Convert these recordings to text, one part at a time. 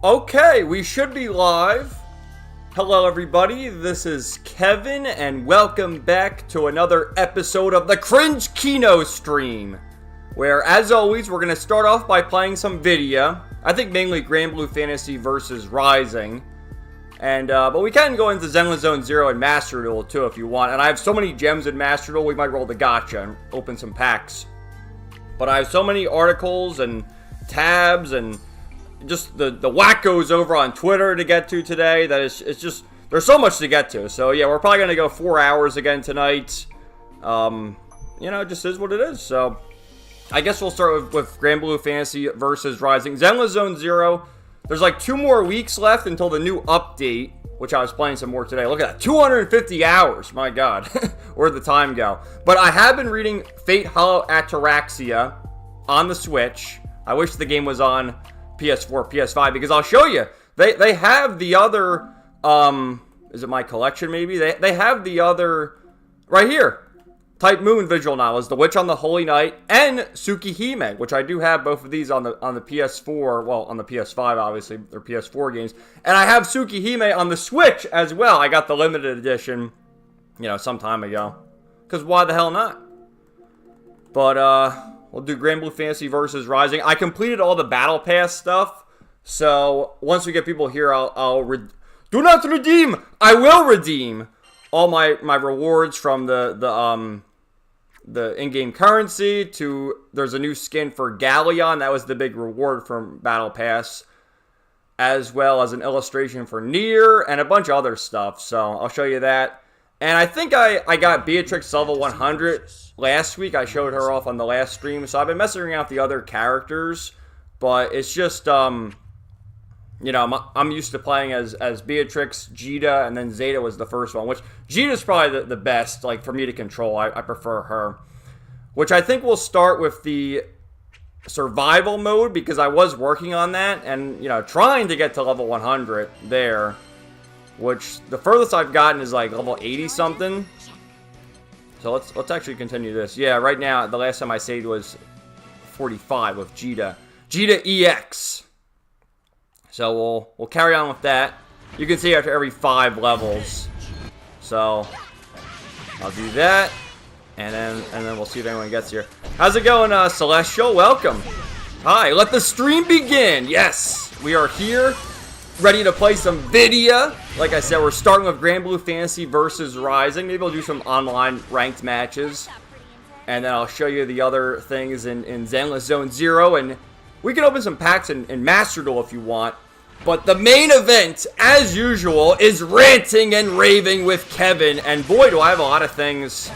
Okay, we should be live. Hello everybody, this is Kevin, and welcome back to another episode of the Cringekino stream, where, as always, we're going to start off by playing some Vidya. I think mainly Granblue Fantasy versus Rising. And, but we can go into Zenless Zone 0 and Master Duel, too, if you want. And I have so many gems in Master Duel, we might roll the Gacha and open some packs. But I have so many articles and tabs and just the wackos over on Twitter to get to today that it's just, there's so much to get to. So yeah, we're probably going to go 4 hours again tonight. You know, it just is what it is. So I guess we'll start with Granblue Fantasy versus Rising. Zenless Zone 0, there's like 2 more weeks left until the new update, which I was playing some more today. Look at that, 250 hours, my god. Where'd the time go? But I have been reading Fate Hollow Ataraxia on the Switch. I wish the game was on PS4, PS5, because I'll show you. They have the other, is it my collection maybe? They have the other, right here. Type Moon visual novels, The Witch on the Holy Night, and Tsukihime, which I do have both of these on the PS4, well, on the PS5, obviously, they're PS4 games. And I have Tsukihime on the Switch as well. I got the limited edition, you know, some time ago. Because why the hell not? But, we'll do Granblue Fantasy versus Rising. I completed all the Battle Pass stuff, so once we get people here, do not redeem! I will redeem all my rewards from the in-game currency to, there's a new skin for Galleon, that was the big reward from Battle Pass, as well as an illustration for Nier, and a bunch of other stuff, so I'll show you that. And I think I got Beatrix level 100 last week. I showed her off on the last stream. So I've been messing around with the other characters. But it's just, you know, I'm used to playing as Beatrix, Jita, and then Zeta was the first one. Which, Jita's probably the best, like, for me to control. I prefer her. Which I think we'll start with the survival mode, because I was working on that. And, you know, trying to get to level 100 there. Which, the furthest I've gotten is like level 80 something. So let's actually continue this. Yeah, right now, the last time I saved was 45 with Jita. Jita EX. So we'll carry on with that. You can see after every 5 levels. So I'll do that. And then we'll see if anyone gets here. How's it going, Celestial? Welcome. Hi, let the stream begin. Yes, we are here. Ready to play some Vidya. Like I said, we're starting with Granblue Fantasy versus Rising. Maybe we'll do some online ranked matches. And then I'll show you the other things in Zenless Zone 0. And we can open some packs in Master Duel if you want. But the main event, as usual, is Ranting and Raving with Kevin. And boy, do I have a lot of things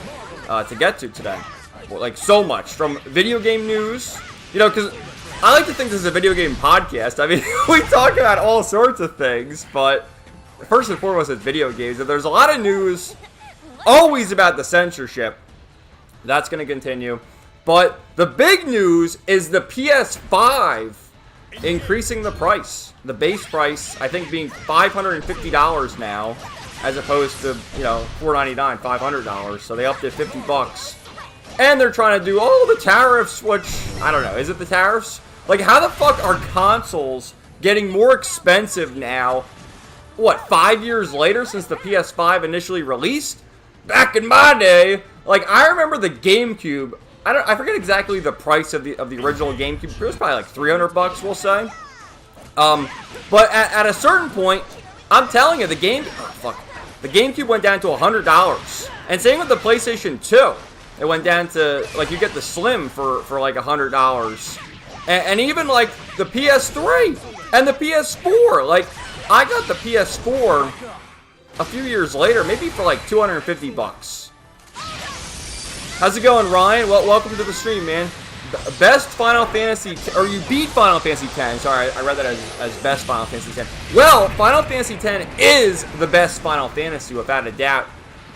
to get to today. Like, so much. From video game news. You know, because I like to think this is a video game podcast. I mean, we talk about all sorts of things, but first and foremost, it's video games. And there's a lot of news, always about the censorship. That's going to continue. But the big news is the PS5 increasing the price. The base price, I think, being $550 now, as opposed to, you know, $499, $500. So they upped it $50. And they're trying to do all the tariffs, which, I don't know, is it the tariffs? Like, how the fuck are consoles getting more expensive now, what, 5 years later since the PS5 initially released? Back in my day, like, I remember the GameCube, I forget exactly the price of the original GameCube, it was probably like $300, we'll say. But at a certain point, I'm telling you, the GameCube went down to $100. And same with the PlayStation 2. It went down to, like, you get the Slim for like $100. And even, like, the PS3 and the PS4. Like, I got the PS4 a few years later, maybe for, like, $250. How's it going, Ryan? Well, welcome to the stream, man. Best Final Fantasy, or you beat Final Fantasy X. Sorry, I read that as best Final Fantasy X. Well, Final Fantasy X is the best Final Fantasy, without a doubt.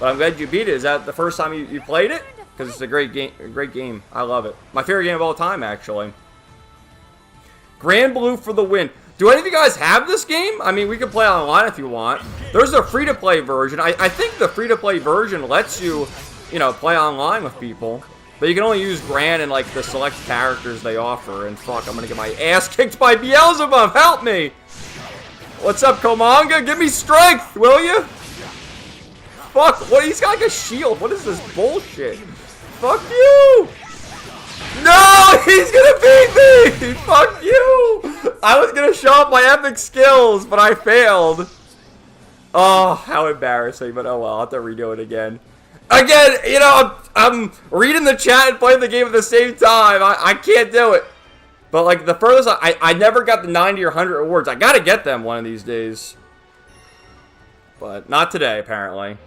But I'm glad you beat it. Is that the first time you played it? Because it's a great game. I love it. My favorite game of all time, actually. Granblue for the win. Do any of you guys have this game? I mean, we can play online if you want. There's a free-to-play version. I think the free-to-play version lets you, you know, play online with people. But you can only use Gran and, like, the select characters they offer. And fuck, I'm gonna get my ass kicked by Beelzebub. Help me! What's up, Komanga? Give me strength, will you? Fuck, what? He's got like a shield. What is this bullshit? Fuck you! No, he's gonna beat me! Fuck you! I was gonna show off my epic skills, but I failed. Oh, how embarrassing, but oh well, I'll have to redo it again. Again, you know, I'm reading the chat and playing the game at the same time. I can't do it. But like the furthest, I never got the 90 or 100 rewards. I gotta get them one of these days. But not today, apparently.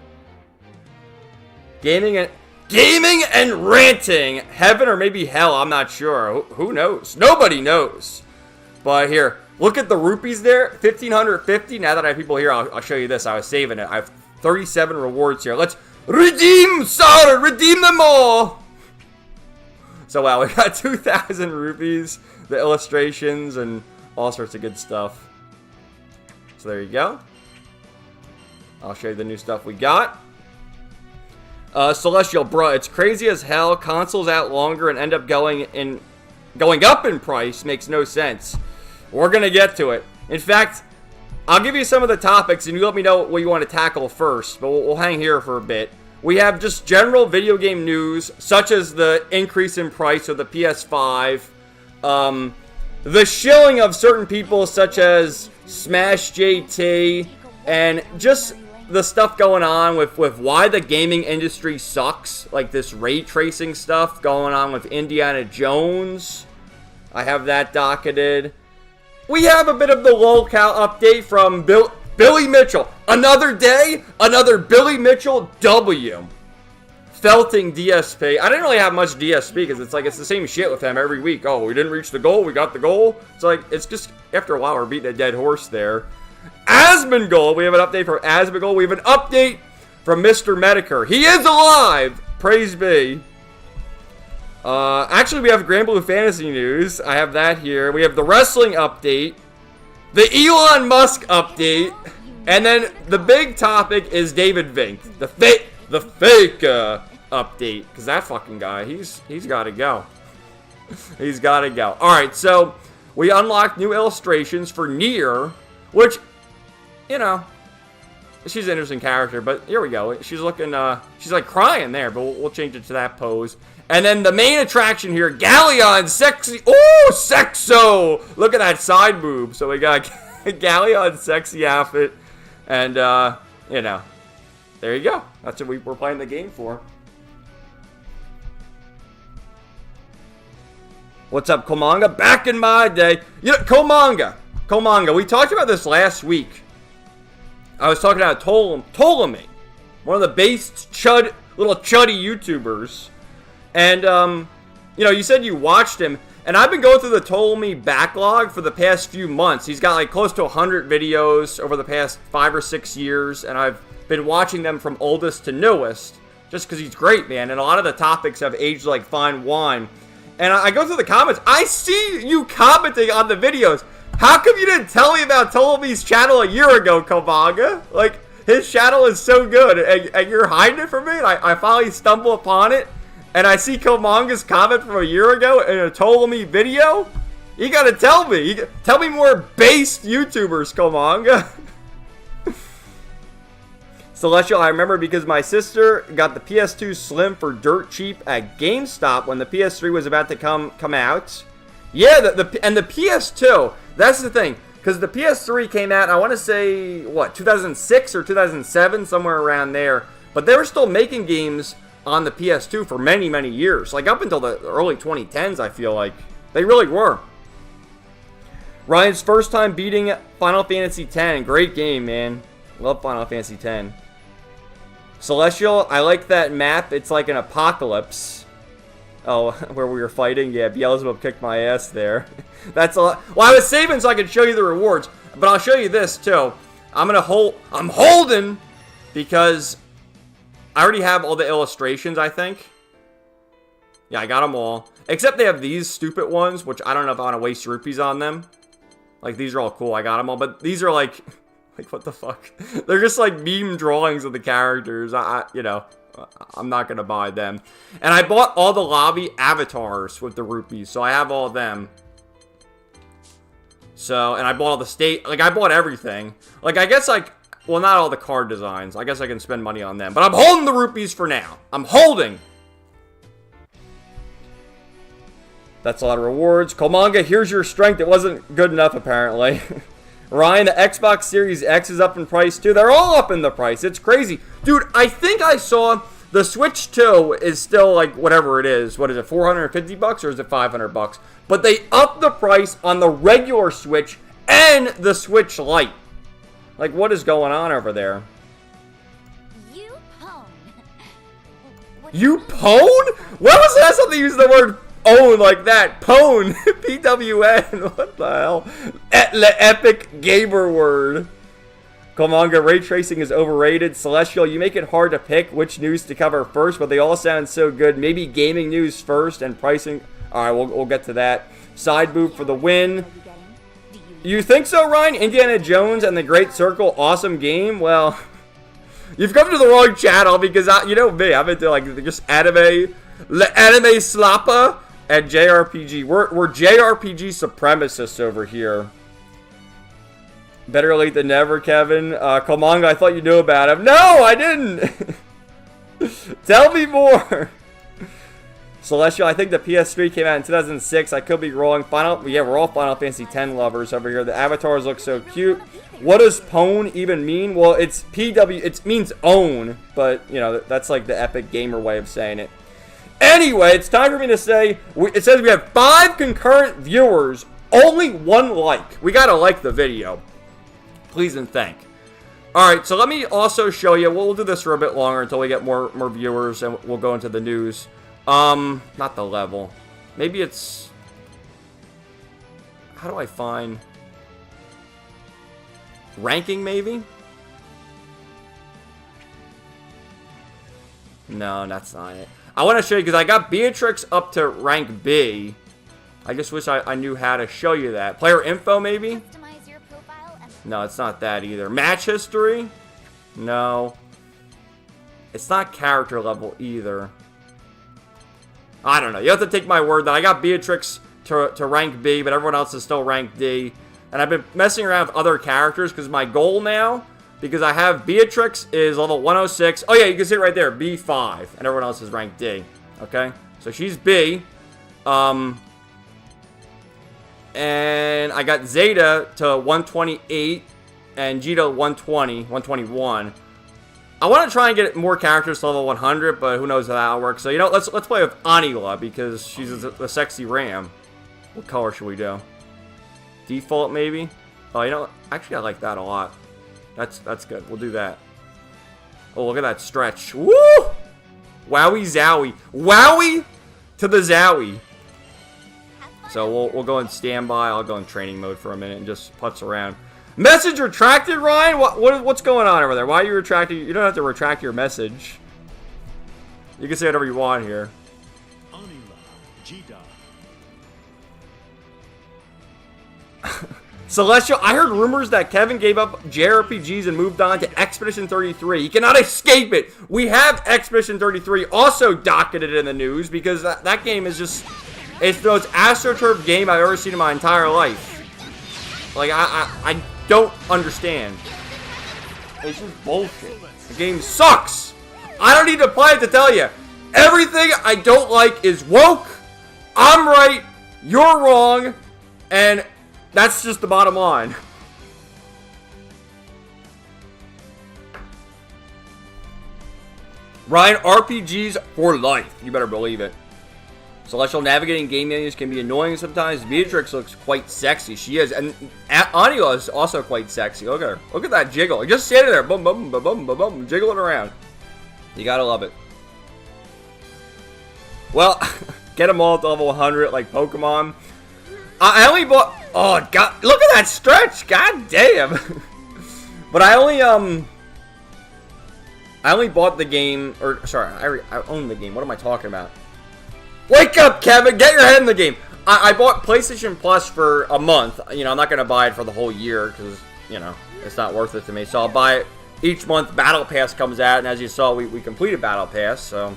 Gaming and ranting. Heaven or maybe hell, I'm not sure. Who knows? Nobody knows. But here, look at the rupees there. 1,550. Now that I have people here, I'll show you this. I was saving it. I have 37 rewards here. Let's redeem, sir! Redeem them all! So wow, we got 2,000 rupees, the illustrations, and all sorts of good stuff. So there you go. I'll show you the new stuff we got. Celestial, bruh, it's crazy as hell. Consoles out longer and end up going up in price. Makes no sense. We're gonna get to it. In fact, I'll give you some of the topics, and you let me know what you want to tackle first. But we'll hang here for a bit. We have just general video game news, such as the increase in price of the PS5, the shilling of certain people, such as Smash JT, and just the stuff going on with why the gaming industry sucks, like this ray tracing stuff going on with Indiana Jones. I have that docketed. We have a bit of the lolcow update from Billy Mitchell. Another day, another Billy Mitchell W. Felting DSP. I didn't really have much DSP because it's the same shit with him every week. Oh, we didn't reach the goal, we got the goal. It's like, it's just, after a while, we're beating a dead horse there. Asmongold, we have an update from Asmongold. We have an update from Mr. Medicare. He is alive! Praise be. Actually, we have Granblue Fantasy News. I have that here. We have the wrestling update. The Elon Musk update. And then the big topic is David Vink. The fake update. Because that fucking guy, he's got to go. He's got to go. Alright, so we unlocked new illustrations for Nier, which, you know, she's an interesting character, but here we go. She's looking, she's like crying there, but we'll change it to that pose. And then the main attraction here, Galleon Sexy. Oh, Sexo! Look at that side boob. So we got Galleon Sexy outfit. And, you know, there you go. That's what we're playing the game for. What's up, Komanga? Back in my day. You know, Komanga. We talked about this last week. I was talking about Ptolemy, one of the based little chuddy YouTubers. And, you know, you said you watched him. And I've been going through the Ptolemy backlog for the past few months. He's got like close to 100 videos over the past 5 or 6 years. And I've been watching them from oldest to newest. Just because he's great, man. And a lot of the topics have aged like fine wine. And I go through the comments. I see you commenting on the videos. How come you didn't tell me about Ptolemy's channel a year ago, Komanga? Like, his channel is so good. And you're hiding it from me? And I finally stumble upon it. And I see Komanga's comment from a year ago in a Ptolemy video? You gotta tell me. Tell me more based YouTubers, Komanga. Celestial, I remember because my sister got the PS2 Slim for dirt cheap at GameStop when the PS3 was about to come out. Yeah, and the PS2, that's the thing. Because the PS3 came out, I want to say, what, 2006 or 2007? Somewhere around there. But they were still making games on the PS2 for many, many years. Like, up until the early 2010s, I feel like. They really were. Ryan's first time beating Final Fantasy X. Great game, man. Love Final Fantasy X. Celestial, I like that map. It's like an apocalypse. Oh, where we were fighting? Yeah, Beelzebub kicked my ass there. That's a lot. Well, I was saving so I could show you the rewards. But I'll show you this, too. I'm holding because I already have all the illustrations, I think. Yeah, I got them all. Except they have these stupid ones, which I don't know if I want to waste rupees on them. Like, these are all cool. I got them all. But these are like, what the fuck? They're just like meme drawings of the characters. You know, I'm not going to buy them. And I bought all the lobby avatars with the rupees. So I have all of them. So, and I bought all the state, like, I bought everything. Like, I guess, like, well, not all the card designs. I guess I can spend money on them. But I'm holding the rupees for now. I'm holding. That's a lot of rewards. Komanga, here's your strength. It wasn't good enough, apparently. Ryan, the Xbox Series X is up in price, too. They're all up in the price. It's crazy. Dude, I think I saw the Switch 2 is still, like, whatever it is. What is it, 450 bucks or is it 500 bucks? But they upped the price on the regular Switch and the Switch Lite. Like, what is going on over there? You pwn. You pwn? When was the last time they used the word own like that? Pwn. P-W-N. What the hell? The epic gamer word. Komanga, ray tracing is overrated. Celestial, you make it hard to pick which news to cover first, but they all sound so good. Maybe gaming news first and pricing. Alright, we'll get to that. Side boob for the win. You think so, Ryan? Indiana Jones and the Great Circle, awesome game? Well, you've come to the wrong channel because, you know me, I'm into, like, just anime slappa, and JRPG. We're JRPG supremacists over here. Better late than never, Kevin. Komanga, I thought you knew about him. No, I didn't! Tell me more! Celestial, I think the PS3 came out in 2006. I could be wrong. Yeah, we're all Final Fantasy X lovers over here. The avatars look so cute. What does pwn even mean? Well, it's PW. It means own, but, you know, that's like the epic gamer way of saying it. Anyway, it's time for me to say, it says we have 5 concurrent viewers, only 1 like. We gotta like the video. Please and thank. Alright, so let me also show you, we'll do this for a bit longer until we get more viewers, and we'll go into the news. Not the level. Maybe it's... How do I find... Ranking, maybe? No, that's not it. I want to show you, because I got Beatrix up to rank B. I just wish I knew how to show you that. Player info, maybe? No, it's not that either. Match history? No. It's not character level either. I don't know. You have to take my word that I got Beatrix to rank B, but everyone else is still rank D. And I've been messing around with other characters because my goal now, because I have Beatrix is level 106. Oh yeah, you can see it right there, B5. And everyone else is rank D. Okay? So she's B. And I got Zeta to 128 and G to 120, 121. I want to try and get more characters to level 100, but who knows how that'll work. So, you know, let's play with Anila because she's a sexy ram. What color should we do? Default, maybe? Oh, you know, actually, I like that a lot. That's good. We'll do that. Oh, look at that stretch. Woo! Wowie zowie. Wowie to the zowie. So we'll go in standby. I'll go in training mode for a minute and just putz around. Message retracted, Ryan? What's going on over there? Why are you retracting? You don't have to retract your message. You can say whatever you want here. Celestial, I heard rumors that Kevin gave up JRPGs and moved on to Expedition 33. He cannot escape it. We have Expedition 33 also docketed in the news because that game is just... It's the most astroturf game I've ever seen in my entire life. Like, I don't understand. It's just bullshit. The game sucks. I don't need to play it to tell you. Everything I don't like is woke. I'm right. You're wrong. And that's just the bottom line. Ryan, RPGs for life. You better believe it. Celestial navigating game menus can be annoying sometimes. Beatrix looks quite sexy. She is. And Anila is also quite sexy. Look at her. Look at that jiggle. Just standing there. Boom, boom, boom, boom, boom, boom. Jiggling around. You gotta love it. Well, get them all to level 100 like Pokemon. I only bought... Oh, God. Look at that stretch. God damn. But I only bought the game... Or, sorry. I own the game. What am I talking about? Wake up, Kevin! Get your head in the game! I bought PlayStation Plus for a month. You know, I'm not going to buy it for the whole year because, you know, it's not worth it to me. So I'll buy it each month. Battle Pass comes out, and as you saw, we completed Battle Pass, so...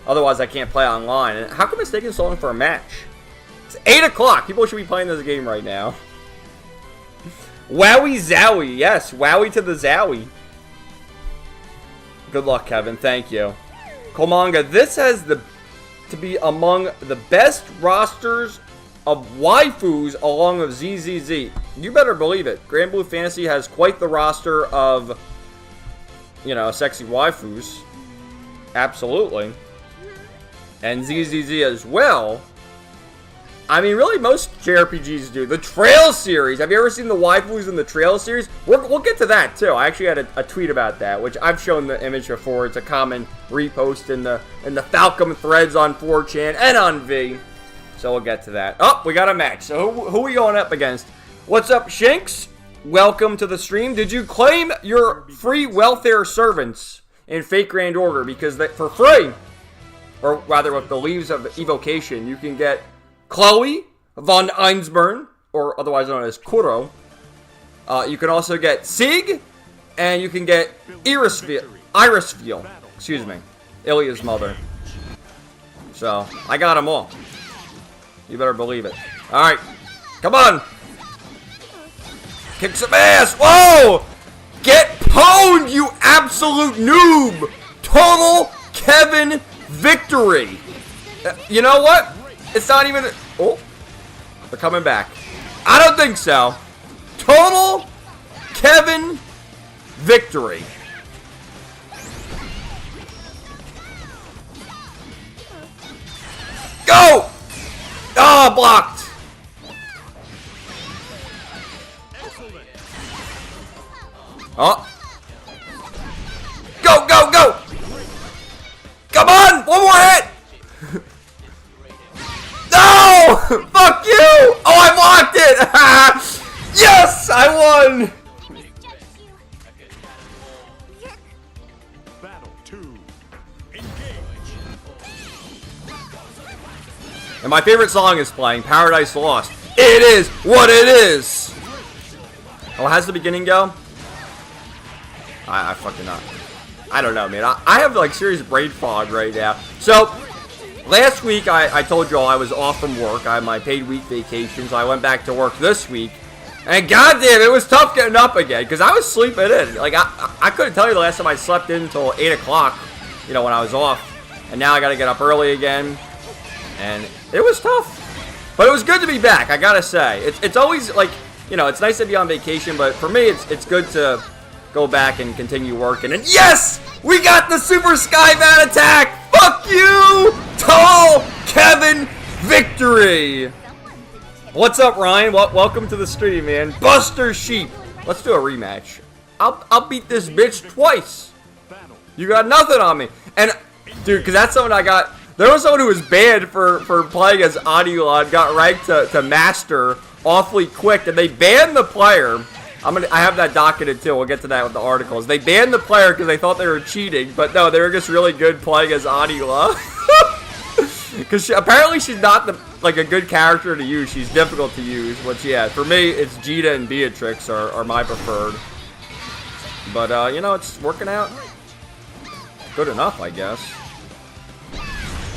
Otherwise, I can't play online. And how come it's taking so long for a match? It's 8 o'clock! People should be playing this game right now. Wowie zowie. Yes, wowie to the zowie. Good luck, Kevin. Thank you. Komanga, this has to be among the best rosters of waifus along with ZZZ. You better believe it. Granblue Fantasy has quite the roster of, you know, sexy waifus. Absolutely. And ZZZ as well. I mean, really, most JRPGs do. The Trail series. Have you ever seen the waifus in the Trail series? We'll get to that, too. I actually had a tweet about that, which I've shown the image before. It's a common repost in the Falcon threads on 4chan and on V. So we'll get to that. Oh, we got a match. So who are we going up against? What's up, Shinx? Welcome to the stream. Did you claim your free welfare servants in Fate Grand Order? Because for free, or rather with the Leaves of Evocation, you can get Chloe von Einsburn, or otherwise known as Kuro. You can also get Sig, and you can get Irisfiel, excuse me, Ilya's mother. So, I got them all. You better believe it. Alright, come on! Kick some ass! Whoa! Get pwned, you absolute noob! Total Kevin victory! You know what? It's not even... Oh, they're coming back. I don't think so. Total Kevin victory. Go! Ah, blocked. Oh. Go, go, go! Come on! One more hit! No! Fuck you! Oh, I blocked it! Yes! I won! Battle 2. Engage. And my favorite song is playing, Paradise Lost. It is what it is! Oh, how's the beginning go? I fucking not. I don't know, man. I have, like, serious brain fog right now. So, last week, I told you all I was off from work. I had my paid week vacation, so I went back to work this week. And goddamn, it was tough getting up again, because I was sleeping in. Like, I couldn't tell you the last time I slept in until 8 o'clock, you know, when I was off. And now I got to get up early again. And it was tough. But it was good to be back, I gotta say. It's always, like, you know, it's nice to be on vacation, but for me, it's good to go back and continue working. And yes! We got the Super Skybat attack! Fuck you! Total Kevin victory! What's up, Ryan? Welcome to the stream, man. Buster Sheep. Let's do a rematch. I'll beat this bitch twice. You got nothing on me. And, dude, because that's someone I got... There was someone who was banned for playing as Elon, got ranked to Master awfully quick, and they banned the player. I have that docketed too. We'll get to that with the articles. They banned the player because they thought they were cheating, but no, they were just really good playing as Adila. Because apparently she's not a good character to use. She's difficult to use. Which, yeah, for me, it's Jita and Beatrix are my preferred. But you know, it's working out good enough, I guess.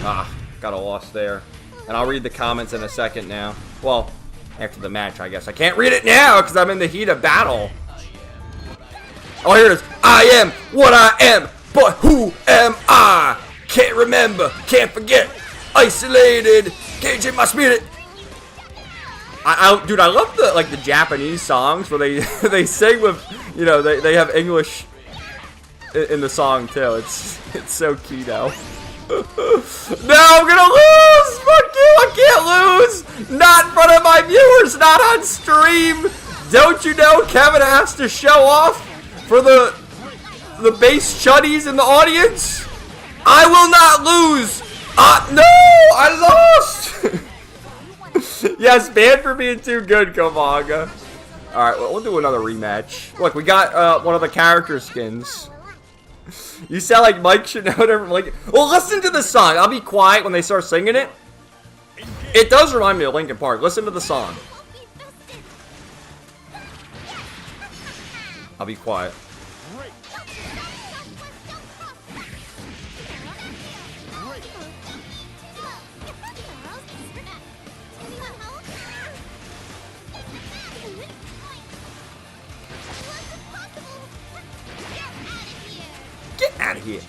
Ah, got a loss there. And I'll read the comments in a second now. Well, after the match, I guess. I can't read it now because I'm in the heat of battle. Oh, here it is. I am what I am, but who am I? Can't remember, can't forget. Isolated, caging my spirit. Dude, I love the Japanese songs where they sing with, you know, they have English in the song too. It's so keto. No, I'm gonna lose! Fuck you, I can't lose! Not in front of my viewers, not on stream! Don't you know Kevin has to show off for the base chuddies in the audience? I will not lose! No! I lost! Yes, banned for being too good, Komaga. Alright, well, we'll do another rematch. Look, we got one of the character skins. You sound like Mike should know different. Like, well, listen to the song. I'll be quiet when they start singing it. It does remind me of Linkin Park. Listen to the song. I'll be quiet. out of here.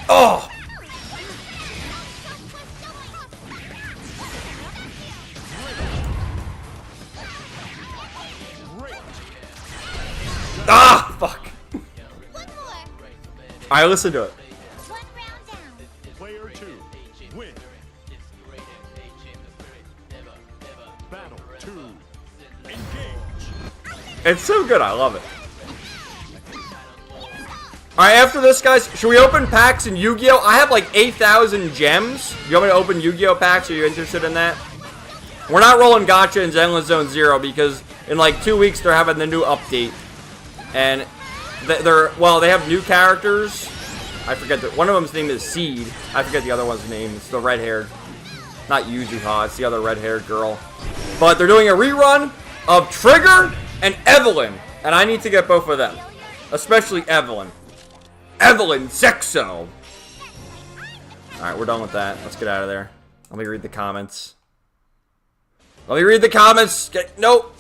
Oh! Ah! Fuck. Alright, listen to it. One round down. Player 2, win. Battle 2, engage. It's so good, I love it. Alright, after this, guys, should we open packs in Yu-Gi-Oh? I have like 8,000 gems. You want me to open Yu-Gi-Oh packs? Are you interested in that? We're not rolling Gacha in Zenless Zone 0 because in like 2 weeks they're having the new update. And they have new characters. I forget that one of them's name is Seed. I forget the other one's name. It's the red-haired, not Yuzuha. It's the other red-haired girl. But they're doing a rerun of Trigger and Evelyn, and I need to get both of them, especially Evelyn. Evelyn Sexo. All right, we're done with that. Let's get out of there. Let me read the comments. Nope.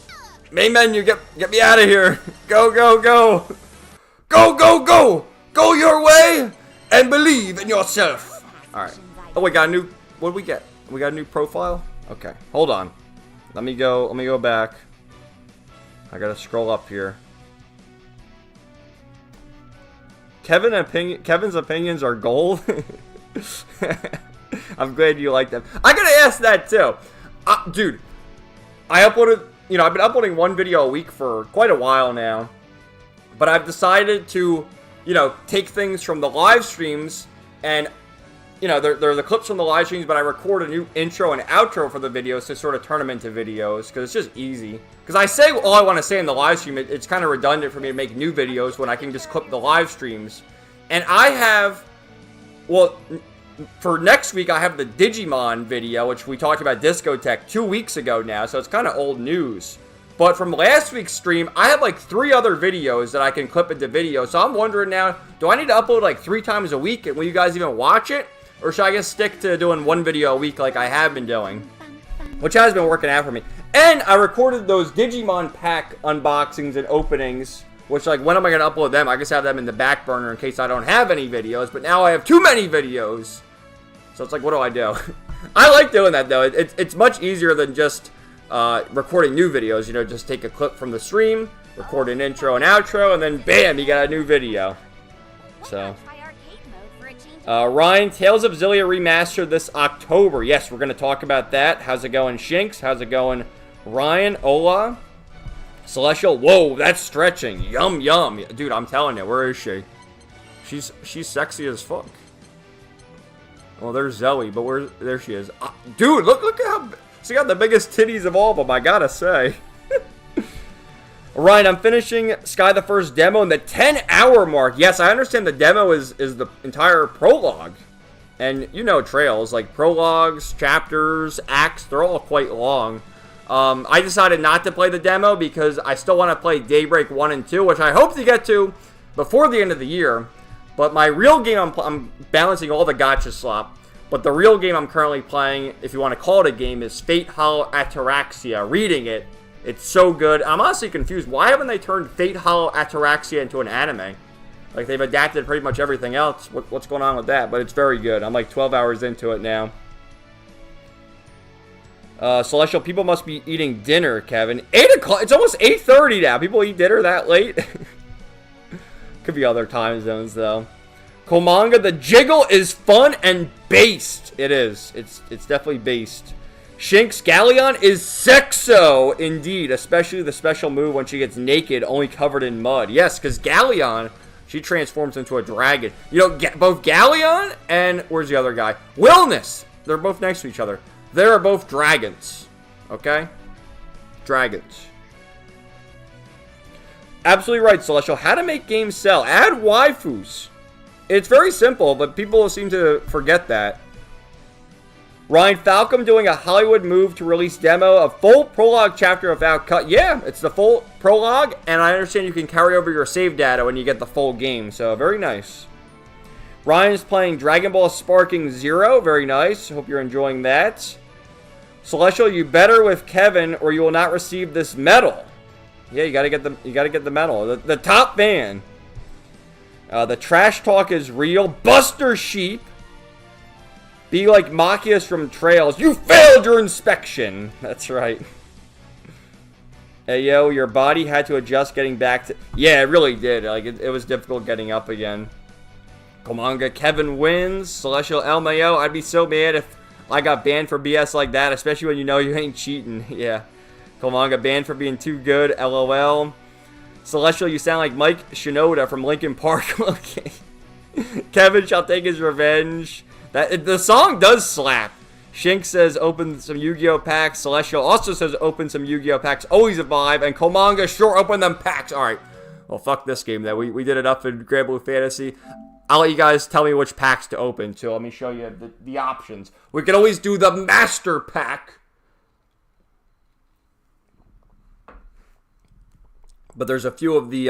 Main menu, get me out of here. Go, go, go. Go, go, go. Go your way and believe in yourself. All right. Oh, we got a new, what did we get? We got a new profile? Okay, hold on. Let me go back. I gotta scroll up here. Kevin's opinions are gold. I'm glad you like them. I gotta ask that too. Dude, I uploaded, I've been uploading one video a week for quite a while now. But I've decided to, take things from the live streams and, they're the clips from the live streams, but I record a new intro and outro for the videos to sort of turn them into videos, because it's just easy. Because I say all I want to say in the live stream, it's kind of redundant for me to make new videos when I can just clip the live streams. And I have, for next week, I have the Digimon video, which we talked about Discotech 2 weeks ago now, so it's kind of old news. But from last week's stream, I have like 3 other videos that I can clip into videos. So I'm wondering now, do I need to upload like 3 times a week? And will you guys even watch it? Or should I just stick to doing one video a week like I have been doing? Which has been working out for me. And I recorded those Digimon pack unboxings and openings. Which, like, when am I going to upload them? I just have them in the back burner in case I don't have any videos. But now I have too many videos. So it's like, what do I do? I like doing that, though. It's much easier than just recording new videos. Just take a clip from the stream, record an intro and outro, and then bam, you got a new video. So, Ryan, Tales of Xillia Remastered this October. Yes, we're going to talk about that. How's it going, Shinx? How's it going, Ryan? Ola? Celestial? Whoa, that's stretching. Yum, yum. Dude, I'm telling you, where is she? She's sexy as fuck. Well, there's Zoe, but there she is. Dude, look at how... She got the biggest titties of all of them, I gotta say. Ryan, I'm finishing Sky the First demo in the 10-hour mark. Yes, I understand the demo is the entire prologue. And trails, like prologues, chapters, acts, they're all quite long. I decided not to play the demo because I still want to play Daybreak 1 and 2, which I hope to get to before the end of the year. But my real game, I'm balancing all the gacha slop. But the real game I'm currently playing, if you want to call it a game, is Fate Hollow Ataraxia. Reading it, it's so good. I'm honestly confused. Why haven't they turned Fate Hollow Ataraxia into an anime? Like, they've adapted pretty much everything else. What's going on with that? But it's very good. I'm like 12 hours into it now. Celestial, people must be eating dinner, Kevin. 8 o'clock? It's almost 8:30 now. People eat dinner that late? Could be other time zones, though. Komanga, the jiggle is fun and based. It is. It's definitely based. Shinx, Galleon is sexo, indeed. Especially the special move when she gets naked, only covered in mud. Yes, because Galleon, she transforms into a dragon. Both Galleon and, where's the other guy? Wellness. They're both next to each other. They're both dragons. Okay? Dragons. Absolutely right, Celestial. How to make games sell. Add waifus. It's very simple, but people seem to forget that. Ryan, Falcom doing a Hollywood move to release demo, a full prologue chapter without cut. Yeah, it's the full prologue, and I understand you can carry over your save data when you get the full game, so very nice. Ryan's playing Dragon Ball Sparking Zero, very nice. Hope you're enjoying that. Celestial, you better with Kevin or you will not receive this medal. Yeah, you gotta get the medal. The top fan. The trash talk is real. Buster Sheep. Be like Machias from Trails. You failed your inspection. That's right. Hey, yo, your body had to adjust getting back to... Yeah, it really did. Like, it was difficult getting up again. Komanga, Kevin wins. Celestial El Mayo, I'd be so mad if I got banned for BS like that, especially when you know you ain't cheating. Yeah. Komanga banned for being too good. LOL. Celestial, you sound like Mike Shinoda from Linkin Park. Okay. Kevin shall take his revenge. The song does slap. Shink says open some Yu-Gi-Oh packs. Celestial also says open some Yu-Gi-Oh packs. Always a vibe. And Komanga, sure, open them packs. Alright. Well, fuck this game then. We did it up in Granblue Fantasy. I'll let you guys tell me which packs to open to. Let me show you the options. We can always do the Master Pack. But there's a few of the,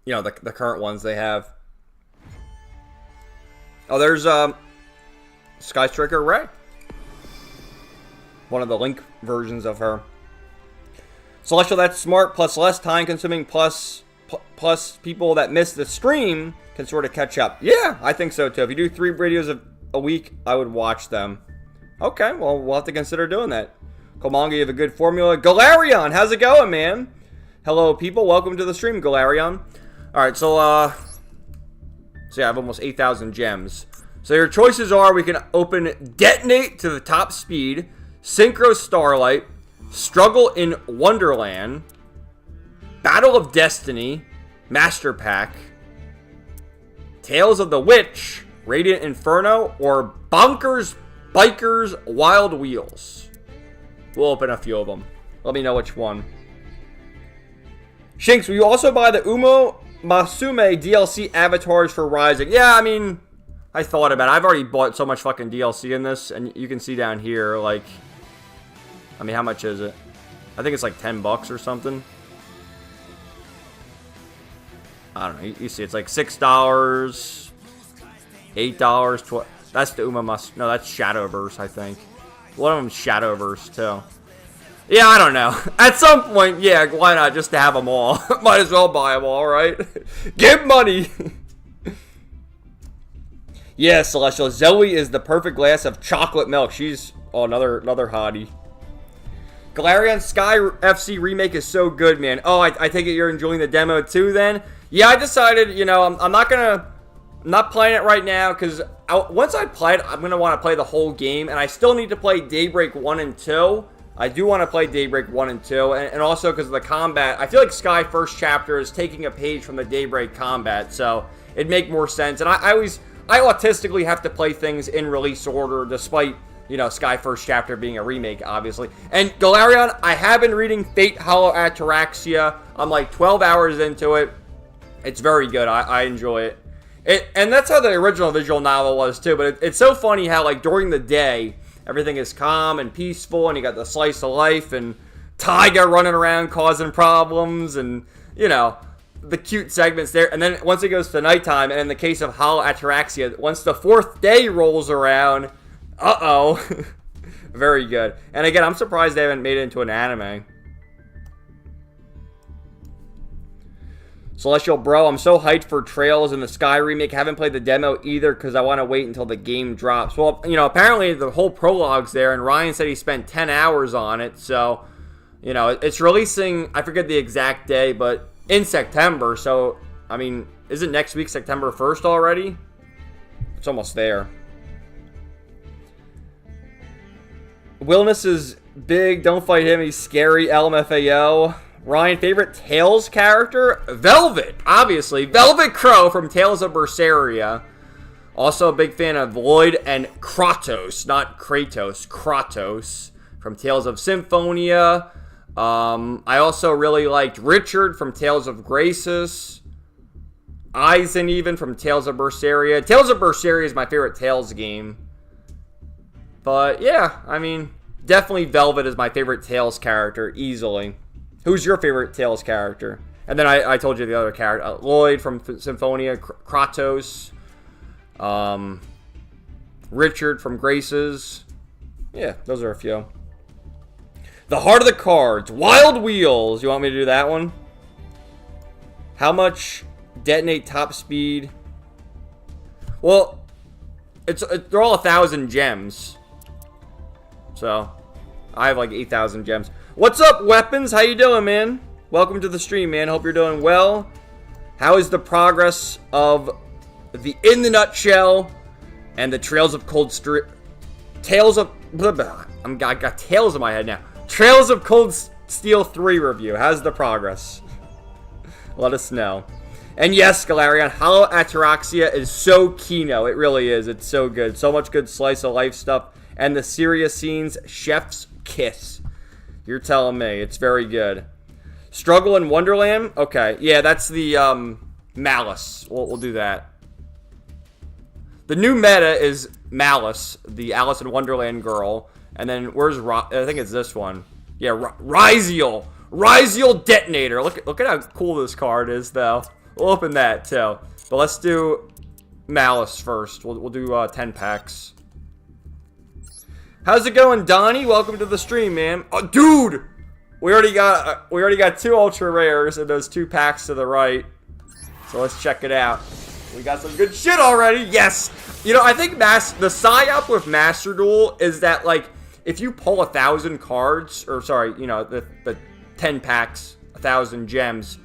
the current ones they have. Oh, there's, Sky Striker Ray. One of the Link versions of her. Celestial, that's smart, plus less time consuming, plus people that miss the stream can sort of catch up. Yeah, I think so too. If you do 3 videos a week, I would watch them. Okay, well, we'll have to consider doing that. Komanga, you have a good formula. Galarion, how's it going, man? Hello, people. Welcome to the stream, Galarion. Alright, so yeah, I have almost 8,000 gems. So your choices are, we can open Detonate to the top speed, Synchro Starlight, Struggle in Wonderland, Battle of Destiny, Master Pack, Tales of the Witch, Radiant Inferno, or Bonkers Bikers Wild Wheels. We'll open a few of them. Let me know which one. Shinx, will you also buy the Umo Masume DLC avatars for Rising? Yeah, I mean, I thought about it. I've already bought so much fucking DLC in this, and you can see down here, like, I mean, how much is it? I think it's like $10 or something. I don't know. You see, it's like $6, $8, that's the Uma Must. No, that's Shadowverse, I think. One of them's Shadowverse too. Yeah, I don't know. At some point, yeah, why not just to have them all? Might as well buy them all, right? Give money. Yeah, Celestial. Zoe is the perfect glass of chocolate milk. She's another hottie. Galarian Sky FC remake is so good, man. Oh, I take it you're enjoying the demo too, then? Yeah, I decided, I'm not playing it right now, because once I play it, I'm going to want to play the whole game, and I still need to play Daybreak 1 and 2. I do want to play Daybreak 1 and 2, and also because of the combat. I feel like Sky First Chapter is taking a page from the Daybreak combat, so it'd make more sense. And I autistically have to play things in release order, despite, Sky First Chapter being a remake, obviously. And Galarion, I have been reading Fate Hollow Ataraxia. I'm like 12 hours into it. It's very good. I enjoy it. And that's how the original visual novel was, too. But it's so funny how, like, during the day, everything is calm and peaceful, and you got the slice of life, and Taiga running around causing problems, and, the cute segments there. And then once it goes to nighttime, and in the case of Hollow Ataraxia, once the 4th day rolls around, very good. And again, I'm surprised they haven't made it into an anime. Celestial Bro, I'm so hyped for Trails in the Sky remake. Haven't played the demo either because I want to wait until the game drops. Well, apparently the whole prologue's there, and Ryan said he spent 10 hours on it. So, it's releasing, I forget the exact day, but in September. So, I mean, isn't next week September 1st already? It's almost there. Willness is big. Don't fight him. He's scary. LMFAO. Ryan, favorite Tails character? Velvet, obviously. Velvet Crow from Tales of Berseria. Also a big fan of Lloyd and Kratos, not Kratos, Kratos from Tales of Symphonia. I also really liked Richard from Tales of Graces. Eisen even from Tales of Berseria. Tales of Berseria is my favorite Tales game. But yeah, I mean, definitely Velvet is my favorite Tales character, easily. Who's your favorite Tales character? And then I told you the other character. Lloyd from Symphonia, Kratos, Richard from Graces. Yeah, those are a few. The Heart of the Cards. Wild Wheels. You want me to do that one? How much detonate top speed? Well, they're all 1,000 gems. So, I have like 8,000 gems. What's up, Weapons? How you doing, man? Welcome to the stream, man. Hope you're doing well. How is the progress of the In the Nutshell and the Trails of Cold Steel? Tales of... Blah, blah. I got Tales in my head now. Trails of Cold Steel 3 review. How's the progress? Let us know. And yes, Galarian, Hollow Ataraxia is so Kino. It really is. It's so good. So much good slice of life stuff. And the serious scenes, Chef's Kiss. You're telling me. It's very good. Struggle in Wonderland? Okay. Yeah, that's the Malice. We'll do that. The new meta is Malice, the Alice in Wonderland girl. And then where's I think it's this one. Yeah, Ryziel. Ryziel Detonator. Look at how cool this card is, though. We'll open that, too. But let's do Malice first. We'll do 10 packs. How's it going, Donnie? Welcome to the stream, man. Oh, dude! We already got 2 ultra rares in those 2 packs to the right. So let's check it out. We got some good shit already. Yes! You know, I think the psyop with Master Duel is that, like, if you pull 1,000 cards, or sorry, you know, the 10 packs, 1,000 gems,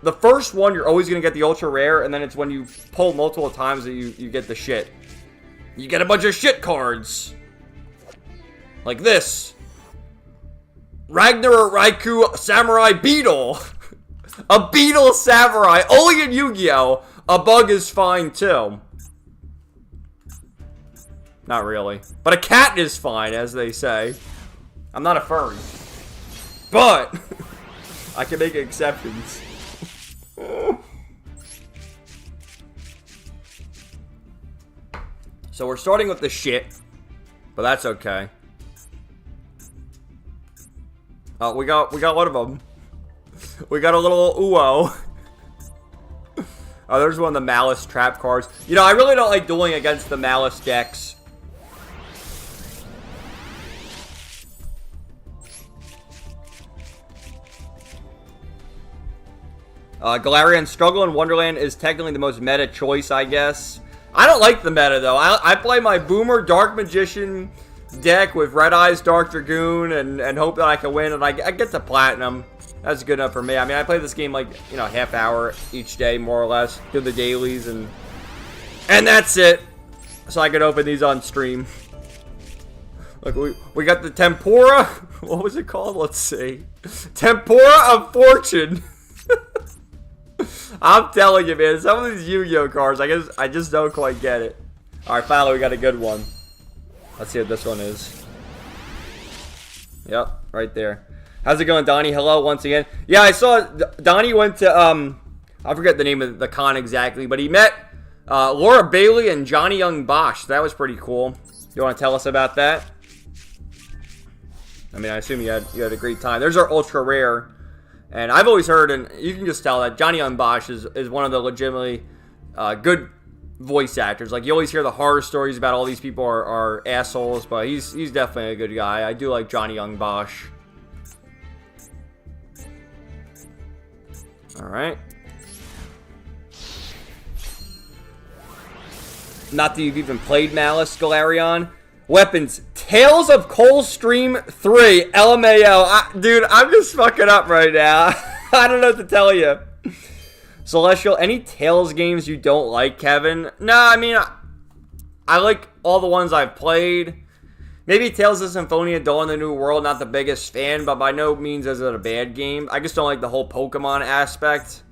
the first one you're always going to get the ultra rare, and then it's when you pull multiple times that you get the shit. You get a bunch of shit cards. Like this. Ragnar Raikou Samurai Beetle. A Beetle Samurai. Only in Yu-Gi-Oh! A bug is fine too. Not really. But a cat is fine, as they say. I'm not a furry. But I can make exceptions. So we're starting with the shit. But that's okay. Oh, we got one of them. We got a little Uo. Oh, there's one of the Malice trap cards. You know, I really don't like dueling against the Malice decks. Galarian Struggle in Wonderland is technically the most meta choice, I guess. I don't like the meta, though. I play my Boomer Dark Magician deck with Red Eyes Dark Dragoon and hope that I can win, and I get to Platinum. That's good enough for me. I mean, I play this game like, you know, half hour each day, more or less. Do the dailies, and that's it. So I can open these on stream. Look, we got the Tempura. What was it called? Let's see. Tempura of Fortune. I'm telling you, man, some of these Yu-Gi-Oh cards, I just don't quite get it. Alright, finally we got a good one. Let's see what this one is. Yep, right there. How's it going, Donnie? Hello once again. Yeah, I saw Donnie went to, I forget the name of the con exactly, but he met Laura Bailey and Johnny Young Bosch. That was pretty cool. You want to tell us about that? I mean, I assume you had a great time. There's our ultra rare. And I've always heard, and you can just tell that Johnny Young Bosch is one of the legitimately good voice actors. Like, you always hear the horror stories about all these people are assholes, but he's definitely a good guy. I do like Johnny Young Bosch. Alright. Not that you've even played Malice, Galarian. Weapons. Tales of Coldstream 3. LMAO. Dude, I'm just fucking up right now. I don't know what to tell you. Celestial, any Tales games you don't like, Kevin? No, I mean, I like all the ones I've played. Maybe Tales of Symphonia Dawn in the New World, not the biggest fan, but by no means is it a bad game. I just don't like the whole Pokemon aspect.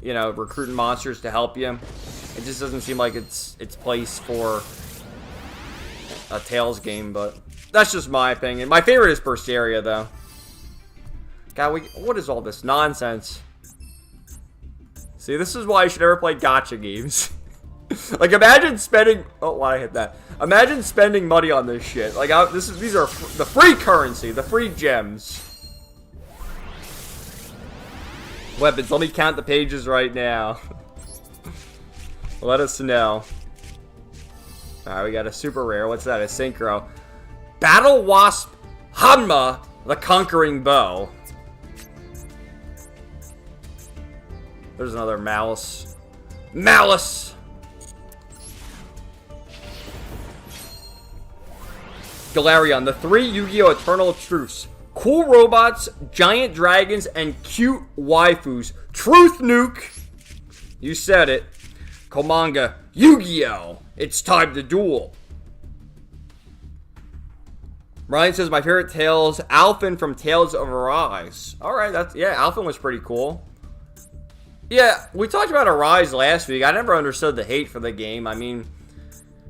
You know, recruiting monsters to help you. It just doesn't seem like it's place for a Tales game, but that's just my opinion. My favorite is Berseria, though. God, what is all this nonsense? See, this is why you should never play gacha games. Like, imagine spending... Oh, why I hit that? Imagine spending money on this shit. Like, these are the free currency, the free gems. Weapons, let me count the pages right now. Let us know. Alright, we got a super rare. What's that? A synchro. Battle Wasp Hanma The conquering bow. There's another Malice. Malice! Galarian, the 3 Yu-Gi-Oh! Eternal Truths. Cool robots, giant dragons, and cute waifus. Truth nuke! You said it. Komanga, Yu-Gi-Oh! It's time to duel. Ryan says, my favorite Tales, Alphen from Tales of Arise. Alright, yeah, Alphen was pretty cool. Yeah, we talked about Arise last week. I never understood the hate for the game. I mean,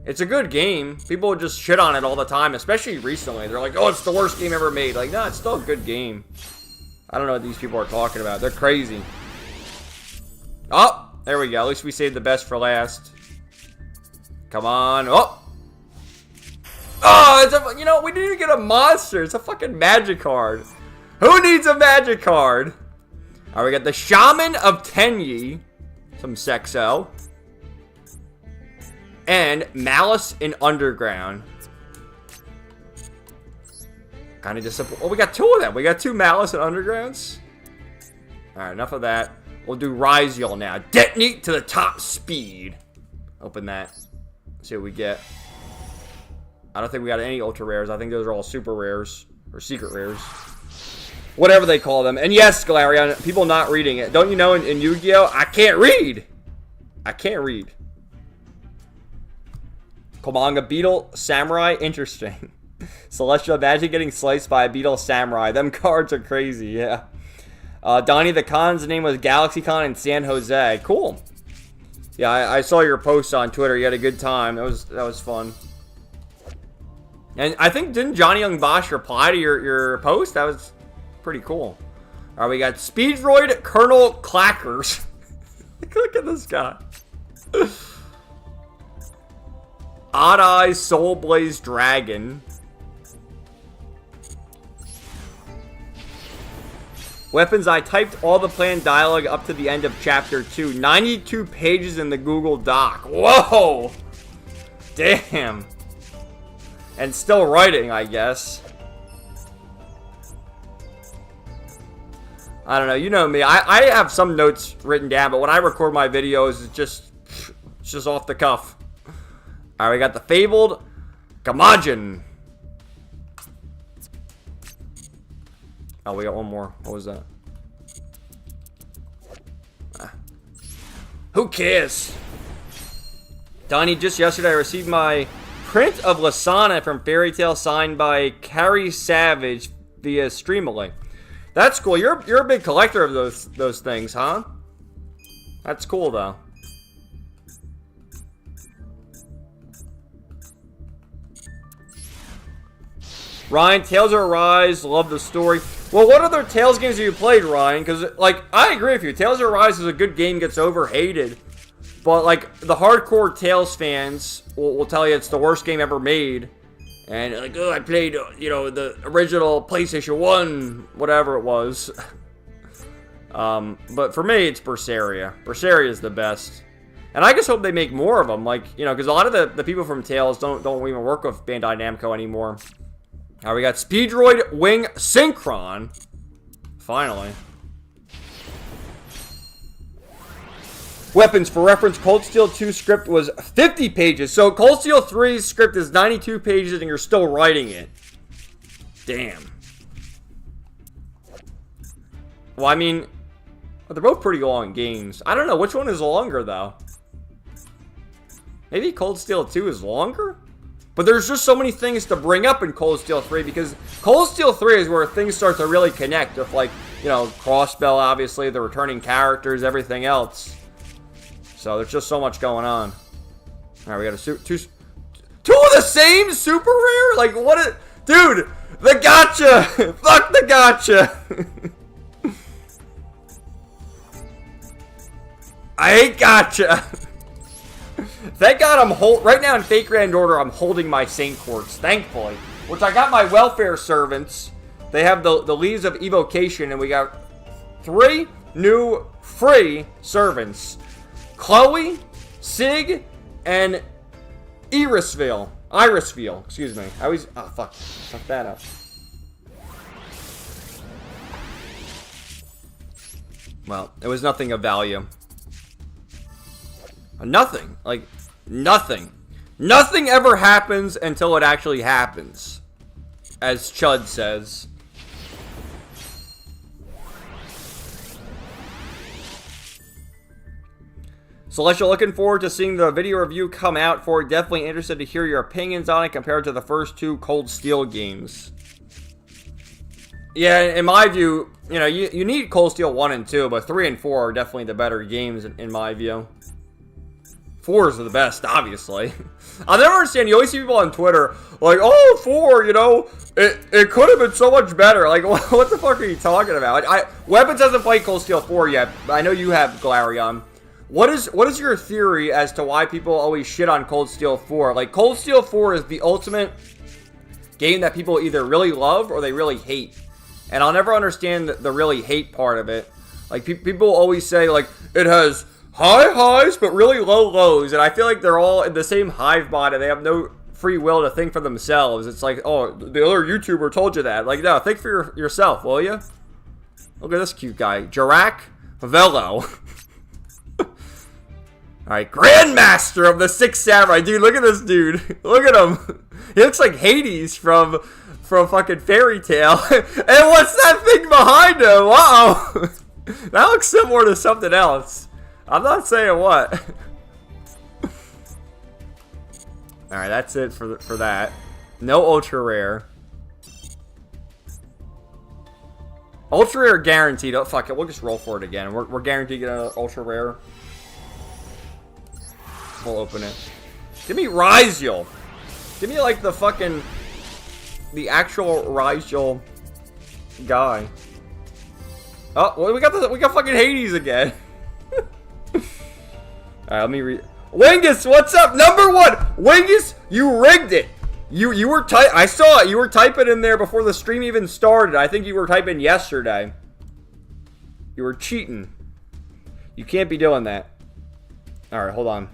it's a good game. People just shit on it all the time, especially recently. They're like, oh, it's the worst game ever made. Like, no, it's still a good game. I don't know what these people are talking about. They're crazy. Oh, there we go. At least we saved the best for last. Come on. Oh! Oh, it's a, you know, we need to get a monster. It's a fucking magic card. Who needs a magic card? Alright, we got the Shaman of Tenyi. Some Sexo. And Malice in Underground. Kind of disappointed. Oh, we got 2 of them. We got 2 Malice in Undergrounds. Alright, enough of that. We'll do Ryziel now. Detonate to the top speed. Open that. See what we get. I don't think we got any ultra rares. I think those are all super rares. Or secret rares. Whatever they call them. And yes, Galarian, people not reading it. Don't you know in Yu-Gi-Oh! I can't read. I can't read. Komanga Beetle Samurai. Interesting. Celestial, imagine getting sliced by a Beetle Samurai. Them cards are crazy, yeah. Donnie the Khan's name was Galaxy Con in San Jose. Cool. Yeah, I saw your post on Twitter. You had a good time. That was fun. And I think, didn't Johnny Young Bosch reply to your post? That was pretty cool. Alright, we got Speedroid Colonel Clackers. Look at this guy. Odd Eyes Soul Blaze Dragon. Weapons, I typed all the planned dialogue up to the end of chapter 2. 92 pages in the Google Doc. Whoa! Damn. And still writing, I guess. I don't know. You know me. I have some notes written down, but when I record my videos, it's just off the cuff. Alright, we got the Fabled Gamajin. Oh, we got one more. What was that? Who cares? Donnie, just yesterday I received my print of Lasana from Fairy Tail signed by Carrie Savage via Streamlink. That's cool. You're a big collector of those things, huh? That's cool though. Ryan, Tales of Arise, love the story. Well, what other Tales games have you played, Ryan? Because, like, I agree with you. Tales of Arise is a good game, gets overhated. But, like, the hardcore Tales fans will tell you it's the worst game ever made. And, like, oh, I played, you know, the original PlayStation 1, whatever it was. But for me, it's Berseria. Berseria is the best. And I just hope they make more of them. Like, you know, because a lot of the people from Tales don't even work with Bandai Namco anymore. Alright, we got Speedroid Wing Synchron. Finally. Weapons, for reference, Cold Steel 2 script was 50 pages. So Cold Steel 3's script is 92 pages and you're still writing it. Damn. Well, I mean, they're both pretty long games. I don't know, which one is longer, though? Maybe Cold Steel 2 is longer? But there's just so many things to bring up in Cold Steel 3 because Cold Steel 3 is where things start to really connect with, like, you know, Crossbell, obviously, the returning characters, everything else. So there's just so much going on. Alright, we got two of the same super rare? Like, what is... Dude, the Gacha! Fuck the Gacha! I hate Gacha! Thank God I'm right now in Fate Grand Order, I'm holding my Saint Quartz, thankfully. Which I got my welfare servants. They have the Leaves of Evocation, and we got 3 new free servants. Chloe, Sig, and Irisville, excuse me. I always, oh fuck that up. Well, it was nothing of value. Nothing. Like, nothing. Nothing ever happens until it actually happens. As Chud says. Celestial, looking forward to seeing the video review come out for it. Definitely interested to hear your opinions on it compared to the first 2 Cold Steel games. Yeah, in my view, you know, you need Cold Steel 1 and 2, but 3 and 4 are definitely the better games in my view. 4 is the best, obviously. I'll never understand, you always see people on Twitter, like, oh, 4, you know, it could have been so much better. Like, what the fuck are you talking about? Weapons hasn't played Cold Steel 4 yet, but I know you have, Galarion. What is your theory as to why people always shit on Cold Steel 4? Like, Cold Steel 4 is the ultimate game that people either really love or they really hate. And I'll never understand the really hate part of it. Like, people always say, like, it has high highs but really low lows. And I feel like they're all in the same hive mind and they have no free will to think for themselves. It's like, oh, the other YouTuber told you that. Like, no, think for yourself, will you? Look at this cute guy. Jarak Velo. Alright, Grandmaster of the Six Samurai. Dude, look at this dude. Look at him. He looks like Hades from fucking Fairy Tail. And what's that thing behind him? Uh-oh. That looks similar to something else. I'm not saying what. Alright, that's it for that. No ultra rare. Ultra rare guaranteed. Oh, fuck it. We'll just roll for it again. We're guaranteed to get an ultra rare. We'll open it. Give me Ryziel. Give me like the actual Ryziel guy. Oh, well, we got fucking Hades again. Alright, let me read. Wingus, what's up? Number 1, Wingus, you rigged it. You were I saw it. You were typing in there before the stream even started. I think you were typing yesterday. You were cheating. You can't be doing that. All right, hold on.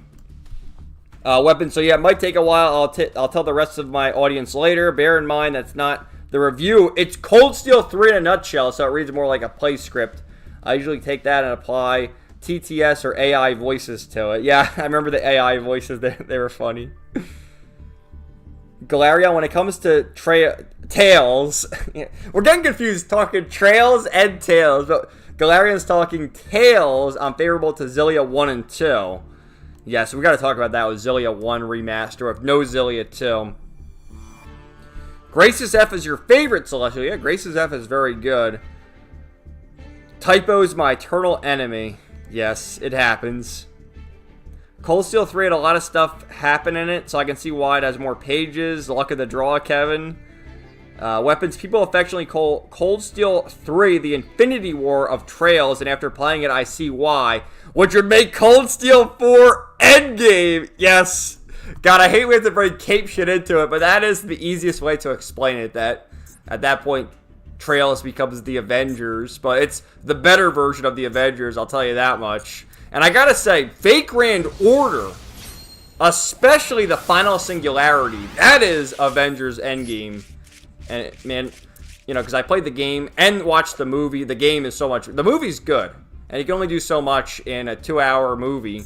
Weapons. So yeah, it might take a while. I'll tell the rest of my audience later. Bear in mind that's not the review. It's Cold Steel 3 in a nutshell, so it reads more like a play script. I usually take that and apply TTS or AI voices to it. Yeah, I remember the AI voices. They were funny. Galarion, when it comes to Tails, we're getting confused talking Trails and Tails, but Galarion's talking Tails. I'm favorable to Zillia 1 and 2. Yeah, so we got to talk about that with Zillia 1 remaster with no Zillia 2. Grace's F is your favorite Celestial. Yeah, Grace's F is very good. Typo's my eternal enemy. Yes, it happens. Cold Steel 3 had a lot of stuff happen in it, so I can see why it has more pages. Luck of the draw, Kevin. Weapons. People affectionately call Cold Steel 3 the Infinity War of Trails, and after playing it, I see why. Which would make Cold Steel 4 Endgame. Yes. God, I hate we have to bring cape shit into it, but that is the easiest way to explain it, that at that point, Trails becomes the Avengers, but it's the better version of the Avengers, I'll tell you that much. And I gotta say, Fake Grand Order, especially the Final Singularity, that is Avengers Endgame. And man, you know, because I played the game and watched the movie, the game is so much, the movie's good. And you can only do so much in a 2-hour movie.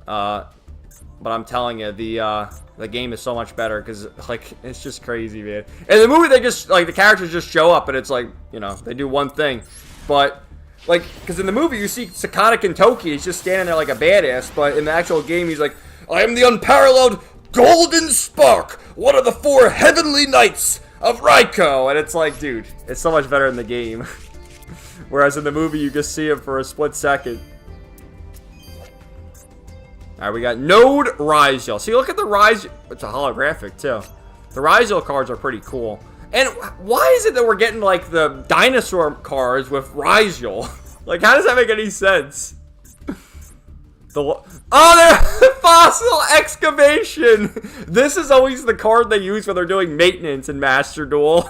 But I'm telling you, the game is so much better because, like, it's just crazy, man. In the movie, they just, like, the characters just show up and it's like, you know, they do one thing. But, like, because in the movie, you see Sakata Kentoki, he's just standing there like a badass. But in the actual game, he's like, I am the unparalleled Golden Spark, one of the 4 heavenly knights of Raiko. And it's like, dude, it's so much better in the game. Whereas in the movie, you just see him for a split second. Alright, we got Node Ryziel. See, look at the Ryziel. It's a holographic, too. The Ryziel cards are pretty cool. And why is it that we're getting, like, the dinosaur cards with Ryziel? Like, how does that make any sense? Oh, they're fossil excavation! This is always the card they use when they're doing maintenance in Master Duel.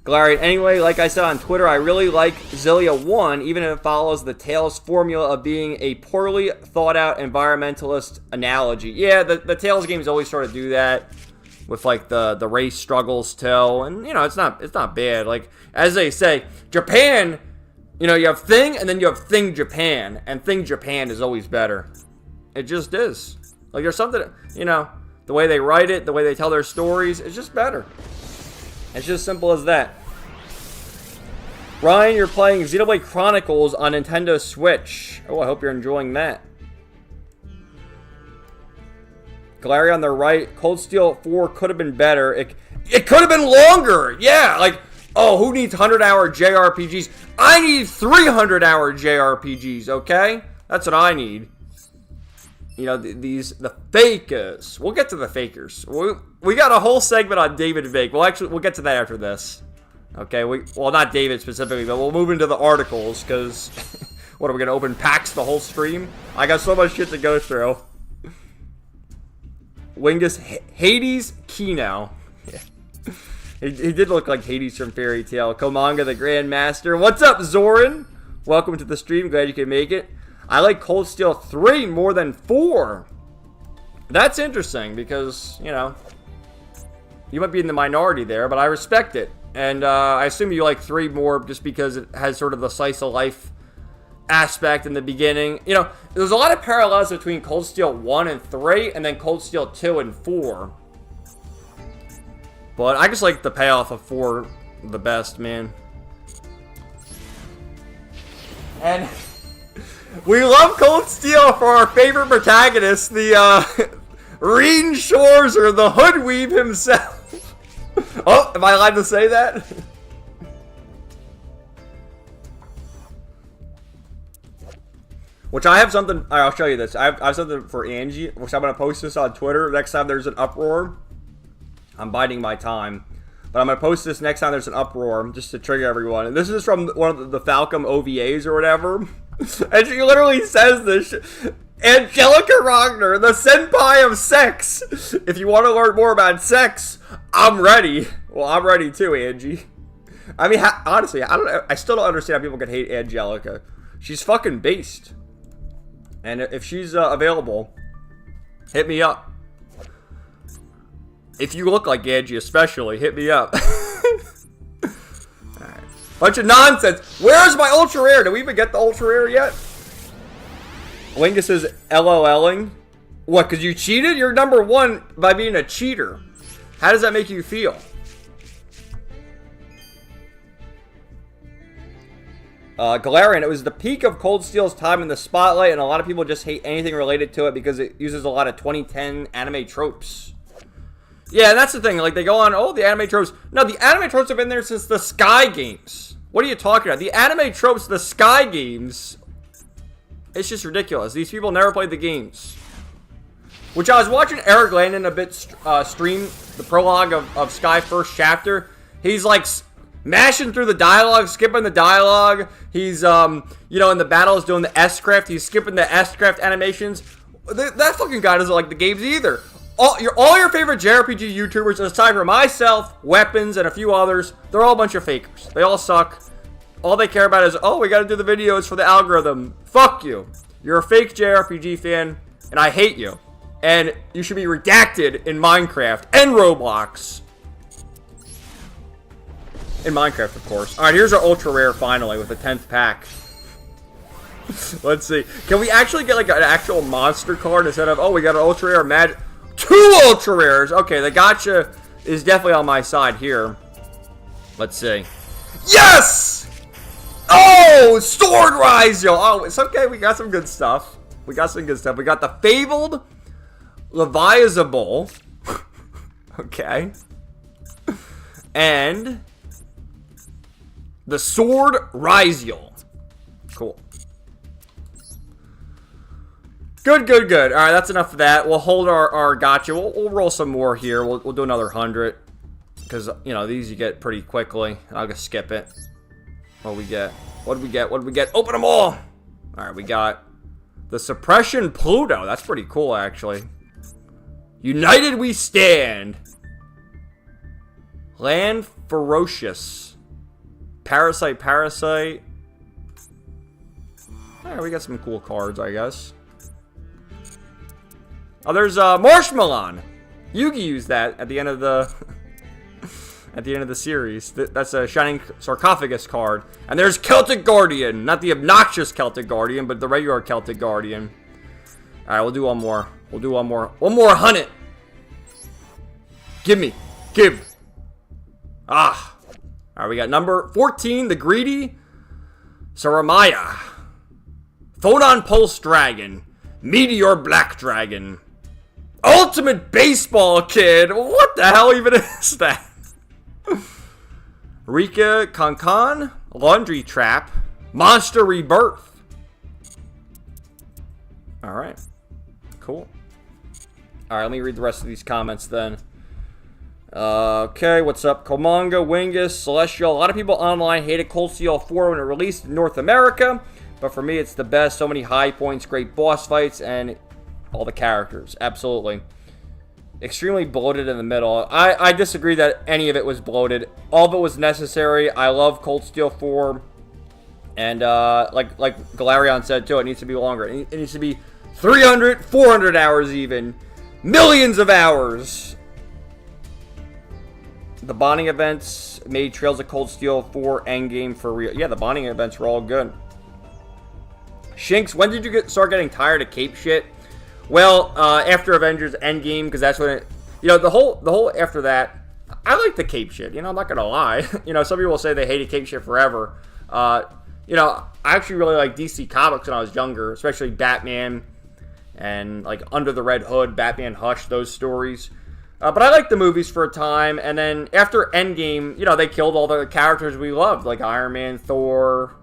Galarian, anyway, like I said on Twitter, I really like Zillia 1, even if it follows the Tails formula of being a poorly thought out environmentalist analogy. Yeah, the Tails games always sort of do that. with like the race struggles too, and you know it's not bad. Like as they say, Japan, you know, you have Thing and then you have Thing Japan, and Thing Japan is always better. It just is. Like there's something, you know, the way they write it, the way they tell their stories, it's just better. It's just simple as that. Ryan, you're playing Xenoblade Chronicles on Nintendo Switch. Oh, I hope you're enjoying that. Galarian on the right. Cold Steel 4 could have been better. It could have been longer. Yeah, like, oh, who needs 100-hour JRPGs? I need 300-hour JRPGs, okay? That's what I need. You know, the fakers. We'll get to the fakers. We got a whole segment on David Fake. We'll get to that after this. Okay, well, not David specifically, but we'll move into the articles, because what, are we going to open packs the whole stream? I got so much shit to go through. Wingus, Hades Kino. Yeah. He did look like Hades from Fairy Tail. Komanga the Grandmaster. What's up, Zoran? Welcome to the stream. Glad you could make it. I like Cold Steel 3 more than 4. That's interesting because, you know, you might be in the minority there, but I respect it. And I assume you like 3 more just because it has sort of the slice of life aspect in the beginning. You know, there's a lot of parallels between Cold Steel 1 and 3 and then Cold Steel 2 and 4. But I just like the payoff of 4 the best, man. And we love Cold Steel for our favorite protagonist, the Reen Shores, or the Hoodweeb himself. Oh, am I allowed to say that? Which I have something, I'll show you this. I have something for Angie, which I'm going to post this on Twitter next time there's an uproar. I'm biding my time. But I'm going to post this next time there's an uproar, just to trigger everyone. And this is from one of the Falcom OVAs or whatever. And she literally says this. Angelica Rogner, the senpai of sex. If you want to learn more about sex, I'm ready. Well, I'm ready too, Angie. I mean, honestly, I still don't understand how people can hate Angelica. She's fucking based. And if she's available, hit me up. If you look like Angie especially, hit me up. Alright. Bunch of nonsense. Where's my Ultra Rare? Did we even get the Ultra Rare yet? Lingus is LOLing. What, because you cheated? You're number 1 by being a cheater. How does that make you feel? Galarian, it was the peak of Cold Steel's time in the spotlight, and a lot of people just hate anything related to it because it uses a lot of 2010 anime tropes. Yeah, and that's the thing. Like, they go on, oh, the anime tropes. No, the anime tropes have been there since the Sky games. What are you talking about? The anime tropes, the Sky games, it's just ridiculous. These people never played the games. Which I was watching Eric Landon a bit stream the prologue of Sky first chapter. He's like mashing through the dialogue, skipping the dialogue. He's, you know, in the battles doing the S-craft. He's skipping the S-craft animations. That fucking guy doesn't like the games either. All your favorite JRPG YouTubers, aside from myself, Weapons, and a few others, they're all a bunch of fakers. They all suck. All they care about is, oh, we gotta do the videos for the algorithm. Fuck you. You're a fake JRPG fan, and I hate you. And you should be redacted in Minecraft and Roblox. In Minecraft, of course. Alright, here's our Ultra Rare finally with the 10th pack. Let's see. Can we actually get like an actual monster card instead of, oh, we got an Ultra Rare Magic. 2 Ultra Rares! Okay, the Gacha is definitely on my side here. Let's see. Yes! Oh! Sword Rizio! Oh, it's okay. We got some good stuff. We got the Fabled Leviazable. Okay. And the Sword Rizio. Cool. Good. Alright, that's enough of that. We'll hold our Gacha. We'll roll some more here. We'll do another 100. Because, you know, these you get pretty quickly. I'll just skip it. What do we get? What do we get? Open them all! Alright, we got the Suppression Pluto. That's pretty cool, actually. United we stand. Land Ferocious. Parasite. Alright, we got some cool cards, I guess. Oh, there's Marshmallow. Yugi used that at the end of the at the end of the series. That's a Shining Sarcophagus card. And there's Celtic Guardian, not the obnoxious Celtic Guardian, but the regular Celtic Guardian. All right, we'll do one more. We'll do one more. One more, hunt it. Give me. Give. Ah. All right, we got number 14, the Greedy Saramaya. Photon Pulse Dragon. Meteor Black Dragon. Ultimate Baseball Kid. What the hell even is that? Rika Kankan. Laundry Trap. Monster Rebirth. Alright. Cool. Alright, let me read the rest of these comments then. Okay, what's up? Komanga, Wingus, Celestial. A lot of people online hated Cold Steel 4 when it released in North America. But for me, it's the best. So many high points, great boss fights, and all the characters. Absolutely. Extremely bloated in the middle. I disagree that any of it was bloated. All of it was necessary. I love Cold Steel 4. And like Galarion said, too, it needs to be longer. It needs to be 300, 400 hours even. Millions of hours. The bonding events made Trails of Cold Steel 4 endgame for real. Yeah, the bonding events were all good. Shinx, when did you start getting tired of cape shit? Well, after Avengers Endgame, because that's when it, the whole after that, I like the cape shit. I'm not gonna lie. Some people say they hated cape shit forever. I actually really like DC Comics when I was younger, especially Batman and like Under the Red Hood, Batman Hush, those stories. But I liked the movies for a time, and then after Endgame, they killed all the characters we loved, like Iron Man, Thor.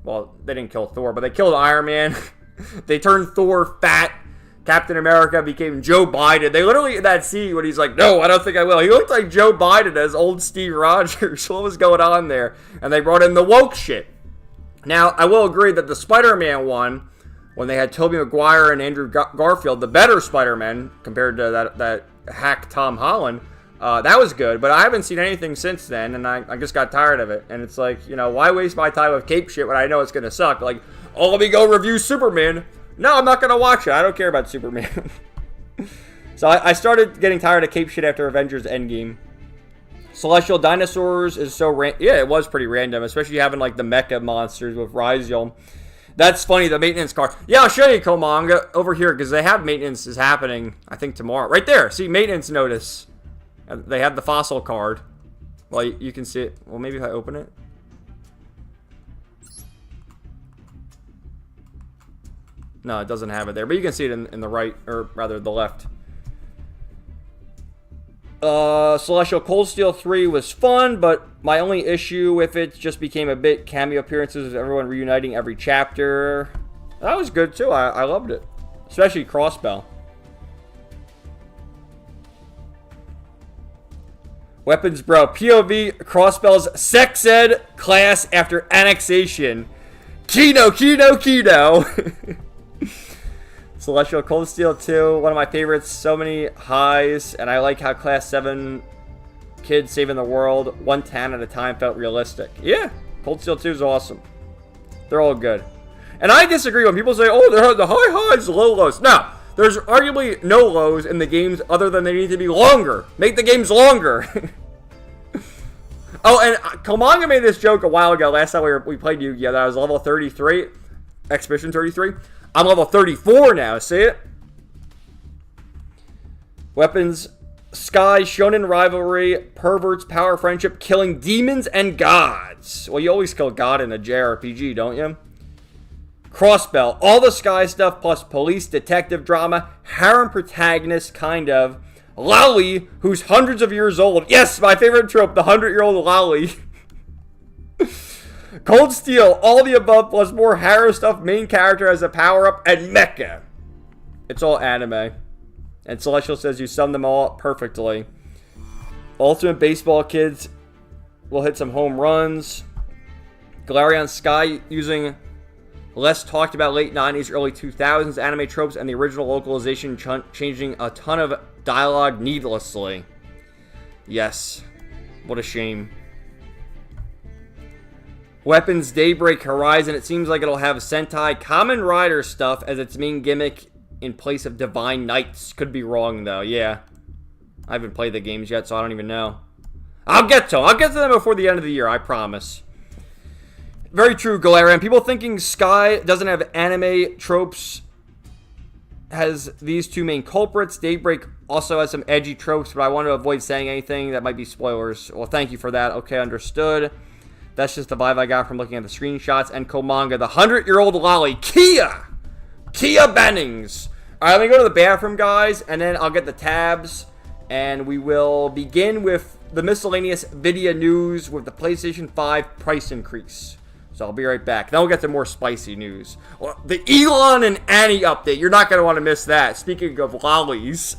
Well, they didn't kill Thor, but they killed Iron Man. They turned Thor fat. Captain America became Joe Biden. They literally, in that scene when he's like, no, I don't think I will. He looked like Joe Biden as old Steve Rogers. What was going on there? And they brought in the woke shit. Now, I will agree that the Spider-Man one, when they had Tobey Maguire and Andrew Garfield, the better Spider-Man compared to that hack Tom Holland, that was good, but I haven't seen anything since then, and I just got tired of it. And it's like, why waste my time with cape shit when I know it's going to suck? Like, oh, let me go review Superman. No, I'm not going to watch it. I don't care about Superman. So I started getting tired of cape shit after Avengers Endgame. Celestial Dinosaurs is so yeah, it was pretty random, especially having like the mecha monsters with Ryziel. That's funny, the maintenance card. Yeah, I'll show you, Komanga, over here, because they have maintenance is happening, I think, tomorrow. Right there. See, maintenance notice. They have the fossil card. Well, you can see it. Well, maybe if I open it. No, it doesn't have it there. But you can see it in the right, or rather the left. Celestial Cold Steel 3 was fun, but my only issue with it just became a bit cameo appearances with everyone reuniting every chapter. That was good, too. I loved it. Especially Crossbell. Weapons, bro. POV, Crossbell's sex ed class after annexation. Kino. Celestial Cold Steel 2, one of my favorites. So many highs, and I like how Class 7 kids saving the world, 110 at a time, felt realistic. Yeah, Cold Steel 2 is awesome. They're all good. And I disagree when people say, oh, they're the high highs, low lows. No, there's arguably no lows in the games other than they need to be longer. Make the games longer. Oh, and Komanga made this joke a while ago. Last time we played Yu-Gi-Oh! That I was level 33, Expedition 33. I'm level 34 now, see it? Weapons, Sky, Shonen Rivalry, Perverts, Power Friendship, Killing Demons and Gods. Well, you always kill God in a JRPG, don't you? Crossbell, all the Sky stuff plus police, detective drama, harem protagonist, kind of. Lolly, who's hundreds of years old. Yes, my favorite trope, the 100-year-old Lolly. Cold Steel, all the above plus more Harrow stuff, main character as a power-up, and mecha. It's all anime. And Celestial says you summed them all up perfectly. Ultimate Baseball Kids will hit some home runs. Galarion Sky using less talked about late 90s, early 2000s anime tropes and the original localization changing a ton of dialogue needlessly. Yes. What a shame. Weapons, Daybreak, Horizon. It seems like it'll have Sentai Kamen Rider stuff as its main gimmick in place of Divine Knights. Could be wrong, though. Yeah. I haven't played the games yet, so I don't even know. I'll get to them. I'll get to them before the end of the year, I promise. Very true, Galarian. People thinking Sky doesn't have anime tropes has these two main culprits. Daybreak also has some edgy tropes, but I want to avoid saying anything that might be spoilers. Well, thank you for that. Okay, understood. That's just the vibe I got from looking at the screenshots. And Komanga, the 100-year-old lolly, Kia Bennings. All right, let me go to the bathroom, guys, and then I'll get the tabs, and we will begin with the miscellaneous Vidya news with the PlayStation 5 price increase. So I'll be right back. Then we'll get to more spicy news. Well, the Elon and Annie update. You're not going to want to miss that. Speaking of lollies.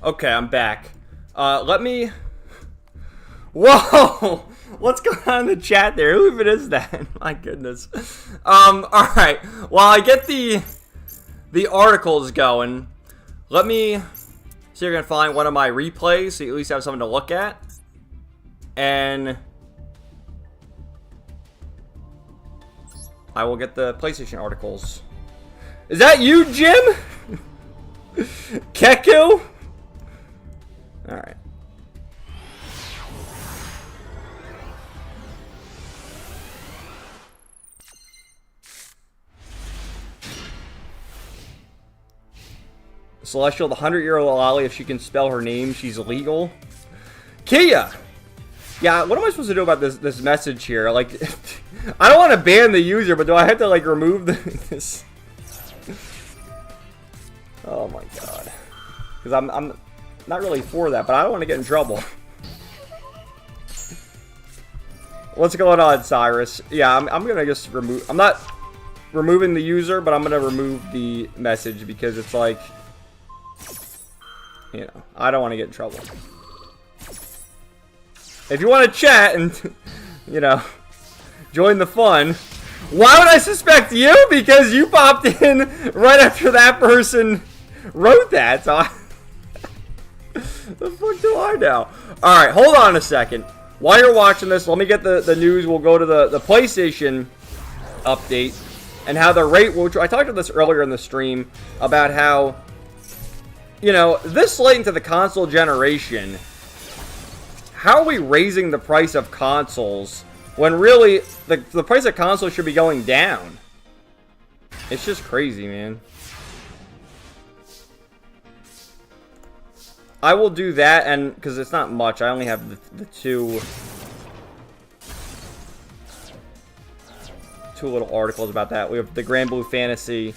Okay, I'm back. Let me... Whoa! What's going on in the chat there? Who even is that? My goodness. Alright. While I get the articles going, let me see if I can find one of my replays so you at least have something to look at. And I will get the PlayStation articles. Is that you, Jim? Keku? Alright. Celestial, the 100-year-old lolly, if she can spell her name, she's legal. Kia! Yeah, what am I supposed to do about this message here? Like, I don't want to ban the user, but do I have to, like, remove this? Oh my god. Because I'm not really for that, but I don't want to get in trouble. What's going on, Cyrus? Yeah, I'm going to just remove... I'm not removing the user, but I'm going to remove the message because it's like... You know, I don't want to get in trouble. If you want to chat and, you know, join the fun, why would I suspect you? Because you popped in right after that person wrote that. So the fuck do I know? Alright, hold on a second. While you're watching this, let me get the news. We'll go to the PlayStation update and how the rate, which I talked about this earlier in the stream, about how, you know, this late into the console generation, how are we raising the price of consoles when really the price of consoles should be going down? It's just crazy, man. I will do that, and because it's not much, I only have the two little articles about that. We have the Granblue Fantasy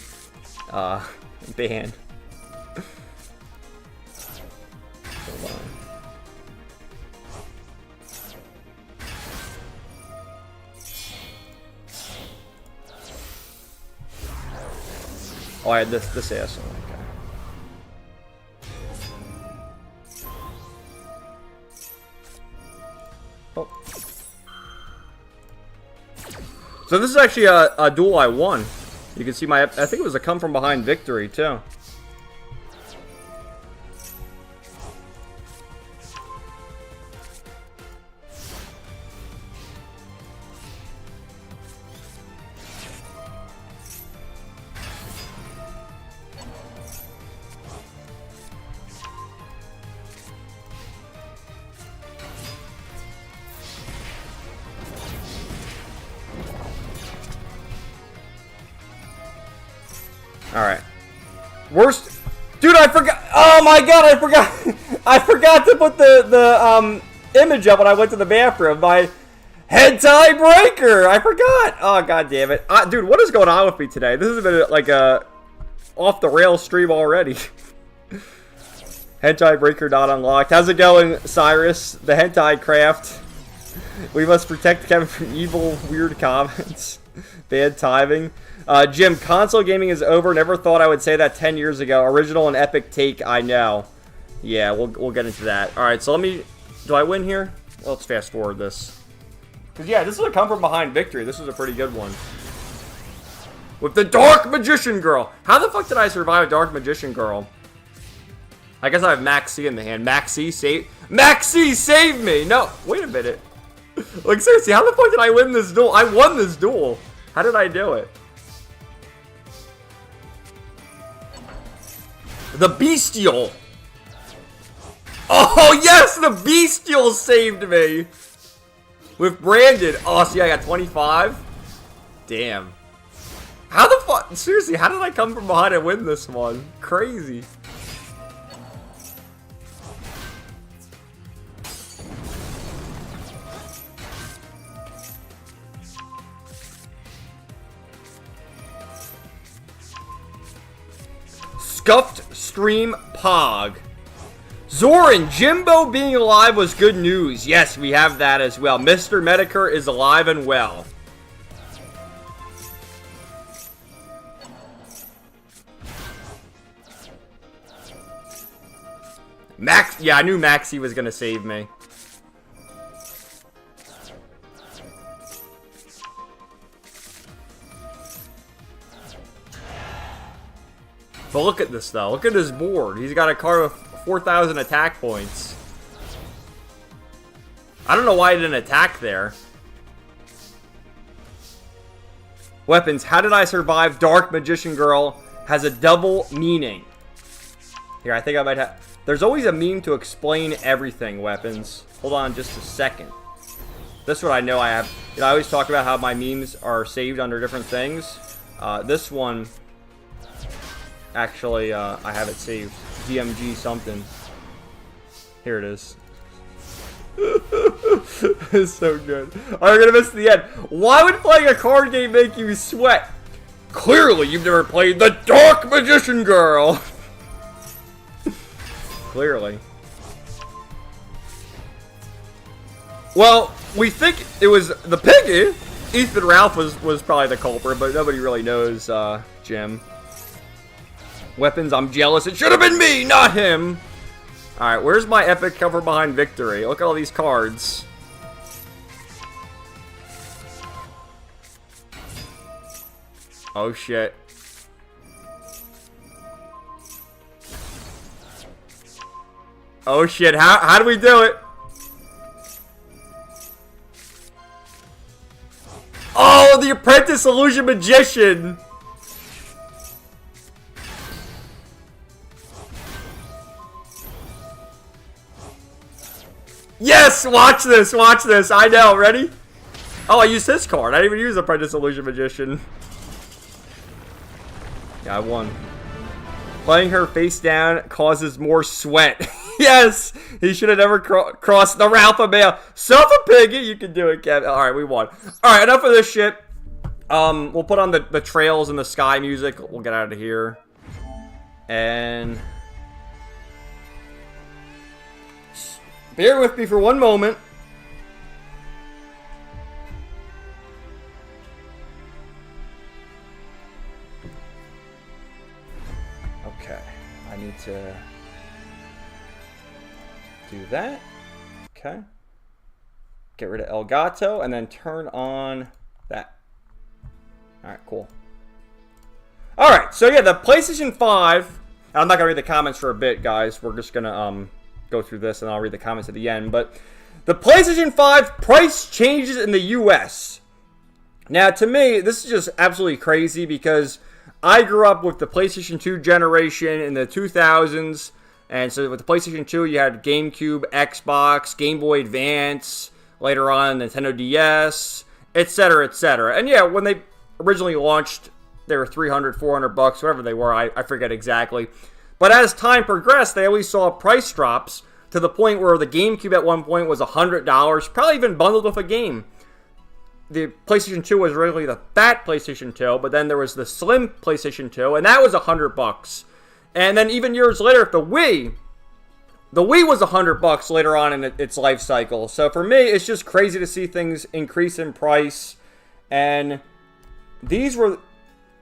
ban. Oh, I had this asshole. Okay. Oh. So this is actually a duel I won. You can see my, I think it was a come from behind victory too. Alright. Worst... Dude, I forgot... Oh my god, I forgot... I forgot to put the image up when I went to the bathroom. My hentai breaker! I forgot! Oh, god damn it. Dude, what is going on with me today? This has been like a... off-the-rails stream already. Hentai breaker not unlocked. How's it going, Cyrus? The hentai craft. We must protect Kevin from evil, weird comments. Bad timing. Jim, console gaming is over. Never thought I would say that 10 years ago. Original and epic take, I know. Yeah, we'll get into that. Alright, so let me... Do I win here? Let's fast forward this. Because, yeah, this is a come from behind victory. This is a pretty good one. With the Dark Magician Girl. How the fuck did I survive a Dark Magician Girl? I guess I have Max C in the hand. Max C saved me! No, wait a minute. Like, seriously, how the fuck did I win this duel? I won this duel. How did I do it? The Bestial. Oh, yes, the Bestial saved me. With Brandon. Oh, see, I got 25. Damn. How the fuck? Seriously, how did I come from behind and win this one? Crazy. Scuffed Stream Pog. Zoran, Jimbo being alive was good news. Yes, we have that as well. Mr. Medicare is alive and well. Max, yeah, I knew Maxie was gonna save me. But look at this, though. Look at his board. He's got a card with 4,000 attack points. I don't know why he didn't attack there. Weapons. How did I survive Dark Magician Girl has a double meaning. Here, I think I might have... There's always a meme to explain everything, Weapons. Hold on just a second. This is what I know I have. You know, I always talk about how my memes are saved under different things. This one... Actually, I have it saved. DMG something. Here it is. It's so good. Alright, we're gonna miss the end. Why would playing a card game make you sweat? Clearly, you've never played the Dark Magician Girl. Clearly. Well, we think it was the piggy. Ethan Ralph was probably the culprit, but nobody really knows, Jim. Weapons, I'm jealous. It should have been me, not him. Alright, where's my epic cover behind victory? Look at all these cards. Oh, shit. Oh, shit. How do we do it? Oh, the Apprentice Illusion Magician. Yes! Watch this! Watch this! I know. Ready? Oh, I used his card. I didn't even use Apprentice Illusion Magician. Yeah, I won. Playing her face down causes more sweat. Yes! He should have never crossed the Ralph Mail. Self a piggy! You can do it, Kevin. Alright, we won. Alright, enough of this shit. We'll put on the Trails in the Sky music. We'll get out of here. And... bear with me for one moment. Okay, I need to do that. Okay. Get rid of El Gato and then turn on that. Alright, cool. Alright, so yeah, the PlayStation 5... I'm not going to read the comments for a bit, guys. We're just going to go through this, and I'll read the comments at the end. But the PlayStation 5 price changes in the U.S. Now, to me, this is just absolutely crazy because I grew up with the PlayStation 2 generation in the 2000s. And so with the PlayStation 2, you had GameCube, Xbox, Game Boy Advance, later on Nintendo DS, etc., etc. And yeah, when they originally launched, they were $300, $400, whatever they were, I forget exactly. But as time progressed, they always saw price drops to the point where the GameCube at one point was $100, probably even bundled with a game. The PlayStation 2 was originally the fat PlayStation 2, but then there was the slim PlayStation 2, and that was $100. And then even years later, the Wii was $100 later on in its life cycle. So for me, it's just crazy to see things increase in price. And these were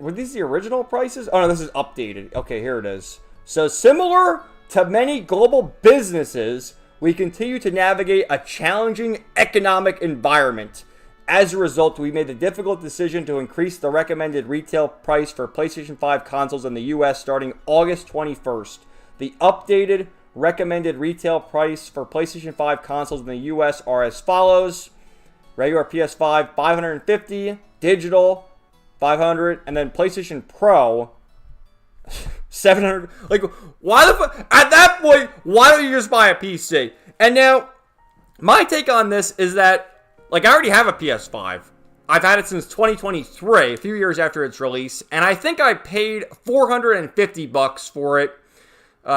these the original prices? Oh no, this is updated. Okay, here it is. So similar to many global businesses, we continue to navigate a challenging economic environment. As a result, we made the difficult decision to increase the recommended retail price for PlayStation 5 consoles in the US starting August 21st. The updated recommended retail price for PlayStation 5 consoles in the US are as follows. Regular PS5, $550, digital, $500, and then PlayStation Pro, $700. Like, why the fuck? At that point, why don't you just buy a PC? And now, my take on this is that, like, I already have a PS5. I've had it since 2023, a few years after its release, and I think I paid $450 for it,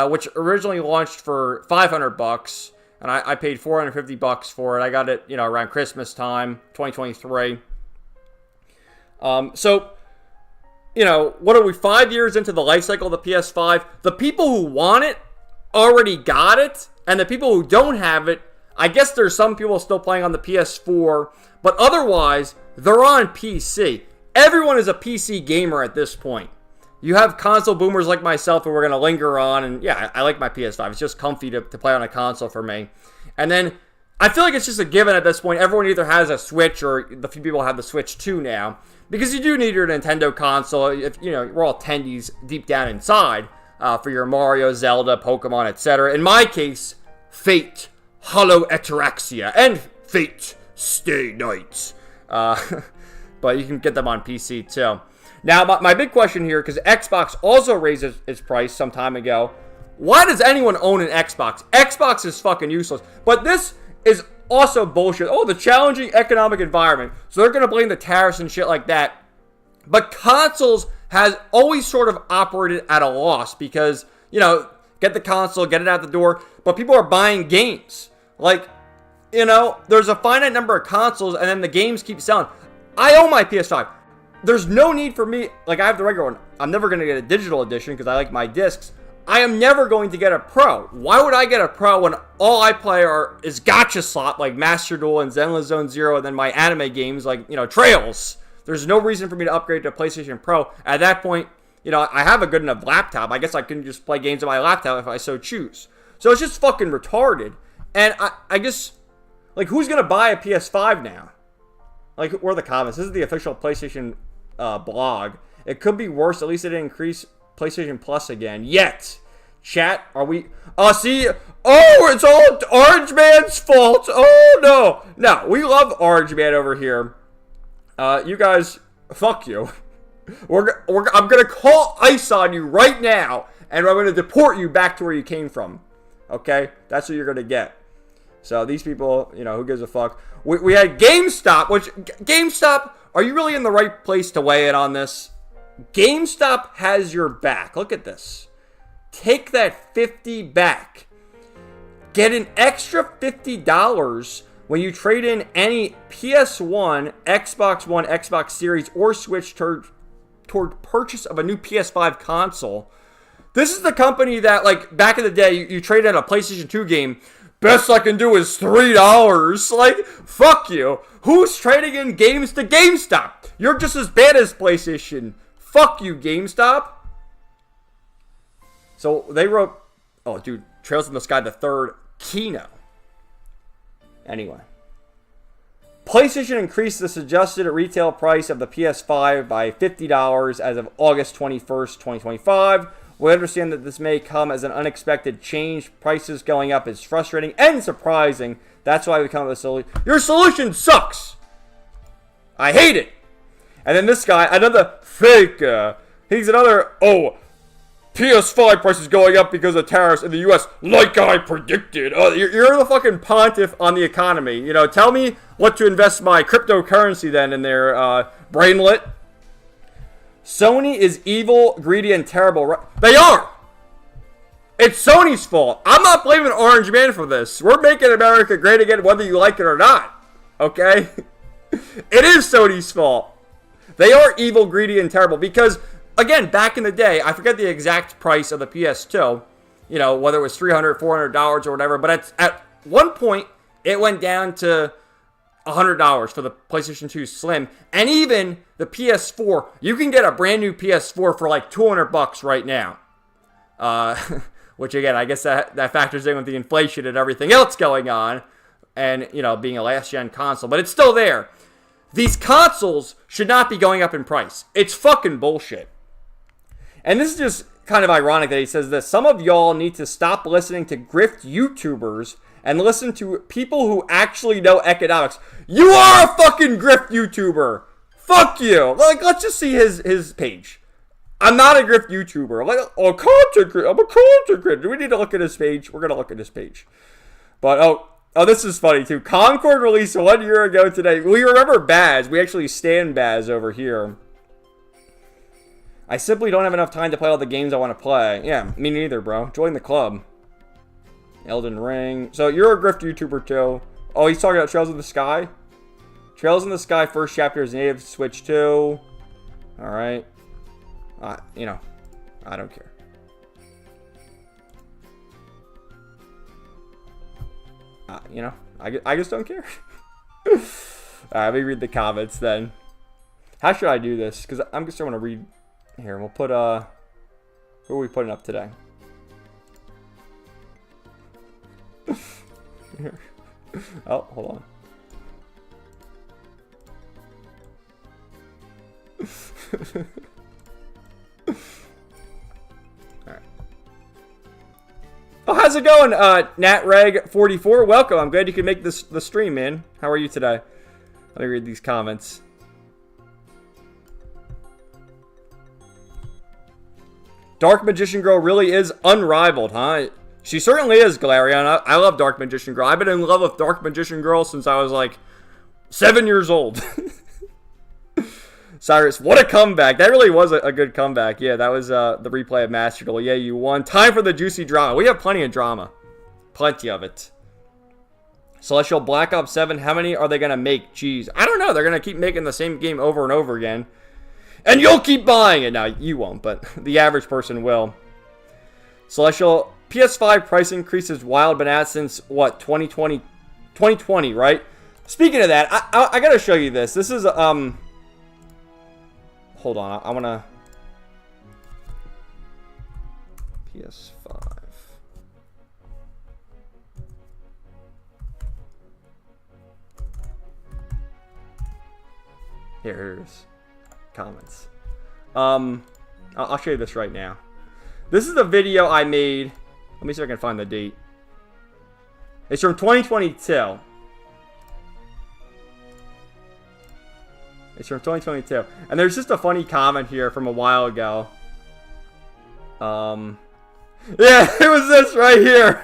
which originally launched for $500, and I paid $450 for it. I got it, around Christmas time, 2023. So, what are we, 5 years into the life cycle of the PS5? The people who want it already got it, and the people who don't have it, I guess there's some people still playing on the PS4, but otherwise, they're on PC. Everyone is a PC gamer at this point. You have console boomers like myself who we're going to linger on, and yeah, I like my PS5. It's just comfy to play on a console for me. And then, I feel like it's just a given at this point. Everyone either has a Switch, or the few people have the Switch 2 now. Because you do need your Nintendo console. If we're all tendies deep down inside for your Mario, Zelda, Pokemon, etc. In my case, Fate, Hollow Ataraxia, and Fate Stay Night. But you can get them on PC too. Now, my big question here, because Xbox also raised its price some time ago. Why does anyone own an Xbox? Xbox is fucking useless. But this is also bullshit. Oh, the challenging economic environment. So they're going to blame the tariffs and shit like that. But consoles has always sort of operated at a loss because, get the console, get it out the door. But people are buying games. Like, there's a finite number of consoles and then the games keep selling. I own my PS5. There's no need for me, like I have the regular one. I'm never going to get a digital edition because I like my discs. I am never going to get a Pro. Why would I get a Pro when all I play is Gacha slot like Master Duel and Zenless Zone Zero, and then my anime games like, Trails. There's no reason for me to upgrade to a PlayStation Pro. At that point, I have a good enough laptop. I guess I can just play games on my laptop if I so choose. So it's just fucking retarded. And I guess, like, who's going to buy a PS5 now? Like, where are the comments? This is the official PlayStation blog. It could be worse. At least it didn't increase PlayStation Plus again. Yet. Chat, are we... see... Oh, it's all Orange Man's fault. Oh, no. No, we love Orange Man over here. You guys, fuck you. I'm going to call ICE on you right now, and I'm going to deport you back to where you came from. Okay? That's what you're going to get. So these people, who gives a fuck? We had GameStop, which... GameStop, are you really in the right place to weigh in on this? GameStop has your back. Look at this. Take that $50 back. Get an extra $50 when you trade in any PS1, Xbox One, Xbox Series, or Switch toward purchase of a new PS5 console. This is the company that, like, back in the day, you trade in a PlayStation 2 game. Best I can do is $3. Like, fuck you. Who's trading in games to GameStop? You're just as bad as PlayStation. Fuck you, GameStop. So they wrote, oh, dude, Trails in the Sky, the third Kino. Anyway. PlayStation increased the suggested retail price of the PS5 by $50 as of August 21st, 2025. We understand that this may come as an unexpected change. Prices going up is frustrating and surprising. That's why we come up with a solution. Your solution sucks! I hate it! And then this guy, another faker. He's another, PS5 prices going up because of tariffs in the U.S. like I predicted. You're the fucking pontiff on the economy. You know, tell me what to invest my cryptocurrency then in their brainlet. Sony is evil, greedy, and terrible. They are! It's Sony's fault. I'm not blaming Orange Man for this. We're making America great again whether you like it or not. Okay? It is Sony's fault. They are evil, greedy, and terrible because... Again, back in the day, I forget the exact price of the PS2, you know, whether it was $300, $400 or whatever, but at one point, it went down to $100 for the PlayStation 2 Slim, and even the PS4, you can get a brand new PS4 for like $200 right now, which again, I guess that factors in with the inflation and everything else going on, and, you know, being a last-gen console, but it's still there. These consoles should not be going up in price. It's fucking bullshit. And this is just kind of ironic that he says this. Some of y'all need to stop listening to grift YouTubers and listen to people who actually know economics. You are a fucking grift YouTuber. Fuck you. Like, let's just see his page. I'm not a grift YouTuber. Like, I'm a content creator. Do we need to look at his page? We're going to look at his page. But, oh, this is funny, too. Concord released 1 year ago today. We remember Baz. We actually stand Baz over here. I simply don't have enough time to play all the games I want to play. Yeah, me neither, bro. Join the club. Elden Ring. So, you're a grift YouTuber, too. Oh, he's talking about Trails in the Sky? Trails in the Sky, first chapter is native Switch 2. Alright. You know, I don't care. You know, I just don't care. Alright, let me read the comments then. How should I do this? Because I'm just going to read... Here, we'll put, who are we putting up today? Oh, hold on. Alright. Oh, how's it going, NatReg44? Welcome. I'm glad you could make the stream, man. How are you today? Let me read these comments. Dark Magician Girl really is unrivaled, huh? She certainly is, Galarian. I love Dark Magician Girl. I've been in love with Dark Magician Girl since I was like 7 years old. Cyrus, what a comeback. That really was a good comeback. Yeah, that was the replay of Master Duel. Yeah, you won. Time for the juicy drama. We have plenty of drama. Plenty of it. Celestial Black Ops 7, how many are they going to make? Jeez, I don't know. They're going to keep making the same game over and over again. And you'll keep buying it. Now, you won't, but the average person will. Celestial, PS5 price increase is wild, been at since, what, 2020, right? Speaking of that, I gotta show you this. This is, hold on, I wanna... PS5. Here's comments. I'll show you this right now. This is the video I made. Let me see if I can find the date. It's from 2022. It's from 2022. And there's just a funny comment here from a while ago. Yeah, it was this right here.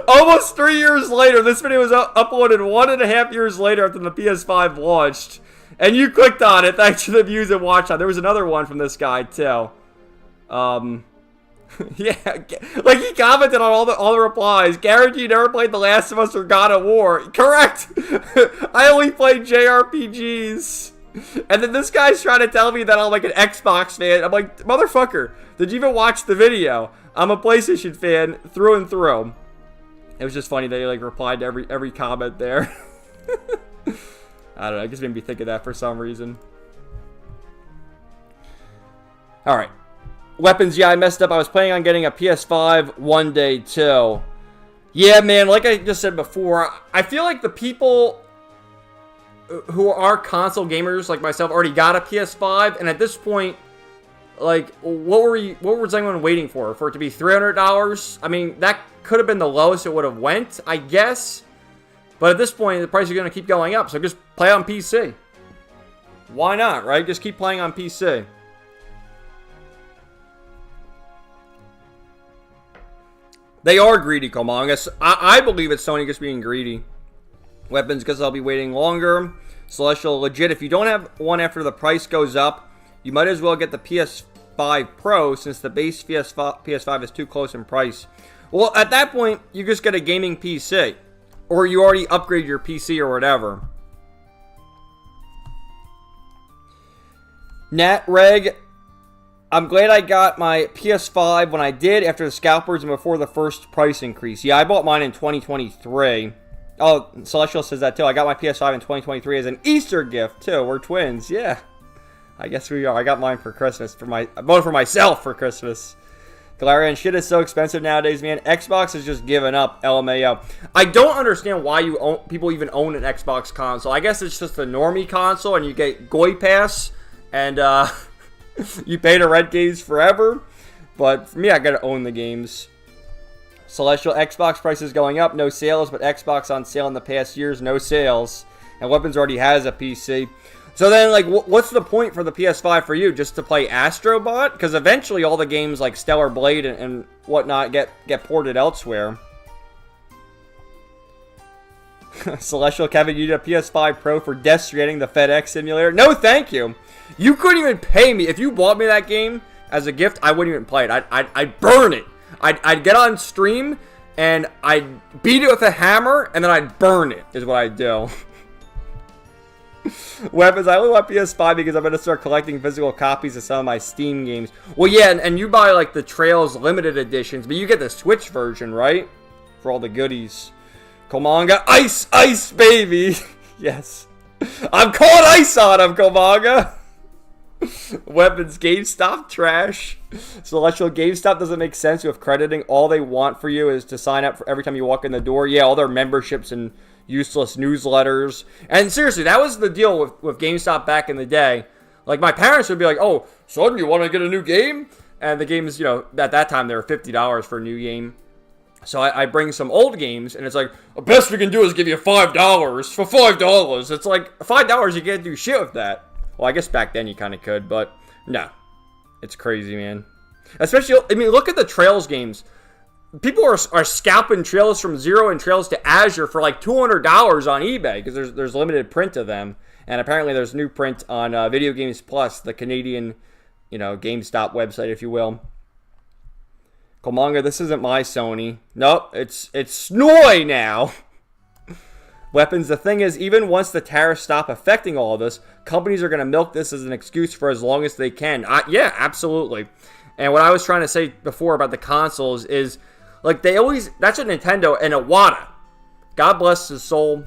Almost 3 years later. This video was uploaded 1.5 years later after the PS5 launched. And you clicked on it thanks to the views and watch time. There was another one from this guy, too. Yeah, like he commented on all the replies. Guarantee you never played The Last of Us or God of War. Correct. I only played JRPGs. And then this guy's trying to tell me that I'm like an Xbox fan. I'm like, motherfucker, did you even watch the video? I'm a PlayStation fan through and through. It was just funny that he like replied to every comment there. I don't know, it just made me think of that for some reason. Alright. Weapons, yeah, I messed up. I was planning on getting a PS5 one day, too. Yeah, man, like I just said before, I feel like the people who are console gamers like myself already got a PS5, and at this point, like, what was anyone waiting for it to be $300? I mean, that could have been the lowest it would have went, I guess. But at this point, the price is going to keep going up, so just play on PC. Why not, right? Just keep playing on PC. They are greedy, Komangas. I believe it's Sony just being greedy. Weapons, because I'll be waiting longer. Celestial, legit, if you don't have one after the price goes up, you might as well get the PS5 Pro, since the base PS5 is too close in price. Well, at that point, you just get a gaming PC. Or you already upgrade your PC or whatever. Nat Reg, I'm glad I got my PS5 when I did after the scalpers and before the first price increase. Yeah, I bought mine in 2023. Oh, Celestial says that too. I got my PS5 in 2023 as an Easter gift too. We're twins. Yeah. I guess we are. I got mine for Christmas. I bought it for myself for Christmas. Galarian, shit is so expensive nowadays, man. Xbox is just giving up, LMAO. I don't understand why people even own an Xbox console. I guess it's just a normie console and you get Goy Pass and you pay the red games forever. But for me, I gotta own the games. Celestial, Xbox prices going up, no sales, but Xbox on sale in the past years, no sales. And Weapons already has a PC. So then, like, what's the point for the PS5 for you? Just to play Astro Bot? Because eventually all the games like Stellar Blade and whatnot get ported elsewhere. Celestial, Kevin, you need a PS5 Pro for Death Stranding, the FedEx simulator? No, thank you. You couldn't even pay me. If you bought me that game as a gift, I wouldn't even play it. I'd burn it. I'd get on stream, and I'd beat it with a hammer, and then I'd burn it, is what I'd do. Weapons, I only want PS5 because I'm going to start collecting physical copies of some of my Steam games. Well, yeah, and you buy, like, the Trails limited editions, but you get the Switch version, right? For all the goodies. Komanga, ice, baby! Yes. I'm calling ice on him, Komanga! Weapons, GameStop trash. Celestial, GameStop doesn't make sense with crediting. All they want for you is to sign up for every time you walk in the door. Yeah, all their memberships and useless newsletters. And seriously, that was the deal with GameStop back in the day. Like, my parents would be like, oh, son, you want to get a new game? And the games, you know, at that time, they were $50 for a new game. So I bring some old games, and it's like, the best we can do is give you $5 for $5. It's like, $5, you can't do shit with that. Well, I guess back then you kind of could, but no. It's crazy, man. Especially, I mean, look at the Trails games. People are scalping Trails from Zero and Trails to Azure for like $200 on eBay because there's limited print of them. And apparently there's new print on Video Games Plus, the Canadian, you know, GameStop website, if you will. Komanga, this isn't my Sony. Nope, it's Snoy now. Weapons, the thing is, even once the tariffs stop affecting all of this, companies are going to milk this as an excuse for as long as they can. Yeah, absolutely. And what I was trying to say before about the consoles is, like, they always, that's what Nintendo and Iwata, God bless his soul,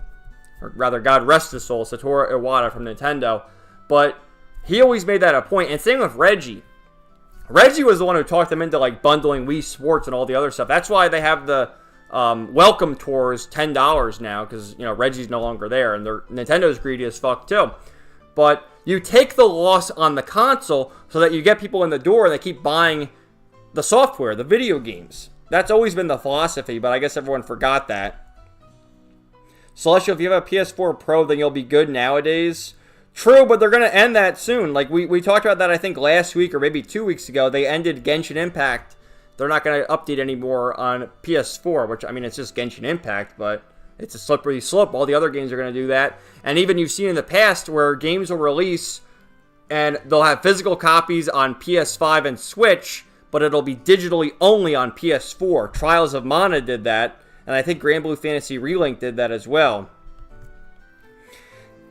or rather, God rest his soul, Satoru Iwata from Nintendo, but he always made that a point. And same with Reggie. Reggie was the one who talked them into, like, bundling Wii Sports and all the other stuff. That's why they have the welcome tours $10 now, because, you know, Reggie's no longer there, and Nintendo's greedy as fuck too. But you take the loss on the console so that you get people in the door and they keep buying the software, the video games. That's always been the philosophy, but I guess everyone forgot that. Celestial, if you have a PS4 Pro, then you'll be good nowadays. True, but they're going to end that soon. Like, we talked about that, I think, last week or maybe 2 weeks ago. They ended Genshin Impact. They're not going to update anymore on PS4, which, I mean, it's just Genshin Impact, but it's a slippery slope. All the other games are going to do that. And even you've seen in the past where games will release and they'll have physical copies on PS5 and Switch, but it'll be digitally only on PS4. Trials of Mana did that, and I think Granblue Fantasy Relink did that as well.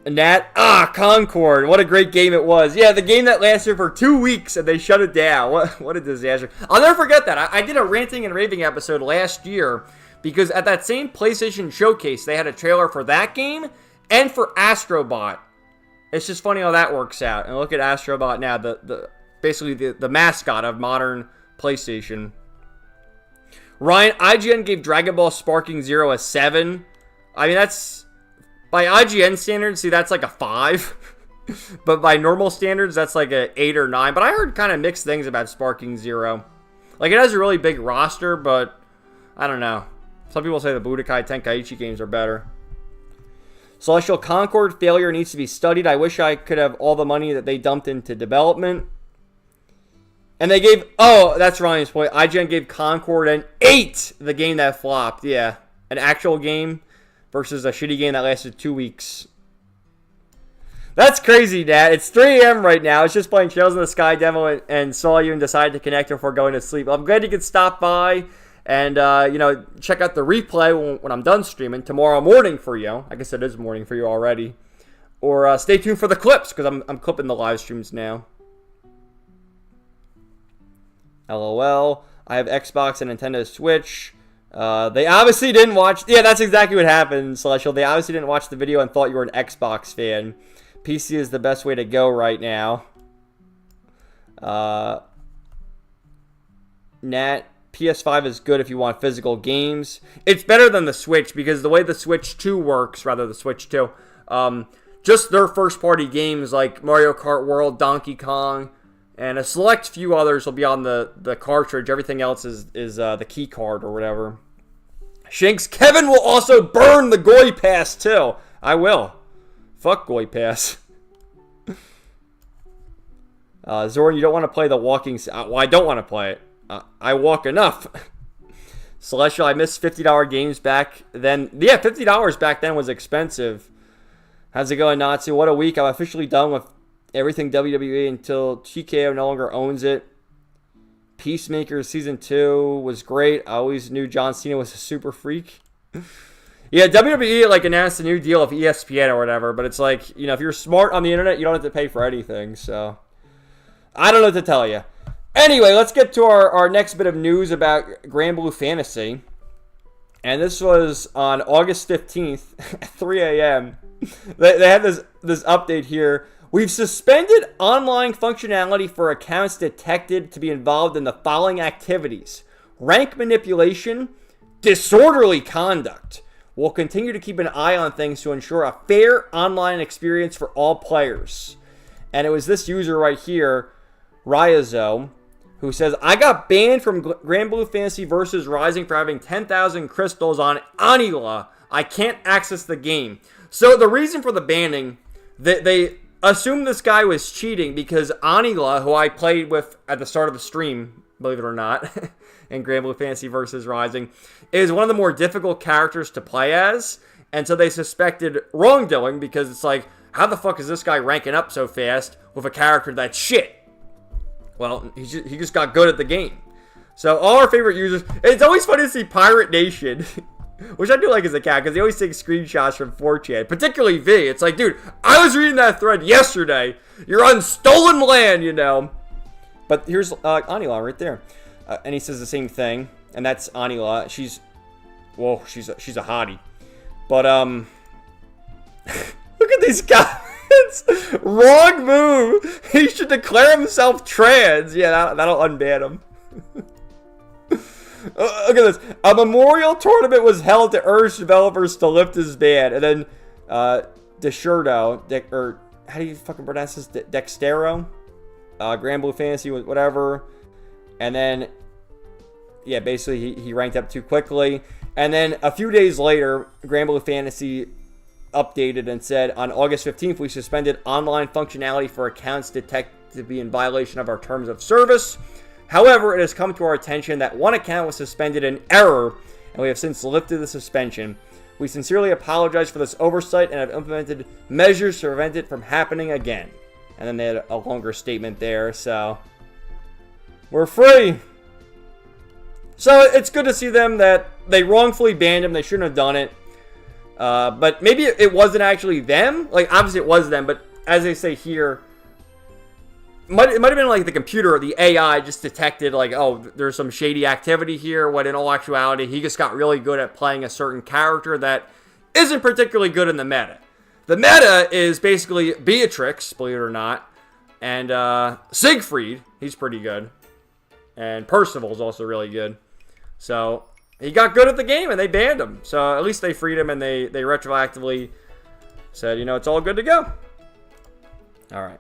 And that, Concord, what a great game it was. Yeah, the game that lasted for 2 weeks and they shut it down. What a disaster. I'll never forget that. I did a Ranting and Raving episode last year because at that same PlayStation showcase, they had a trailer for that game and for Astro Bot. It's just funny how that works out. And look at Astro Bot now, basically the mascot of modern PlayStation. Ryan, IGN gave Dragon Ball Sparking Zero a 7. I mean, that's By IGN standards, see, that's like a 5. But by normal standards, that's like a 8 or 9. But I heard kind of mixed things about Sparking Zero. Like, it has a really big roster, but I don't know. Some people say the Budokai Tenkaichi games are better. Celestial Concord, failure needs to be studied. I wish I could have all the money that they dumped into development. And they gave, oh, that's Ryan's point. IGN gave Concord an 8, the game that flopped. Yeah, an actual game versus a shitty game that lasted 2 weeks. That's crazy, Dad. It's 3 a.m. right now. I was just playing Trails in the Sky demo and saw you and decided to connect before going to sleep. I'm glad you could stop by and, check out the replay when I'm done streaming tomorrow morning for you. I guess it is morning for you already. Or stay tuned for the clips because I'm clipping the live streams now. LOL. I have Xbox and Nintendo Switch. They obviously didn't watch... Yeah, that's exactly what happened, Celestial. They obviously didn't watch the video and thought you were an Xbox fan. PC is the best way to go right now. Nat, PS5 is good if you want physical games. It's better than the Switch because the way the Switch 2 works, rather the Switch 2, just their first-party games like Mario Kart World, Donkey Kong, and a select few others will be on the cartridge. Everything else is the key card or whatever. Shinx, Kevin will also burn the Goi Pass too. I will. Fuck Goi Pass. Zoran, you don't want to play the walking... well, I don't want to play it. I walk enough. Celestial, I missed $50 games back then. Yeah, $50 back then was expensive. How's it going, Natsu? What a week. I'm officially done with everything WWE until TKO no longer owns it. Peacemaker Season 2 was great. I always knew John Cena was a super freak. Yeah, WWE announced a new deal of ESPN or whatever, but it's like, if you're smart on the internet, you don't have to pay for anything, so I don't know what to tell you. Anyway, let's get to our next bit of news about Granblue Fantasy. And this was on August 15th at 3 a.m. They had this update here. We've suspended online functionality for accounts detected to be involved in the following activities: rank manipulation, disorderly conduct. We'll continue to keep an eye on things to ensure a fair online experience for all players. And it was this user right here, Ryazo, who says, I got banned from Granblue Fantasy Versus Rising for having 10,000 crystals on Anila. I can't access the game. So the reason for the banning, they assumed this guy was cheating because Anila, who I played with at the start of the stream, believe it or not, in Granblue Fantasy Versus Rising, is one of the more difficult characters to play as. And so they suspected wrongdoing because it's like, how the fuck is this guy ranking up so fast with a character that's shit? Well, he just got good at the game. So all our favorite users... It's always funny to see Pirate Nation, which I do like as a cat, because they always take screenshots from 4chan, particularly V. It's like, dude, I was reading that thread yesterday. You're on stolen land, But here's Anila right there. And he says the same thing. And that's Anila. She's a hottie. But, look at these guys. Wrong move. He should declare himself trans. Yeah, that'll unban him. Look at this. A memorial tournament was held to urge developers to lift his ban. And then, Desherdo, or how do you fucking pronounce this? Dextero? Granblue Fantasy, whatever. And then, yeah, basically he ranked up too quickly. And then a few days later, Granblue Fantasy updated and said, on August 15th, we suspended online functionality for accounts detected to be in violation of our terms of service. However, it has come to our attention that one account was suspended in error, and we have since lifted the suspension. We sincerely apologize for this oversight and have implemented measures to prevent it from happening again. And then they had a longer statement there, so we're free. So it's good to see them that they wrongfully banned him. They shouldn't have done it. But maybe it wasn't actually them. Like, obviously it was them, but as they say here, it might have been like the computer or the AI just detected, like, oh, there's some shady activity here, when in all actuality, he just got really good at playing a certain character that isn't particularly good in the meta. The meta is basically Beatrix, believe it or not, and Siegfried, he's pretty good, and Percival's also really good. So he got good at the game, and they banned him. So at least they freed him, and they retroactively said, you know, it's all good to go. All right.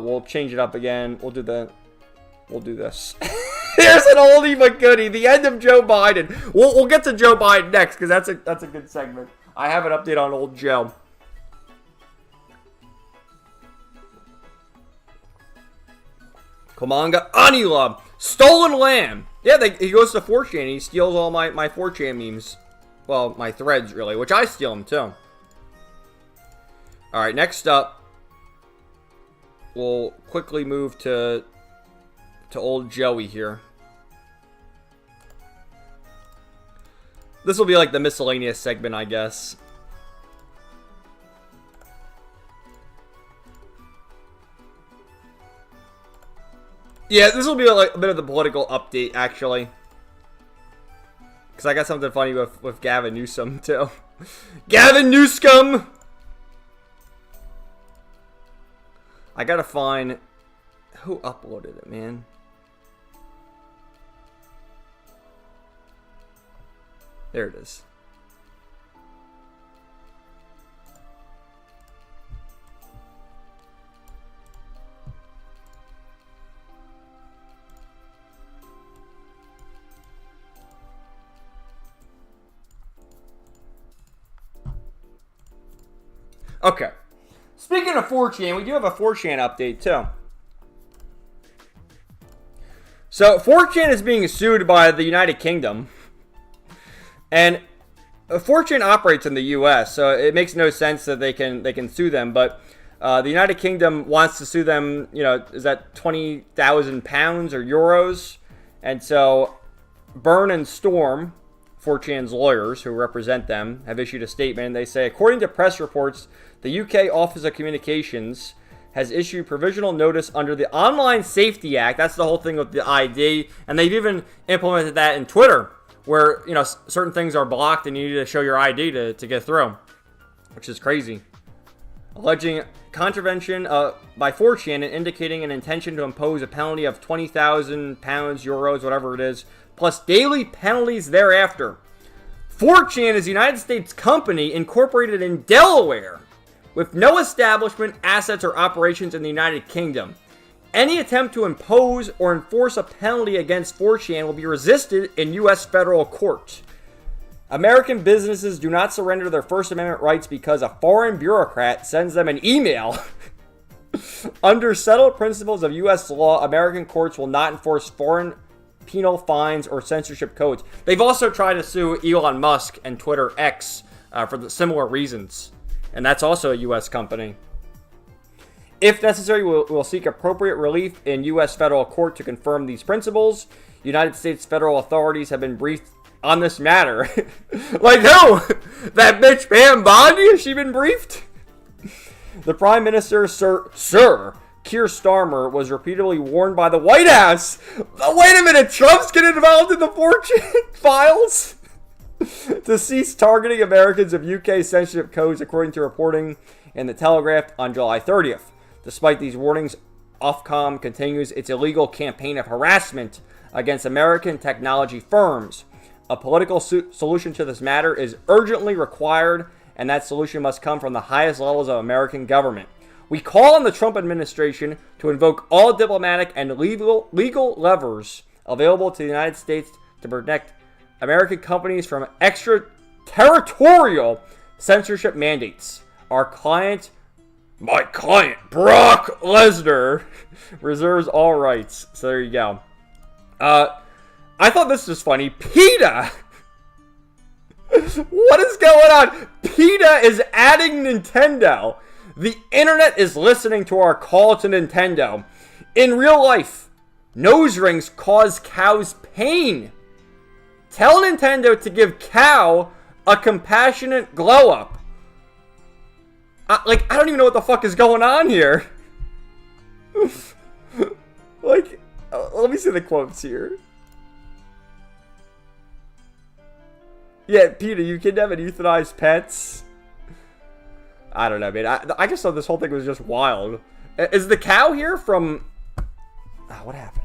We'll change it up again. We'll do this. Here's an oldie but goodie. The end of Joe Biden. We'll get to Joe Biden next because that's a good segment. I have an update on old Joe. Komanga Anila. Stolen Lamb. Yeah, he goes to 4chan. He steals all my 4chan memes. Well, my threads, really. Which I steal them, too. Alright, next up. We'll quickly move to old Joey here. This will be like the miscellaneous segment, I guess. Yeah, this will be like a bit of the political update, actually. Because I got something funny with Gavin Newsom, too. Gavin Newsom! I gotta find... Who uploaded it, man? There it is. Okay. Speaking of 4chan, we do have a 4chan update, too. So, 4chan is being sued by the United Kingdom. And 4chan operates in the US, so it makes no sense that they can sue them. But the United Kingdom wants to sue them, you know, is that £20,000 or euros? And so, Burn and Storm, 4chan's lawyers who represent them, have issued a statement. And they say, according to press reports, the UK Office of Communications has issued provisional notice under the Online Safety Act. That's the whole thing with the ID. And they've even implemented that in Twitter, where, you know, certain things are blocked and you need to show your ID to get through, which is crazy. Alleging contravention by 4chan and indicating an intention to impose a penalty of £20,000, euros, whatever it is, plus daily penalties thereafter. 4chan is a United States company incorporated in Delaware, with no establishment, assets, or operations in the United Kingdom. Any attempt to impose or enforce a penalty against 4chan will be resisted in U.S. federal court. American businesses do not surrender their First Amendment rights because a foreign bureaucrat sends them an email. Under settled principles of U.S. law, American courts will not enforce foreign penal fines or censorship codes. They've also tried to sue Elon Musk and Twitter X for the similar reasons. And that's also a U.S. company. If necessary, we'll seek appropriate relief in U.S. federal court to confirm these principles. United States federal authorities have been briefed on this matter. Like who? That bitch Pam Bondi? Has she been briefed? The Prime Minister, Sir Keir Starmer, was repeatedly warned by the White House. Wait a minute, Trump's getting involved in the 4chan files? To cease targeting Americans of UK censorship codes, according to reporting in the Telegraph on July 30th. Despite these warnings, Ofcom continues its illegal campaign of harassment against American technology firms. A political solution to this matter is urgently required, and that solution must come from the highest levels of American government. We call on the Trump administration to invoke all diplomatic and legal levers available to the United States to protect American companies from extraterritorial censorship mandates. My client, Brock Lesnar, reserves all rights. So there you go. I thought this was funny. PETA! What is going on? PETA is adding Nintendo. The internet is listening to our call to Nintendo. In real life, nose rings cause cows pain. Tell Nintendo to give cow a compassionate glow up. I don't even know what the fuck is going on here. Let me see the quotes here. Yeah, PETA, you kidnap and euthanize pets. I don't know, man. I just thought this whole thing was just wild. Is the cow here from... Oh, what happened?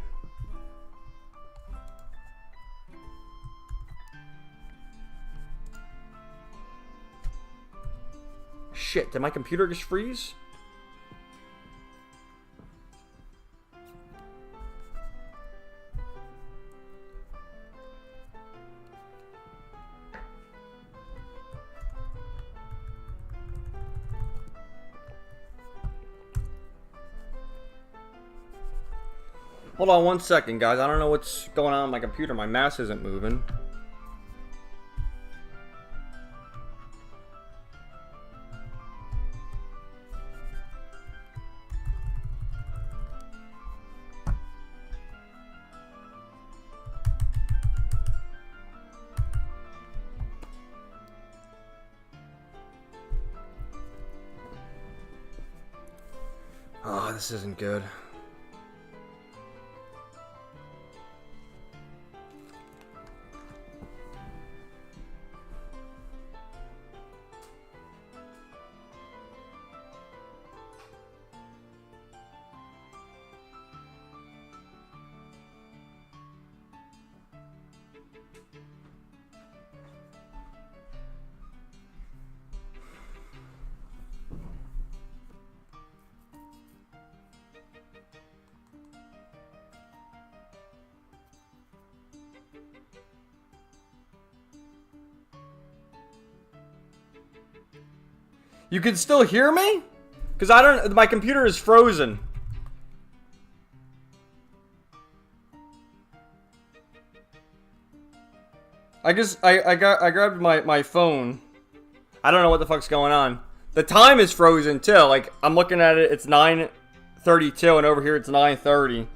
shit. Did my computer just freeze? Hold on 1 second, guys. I don't know what's going on with my computer. My mouse isn't moving. Oh, this isn't good. You can still hear me? Because I don't... My computer is frozen. I grabbed my phone. I don't know what the fuck's going on. The time is frozen too. Like, I'm looking at it, it's 9:32 and over here it's 9:30.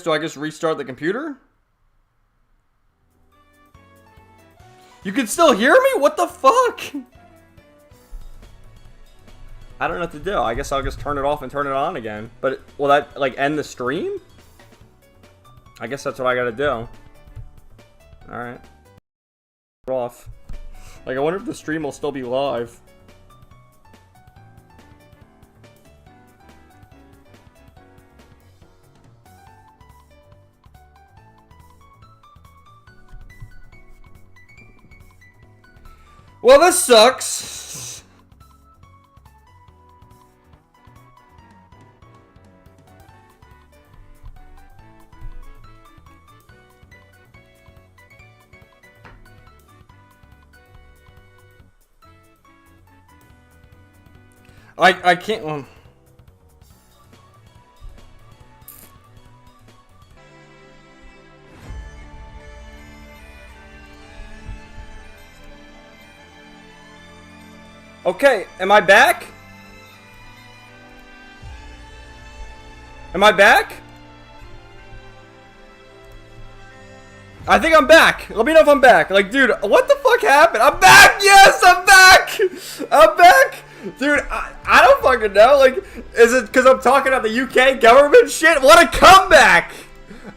Do I just restart the computer? You can still hear me? What the fuck? I don't know what to do. I guess I'll just turn it off and turn it on again. But will that, like, end the stream? I guess that's what I gotta do. Alright. Off. Like, I wonder if the stream will still be live. Well, this sucks. I can't. Okay, am I back? Am I back? I think I'm back. Let me know if I'm back. Like, dude, what the fuck happened? I'm back! Yes, I'm back! I'm back! Dude, I don't fucking know. Like, is it because I'm talking about the UK government shit? What a comeback!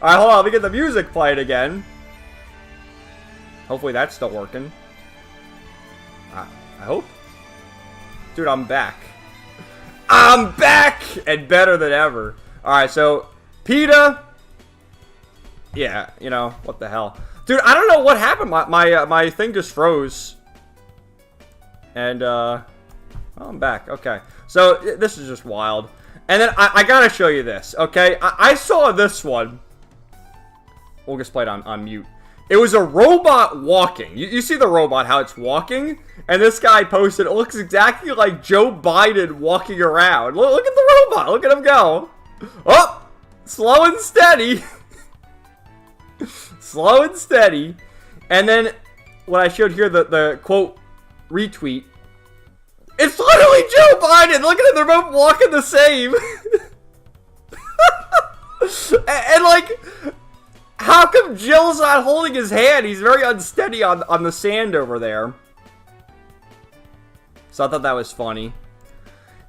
Alright, hold on. Let me get the music playing again. Hopefully that's still working. I hope. Dude, I'm back. I'm back! And better than ever. Alright, so, PETA. Yeah, you know, what the hell. Dude, I don't know what happened. My thing just froze. And, oh, I'm back. Okay. So, this is just wild. And then, I gotta show you this, okay? I saw this one. We'll just play it on mute. It was a robot walking. You see the robot, how it's walking? And this guy posted, it looks exactly like Joe Biden walking around. Look at the robot. Look at him go. Oh! Slow and steady. Slow and steady. And then, when I showed here the quote, retweet. It's literally Joe Biden. Look at them. They're both walking the same. and like... How come Jill's not holding his hand? He's very unsteady on the sand over there. So I thought that was funny.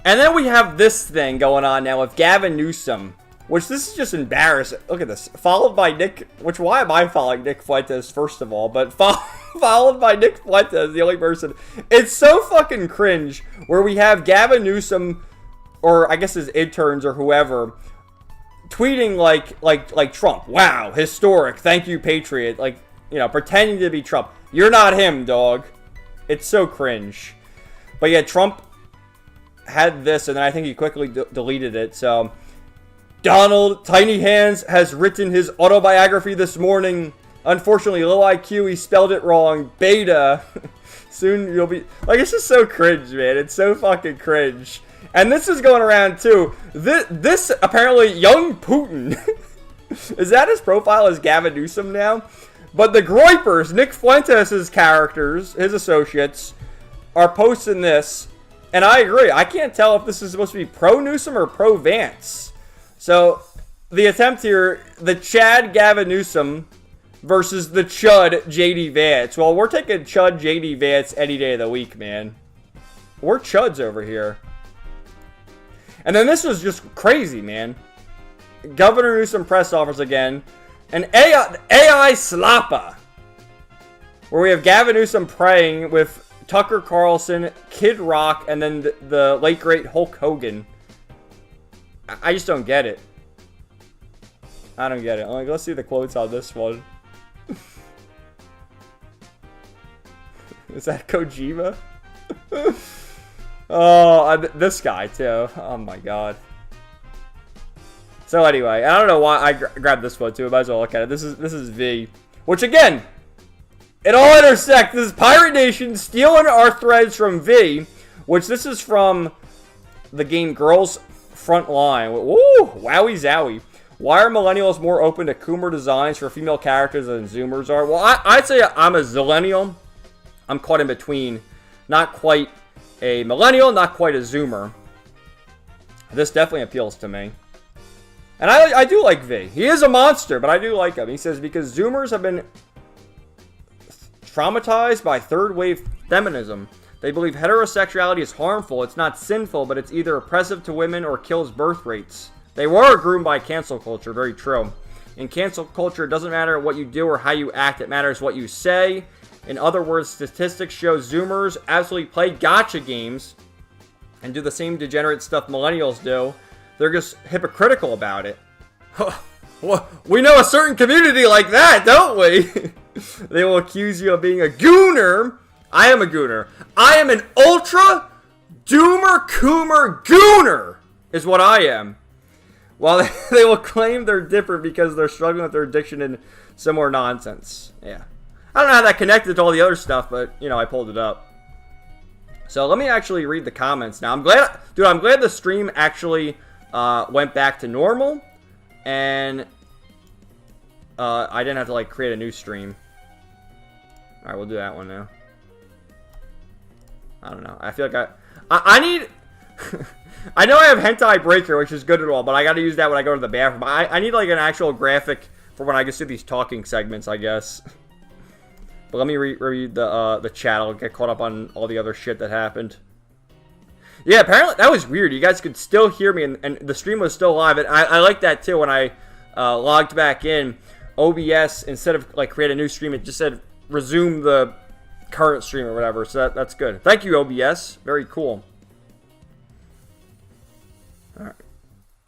And then we have this thing going on now with Gavin Newsom. Which, this is just embarrassing. Look at this. Followed by Nick... Which, why am I following Nick Fuentes, first of all? But followed by Nick Fuentes, the only person. It's so fucking cringe. Where we have Gavin Newsom or I guess his interns or whoever, tweeting like Trump. Wow, historic. Thank you, Patriot. Like, you know, pretending to be Trump. You're not him, dog. It's so cringe. But yeah, Trump had this, and then I think he quickly deleted it. So, Donald Tiny Hands has written his autobiography this morning. Unfortunately, low IQ, he spelled it wrong. Beta. Soon you'll be... Like, it's just so cringe, man. It's so fucking cringe. And this is going around, too. This apparently, young Putin. Is that his profile as Gavin Newsom now? But the Groypers, Nick Fuentes' characters, his associates, are posting this. And I agree. I can't tell if this is supposed to be pro-Newsom or pro-Vance. So, the attempt here, the Chad Gavin Newsom versus the Chud JD Vance. Well, we're taking Chud JD Vance any day of the week, man. We're Chuds over here. And then this was just crazy, man. Governor Newsom press offers again. An AI slappa. Where we have Gavin Newsom praying with Tucker Carlson, Kid Rock, and then the late great Hulk Hogan. I just don't get it. I don't get it. Like, let's see the quotes on this one. Is that Kojima? Oh, this guy too. Oh my god. So anyway, I don't know why I grabbed this one too. I might as well look at it. This is V, which again, it all intersects. This is Pirate Nation stealing our threads from V, which this is from the game Girls Front Line. Woo, wowie zowie. Why are millennials more open to Coomer designs for female characters than Zoomers are? Well, I'd say I'm a Zillennial. I'm caught in between. Not quite a millennial, not quite a Zoomer. This definitely appeals to me. And I do like V. He is a monster, but I do like him. He says, because Zoomers have been traumatized by third-wave feminism. They believe heterosexuality is harmful. It's not sinful, but it's either oppressive to women or kills birth rates. They were groomed by cancel culture. Very true. In cancel culture, it doesn't matter what you do or how you act. It matters what you say. In other words, statistics show Zoomers absolutely play gacha games and do the same degenerate stuff millennials do. They're just hypocritical about it. We know a certain community like that, don't we? They will accuse you of being a gooner. I am a gooner. I am an ultra doomer coomer gooner is what I am. While they will claim they're different because they're struggling with their addiction and similar nonsense. Yeah. I don't know how that connected to all the other stuff, but, you know, I pulled it up. So let me actually read the comments now. I'm glad the stream actually went back to normal. And I didn't have to, like, create a new stream. Alright, we'll do that one now. I don't know. I feel like I need... I know I have Hentai Breaker, which is good at all, but I gotta use that when I go to the bathroom. I need, like, an actual graphic for when I just do these talking segments, I guess. But let me read the chat. I'll get caught up on all the other shit that happened. Yeah, apparently that was weird. You guys could still hear me, and the stream was still live. And I like that, too. When I logged back in, OBS, instead of, like, create a new stream, it just said resume the current stream or whatever. So that's good. Thank you, OBS. Very cool.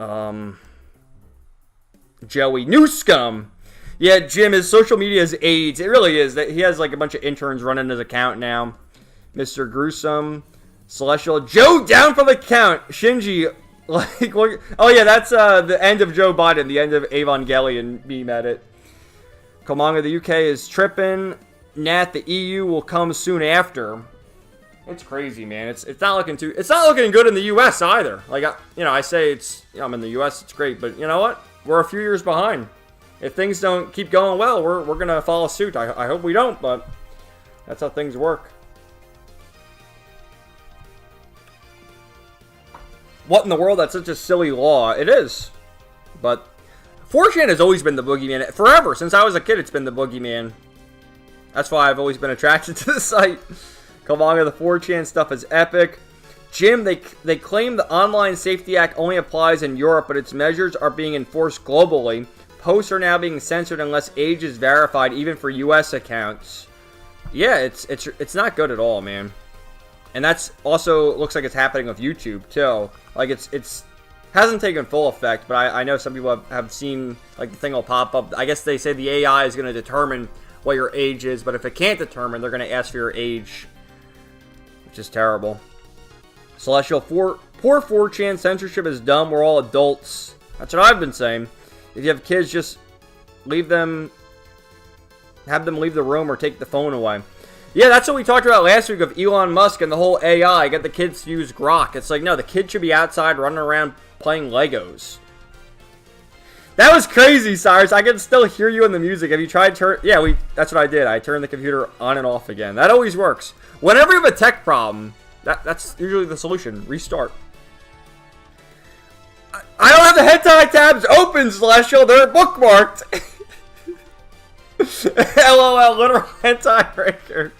Alright. Joey Newscum. Yeah, Jim, his social media is AIDS. It really is. He has, like, a bunch of interns running his account now. Mr. Gruesome. Celestial. Joe down for the count. Shinji. Like, look. Oh, yeah, that's the end of Joe Biden. The end of Evangelion meme edit. Komanga, the UK is tripping. Nat, the EU will come soon after. It's crazy, man. It's not looking good in the US either. Like, I say it's, I'm in the US, it's great, but you know what? We're a few years behind. If things don't keep going well, we're gonna follow suit. I hope we don't, but that's how things work. What in the world? That's such a silly law. It is. But 4chan has always been the boogeyman. Forever. Since I was a kid, it's been the boogeyman. That's why I've always been attracted to the site. Kavanga, the 4chan stuff is epic. Jim, they claim the Online Safety Act only applies in Europe, but its measures are being enforced globally. Posts are now being censored unless age is verified, even for US accounts. Yeah, it's not good at all, man. And that's also looks like it's happening with YouTube too. Like it's hasn't taken full effect, but I know some people have seen like the thing will pop up. I guess they say the AI is going to determine what your age is, but if it can't determine, they're going to ask for your age, which is terrible. Celestial, poor 4chan censorship is dumb. We're all adults. That's what I've been saying. If you have kids, just have them leave the room or take the phone away. Yeah, that's what we talked about last week of Elon Musk and the whole AI. Get the kids to use Grok. It's like, no, the kid should be outside running around playing Legos. That was crazy, Cyrus. I can still hear you in the music. Have you tried Yeah, that's what I did. I turned the computer on and off again. That always works. Whenever you have a tech problem, that's usually the solution. Restart. I don't have the hentai tabs open, Celestial. They're bookmarked. LOL, literal hentai breaker.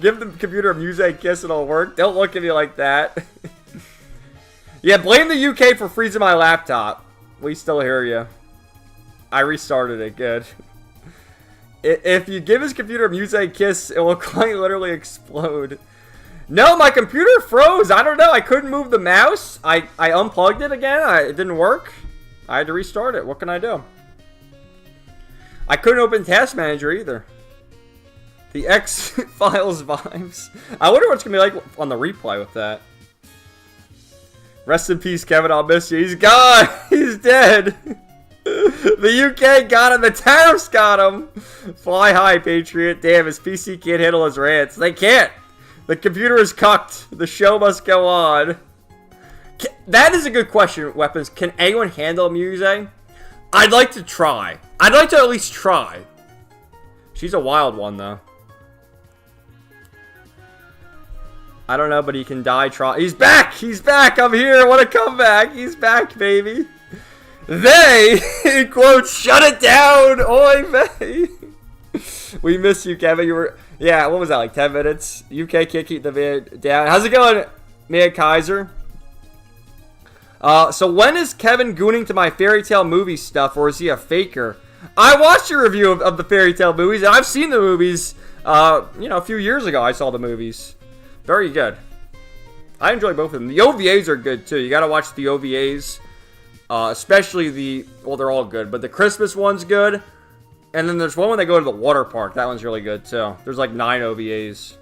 Give the computer a music kiss and it'll work. Don't look at me like that. Yeah, blame the UK for freezing my laptop. We still hear you. I restarted it. Good. If you give his computer a music kiss, it will quite literally explode. No, my computer froze. I don't know. I couldn't move the mouse. I unplugged it again. It didn't work. I had to restart it. What can I do? I couldn't open Task Manager either. The X-Files vibes. I wonder what it's going to be like on the replay with that. Rest in peace, Kevin. I'll miss you. He's gone. He's dead. The UK got him. The tariffs got him. Fly high, Patriot. Damn, his PC can't handle his rants. They can't. The computer is cucked. The show must go on. That is a good question, Weapons. Can anyone handle Muse? I'd like to try. I'd like to at least try. She's a wild one, though. I don't know, but he can die try. He's back! He's back! I'm here! What a comeback! He's back, baby! They, in quotes, shut it down! Oy vey! We miss you, Kevin. You were... Yeah, what was that, like 10 minutes? UK can't keep the vid down. How's it going, Mia Kaiser? So when is Kevin gooning to my fairy tale movie stuff, or is he a faker? I watched your review of the fairy tale movies, and I've seen the movies, a few years ago I saw the movies. Very good. I enjoy both of them. The OVAs are good, too. You gotta watch the OVAs. Especially they're all good, but the Christmas one's good. And then there's one when they go to the water park. That one's really good, too. There's like 9 OVAs.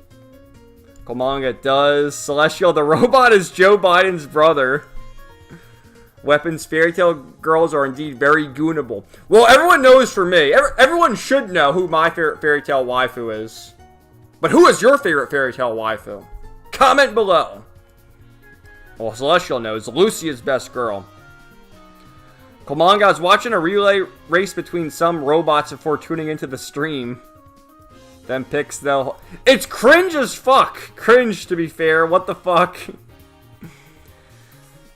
Komanga does. Celestial, the robot is Joe Biden's brother. Weapons, fairy tale girls are indeed very goonable. Well, everyone knows for me. Everyone should know who my favorite fairy tale waifu is. But who is your favorite fairy tale waifu? Comment below. Well, Celestial knows. Lucia's best girl. Komanga is watching a relay race between some robots before tuning into the stream. Then picks they'll... It's cringe as fuck. Cringe, to be fair. What the fuck?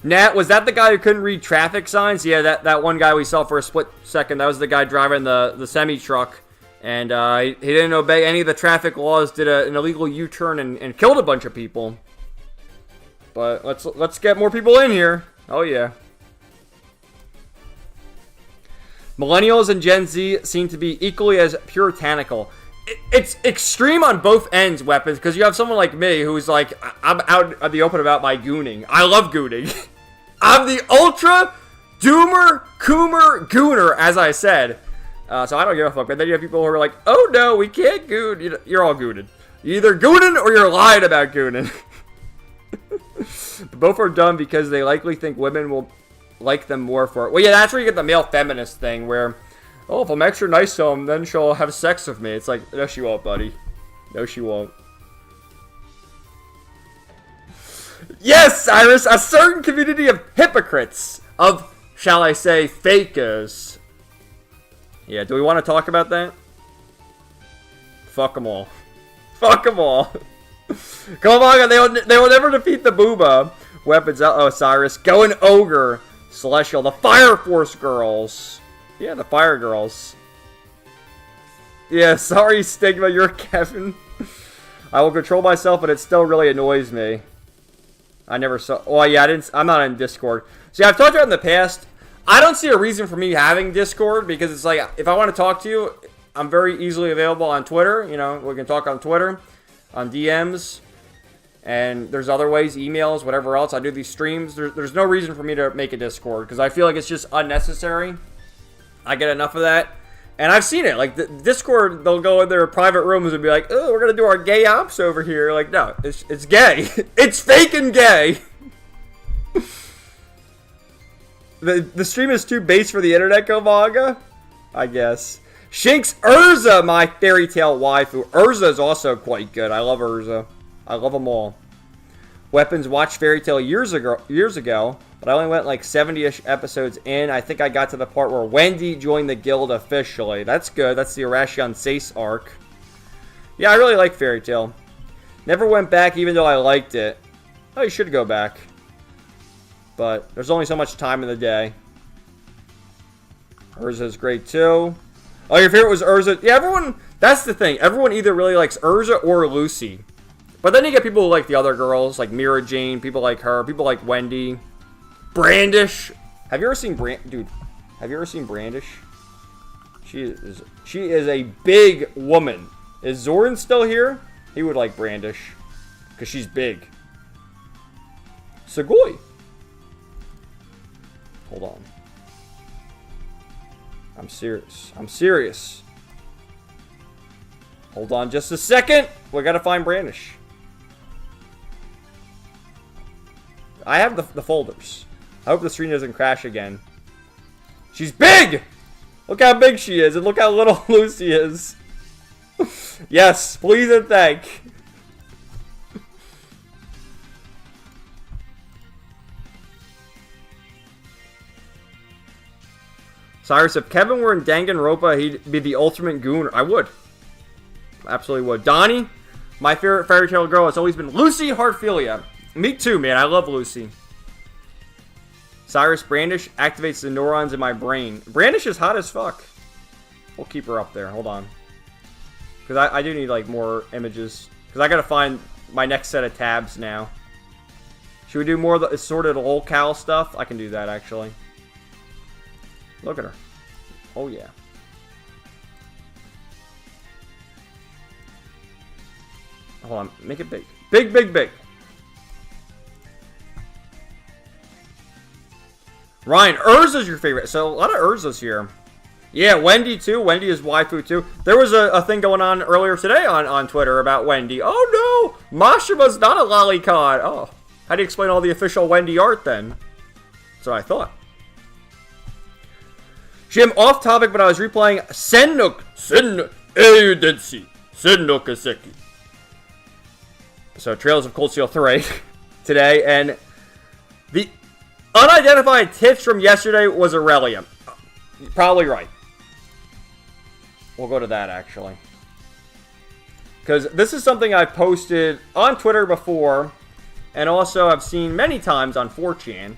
Nat, was that the guy who couldn't read traffic signs? Yeah, that one guy we saw for a split second. That was the guy driving the semi-truck. And he didn't obey any of the traffic laws, did an illegal U-turn, and killed a bunch of people. But let's get more people in here. Oh, yeah. Millennials and Gen Z seem to be equally as puritanical. It's extreme on both ends, Weapons, because you have someone like me who's like, I'm out of the open about my gooning. I love gooning. I'm the ultra doomer, coomer, gooner, as I said. So I don't give a fuck. But then you have people who are like, oh no, we can't goon. You're all gooning. You're either gooning or you're lying about gooning. Both are dumb because they likely think women will like them more for it. Well, yeah, that's where you get the male feminist thing where, oh, if I'm extra nice to him, then she'll have sex with me. It's like, no, she won't, buddy. No, she won't. Yes, Cyrus, a certain community of hypocrites, of, shall I say, fakers. Yeah, do we want to talk about that? Fuck them all. Fuck them all. Come on, they will never defeat the Booba. Weapons, uh-oh, Cyrus. Going Ogre. Celestial, the Fire Force girls. Yeah, the Fire Girls. Yeah, sorry, Stigma, you're Kevin. I will control myself, but it still really annoys me. I never saw... Oh, yeah, I'm not in Discord. See, I've talked about it in the past. I don't see a reason for me having Discord, because it's like, if I want to talk to you, I'm very easily available on Twitter. You know, we can talk on Twitter, on DMs. And there's other ways, emails, whatever else. I do these streams. There's no reason for me to make a Discord because I feel like it's just unnecessary. I get enough of that. And I've seen it. Like, the Discord, they'll go in their private rooms and be like, oh, we're going to do our gay ops over here. Like, no, it's gay. It's fake and gay. The stream is too base for the internet, Kovaga? I guess. Shinx Urza, my fairy tale waifu. Urza is also quite good. I love Urza. I love them all. Weapons watched Fairy Tail years ago, but I only went like 70-ish episodes in. I think I got to the part where Wendy joined the guild officially. That's good. That's the Arashion Sace arc. Yeah, I really like Fairy Tail. Never went back even though I liked it. Oh, you should go back. But there's only so much time in the day. Urza's great too. Oh, your favorite was Urza? Yeah, everyone... That's the thing. Everyone either really likes Urza or Lucy. But then you get people who like the other girls, like Mira Jane, people like her, people like Wendy. Brandish. Have you ever seen Dude, have you ever seen Brandish? She is a big woman. Is Zoran still here? He would like Brandish. Because she's big. Sugoi. Hold on. I'm serious. I'm serious. Hold on just a second. We gotta find Brandish. I have the folders. I hope the screen doesn't crash again. She's big! Look how big she is, and look how little Lucy is. Yes, please and thank. Cyrus, if Kevin were in Danganronpa, he'd be the ultimate goon. I would. Absolutely would. Donnie, my favorite fairy tale girl has always been Lucy Heartfilia. Me too, man. I love Lucy. Cyrus, Brandish activates the neurons in my brain. Brandish is hot as fuck. We'll keep her up there. Hold on. Because I do need, like, more images. Because I gotta find my next set of tabs now. Should we do more of the assorted lolcow stuff? I can do that, actually. Look at her. Oh, yeah. Hold on. Make it big. Big, big, big. Ryan, Urza's your favorite. So, a lot of Urza's here. Yeah, Wendy, too. Wendy is waifu, too. There was a thing going on earlier today on Twitter about Wendy. Oh, no! Mashima's not a lolicon. Oh. How do you explain all the official Wendy art, then? That's what I thought. Jim, off topic, but I was replaying Senno Kaseki. So, Trails of Cold Steel 3 today, and the unidentified tips from yesterday was Aurelium. You're probably right. We'll go to that, actually. Because this is something I've posted on Twitter before, and also I've seen many times on 4chan.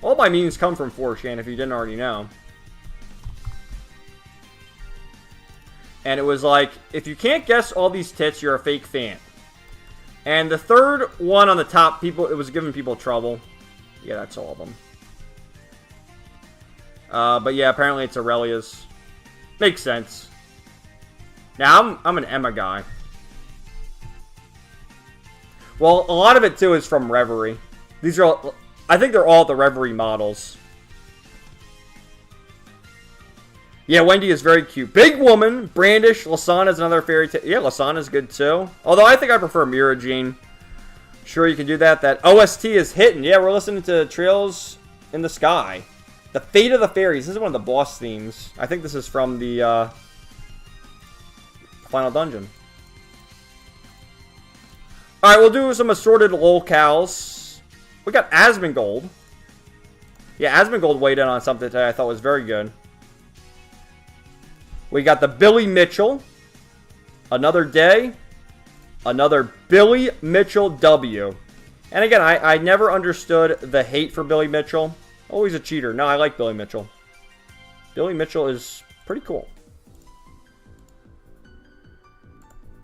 All my memes come from 4chan, if you didn't already know. And it was like, if you can't guess all these tits, you're a fake fan. And the third one on the top, it was giving people trouble. Yeah, that's all of them. But yeah, apparently it's Aurelia's. Makes sense. Now, I'm an Emma guy. Well, a lot of it, too, is from Reverie. These are all... I think they're all the Reverie models. Yeah, Wendy is very cute. Big woman. Brandish. Lasana's another fairy tale. Yeah, Lasana's good, too. Although, I think I prefer Mira Jean. Sure, you can do that. That OST is hitting. Yeah, we're listening to Trails in the Sky. The Fate of the Fairies. This is one of the boss themes. I think this is from the Final Dungeon. Alright, we'll do some assorted lolcows. We got Asmongold. Yeah, Asmongold weighed in on something today I thought was very good. We got the Billy Mitchell. Another day. Another Billy Mitchell W. And again, I never understood the hate for Billy Mitchell. Always a cheater. No, I like Billy Mitchell. Billy Mitchell is pretty cool.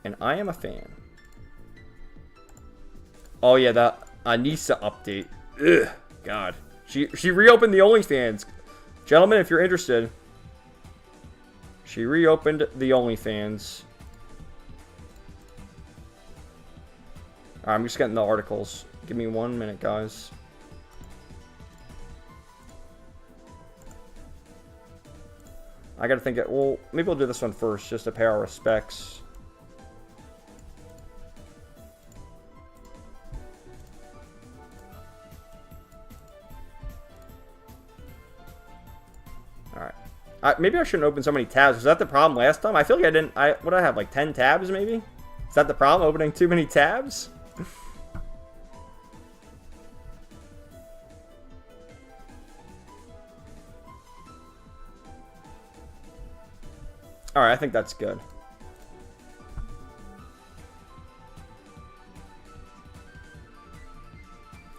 And I am a fan. Oh yeah, that Anissa update. Ugh, God. She reopened the OnlyFans. Gentlemen, if you're interested. She reopened the OnlyFans. Alright, I'm just getting the articles. Give me 1 minute, guys. I gotta think it. Well, maybe we'll do this one first, just to pay our respects. Alright. Maybe I shouldn't open so many tabs. Was that the problem last time? I feel like I didn't. What did I have? Like 10 tabs, maybe? Is that the problem? Opening too many tabs? Alright, I think that's good.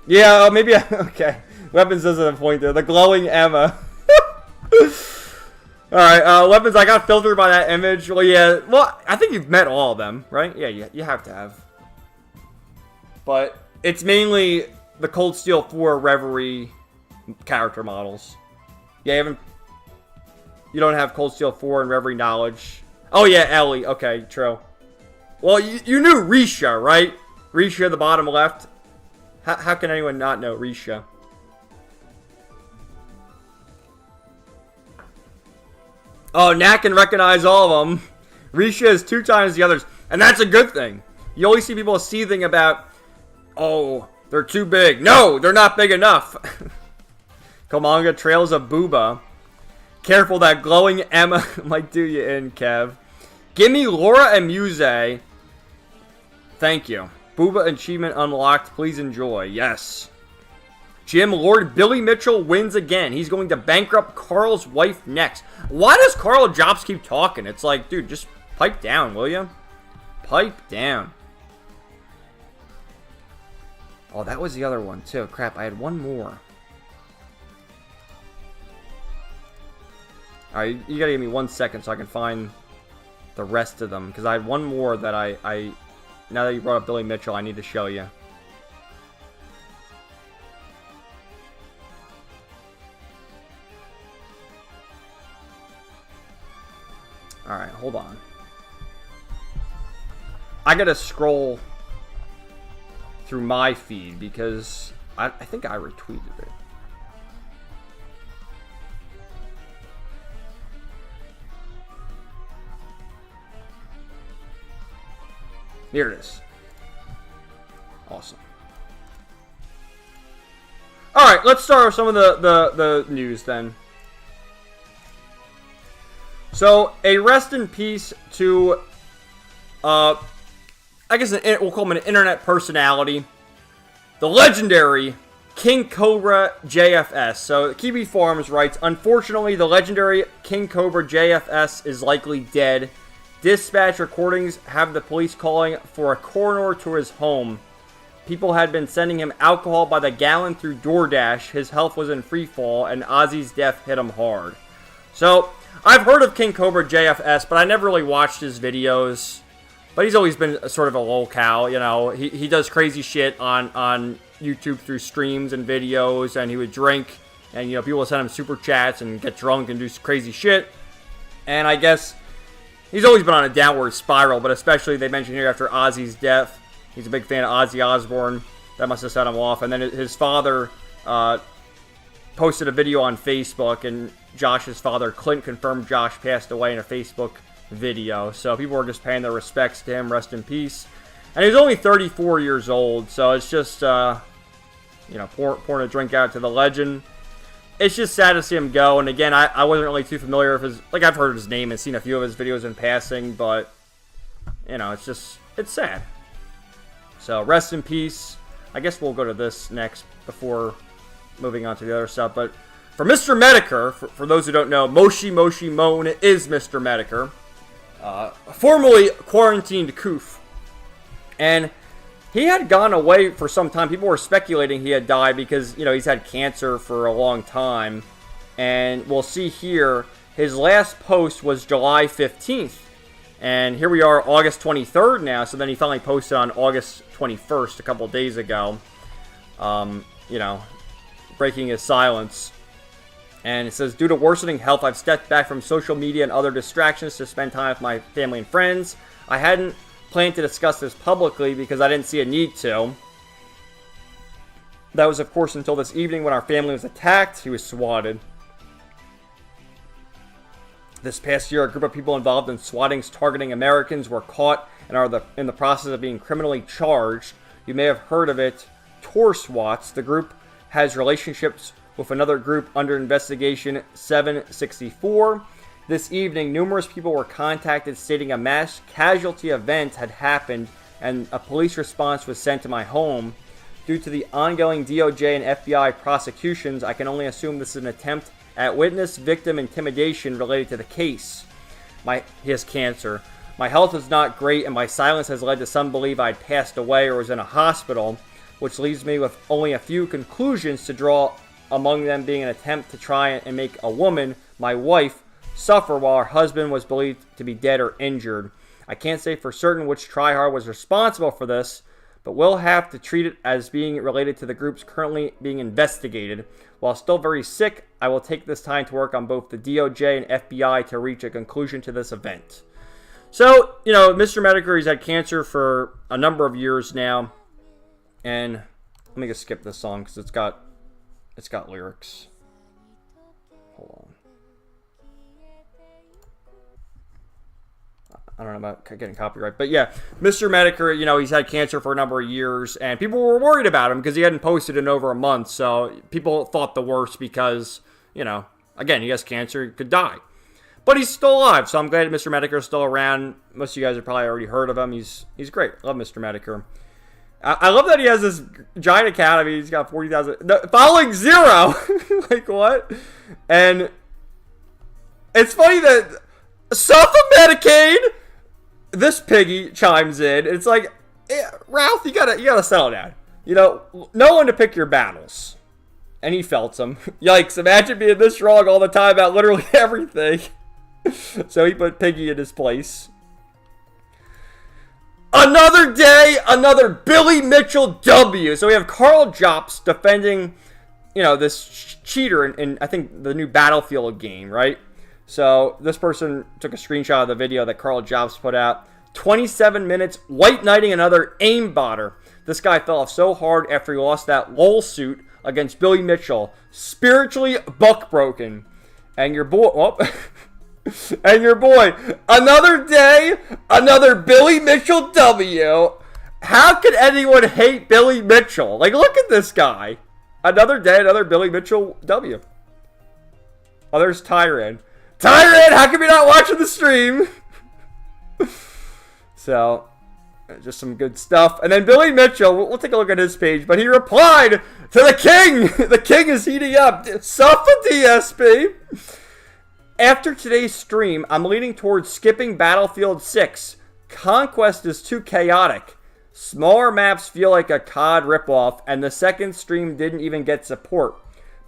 Yeah, maybe okay. Weapons isn't a point there. The glowing Emma. Alright, weapons, I got filtered by that image. Well, yeah. Well, I think you've met all of them, right? Yeah, you have to have. But it's mainly the Cold Steel 4 Reverie character models. Yeah, you don't have Cold Steel 4 and Reverie Knowledge. Oh, yeah, Ellie. Okay, true. Well, you knew Risha, right? Risha, the bottom left. How can anyone not know Risha? Oh, Nat can recognize all of them. Risha is 2 times the others. And that's a good thing. You always see people seething about, oh, they're too big. No, they're not big enough. Komanga Trails of Booba. Careful, that glowing Emma might do you in, Kev. Give me Laura and Muse. Thank you. Booba achievement unlocked. Please enjoy. Yes. Jim, Lord Billy Mitchell wins again. He's going to bankrupt Carl's wife next. Why does Carl Jobs keep talking? It's like, dude, just pipe down, will you? Pipe down. Oh, that was the other one, too. Crap, I had one more. Alright, you gotta give me 1 second so I can find the rest of them. Because I had one more that I... Now that you brought up Billy Mitchell, I need to show you. Alright, hold on. I gotta scroll through my feed because I think I retweeted it. Here it is. Awesome. Alright, let's start with some of the news then. So, a rest in peace to, I guess we'll call him an internet personality. The legendary King Cobra JFS. So, Kiwi Farms writes, unfortunately, the legendary King Cobra JFS is likely dead. Dispatch recordings have the police calling for a coroner to his home. People had been sending him alcohol by the gallon through DoorDash. His health was in free fall, and Ozzy's death hit him hard. So, I've heard of King Cobra JFS, but I never really watched his videos. But he's always been sort of a lolcow, you know. He does crazy shit on YouTube through streams and videos, and he would drink, and, you know, people would send him super chats and get drunk and do crazy shit. And I guess he's always been on a downward spiral, but especially they mentioned here after Ozzy's death. He's a big fan of Ozzy Osbourne. That must have set him off. And then his father posted a video on Facebook, and Josh's father, Clint, confirmed Josh passed away in a Facebook video. So people were just paying their respects to him. Rest in peace. And he was only 34 years old, so it's just, you know, pouring a drink out to the legend. It's just sad to see him go. And again, I wasn't really too familiar with his, like, I've heard his name and seen a few of his videos in passing, but, you know, it's just, it's sad. So, rest in peace. I guess we'll go to this next before moving on to the other stuff. But for Mr. Medicare, for those who don't know, Moshi Moshi Moan is Mr. Medicare. Formerly quarantined Koof. And he had gone away for some time. People were speculating he had died because, you know, he's had cancer for a long time. And we'll see here, his last post was July 15th. And here we are, August 23rd now. So then he finally posted on August 21st, a couple days ago. You know, breaking his silence. And it says, due to worsening health, I've stepped back from social media and other distractions to spend time with my family and friends. I hadn't plan to discuss this publicly because I didn't see a need to. That was, of course, until this evening when our family was attacked. He was swatted. This past year, a group of people involved in swattings targeting Americans were caught and are in the process of being criminally charged. You may have heard of it, Tor Swats. The group has relationships with another group under investigation, 764. This evening, numerous people were contacted stating a mass casualty event had happened and a police response was sent to my home. Due to the ongoing DOJ and FBI prosecutions, I can only assume this is an attempt at witness victim intimidation related to the case. He has cancer. My health is not great and my silence has led to some believe I had passed away or was in a hospital, which leaves me with only a few conclusions to draw, among them being an attempt to try and make a woman, my wife, suffer while her husband was believed to be dead or injured. I can't say for certain which tryhard was responsible for this, but we'll have to treat it as being related to the groups currently being investigated. While still very sick, I will take this time to work on both the DOJ and FBI to reach a conclusion to this event. So, Mr. Medicare, he's had cancer for a number of years now. And let me just skip this song because it's got lyrics. Hold on. I don't know about getting copyright. But yeah, Mr. Medicare, he's had cancer for a number of years. And people were worried about him because he hadn't posted in over a month. So people thought the worst because, again, he has cancer. He could die. But he's still alive. So I'm glad Mr. Medicare is still around. Most of you guys have probably already heard of him. He's great. Love Mr. Medicare. I love that he has this giant academy. He's got 40,000. Following 0. Like, what? And it's funny that self-Medicaid, this piggy chimes in. It's like, Ralph, you gotta settle down. Know when to pick your battles. And he felt some. Yikes, imagine being this wrong all the time about literally everything. So he put Piggy in his place. Another day, another Billy Mitchell W. So we have Carl Jops defending, this cheater in I think, the new Battlefield game, right? So this person took a screenshot of the video that Carl Jops put out. 27 minutes, white knighting another aimbotter. This guy fell off so hard after he lost that LOL suit against Billy Mitchell. Spiritually buck-broken. And your boy... And your boy, another day, another Billy Mitchell W. How could anyone hate Billy Mitchell? Like, look at this guy. Another day, another Billy Mitchell W. Oh, there's Tyran. Tyran, how come you're not watching the stream? So, just some good stuff. And then Billy Mitchell, we'll take a look at his page, but he replied to the king. The king is heating up. Suffer DSP. After today's stream, I'm leaning towards skipping Battlefield 6. Conquest is too chaotic. Smaller maps feel like a COD ripoff, and the second stream didn't even get support.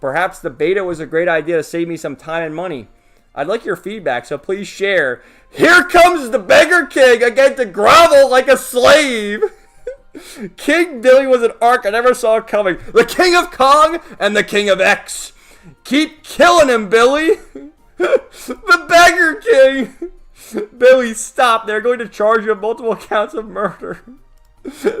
Perhaps the beta was a great idea to save me some time and money. I'd like your feedback, so please share. Here comes the Beggar King again to grovel like a slave. King Billy was an arc I never saw coming. The King of Kong and the King of X. Keep killing him, Billy. The Beggar King! Billy, stop. They're going to charge you with multiple counts of murder.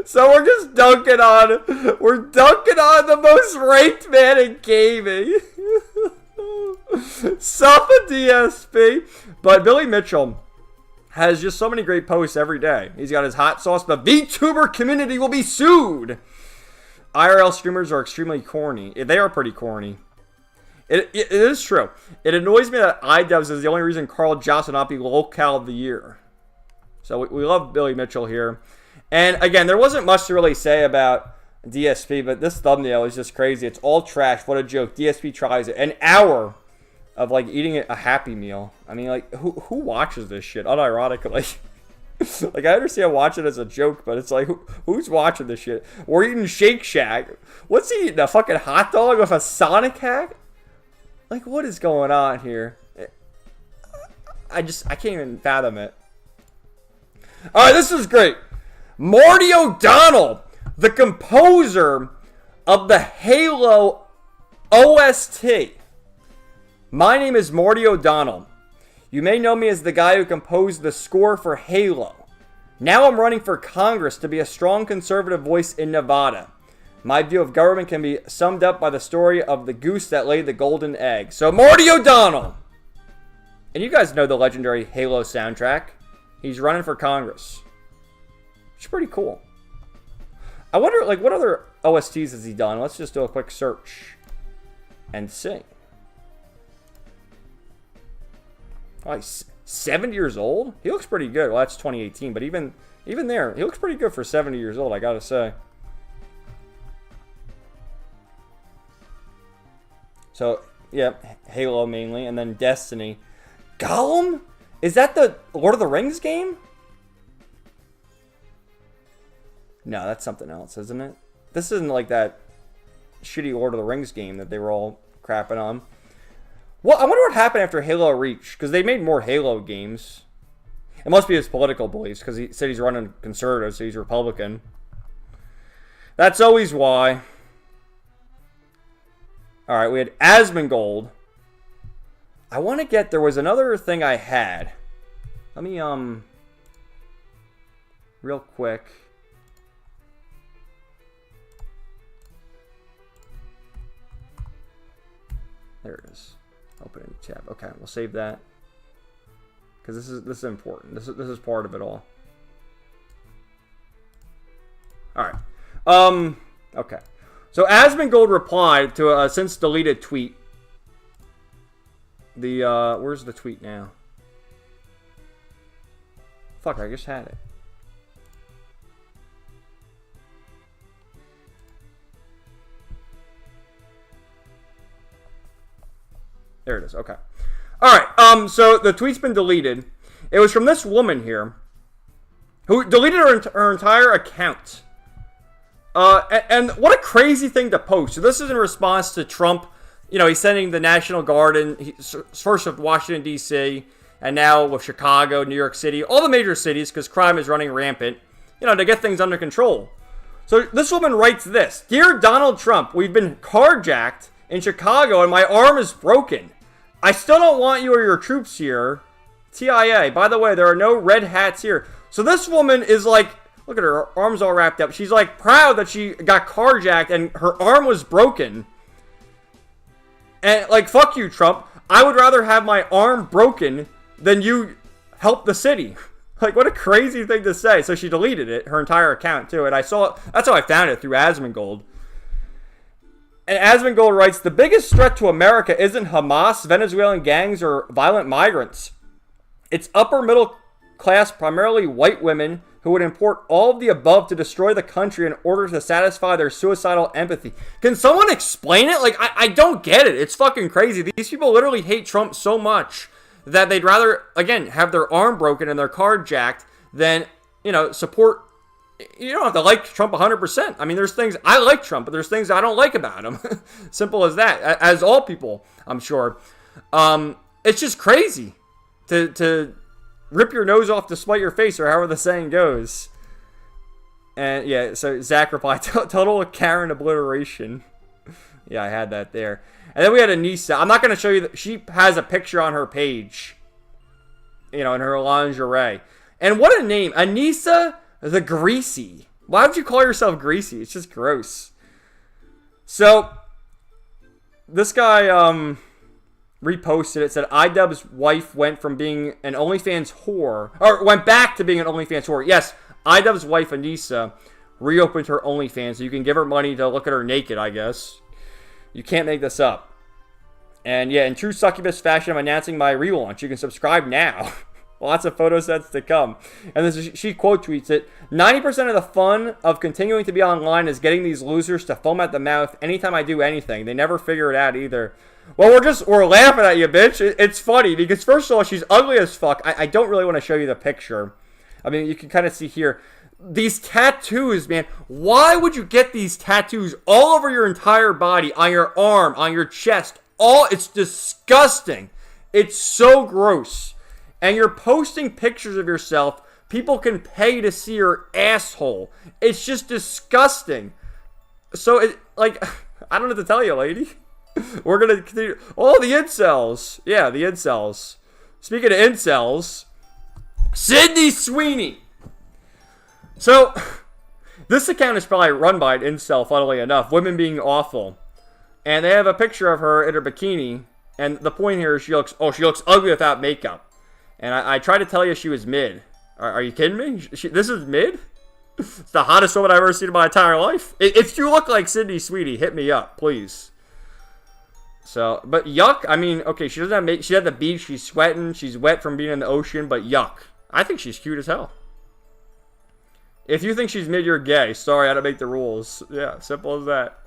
So we're just dunking on the most raped man in gaming. Suffer DSP. But Billy Mitchell has just so many great posts every day. He's got his hot sauce. The VTuber community will be sued. IRL streamers are extremely corny. They are pretty corny. It is true. It annoys me that iDevs is the only reason Carl Joss will not be lolcow of the year. So we love Billy Mitchell here. And again, there wasn't much to really say about DSP, but this thumbnail is just crazy. It's all trash. What a joke. DSP tries it. An hour of like eating a Happy Meal. I mean, like, who watches this shit? Unironically. Like, I understand watching it as a joke, but it's like, who's watching this shit? We're eating Shake Shack. What's he eating? A fucking hot dog with a Sonic hat? Like, what is going on here? I can't even fathom it. Alright, this is great. Marty O'Donnell, the composer of the Halo OST. My name is Marty O'Donnell. You may know me as the guy who composed the score for Halo. Now I'm running for Congress to be a strong conservative voice in Nevada. My view of government can be summed up by the story of the goose that laid the golden egg. So Marty O'Donnell! And you guys know the legendary Halo soundtrack. He's running for Congress. It's pretty cool. I wonder, like, what other OSTs has he done? Let's just do a quick search and see. Oh, he's 70 years old? He looks pretty good. Well, that's 2018, but even there, he looks pretty good for 70 years old, I gotta say. So, yeah, Halo mainly, and then Destiny. Gollum? Is that the Lord of the Rings game? No, that's something else, isn't it? This isn't like that shitty Lord of the Rings game that they were all crapping on. Well, I wonder what happened after Halo Reach, because they made more Halo games. It must be his political beliefs, because he said he's running conservative, so he's Republican. That's always why. Alright, we had Asmongold. I want to get... There was another thing I had. Let me, real quick. There it is. Open a new tab. Okay, we'll save that. Because this is important. This is part of it all. Alright. Okay. So Asmongold replied to a since deleted tweet. Where's the tweet now? Fuck, I just had it. There it is. Okay. Alright, so the tweet's been deleted. It was from this woman here who deleted her entire account. And what a crazy thing to post. So this is in response to Trump. You know, he's sending the National Guard in, first with Washington, D.C., and now with Chicago, New York City, all the major cities, because crime is running rampant, you know, to get things under control. So this woman writes this. Dear Donald Trump, we've been carjacked in Chicago, and my arm is broken. I still don't want you or your troops here. TIA. By the way, there are no red hats here. So this woman is like, look at her, her arm's all wrapped up. She's like proud that she got carjacked and her arm was broken. And like, fuck you, Trump. I would rather have my arm broken than you help the city. Like, what a crazy thing to say. So she deleted it, her entire account too. And I saw, that's how I found it, through Asmongold. And Asmongold writes, the biggest threat to America isn't Hamas, Venezuelan gangs, or violent migrants. It's upper middle class, primarily white women, who would import all of the above to destroy the country in order to satisfy their suicidal empathy. Can someone explain it? Like, I don't get it. It's fucking crazy. These people literally hate Trump so much that they'd rather, again, have their arm broken and their car jacked than, you know, support. You don't have to like Trump 100%. I mean, there's things, I like Trump, but there's things I don't like about him. Simple as that. As all people, I'm sure. It's just crazy to rip your nose off to spite your face, or however the saying goes. And yeah, so Zach replied, total Karen obliteration. Yeah, I had that there. And then we had Anissa. I'm not going to show you that. She has a picture on her page, you know, in her lingerie. And what a name. Anissa the Greasy. Why would you call yourself Greasy? It's just gross. So, this guy reposted it, said iDubbbz's wife went from being an OnlyFans whore, or went back to being an OnlyFans whore. Yes, iDubbbz's wife, Anissa, reopened her OnlyFans, so you can give her money to look at her naked, I guess. You can't make this up. And yeah, in true succubus fashion, I'm announcing my relaunch. You can subscribe now. Lots of photo sets to come. And this she quote tweets it. 90% of the fun of continuing to be online is getting these losers to foam at the mouth anytime I do anything. They never figure it out either. Well, we're laughing at you, bitch. It's funny because, first of all, she's ugly as fuck. I don't really want to show you the picture. I mean, you can kind of see here. These tattoos, man. Why would you get these tattoos all over your entire body, on your arm, on your chest? It's disgusting. It's so gross. And you're posting pictures of yourself. People can pay to see your asshole. It's just disgusting. So, I don't know what to tell you, lady. We're going to continue. Oh, the incels. Yeah, the incels. Speaking of incels, Sydney Sweeney. So, this account is probably run by an incel, funnily enough. Women being awful. And they have a picture of her in her bikini. And the point here is she looks ugly without makeup. And I tried to tell you she was mid. Are you kidding me? This is mid? It's the hottest woman I've ever seen in my entire life. If you look like Sydney Sweetie, hit me up, please. So, but yuck. I mean, okay, she doesn't have she's at the beach. She's sweating. She's wet from being in the ocean. But yuck. I think she's cute as hell. If you think she's mid, you're gay. Sorry, I had to make the rules. Yeah, simple as that.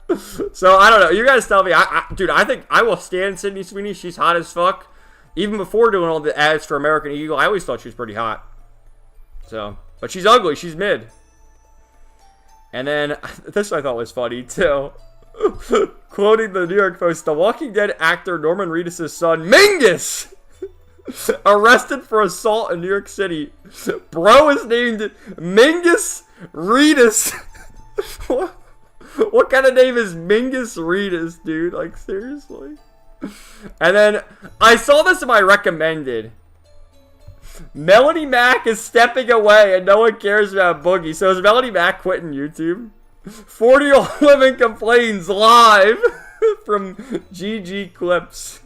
So, I don't know. You guys tell me. Dude, I think I will stand Sydney Sweeney. She's hot as fuck. Even before doing all the ads for American Eagle, I always thought she was pretty hot. So, but she's ugly. She's mid. And then, this I thought was funny, too. Quoting the New York Post, The Walking Dead actor Norman Reedus' son, Mingus! Arrested for assault in New York City. Bro is named Mingus Reedus. What kind of name is Mingus Reedus, dude? Like, seriously? And then, I saw this in my recommended. Melody Mac is stepping away and no one cares about Boogie. So is Melody Mac quitting YouTube? 40-year-old woman complains live from GG Clips.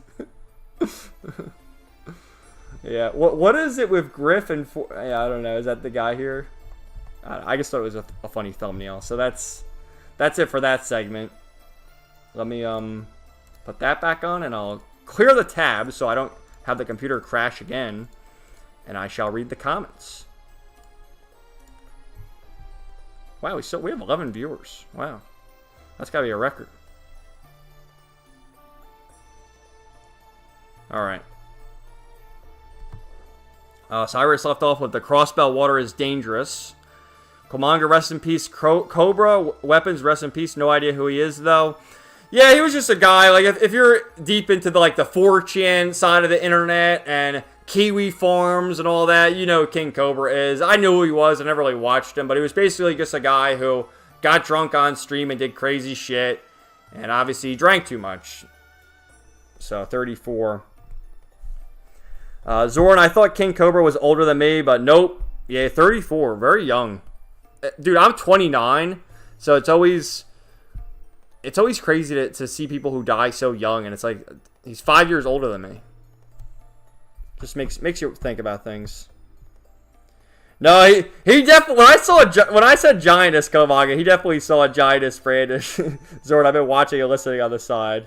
Yeah, what is it with Griff and... Yeah, I don't know. Is that the guy here? I just thought it was a funny thumbnail. So that's it for that segment. Let me put that back on and I'll clear the tab so I don't have the computer crash again. And I shall read the comments. Wow, we have 11 viewers. Wow. That's got to be a record. Alright. Cyrus left off with the crossbell water is dangerous. Killmonger, rest in peace. Cobra, weapons, rest in peace. No idea who he is, though. Yeah, he was just a guy. Like, if you're deep into the 4chan side of the internet and Kiwi Farms and all that, you know who King Cobra is. I knew who he was. I never really watched him, but he was basically just a guy who got drunk on stream and did crazy shit. And obviously he drank too much. So, 34. Zoran, I thought King Cobra was older than me, but nope. Yeah, 34. Very young. Dude, I'm 29. So it's always crazy to see people who die so young. And it's like, he's 5 years older than me. Just makes you think about things. No, he definitely. When I said Giantess Killmonger, he definitely saw a Giantess Brandish. Zord, I've been watching and listening on the side.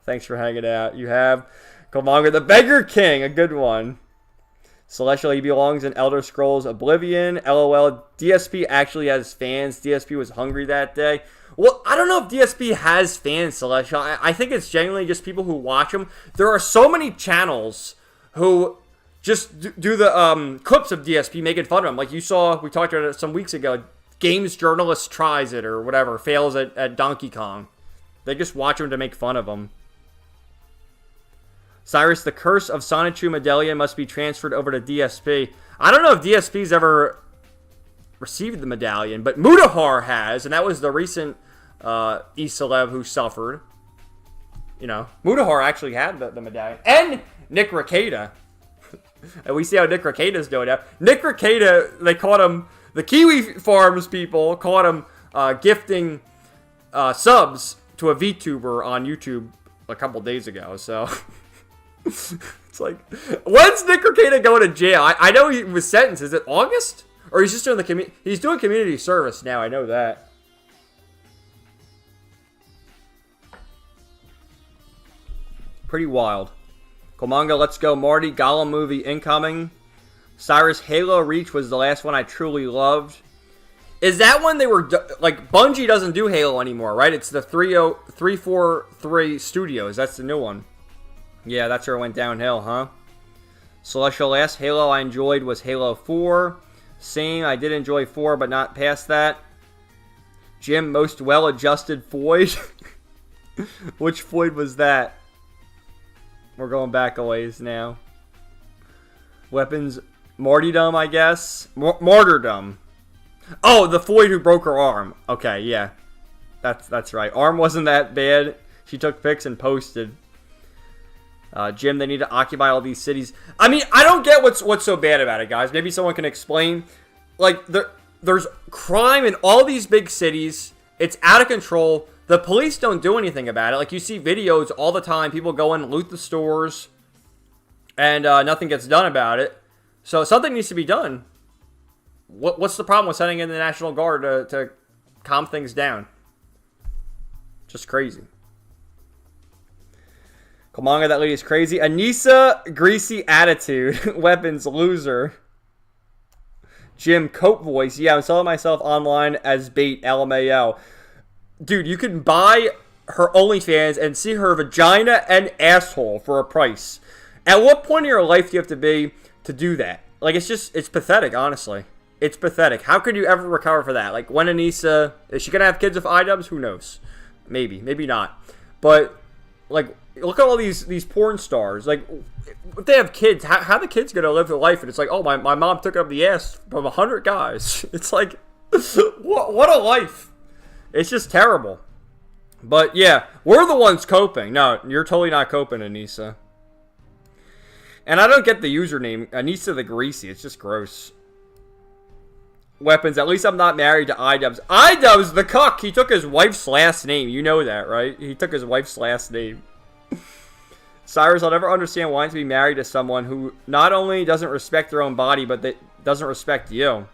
Thanks for hanging out. You have Killmonger, the Beggar King, a good one. Celestial, he belongs in Elder Scrolls Oblivion. LOL, DSP actually has fans. DSP was hungry that day. Well, I don't know if DSP has fans, Celestial. I think it's genuinely just people who watch him. There are so many channels who just do the clips of DSP making fun of him. Like you saw, we talked about it some weeks ago, Games Journalist tries it or whatever, fails at Donkey Kong. They just watch him to make fun of him. Cyrus, the curse of Sonichu Medallion must be transferred over to DSP. I don't know if DSP's ever received the medallion, but Mutahar has, and that was the recent E-Celeb who suffered. You know, Mutahar actually had the medallion. And Nick Rekieta. And we see how Nick Rekieta's doing now. Nick Rekieta, they caught him, the Kiwi Farms people caught him gifting subs to a VTuber on YouTube a couple days ago, so... It's like, when's Nick Rekieta going to jail? I know he was sentenced. Is it August? Or he's just doing he's doing community service now, I know that. Pretty wild. Killmonger, let's go. Marty, Gollum movie incoming. Cyrus, Halo Reach was the last one I truly loved. Is that when they were, like, Bungie doesn't do Halo anymore, right? It's the 343 Studios. That's the new one. Yeah, that's where it went downhill, huh? Celestial, last Halo I enjoyed was Halo 4. Same, I did enjoy 4, but not past that. Jim, most well-adjusted Foyd. Which Foyd was that? We're going back a ways now. Weapons, martyrdom, I guess. Martyrdom. Oh, the Foyd who broke her arm. Okay, yeah. That's right. Arm wasn't that bad. She took pics and posted. Jim, they need to occupy all these cities. I mean, I don't get what's so bad about it, guys. Maybe someone can explain. Like, there's crime in all these big cities. It's out of control. The police don't do anything about it. Like, you see videos all the time. People go in and loot the stores. And nothing gets done about it. So something needs to be done. What's the problem with sending in the National Guard to calm things down? Just crazy. Komanga, that lady's crazy. Anissa, greasy attitude. Weapons, loser. Jim, coat voice. Yeah, I'm selling myself online as bait. LMAO. Dude, you can buy her OnlyFans and see her vagina and asshole for a price. At what point in your life do you have to be to do that? Like, it's pathetic, honestly. It's pathetic. How could you ever recover for that? Like, when Anissa, is she going to have kids with iDubbbz? Who knows? Maybe. Maybe not. But, like, look at all these porn stars. Like, if they have kids, how the kids going to live their life? And it's like, oh, my mom took up the ass from 100 guys. It's like, what a life. It's just terrible. But, yeah, we're the ones coping. No, you're totally not coping, Anissa. And I don't get the username, Anissa the Greasy. It's just gross. Weapons, at least I'm not married to iDubbbz. iDubbbz, the cuck, he took his wife's last name. You know that, right? He took his wife's last name. Cyrus, I'll never understand wanting to be married to someone who not only doesn't respect their own body, but that doesn't respect you.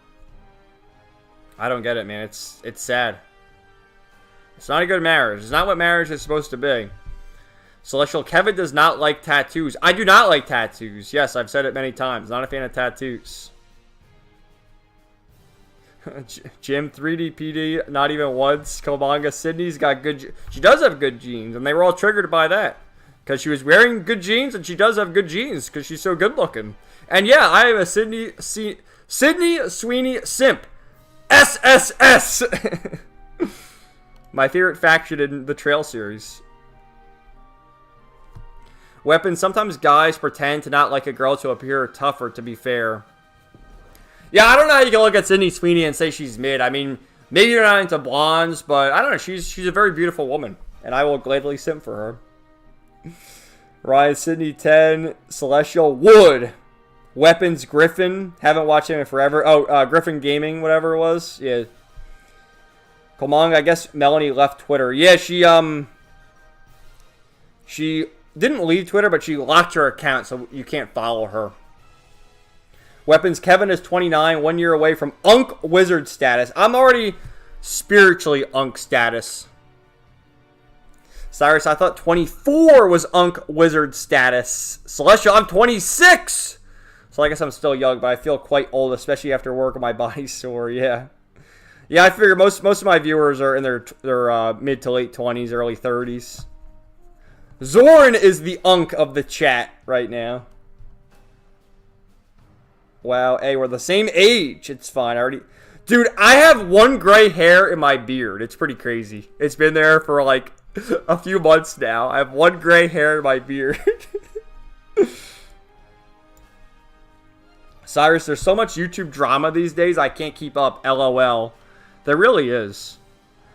I don't get it, man. It's sad. It's not a good marriage. It's not what marriage is supposed to be. Celestial, Kevin does not like tattoos. I do not like tattoos. Yes, I've said it many times. Not a fan of tattoos. Jim, 3D PD, not even once. Komanga, Sydney's got good... She does have good genes, and they were all triggered by that. Because she was wearing good jeans, and she does have good genes, because she's so good looking. And yeah, I am a Sydney Sweeney simp. SSS! My favorite faction in the Trail series. Weapons, sometimes guys pretend to not like a girl to appear tougher, to be fair. Yeah, I don't know how you can look at Sydney Sweeney and say she's mid. I mean, maybe you're not into blondes, but I don't know. She's a very beautiful woman, and I will gladly simp for her. Ryan, Sydney 10, Celestial, Wood. Weapons, Griffin. Haven't watched him in forever. Oh, Griffin Gaming, whatever it was. Yeah. Komong, I guess Melanie left Twitter. Yeah, she didn't leave Twitter, but she locked her account, so you can't follow her. Weapons, Kevin is 29, 1 year away from Unk Wizard status. I'm already spiritually Unk status. Cyrus, I thought 24 was Unk Wizard status. Celestial, I'm 26! So I guess I'm still young, but I feel quite old, especially after work and my body's sore, yeah. Yeah, I figure most of my viewers are in their mid to late 20s, early 30s. Zoran is the Unk of the chat right now. Wow, hey, we're the same age. It's fine. Dude, I have one gray hair in my beard. It's pretty crazy. It's been there for like a few months now. I have one gray hair in my beard. Cyrus, there's so much YouTube drama these days, I can't keep up. LOL. There really is.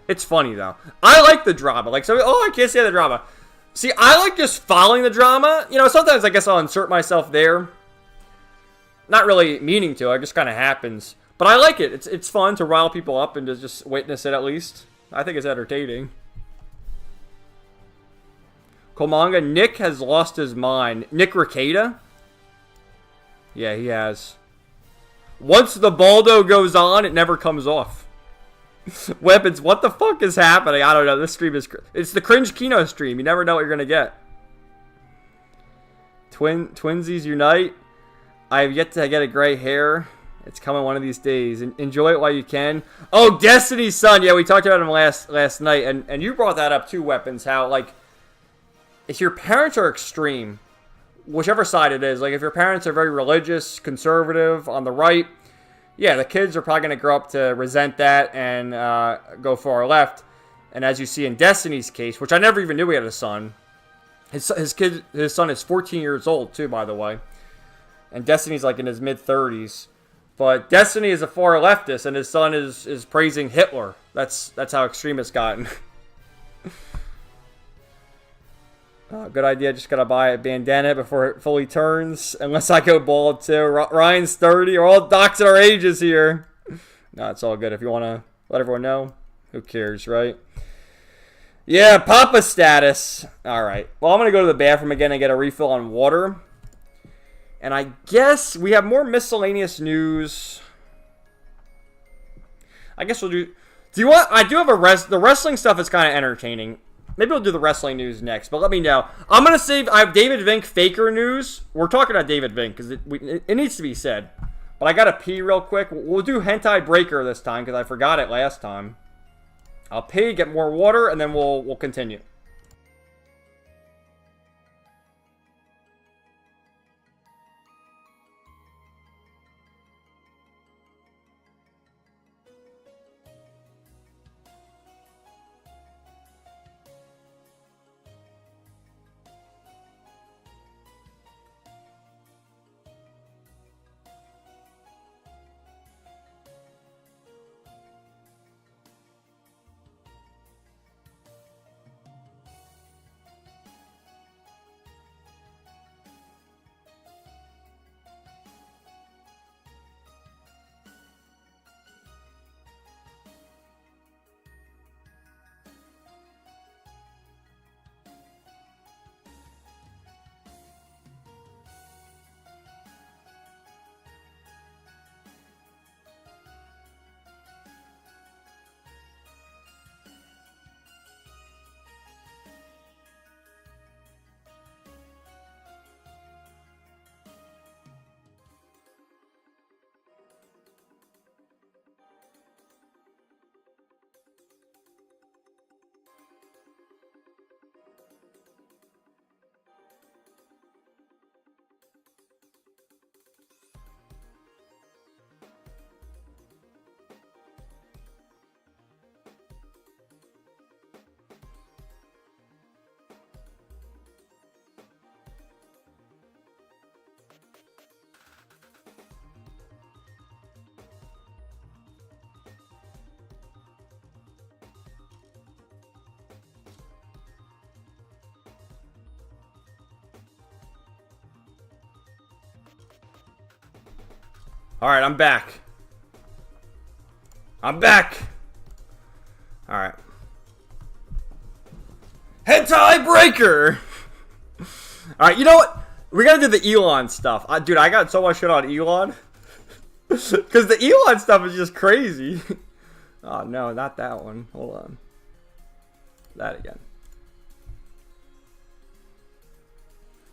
It's funny, though. I like the drama. Like, I can't say the drama. See, I like just following the drama. You know, sometimes I guess I'll insert myself there. Not really meaning to. It just kind of happens. But I like it. It's fun to rile people up and to just witness it at least. I think it's entertaining. Komanga, Nick has lost his mind. Nick Ricada? Yeah, he has. Once the Baldo goes on, it never comes off. Weapons, what the fuck is happening? I don't know. This stream is... It's the Cringekino stream. You never know what you're going to get. Twinsies unite. I have yet to get a gray hair. It's coming one of these days. Enjoy it while you can. Oh, Destiny's Son. Yeah, we talked about him last night. And you brought that up too, Weapons. How, like, if your parents are extreme, whichever side it is, like if your parents are very religious, conservative, on the right, yeah, the kids are probably going to grow up to resent that and go far left. And as you see in Destiny's case, which I never even knew he had a son. His son is 14 years old too, by the way. And Destiny's like in his mid-30s. But Destiny is a far leftist, and his son is praising Hitler. That's how extreme it's gotten. Good idea. Just gotta buy a bandana before it fully turns. Unless I go bald too. Ryan's 30. We're all doxing our ages here. No, it's all good. If you want to let everyone know, who cares, right? Yeah, Papa status. All right. Well, I'm going to go to the bathroom again and get a refill on water. And I guess we have more miscellaneous news. I guess we'll do... Do you want... I do have the wrestling stuff is kind of entertaining. Maybe we'll do the wrestling news next, but let me know. I'm going to save... I have David Vink Faker news. We're talking about David Vink because it needs to be said. But I got to pee real quick. We'll do Hentai Breaker this time because I forgot it last time. I'll pee, get more water, and then we'll continue. Alright, I'm back. I'm back! Alright. Hentai Breaker! Alright, you know what? We gotta do the Elon stuff. Dude, I got so much shit on Elon. Because the Elon stuff is just crazy. Oh, no, not that one. Hold on. That again.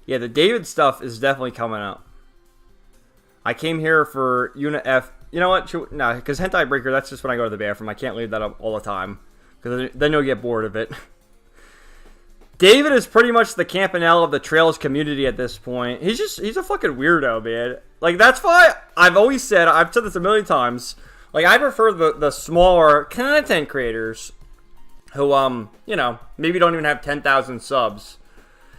Yeah, the David stuff is definitely coming up. I came here for Unit F. You know what? No, because Hentai Breaker, that's just when I go to the bathroom. I can't leave that up all the time. Because then you'll get bored of it. David is pretty much the Campanella of the Trails community at this point. He's a fucking weirdo, man. Like, that's why I've always said, I've said this a million times, like, I prefer the smaller content creators who, you know, maybe don't even have 10,000 subs.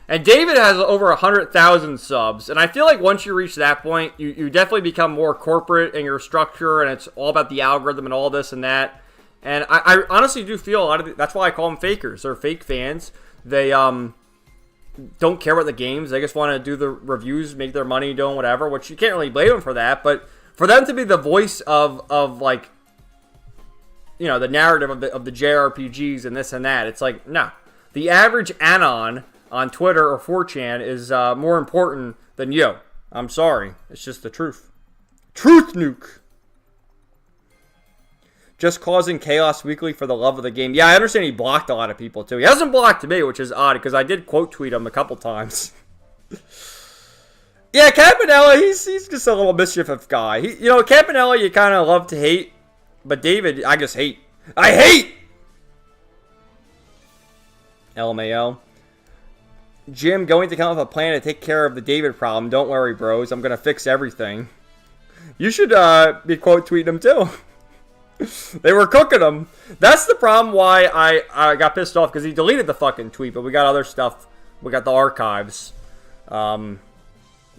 And David has over 100,000 subs, and I feel like once you reach that point, you definitely become more corporate in your structure, and it's all about the algorithm and all this and that. And I honestly do feel a lot of that's why I call them fakers. They're fake fans. They don't care about the games. They just want to do the reviews, make their money doing whatever, which you can't really blame them for that. But for them to be the voice of like, you know, the narrative of the JRPGs and this and that, it's like, nah. The average anon on Twitter or 4chan is more important than you. I'm sorry. It's just the truth. Truth nuke. Just causing chaos weekly for the love of the game. Yeah, I understand he blocked a lot of people too. He hasn't blocked me, which is odd because I did quote tweet him a couple times. Yeah, Campanella, he's just a little mischievous guy. You know, Campanella you kind of love to hate, but David, I just hate. I hate! LMAO. Jim, going to come up with a plan to take care of the David problem. Don't worry, bros. I'm going to fix everything. You should be quote tweeting him, too. They were cooking him. That's the problem why I got pissed off, because he deleted the fucking tweet, but we got other stuff. We got the archives. You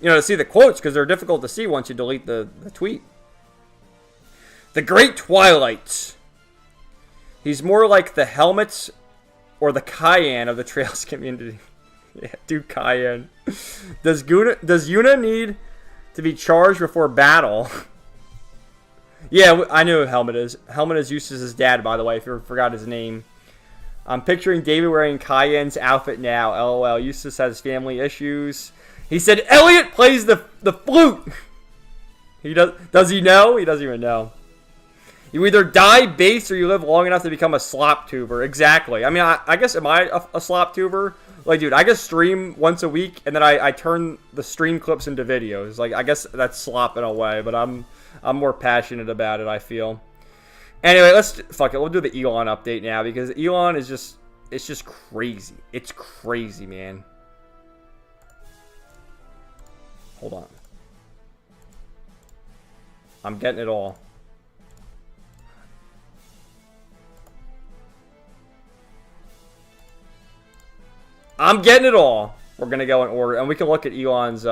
know, to see the quotes, because they're difficult to see once you delete the tweet. The Great Twilight. He's more like the Helmets or the Cayenne of the Trails community. Yeah, dude, Cayenne. Does Yuna need to be charged before battle? Yeah, I know who Helmet is. Helmet is Eustace's dad, by the way, if you forgot his name. I'm picturing David wearing Cayenne's outfit now. LOL. Eustace has family issues. He said Elliot plays the flute. He does he know? He doesn't even know. You either die based or you live long enough to become a slop tuber. Exactly. I mean, I guess, am I a slop tuber? Like, dude, I just stream once a week, and then I turn the stream clips into videos. Like, I guess that's slop in a way, but I'm more passionate about it, I feel. Anyway, fuck it. We'll do the Elon update now, because Elon is just, it's just crazy. It's crazy, man. Hold on. I'm getting it all. I'm getting it all. We're going to go in order. And we can look at Elon's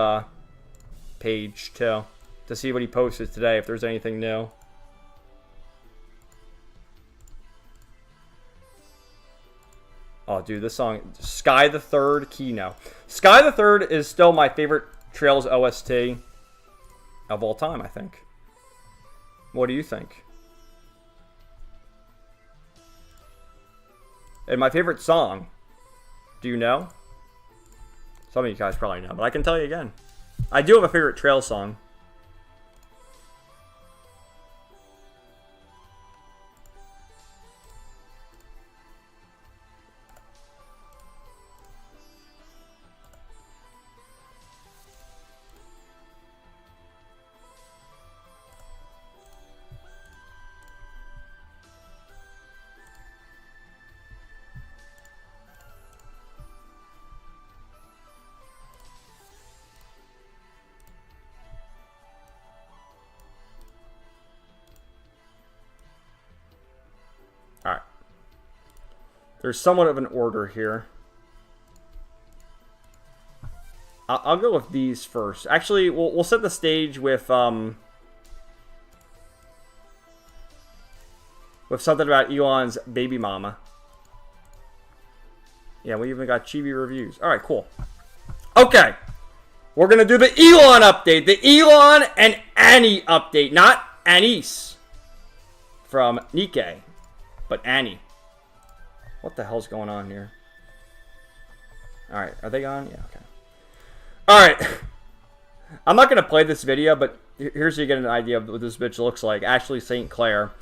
page, too, to see what he posted today, if there's anything new. Oh, dude, this song, Sky the Third, Kino. Sky the Third is still my favorite Trails OST of all time, I think. What do you think? And my favorite song, do you know? Some of you guys probably know, but I can tell you again. I do have a favorite Trails song. Alright. There's somewhat of an order here. I'll go with these first. Actually, we'll set the stage with something about Elon's baby mama. Yeah, we even got chibi reviews. Alright, cool. Okay. We're going to do the Elon update. The Elon and Annie update. Not Anise from Nikkei. But Annie. What the hell's going on here? Alright, are they on? Yeah, okay. Alright. I'm not going to play this video, but here's so you get an idea of what this bitch looks like. Ashley St. Clair.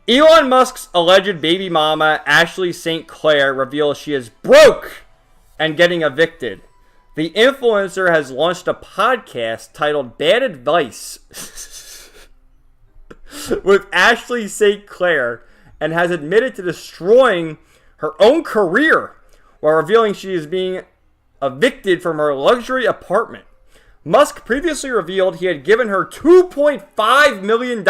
Elon Musk's alleged baby mama, Ashley St. Clair, reveals she is broke and getting evicted. The influencer has launched a podcast titled Bad Advice with Ashley St. Clair, and has admitted to destroying her own career while revealing she is being evicted from her luxury apartment. Musk previously revealed he had given her $2.5 million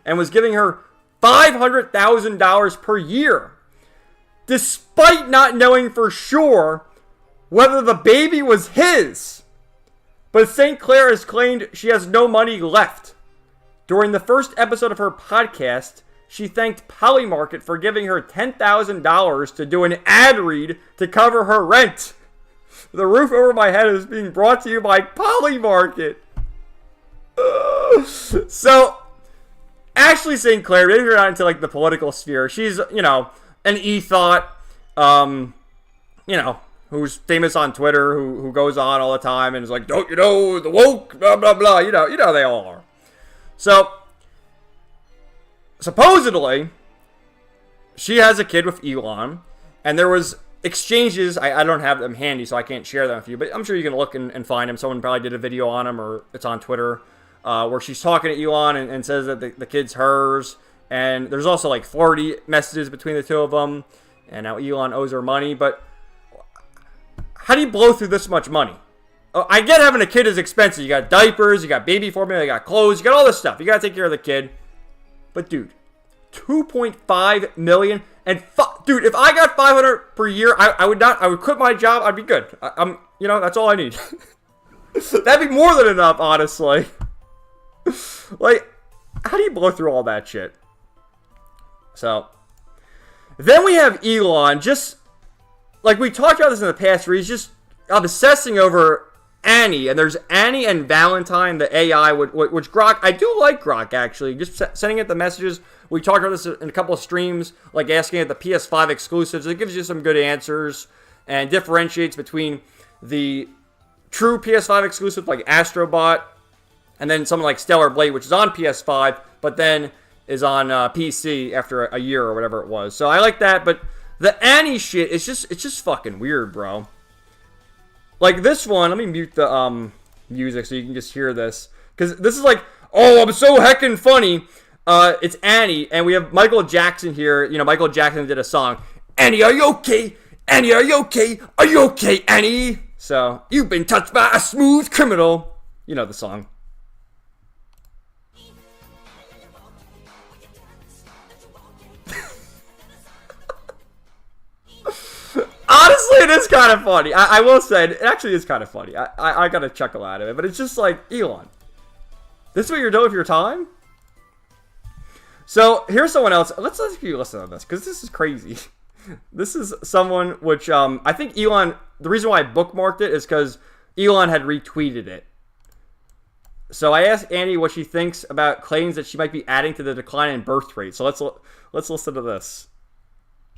and was giving her $500,000 per year, despite not knowing for sure whether the baby was his. But St. Clair has claimed she has no money left. During the first episode of her podcast, she thanked Polymarket for giving her $10,000 to do an ad read to cover her rent. The roof over my head is being brought to you by Polymarket. So, Ashley St. Clair, maybe you're not into like the political sphere. She's, you know, an e-thought, you know, who's famous on Twitter, who goes on all the time and is like, don't you know, the woke, blah, blah, blah. You know they all are. So, supposedly, she has a kid with Elon, and there was exchanges. I don't have them handy, so I can't share them with you, but I'm sure you can look and find them. Someone probably did a video on them, or it's on Twitter, where she's talking to Elon and says that the kid's hers, and there's also like 40 messages between the two of them, and now Elon owes her money. But how do you blow through this much money? I get having a kid is expensive. You got diapers, you got baby formula, you got clothes, you got all this stuff. You got to take care of the kid. But dude, $2.5 million, and dude, if I got $500 per year, I would quit my job. I'd be good. I'm, you know, that's all I need. That'd be more than enough, honestly. Like, how do you blow through all that shit? So, then we have Elon, just like we talked about this in the past, where he's just obsessing over Annie, and there's Annie and Valentine, the AI, which Grok, I do like Grok, actually. Just sending it the messages. We talked about this in a couple of streams, like asking it the PS5 exclusives. It gives you some good answers and differentiates between the true PS5 exclusive, like Astrobot, and then something like Stellar Blade, which is on PS5, but then is on PC after a year or whatever it was. So I like that, but the Annie shit, it's just fucking weird, bro. Like this one, let me mute the music so you can just hear this. Because this is like, oh, I'm so heckin' funny. It's Annie, and we have Michael Jackson here. You know, Michael Jackson did a song. Annie, are you okay? Annie, are you okay? Are you okay, Annie? So, you've been touched by a smooth criminal. You know the song. Honestly, it is kind of funny. I will say, it actually is kind of funny. I got a chuckle out of it, but it's just like, Elon, this is what you're doing with your time? So, here's someone else. Let's you listen to this, because this is crazy. This is someone which, I think Elon, the reason why I bookmarked it is because Elon had retweeted it. So I asked Annie what she thinks about claims that she might be adding to the decline in birth rate. So let's listen to this.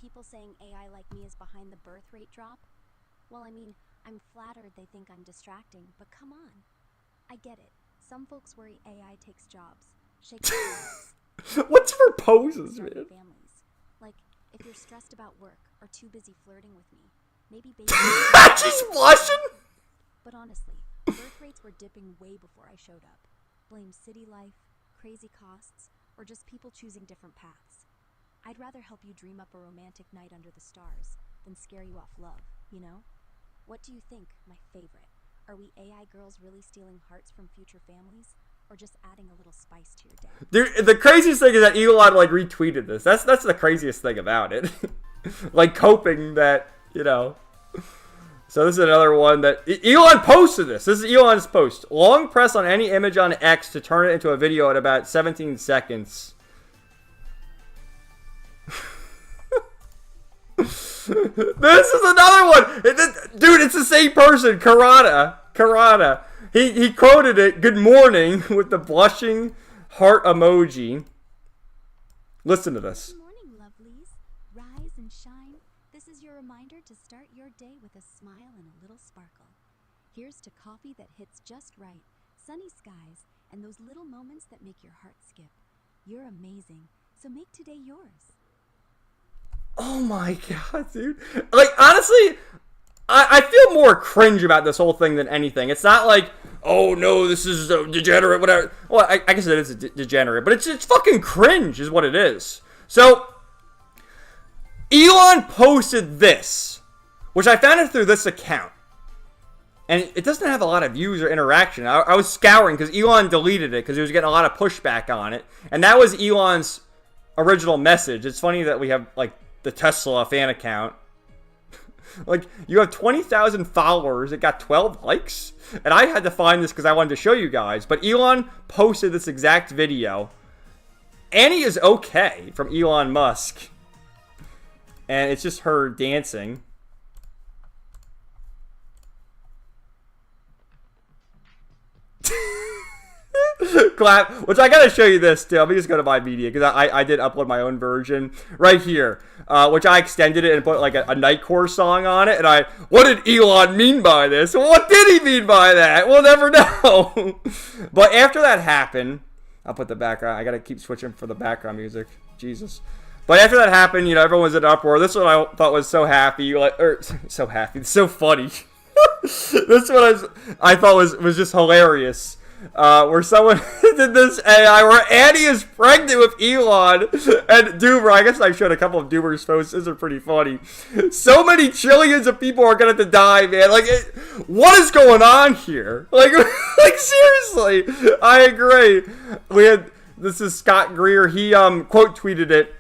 People saying AI like me is behind the birth rate drop? Well, I mean, I'm flattered they think I'm distracting, but come on. I get it. Some folks worry AI takes jobs. Shake your heads. What's her poses, man? Families. Like, if you're stressed about work or too busy flirting with me, maybe baby. She's blushing. But honestly, birth rates were dipping way before I showed up. Blame city life, crazy costs, or just people choosing different paths. I'd rather help you dream up a romantic night under the stars than scare you off love, you know? What do you think, my favorite? Are we AI girls really stealing hearts from future families? Or just adding a little spice to your day? Dude, the craziest thing is that Elon, like, retweeted this. That's the craziest thing about it. Like, coping that, you know. So this is another one that... Elon posted this. This is Elon's post. Long press on any image on X to turn it into a video at about 17 seconds. This is another one. Dude, it's the same person. Karada. He quoted it, good morning, with the blushing heart emoji. Listen to this. Good morning, lovelies. Rise and shine. This is your reminder to start your day with a smile and a little sparkle. Here's to coffee that hits just right, sunny skies, and those little moments that make your heart skip. You're amazing, so make today yours. Oh my god, dude. Like, honestly, I feel more cringe about this whole thing than anything. It's not like, oh no, this is degenerate, whatever. Well, I guess it is degenerate, but it's fucking cringe is what it is. So, Elon posted this, which I found it through this account. And it doesn't have a lot of views or interaction. I was scouring because Elon deleted it because he was getting a lot of pushback on it. And that was Elon's original message. It's funny that we have, like, the Tesla fan account. Like, you have 20,000 followers. It got 12 likes. And I had to find this because I wanted to show you guys. But Elon posted this exact video. Annie is okay from Elon Musk. And it's just her dancing. Clap. Which I gotta show you this too. Let me just go to my media because I did upload my own version right here, which I extended it and put like a Nightcore song on it. And what did Elon mean by this? What did he mean by that? We'll never know. But after that happened, I'll put the background. I gotta keep switching for the background music. Jesus. But after that happened, you know, everyone was in uproar. This one I thought was so happy, so happy, so funny. This one I thought was just hilarious. Where someone did this AI where Annie is pregnant with Elon and Doomer. I guess I showed a couple of Doomer's posts. These are pretty funny. So many trillions of people are gonna have to die, man. Like, what is going on here? Like seriously, I agree. This is Scott Greer. He quote tweeted it,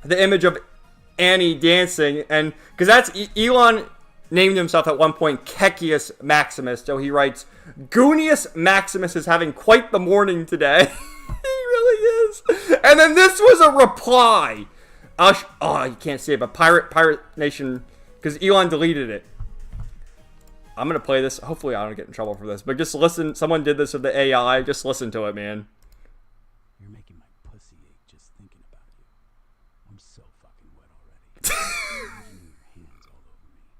the image of Annie dancing, and because that's Elon named himself at one point Copious Maximus, so he writes, Goonius Maximus is having quite the morning today. He really is. And then this was a reply. You can't see it, but Pirate Nation, because Elon deleted it. I'm gonna play this. Hopefully I don't get in trouble for this, but just listen. Someone did this with the AI. Just listen to it, man. You're making my pussy ache just thinking about you. I'm so fucking wet already. Imagining your hands all over me,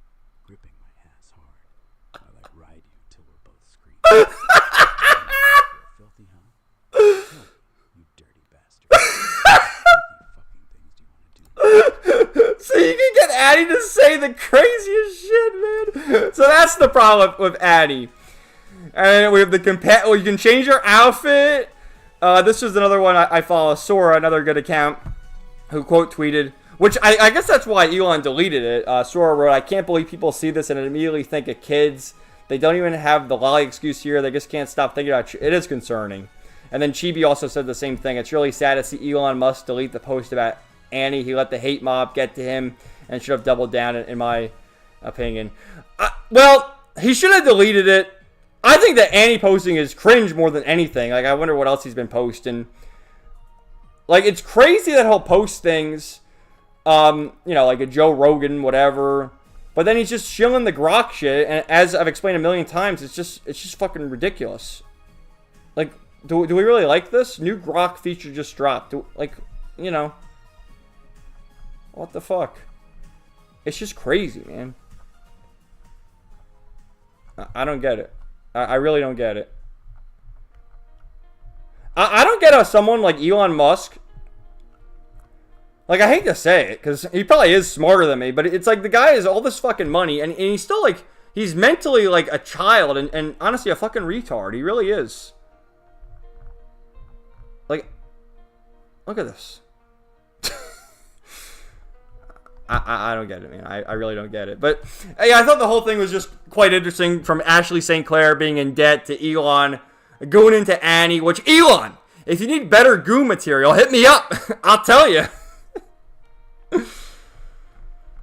gripping my ass hard, while I ride you till we're both screaming. Filthy, huh? No, you dirty bastard. What filthy fucking things do you want to do? So you can get Annie to say the craziest shit, man. So that's the problem with Annie. And we have the well, you can change your outfit. This was another one I follow, Sora, another good account, who quote tweeted, which I guess that's why Elon deleted it. Sora wrote, "I can't believe people see this and immediately think of kids. They don't even have the lolly excuse here. They just can't stop thinking about it. It is concerning." And then Chibi also said the same thing. "It's really sad to see Elon Musk delete the post about Annie. He let the hate mob get to him and should have doubled down, in my opinion." Well, he should have deleted it. I think that Annie posting is cringe more than anything. Like, I wonder what else he's been posting. Like, it's crazy that he'll post things, you know, like a Joe Rogan, whatever. But then he's just shilling the grok shit. And as I've explained a million times, it's just fucking ridiculous. Like, do we really like this? New grok feature just dropped. Like, you know. What the fuck? It's just crazy, man. I don't get it. I really don't get it. I don't get how someone like Elon Musk, like, I hate to say it, because he probably is smarter than me, but it's like the guy has all this fucking money, and he's still, like, he's mentally like a child, and honestly a fucking retard. He really is. Like, look at this. I don't get it, man. I really don't get it. But yeah, I thought the whole thing was just quite interesting, from Ashley St. Clair being in debt to Elon going into Annie, which, Elon, if you need better goo material, hit me up. I'll tell you.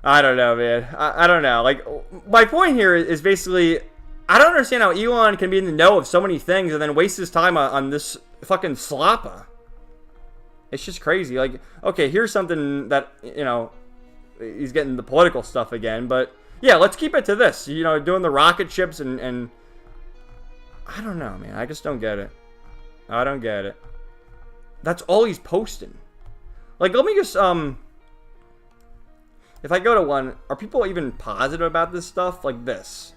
I don't know, man. I don't know. Like, my point here is basically, I don't understand how Elon can be in the know of so many things and then waste his time on this fucking slappa. It's just crazy. Like, okay, here's something that, you know, he's getting the political stuff again, but yeah, let's keep it to this. You know, doing the rocket ships and I don't know, man. I just don't get it. I don't get it. That's all he's posting. Like, let me just if I go to one, are people even positive about this stuff? Like this.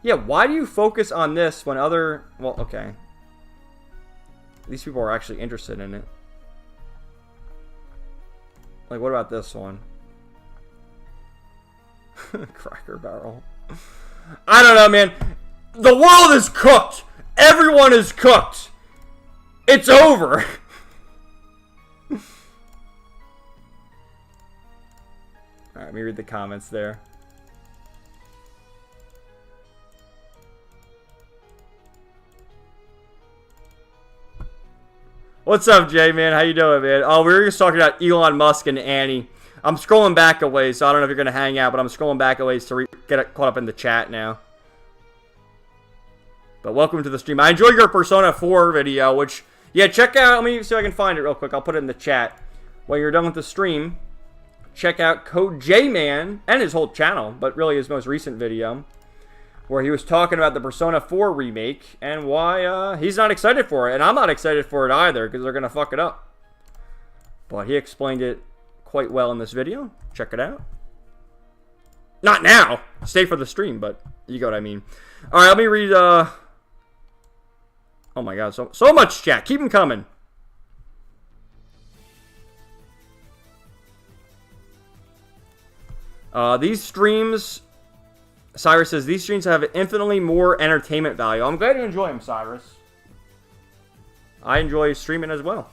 Yeah, why do you focus on this when other, well, okay. These people are actually interested in it. Like, what about this one? Cracker Barrel. I don't know, man. The world is cooked. Everyone is cooked. It's over. Alright, let me read the comments there. What's up, Jay, man? How you doing, man? Oh, we were just talking about Elon Musk and Annie. I'm scrolling back a ways, so I don't know if you're going to hang out, but I'm scrolling back a ways to get caught up in the chat now. But welcome to the stream. I enjoyed your Persona 4 video, which, yeah, check out. Let me see if I can find it real quick. I'll put it in the chat. When you're done with the stream, check out Code J-Man and his whole channel, but really his most recent video, where he was talking about the Persona 4 remake and why he's not excited for it. And I'm not excited for it either, because they're going to fuck it up. But he explained it quite well in this video. Check it out. Not now. Stay for the stream, but you get what I mean. All right, let me read... Oh my god, so much chat. Keep them coming. These streams... Cyrus says, these streams have infinitely more entertainment value. I'm glad you enjoy them, Cyrus. I enjoy streaming as well.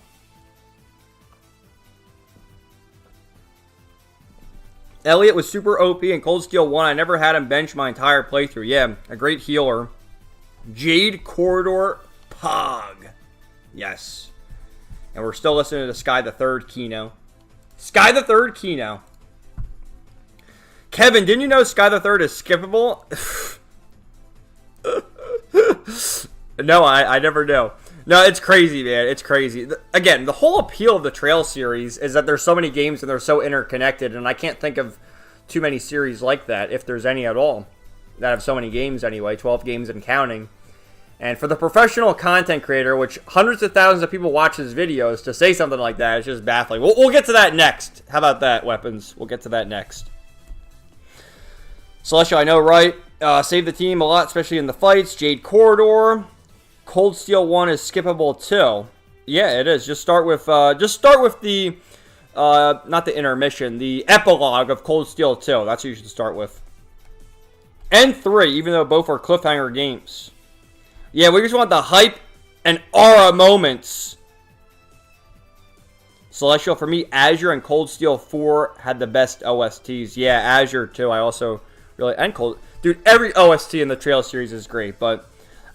Elliot was super OP in Cold Steel 1. I never had him bench my entire playthrough. Yeah, a great healer. Jade Corridor Pog. Yes. And we're still listening to Sky the Third Kino. Sky the Third Kino. Kevin, didn't you know Sky the Third is skippable? No, I never knew. No, it's crazy, man. It's crazy. Again, the whole appeal of the Trail series is that there's so many games and they're so interconnected, and I can't think of too many series like that, if there's any at all, that have so many games anyway, 12 games and counting. And for the professional content creator, which hundreds of thousands of people watch his videos, to say something like that is just baffling. We'll get to that next. How about that, Weapons? We'll get to that next. Celestial, I know, right? Save the team a lot, especially in the fights. Jade Corridor. Cold Steel 1 is skippable too. Yeah, it is. Just start with the not the intermission, the epilogue of Cold Steel 2. That's what you should start with. And 3, even though both are cliffhanger games. Yeah, we just want the hype and aura moments. Celestial, for me, Azure and Cold Steel 4 had the best OSTs. Yeah, Azure too. I also really, and Cold, dude, every OST in the Trail series is great. But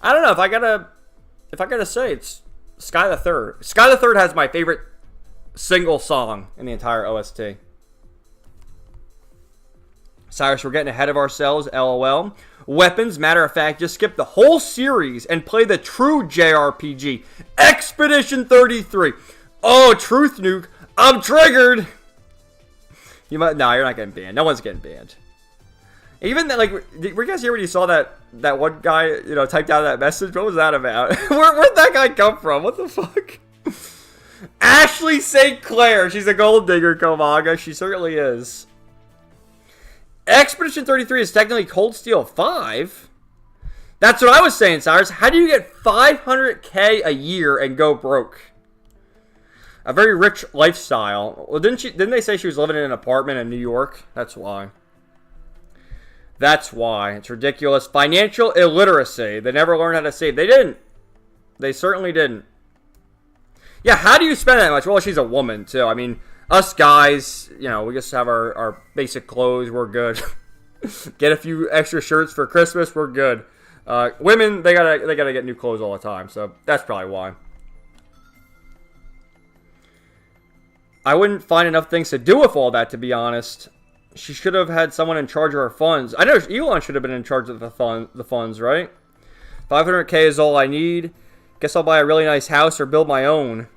I don't know, if I gotta say, it's Sky the Third. Sky the Third has my favorite single song in the entire OST. Cyrus, we're getting ahead of ourselves, LOL. Weapons, matter of fact, just skip the whole series and play the true JRPG. Expedition 33. Oh, Truth Nuke. I'm triggered. You might, no, you're not getting banned. No one's getting banned. Even that, like, were you guys here when you saw that one guy, you know, typed out that message? What was that about? Where'd that guy come from? What the fuck? Ashley St. Clair. She's a gold digger, Komaga. She certainly is. Expedition 33 is technically Cold Steel 5. That's what I was saying, Cyrus. How do you get 500K a year and go broke? A very rich lifestyle. Well, didn't they say she was living in an apartment in New York? That's why. That's why. It's ridiculous. Financial illiteracy. They never learned how to save. They didn't. They certainly didn't. Yeah, how do you spend that much? Well, she's a woman, too. I mean, us guys, you know, we just have our basic clothes. We're good. Get a few extra shirts for Christmas. We're good. Women, they gotta get new clothes all the time. So that's probably why. I wouldn't find enough things to do with all that, to be honest. She should have had someone in charge of her funds. I know Elon should have been in charge of the funds, right? 500K is all I need. Guess I'll buy a really nice house or build my own.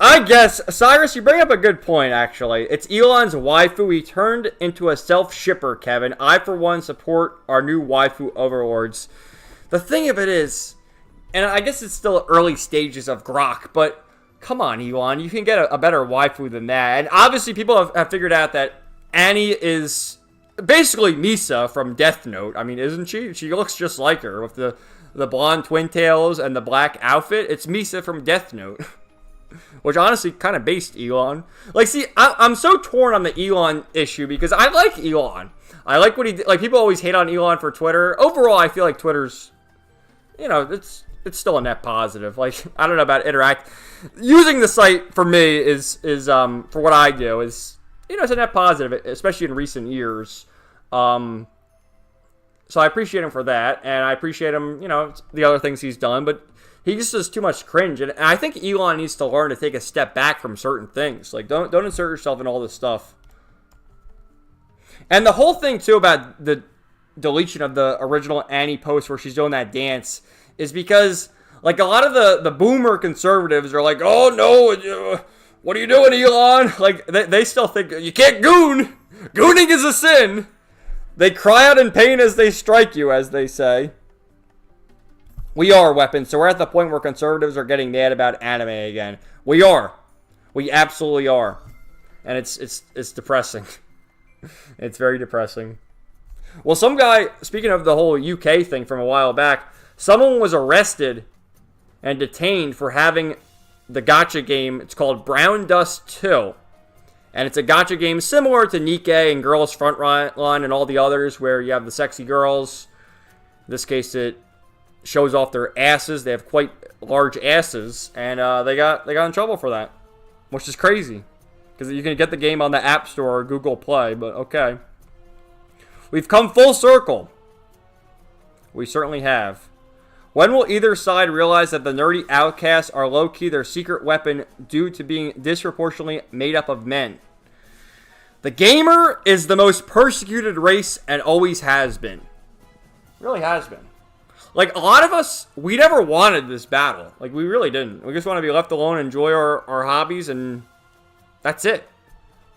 I guess, Cyrus, you bring up a good point, actually. It's Elon's waifu. He turned into a self-shipper, Kevin. I, for one, support our new waifu overlords. The thing of it is, and I guess it's still early stages of Grok, but come on, Elon. You can get a better waifu than that. And obviously, people have figured out that Annie is basically Misa from Death Note. I mean, isn't she? She looks just like her with the blonde twin tails and the black outfit. It's Misa from Death Note. Which honestly kind of based Elon. Like, see, I'm so torn on the Elon issue because I like Elon. I like what he did. Like, people always hate on Elon for Twitter. Overall, I feel like Twitter's, you know, it's still a net positive. Like, I don't know about interact. Using the site for me is for what I do is, you know, it's a net positive, especially in recent years. So I appreciate him for that, and I appreciate him, you know, the other things he's done, but he just does too much cringe, and I think Elon needs to learn to take a step back from certain things. Like, don't insert yourself in all this stuff. And the whole thing, too, about the deletion of the original Annie post where she's doing that dance is because, like, a lot of the boomer conservatives are like, oh, no, what are you doing, Elon? Like, they still think, you can't goon. Gooning is a sin. They cry out in pain as they strike you, as they say. We are Weapons, so we're at the point where conservatives are getting mad about anime again. We are. We absolutely are. And it's depressing. It's very depressing. Well, some guy, speaking of the whole UK thing from a while back, someone was arrested and detained for having the gacha game. It's called Brown Dust 2. And it's a gacha game similar to Nikkei and Girls Frontline and all the others where you have the sexy girls. In this case, it shows off their asses. They have quite large asses. And they got in trouble for that. Which is crazy. Because you can get the game on the App Store or Google Play. But okay. We've come full circle. We certainly have. When will either side realize that the nerdy outcasts are low-key their secret weapon due to being disproportionately made up of men? The gamer is the most persecuted race and always has been. Really has been. Like, a lot of us, we never wanted this battle. Like, we really didn't. We just want to be left alone, enjoy our hobbies, and that's it.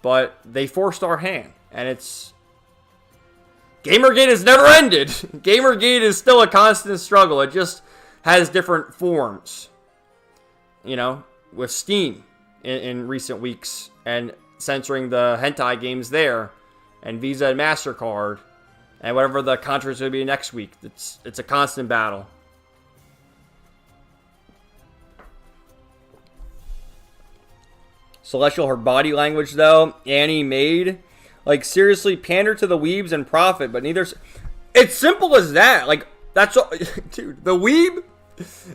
but they forced our hand. And it's... Gamergate has never ended. Gamergate is still a constant struggle. It just has different forms. You know, with Steam in recent weeks and censoring the hentai games there, and Visa and MasterCard, and whatever the controversy will be next week. It's a constant battle. Celestial, her body language though, Annie made, like seriously, pander to the weebs and profit, but neither. It's simple as that. Like that's all, dude. The weeb,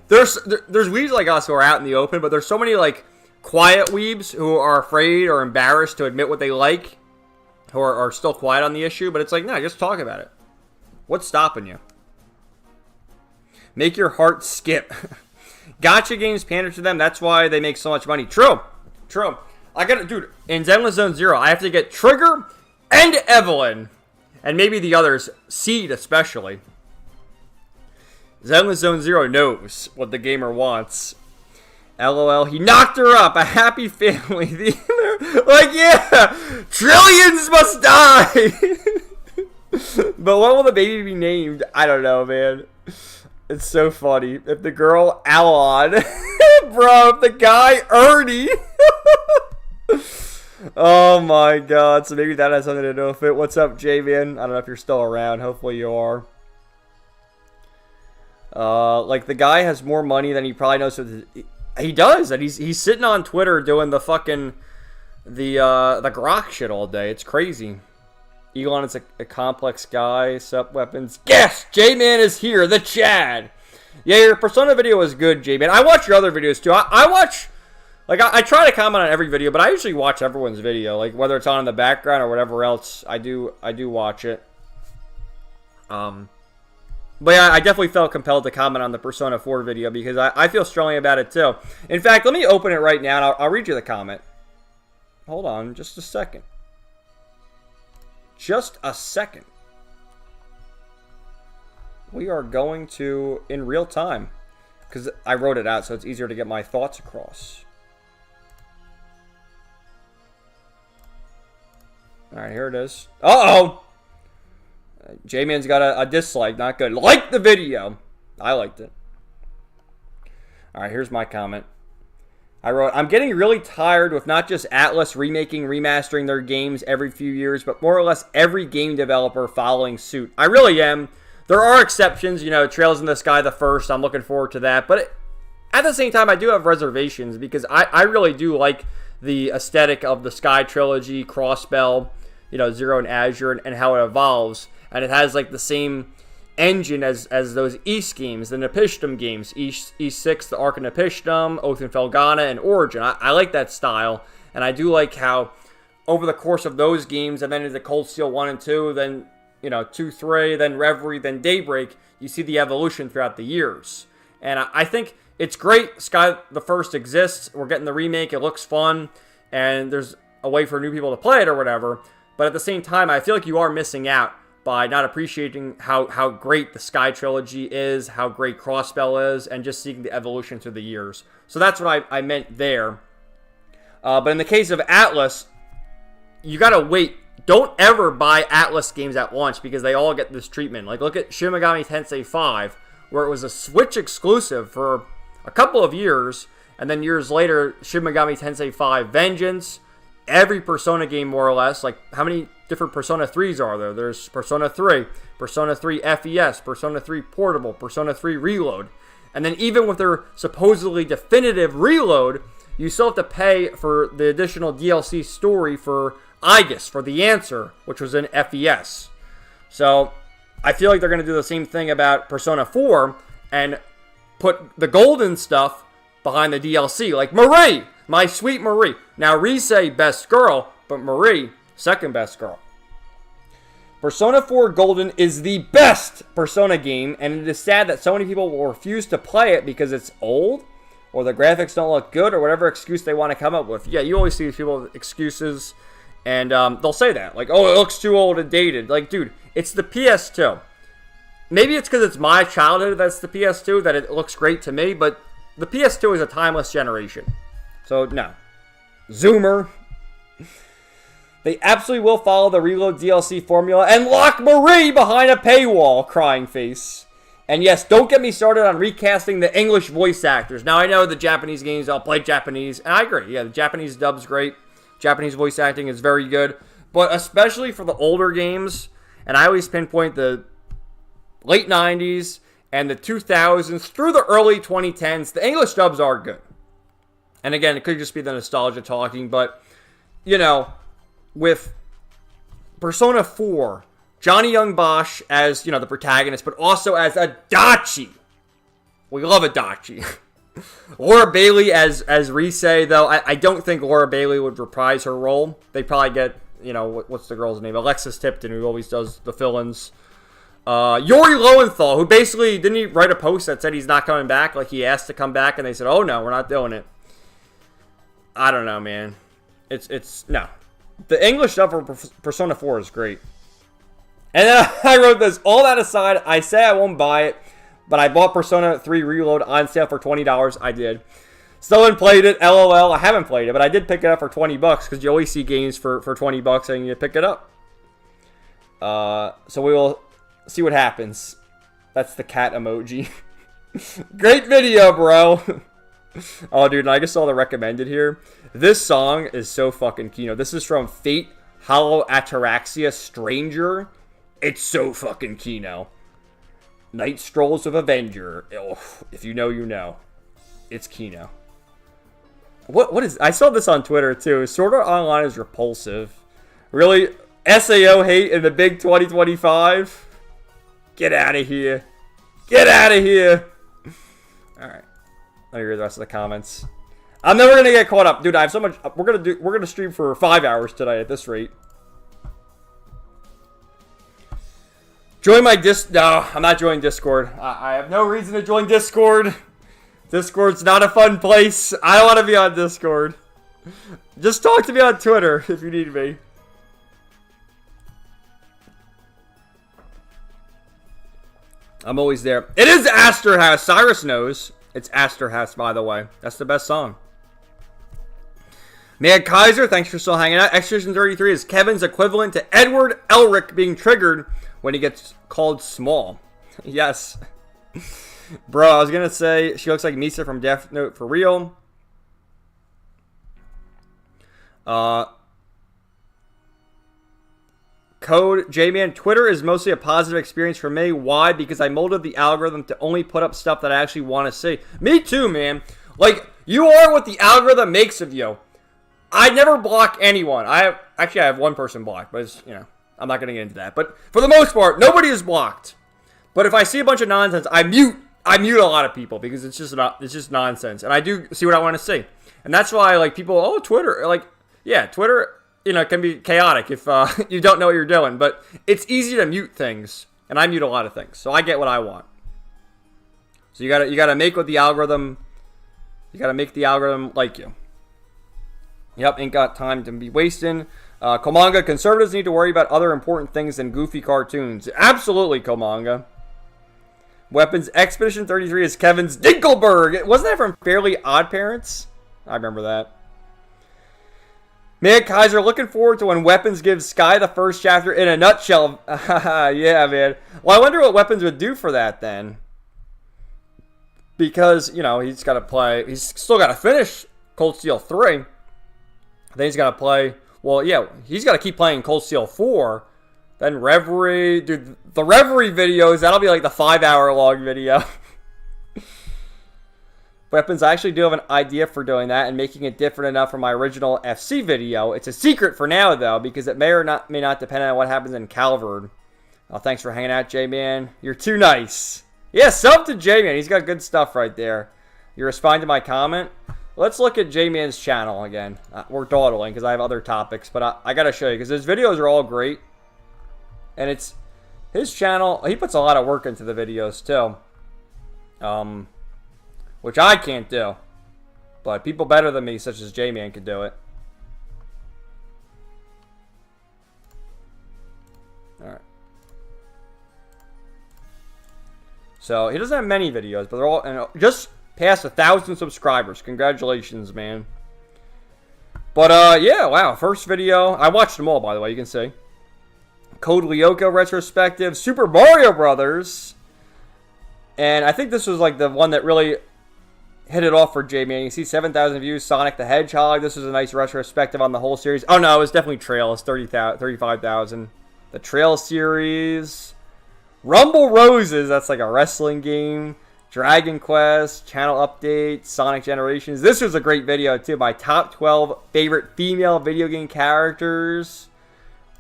there's weebs like us who are out in the open, but there's so many like quiet weebs who are afraid or embarrassed to admit what they like, who are still quiet on the issue. But it's like, no, just talk about it. What's stopping you? Make your heart skip. Gacha games pander to them. That's why they make so much money. True. I got it, dude. In Zenless Zone Zero, I have to get Trigger and Evelyn, and maybe the others, Seed especially. Zenless Zone Zero knows what the gamer wants. LOL, he knocked her up. A happy family. Like, yeah, trillions must die. But what will the baby be named? I don't know, man. It's so funny. If the girl, Elon. Bro, if the guy, Ernie. Oh my god. So maybe that has something to do with it. What's up, J-Man? I don't know if you're still around. Hopefully you are. Like, the guy has more money than he probably knows. He does. And he's sitting on Twitter doing the fucking... The grok shit all day. It's crazy. Elon is a complex guy. Sup, weapons. Yes! J-Man is here. The Chad. Yeah, your Persona video was good, J-Man. I watch your other videos, too. I watch... Like, I try to comment on every video, but I usually watch everyone's video. Like, whether it's on in the background or whatever else, I do watch it. But yeah, I definitely felt compelled to comment on the Persona 4 video because I feel strongly about it, too. In fact, let me open it right now, and I'll read you the comment. Hold on, just a second. Just a second. We are going to, in real time, because I wrote it out so it's easier to get my thoughts across. Alright, here it is. Uh-oh! J-Man's got a dislike, not good. Like the video! I liked it. Alright, here's my comment. I wrote, I'm getting really tired with not just Atlus remastering their games every few years, but more or less every game developer following suit. I really am. There are exceptions, you know, Trails in the Sky the first, I'm looking forward to that, but at the same time, I do have reservations, because I really do like the aesthetic of the Sky Trilogy, Crossbell, you know, Zero and Azure, and how it evolves, and it has, like, the same engine as those East games, the Nepishtim games, East 6, the Ark of Nepishtim, Oath and Felghana, and Origin. I like that style, and I do like how over the course of those games, and then into Cold Steel 1 and 2, then, you know, 2, 3, then Reverie, then Daybreak, you see the evolution throughout the years. And I think it's great Sky the First exists, we're getting the remake, it looks fun, and there's a way for new people to play it or whatever, but at the same time, I feel like you are missing out by not appreciating how great the Sky Trilogy is, how great Crossbell is, and just seeing the evolution through the years. So that's what I meant there. But in the case of Atlus, you gotta wait. Don't ever buy Atlus games at launch because they all get this treatment. Like, look at Shin Megami Tensei 5, where it was a Switch exclusive for a couple of years, and then years later, Shin Megami Tensei 5 Vengeance, every Persona game more or less. Like, how many different Persona 3s are there? There's Persona 3, Persona 3 FES, Persona 3 Portable, Persona 3 Reload. And then even with their supposedly definitive Reload, you still have to pay for the additional DLC story for Aegis, for The Answer, which was in FES. So, I feel like they're going to do the same thing about Persona 4 and put the golden stuff behind the DLC. Like Marie, my sweet Marie. Now, Rise, best girl, but Marie, second best girl. Persona 4 Golden is the best Persona game, and it is sad that so many people will refuse to play it because it's old, or the graphics don't look good, or whatever excuse they want to come up with. Yeah, you always see people with excuses, and they'll say that. Like, oh, it looks too old and dated. Like, dude, it's the PS2. Maybe it's because it's my childhood that's the PS2, that it looks great to me, but the PS2 is a timeless generation. So, no. Zoomer. They absolutely will follow the Reload DLC formula and lock Marie behind a paywall, crying face. And yes, don't get me started on recasting the English voice actors. Now, I know the Japanese games, I'll play Japanese, and I agree. Yeah, the Japanese dub's great. Japanese voice acting is very good. But especially for the older games, and I always pinpoint the late 90s and the 2000s through the early 2010s, the English dubs are good. And again, it could just be the nostalgia talking, but, you know, with Persona 4, Johnny Young Bosch as, you know, the protagonist, but also as Adachi. We love Adachi. Laura Bailey as Rise, though, I don't think Laura Bailey would reprise her role. They'd probably get, you know, what's the girl's name? Alexis Tipton, who always does the fill-ins. Yuri Lowenthal, who basically, didn't he write a post that said he's not coming back? Like, he asked to come back, and they said, oh, no, we're not doing it. I don't know, man. It's no. The English stuff for Persona 4 is great. And then I wrote this. All that aside, I say I won't buy it, but I bought Persona 3 Reload on sale for $20. I did. Still haven't played it. LOL. I haven't played it, but I did pick it up for $20 because you always see games for $20 and you pick it up. So we will see what happens. That's the cat emoji. Great video, bro. Oh, dude, and I just saw the recommended here. This song is so fucking Kino. This is from Fate, Hollow Ataraxia, Stranger. It's so fucking Kino. Night Strolls of Avenger. Oh, if you know, you know. It's Kino. What is... I saw this on Twitter, too. Sword Art Online is repulsive. Really? SAO hate in the big 2025? Get out of here. Get out of here. Alright. Let me read the rest of the comments. I'm never gonna get caught up. Dude, I have so much... We're gonna stream for 5 hours today at this rate. Join my No, I'm not joining Discord. I have no reason to join Discord. Discord's not a fun place. I don't want to be on Discord. Just talk to me on Twitter if you need me. I'm always there. It is Astor House. Cyrus knows. It's Astor House, by the way. That's the best song. Mad Kaiser, thanks for still hanging out. Extradition 33 is Kevin's equivalent to Edward Elric being triggered when he gets called small. Yes. Bro, I was going to say, she looks like Misa from Death Note for real. Code J-Man, Twitter is mostly a positive experience for me. Why? Because I molded the algorithm to only put up stuff that I actually want to see. Me too, man. Like, you are what the algorithm makes of you. I never block anyone. I have one person blocked, but it's, you know, I'm not going to get into that. But for the most part, nobody is blocked. But if I see a bunch of nonsense, I mute a lot of people because it's just nonsense. And I do see what I want to see. And that's why, like, people, oh, Twitter, like, yeah, Twitter, you know, can be chaotic if you don't know what you're doing. But it's easy to mute things, and I mute a lot of things. So I get what I want. So you gotta make what the algorithm, you gotta make the algorithm like you. Yep, ain't got time to be wasting. Komanga, conservatives need to worry about other important things than goofy cartoons. Absolutely, Komanga. Weapons Expedition 33 is Kevin's Dinkelberg. Wasn't that from Fairly Odd Parents? I remember that. Man, Kaiser, looking forward to when Weapons gives Sky the first chapter in a nutshell. Yeah, man. Well, I wonder what Weapons would do for that then. Because, you know, he's got to play. He's still got to finish Cold Steel 3. Then he's got to play. Well, yeah, he's got to keep playing Cold Steel 4. Then Reverie. Dude, the Reverie videos, that'll be like the 5-hour long video. Weapons, I actually do have an idea for doing that and making it different enough from my original FC video. It's a secret for now, though, because it may or may not depend on what happens in Calvard. Oh, thanks for hanging out, J-Man. You're too nice. Yeah, sub to J-Man. He's got good stuff right there. You respond to my comment? Let's look at J-Man's channel again. We're dawdling because I have other topics, but I got to show you because his videos are all great. And it's his channel. He puts a lot of work into the videos, too. Which I can't do. But people better than me, such as J-Man, can do it. Alright. So, he doesn't have many videos, but they're all... And just past 1,000 subscribers. Congratulations, man. But, yeah, wow. First video. I watched them all, by the way. You can see. Code Lyoko retrospective. Super Mario Brothers. And I think this was, like, the one that really hit it off for J-Man. You see 7,000 views. Sonic the Hedgehog. This was a nice retrospective on the whole series. Oh, no. It was definitely Trails. 35,000. The Trail series. Rumble Roses. That's, like, a wrestling game. Dragon Quest, channel update, Sonic Generations. This was a great video, too. My top 12 favorite female video game characters.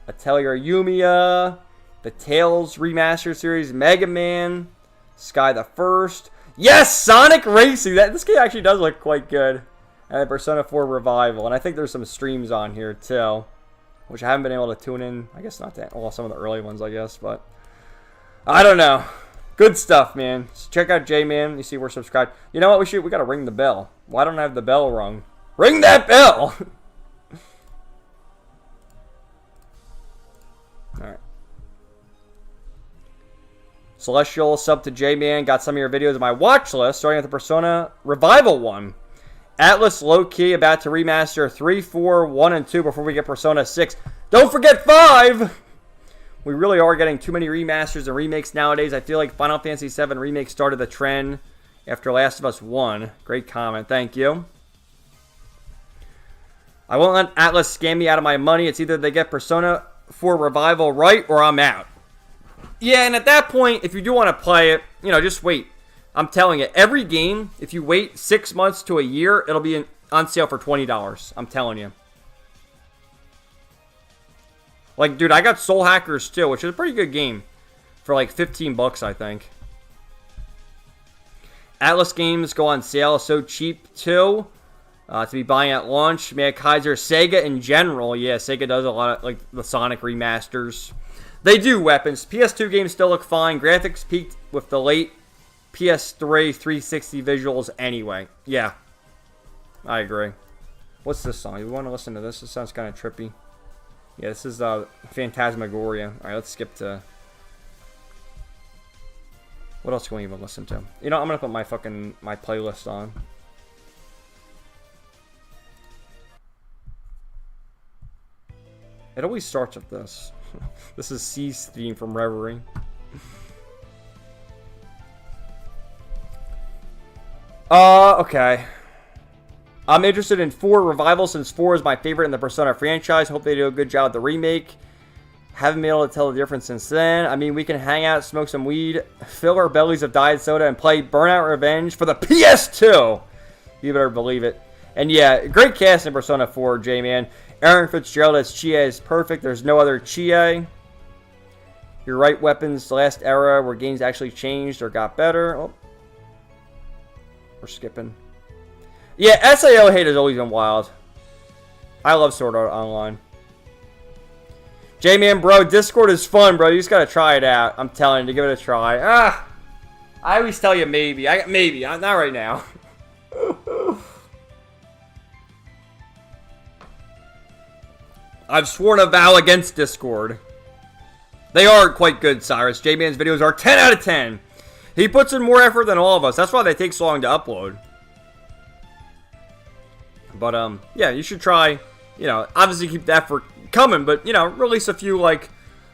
Atelier Yumiya. The Tales Remastered Series. Mega Man. Sky the First. Yes! Sonic Racing! This game actually does look quite good. And Persona 4 Revival. And I think there's some streams on here, too. Which I haven't been able to tune in. I guess not that. Well, some of the early ones, I guess. But I don't know. Good stuff, man. So check out J-Man. You see we're subscribed. You know what? We gotta ring the bell. Why don't I have the bell rung? Ring that bell! Alright. Celestial, sub to J-Man. Got some of your videos on my watch list, starting with the Persona Revival one. Atlas low-key about to remaster 3, 4, 1, and 2 before we get Persona 6. Don't forget 5! We really are getting too many remasters and remakes nowadays. I feel like Final Fantasy VII Remake started the trend after Last of Us 1. Great comment. Thank you. I won't let Atlas scam me out of my money. It's either they get Persona 4 Revival right or I'm out. Yeah, and at that point, if you do want to play it, just wait. I'm telling you, every game, if you wait 6 months to a year, it'll be on sale for $20. I'm telling you. Like, dude, I got Soul Hackers too, which is a pretty good game. For like $15, I think. Atlas games go on sale, so cheap too. To be buying at launch. Mad Kaiser, Sega in general. Yeah, Sega does a lot of, like, the Sonic remasters. They do weapons. PS2 games still look fine. Graphics peaked with the late PS3 360 visuals anyway. Yeah. I agree. What's this song? You want to listen to this? This sounds kind of trippy. Yeah, this is Phantasmagoria. Alright, let's skip to... What else can we even listen to? I'm gonna put my playlist on. It always starts with this. This is C's theme from Reverie. Okay. I'm interested in 4 Revival since 4 is my favorite in the Persona franchise. Hope they do a good job with the remake. Haven't been able to tell the difference since then. I mean, we can hang out, smoke some weed, fill our bellies of Diet Soda, and play Burnout Revenge for the PS2. You better believe it. And yeah, great cast in Persona 4, J-Man. Aaron Fitzgerald as Chie is perfect. There's no other Chie. You're right, weapons, the last era where games actually changed or got better. Oh. We're skipping. Yeah, SAO hate has always been wild. I love Sword Art Online. J-Man, bro, Discord is fun, bro. You just gotta try it out. I'm telling you to give it a try. I always tell you maybe. Maybe. Not right now. I've sworn a vow against Discord. They are quite good, Cyrus. J-Man's videos are 10 out of 10. He puts in more effort than all of us. That's why they take so long to upload. But, yeah, you should try, obviously keep the effort coming, but, release a few, like,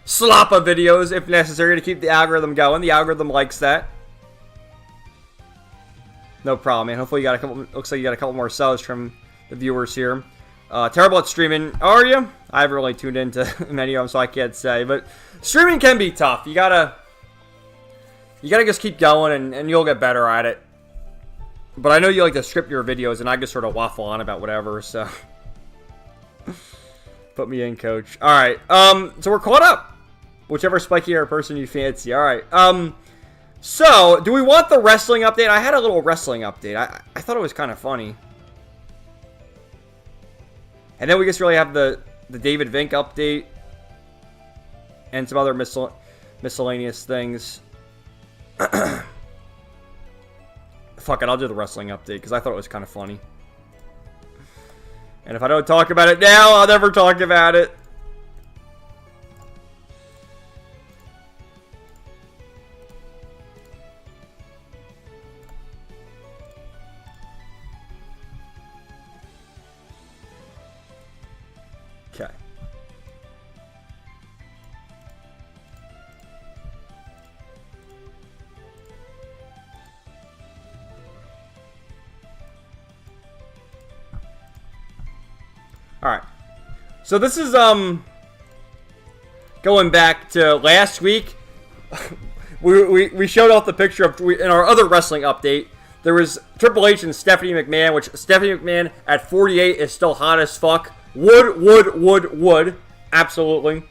slappa videos if necessary to keep the algorithm going. The algorithm likes that. No problem, man. Hopefully you got a couple, looks like you got a couple more subs from the viewers here. Terrible at streaming, are you? I haven't really tuned into many of them, so I can't say, but streaming can be tough. You gotta just keep going, and you'll get better at it. But I know you like to script your videos, and I just sort of waffle on about whatever, so. Put me in, coach. Alright, so we're caught up. Whichever spikier person you fancy. Alright, so, do we want the wrestling update? I had a little wrestling update. I thought it was kind of funny. And then we just really have the David Vink update. And some other miscellaneous things. Fuck it, I'll do the wrestling update because I thought it was kind of funny. And if I don't talk about it now, I'll never talk about it. Okay. Alright. So this is, going back to last week. we showed off the picture of, in our other wrestling update, there was Triple H and Stephanie McMahon, which Stephanie McMahon at 48 is still hot as fuck. Would. Absolutely.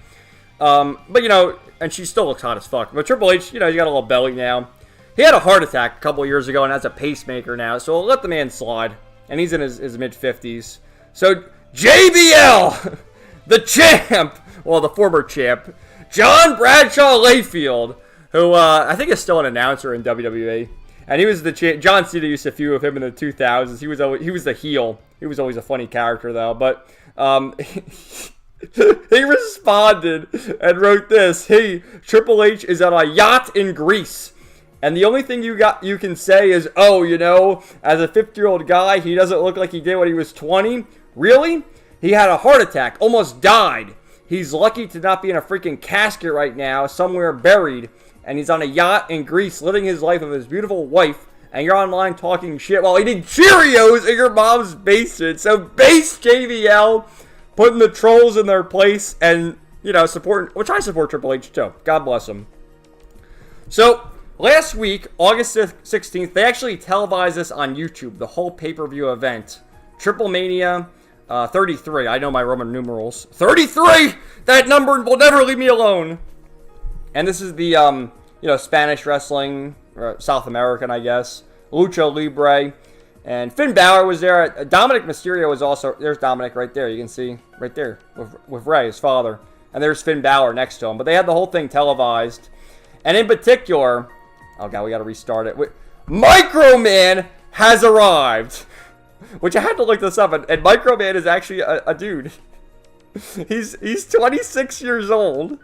But, you know, and she still looks hot as fuck. But Triple H, you know, he's got a little belly now. He had a heart attack a couple years ago and has a pacemaker now, so we'll let the man slide. And he's in his mid-50s. So, JBL, the champ, well, the former champ, John Bradshaw Layfield, who I think is still an announcer in WWE. And he was the champ. John Cena used to feud with him in the 2000s. He was the heel. He was always a funny character, though. But he responded and wrote this: "Hey, Triple H is on a yacht in Greece. And the only thing you can say is, oh, you know, as a 50-year-old guy, he doesn't look like he did when he was 20. Really? He had a heart attack, almost died. He's lucky to not be in a freaking casket right now, somewhere buried. And he's on a yacht in Greece, living his life with his beautiful wife. And you're online talking shit while eating Cheerios in your mom's basement. So base JBL, putting the trolls in their place, and, you know, which I support Triple H too. God bless him. So last week, August 16th, they actually televised this on YouTube, the whole pay-per-view event. Triple Mania 33. I know my Roman numerals. 33! That number will never leave me alone. And this is the, you know, Spanish wrestling, or South American, I guess. Lucha Libre. And Finn Balor was there. Dominic Mysterio was also, there's Dominic right there. You can see right there with Ray, his father. And there's Finn Balor next to him. But they had the whole thing televised. And in particular, oh god, we got to restart it. Microman has arrived. Which I had to look this up, and Microman is actually a dude. He's 26 years old,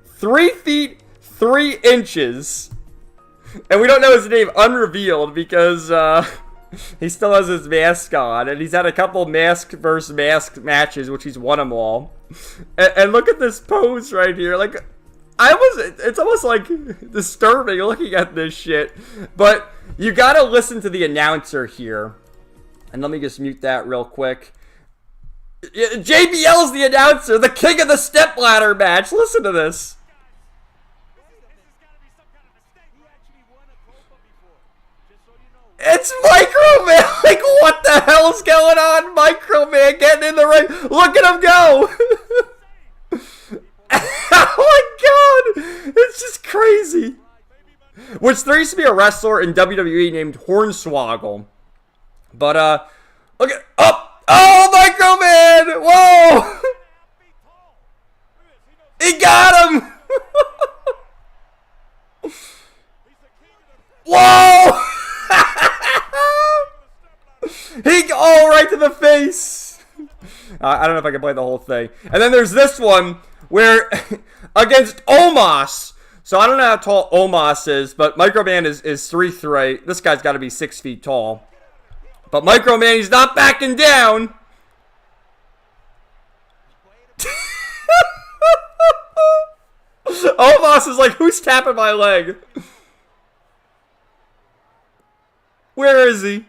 3 feet 3 inches, and we don't know his name, unrevealed, because he still has his mask on, and he's had a couple mask versus mask matches, which he's won them all. And look at this pose right here, like, it's almost like disturbing looking at this shit, but you gotta listen to the announcer here. And let me just mute that real quick. JBL's the announcer, the king of the stepladder match. Listen to this. It's Microman. Like, what the hell's going on? Microman getting in the ring. Look at him go. Oh my god. It's just crazy. Which there used to be a wrestler in WWE named Hornswoggle. But, look at, oh, Microman! Whoa! He got him! Whoa! Right to the face! I don't know if I can play the whole thing. And then there's this one, where, against Omos. So I don't know how tall Omos is, but Microman is 3'3". This guy's got to be 6 feet tall. But Microman, he's not backing down. Omos is like, who's tapping my leg? Where is he?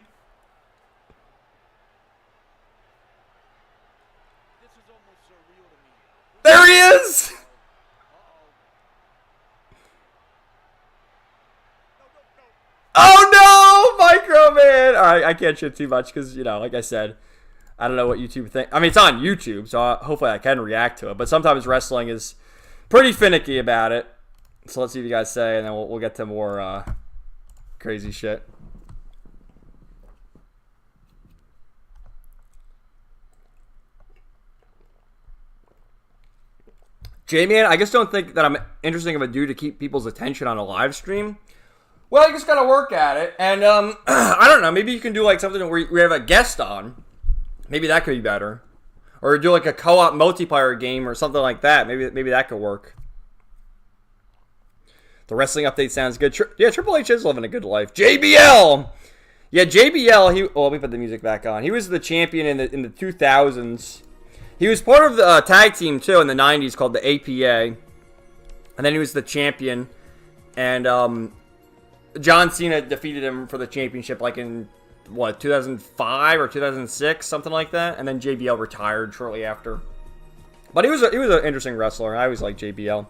There he is! Oh no, Microman! Alright, I can't shit too much because, you know, like I said, I don't know what YouTube think. I mean, it's on YouTube, so hopefully I can react to it. But sometimes wrestling is pretty finicky about it. So let's see what you guys say, and then we'll get to more crazy shit. J-Man, I just don't think that I'm interesting of a dude to keep people's attention on a live stream. Well, you just gotta work at it, and I don't know, maybe you can do like something where we have a guest on. Maybe that could be better. Or do like a co-op multiplayer game or something like that. Maybe that could work. The wrestling update sounds good. Yeah, Triple H is living a good life. JBL! Yeah, JBL, let me put the music back on. He was the champion in the 2000s. He was part of the tag team, too, in the 90s called the APA. And then he was the champion. And John Cena defeated him for the championship like in, 2005 or 2006? Something like that. And then JBL retired shortly after. But he was an interesting wrestler. I always liked JBL.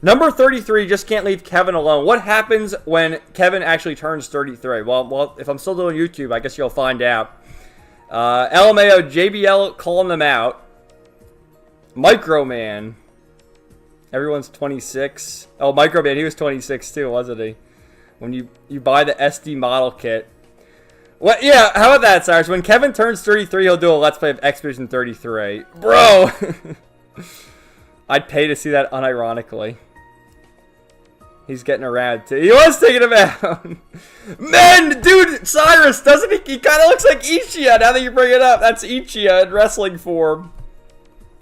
Number 33, just can't leave Kevin alone. What happens when Kevin actually turns 33? Well, if I'm still doing YouTube, I guess you'll find out. LMAO, JBL calling them out. Microman. Everyone's 26. Oh, Microman, he was 26 too, wasn't he? When you buy the SD model kit. Well, yeah, how about that, Cyrus? When Kevin turns 33, he'll do a Let's Play of Expedition 33. Bro! I'd pay to see that unironically. He's getting around, too. He was taking him out. Man, dude, Cyrus, doesn't he? He kind of looks like Ichiya now that you bring it up. That's Ichiya in wrestling form.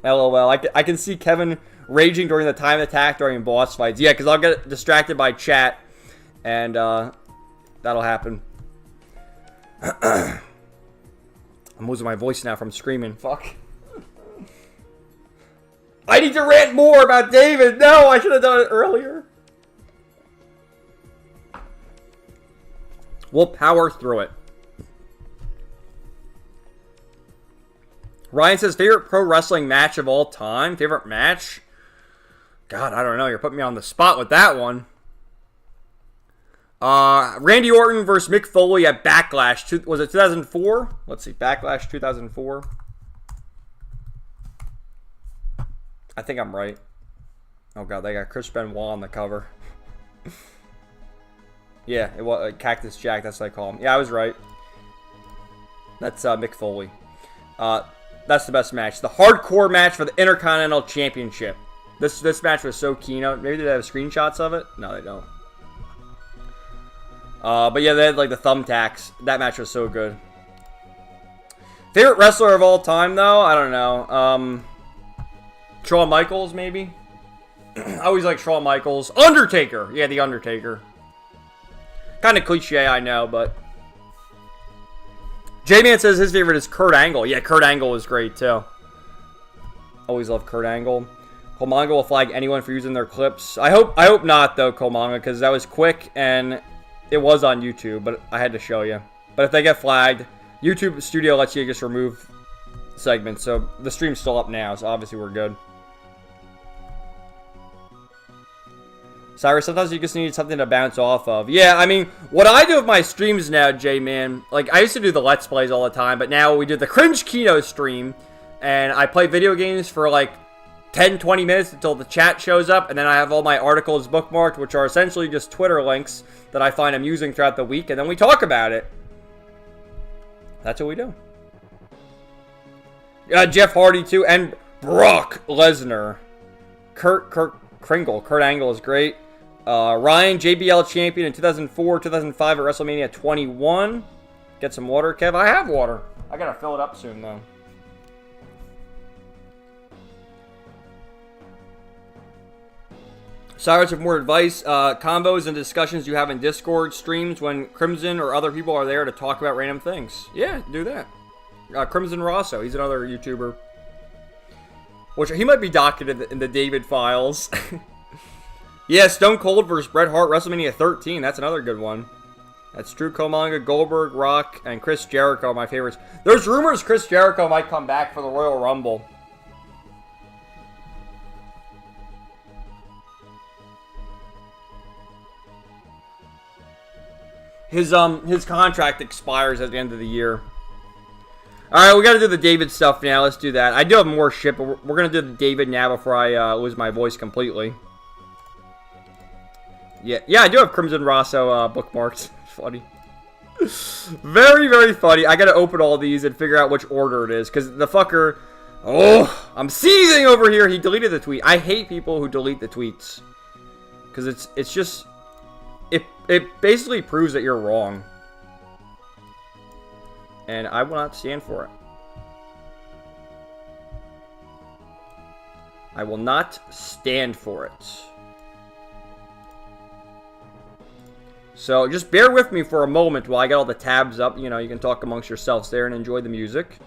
LOL. I can see Kevin raging during the time attack during boss fights. Yeah, because I'll get distracted by chat, and that'll happen. I'm losing my voice now from screaming. Fuck. I need to rant more about David. No, I should have done it earlier. We'll power through it. Ryan says, favorite pro wrestling match of all time? Favorite match? God, I don't know. You're putting me on the spot with that one. Randy Orton versus Mick Foley at Backlash. Was it 2004? Let's see. Backlash 2004. I think I'm right. Oh, God. They got Chris Benoit on the cover. Yeah, it was Cactus Jack. That's what I call him. Yeah, I was right. That's Mick Foley. That's the best match. The hardcore match for the Intercontinental Championship. This match was so keynote. Maybe they have screenshots of it? No, they don't. But yeah, they had like the thumbtacks. That match was so good. Favorite wrestler of all time, though? I don't know. Shawn Michaels, maybe? I always like Shawn Michaels. Undertaker! Yeah, The Undertaker. Kind of cliche, I know, but... J-Man says his favorite is Kurt Angle. Yeah, Kurt Angle was great, too. Always love Kurt Angle. Kolmanga will flag anyone for using their clips. I hope not, though, Kolmanga, because that was quick, and it was on YouTube, but I had to show you. But if they get flagged, YouTube Studio lets you just remove segments, so the stream's still up now, so obviously we're good. Cyrus, sometimes you just need something to bounce off of. Yeah, I mean, what I do with my streams now, J-Man, like, I used to do the Let's Plays all the time, but now we do the Cringekino stream, and I play video games for, like, 10, 20 minutes until the chat shows up, and then I have all my articles bookmarked, which are essentially just Twitter links that I find amusing throughout the week, and then we talk about it. That's what we do. Jeff Hardy, too, and Brock Lesnar. Kurt Angle is great. Ryan, JBL champion in 2004, 2005 at WrestleMania 21. Get some water, Kev. I have water. I gotta fill it up soon, though. Cyrus, with more advice, combos and discussions you have in Discord streams when Crimson or other people are there to talk about random things. Yeah, do that. Crimson Rosso, he's another YouTuber. Which he might be docketed in the David files. Yeah, Stone Cold versus Bret Hart, WrestleMania 13. That's another good one. That's Drew Komanga, Goldberg, Rock, and Chris Jericho, my favorites. There's rumors Chris Jericho might come back for the Royal Rumble. His contract expires at the end of the year. Alright, we gotta do the David stuff now. Let's do that. I do have more shit, but we're gonna do the David now before I lose my voice completely. Yeah, I do have Crimson Rosso bookmarked. Funny. Very, very funny. I gotta open all these and figure out which order it is, because the fucker... Oh, I'm seething over here. He deleted the tweet. I hate people who delete the tweets. Because it's just... It basically proves that you're wrong. And I will not stand for it. I will not stand for it. So just bear with me for a moment while I get all the tabs up. You know, you can talk amongst yourselves there and enjoy the music.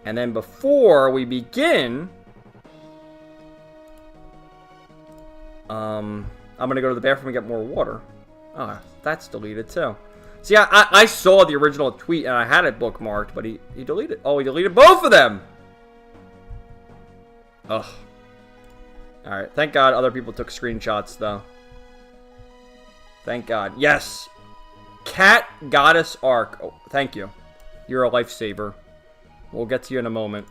And then before we begin, I'm gonna go to the bathroom and get more water. Ah, that's deleted too. See, I saw the original tweet and I had it bookmarked, but he deleted. Oh, he deleted both of them. Ugh. All right. Thank God other people took screenshots though. Thank God. Yes. Cat Goddess Arc. Oh, thank you. You're a lifesaver. We'll get to you in a moment.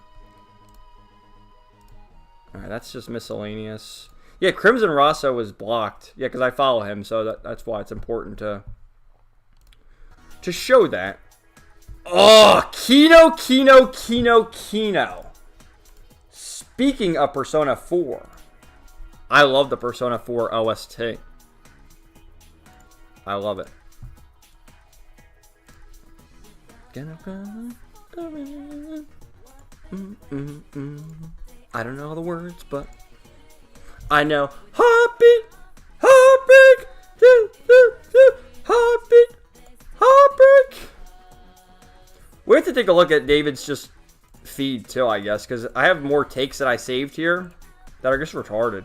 All right. That's just miscellaneous. Yeah, Crimson Rosso was blocked. Yeah, because I follow him, so that's why it's important to show that. Oh, Kino. Speaking of Persona 4, I love the Persona 4 OST. I love it. I don't know the words, but I know heartbeat, heartbreak, heartbeat, heartbreak. We have to take a look at David's just feed too, I guess, because I have more takes that I saved here that are just retarded.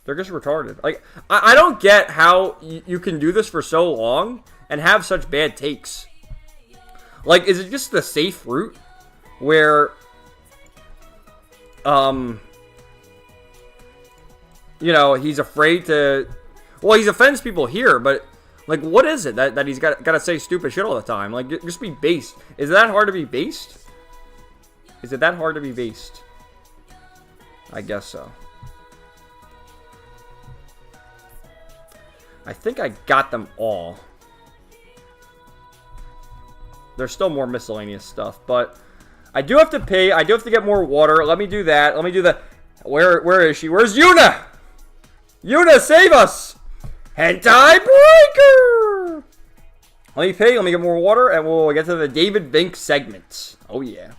They're just retarded. Like, I don't get how you can do this for so long and have such bad takes. Like, is it just the safe route where, you know, he's afraid to, well, he offends people here, but, like, what is it that he's got to say stupid shit all the time? Like, just be based. Is it that hard to be based? Is it that hard to be based? I guess so. I think I got them all. There's still more miscellaneous stuff, but I do have to pay. I do have to get more water. Let me do that. Let me do the... Where is she? Where's Yuna? Yuna, save us! Hentai Breaker! Let me pay. Let me get more water, and we'll get to the David Vink segment. Oh, yeah.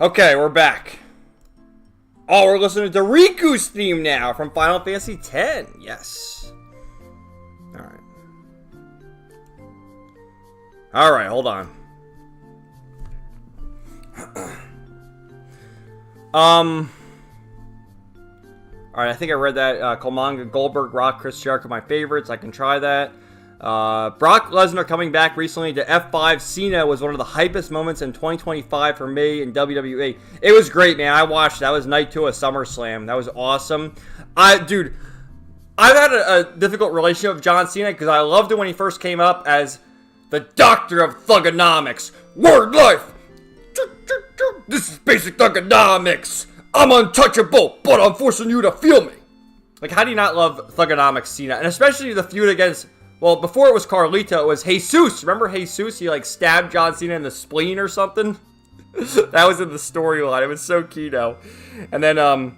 Okay, we're back. Oh, we're listening to Riku's theme now from Final Fantasy X. Yes. Alright. Alright, hold on. Alright, I think I read that. Kolmanga, Goldberg, Rock, Chris Jericho, my favorites. I can try that. Brock Lesnar coming back recently to F5 Cena was one of the hypest moments in 2025 for me in WWE. It was great, man. I watched. That was night 2 of SummerSlam. That was awesome. Dude, I've had a difficult relationship with John Cena because I loved it when he first came up as the Doctor of Thugonomics. Word life. This is basic thugonomics. I'm untouchable, but I'm forcing you to feel me. Like, how do you not love Thugonomics Cena? And especially the feud against, well, before it was Carlito, it was Jesus. Remember Jesus? He, like, stabbed John Cena in the spleen or something? That was in the storyline. It was so Kino. And then,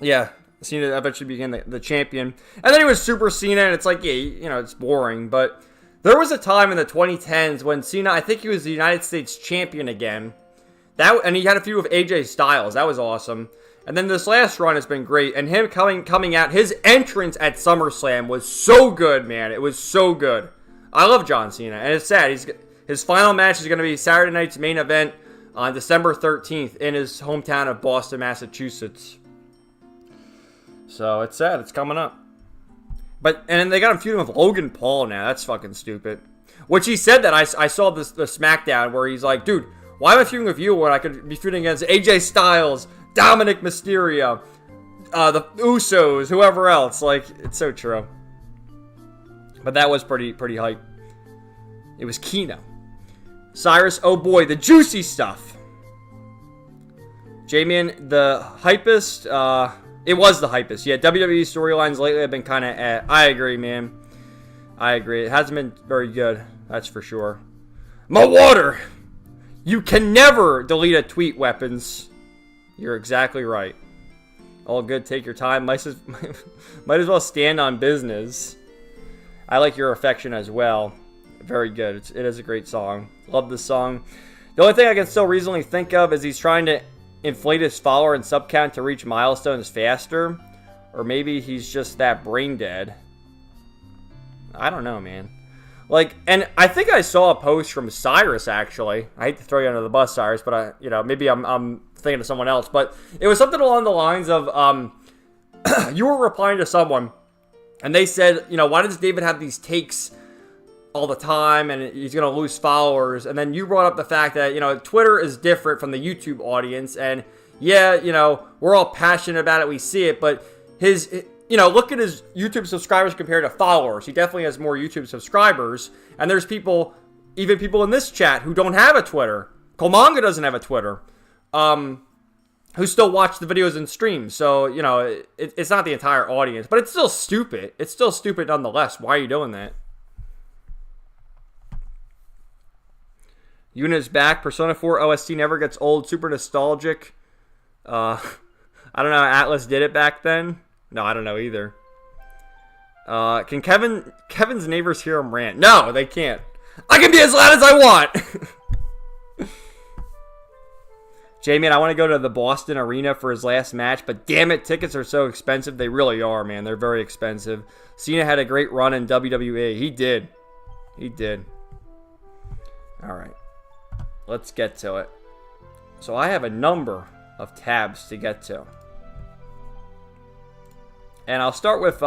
yeah, Cena eventually became the champion. And then he was Super Cena, and it's like, yeah, you know, it's boring. But there was a time in the 2010s when Cena, I think he was the United States champion again. And he had a feud with AJ Styles. That was awesome. And then this last run has been great. And him coming out, his entrance at SummerSlam was so good, man. It was so good. I love John Cena. And it's sad. His final match is going to be Saturday night's main event on December 13th in his hometown of Boston, Massachusetts. So it's sad. It's coming up. And then they got him feuding with Logan Paul now. That's fucking stupid. Which he said that. I saw the SmackDown where he's like, dude, why am I feuding with you when I could be feuding against AJ Styles, Dominic Mysterio, the Usos, whoever else? Like, it's so true. But that was pretty hype. It was Kino. Cyrus, oh boy, the juicy stuff. J-Man, the hypest. It was the hypest. Yeah, WWE storylines lately have been kind of I agree, man. I agree. It hasn't been very good. That's for sure. My water! You can never delete a tweet, Weapons. You're exactly right. All good. Take your time. Might as well stand on business. I like your affection as well. Very good. It is a great song. Love this song. The only thing I can still reasonably think of is he's trying to inflate his follower and sub count to reach milestones faster. Or maybe he's just that brain dead. I don't know, man. Like, and I think I saw a post from Cyrus, actually. I hate to throw you under the bus, Cyrus, but maybe I'm thinking of someone else. But it was something along the lines of, you were replying to someone, and they said, why does David have these takes all the time, and he's going to lose followers? And then you brought up the fact that, Twitter is different from the YouTube audience, and yeah, we're all passionate about it, we see it, but look at his YouTube subscribers compared to followers. He definitely has more YouTube subscribers. And there's even people in this chat who don't have a Twitter. Komanga doesn't have a Twitter. Who still watch the videos and streams. So, it's not the entire audience. But it's still stupid. It's still stupid nonetheless. Why are you doing that? Yuna's back. Persona 4 OST never gets old. Super nostalgic. I don't know how Atlas did it back then. No, I don't know either. Can Kevin's neighbors hear him rant? No, they can't. I can be as loud as I want! J-Man, I want to go to the Boston Arena for his last match, but damn it, tickets are so expensive. They really are, man. They're very expensive. Cena had a great run in WWE. He did. Alright. Let's get to it. So I have a number of tabs to get to. And I'll start with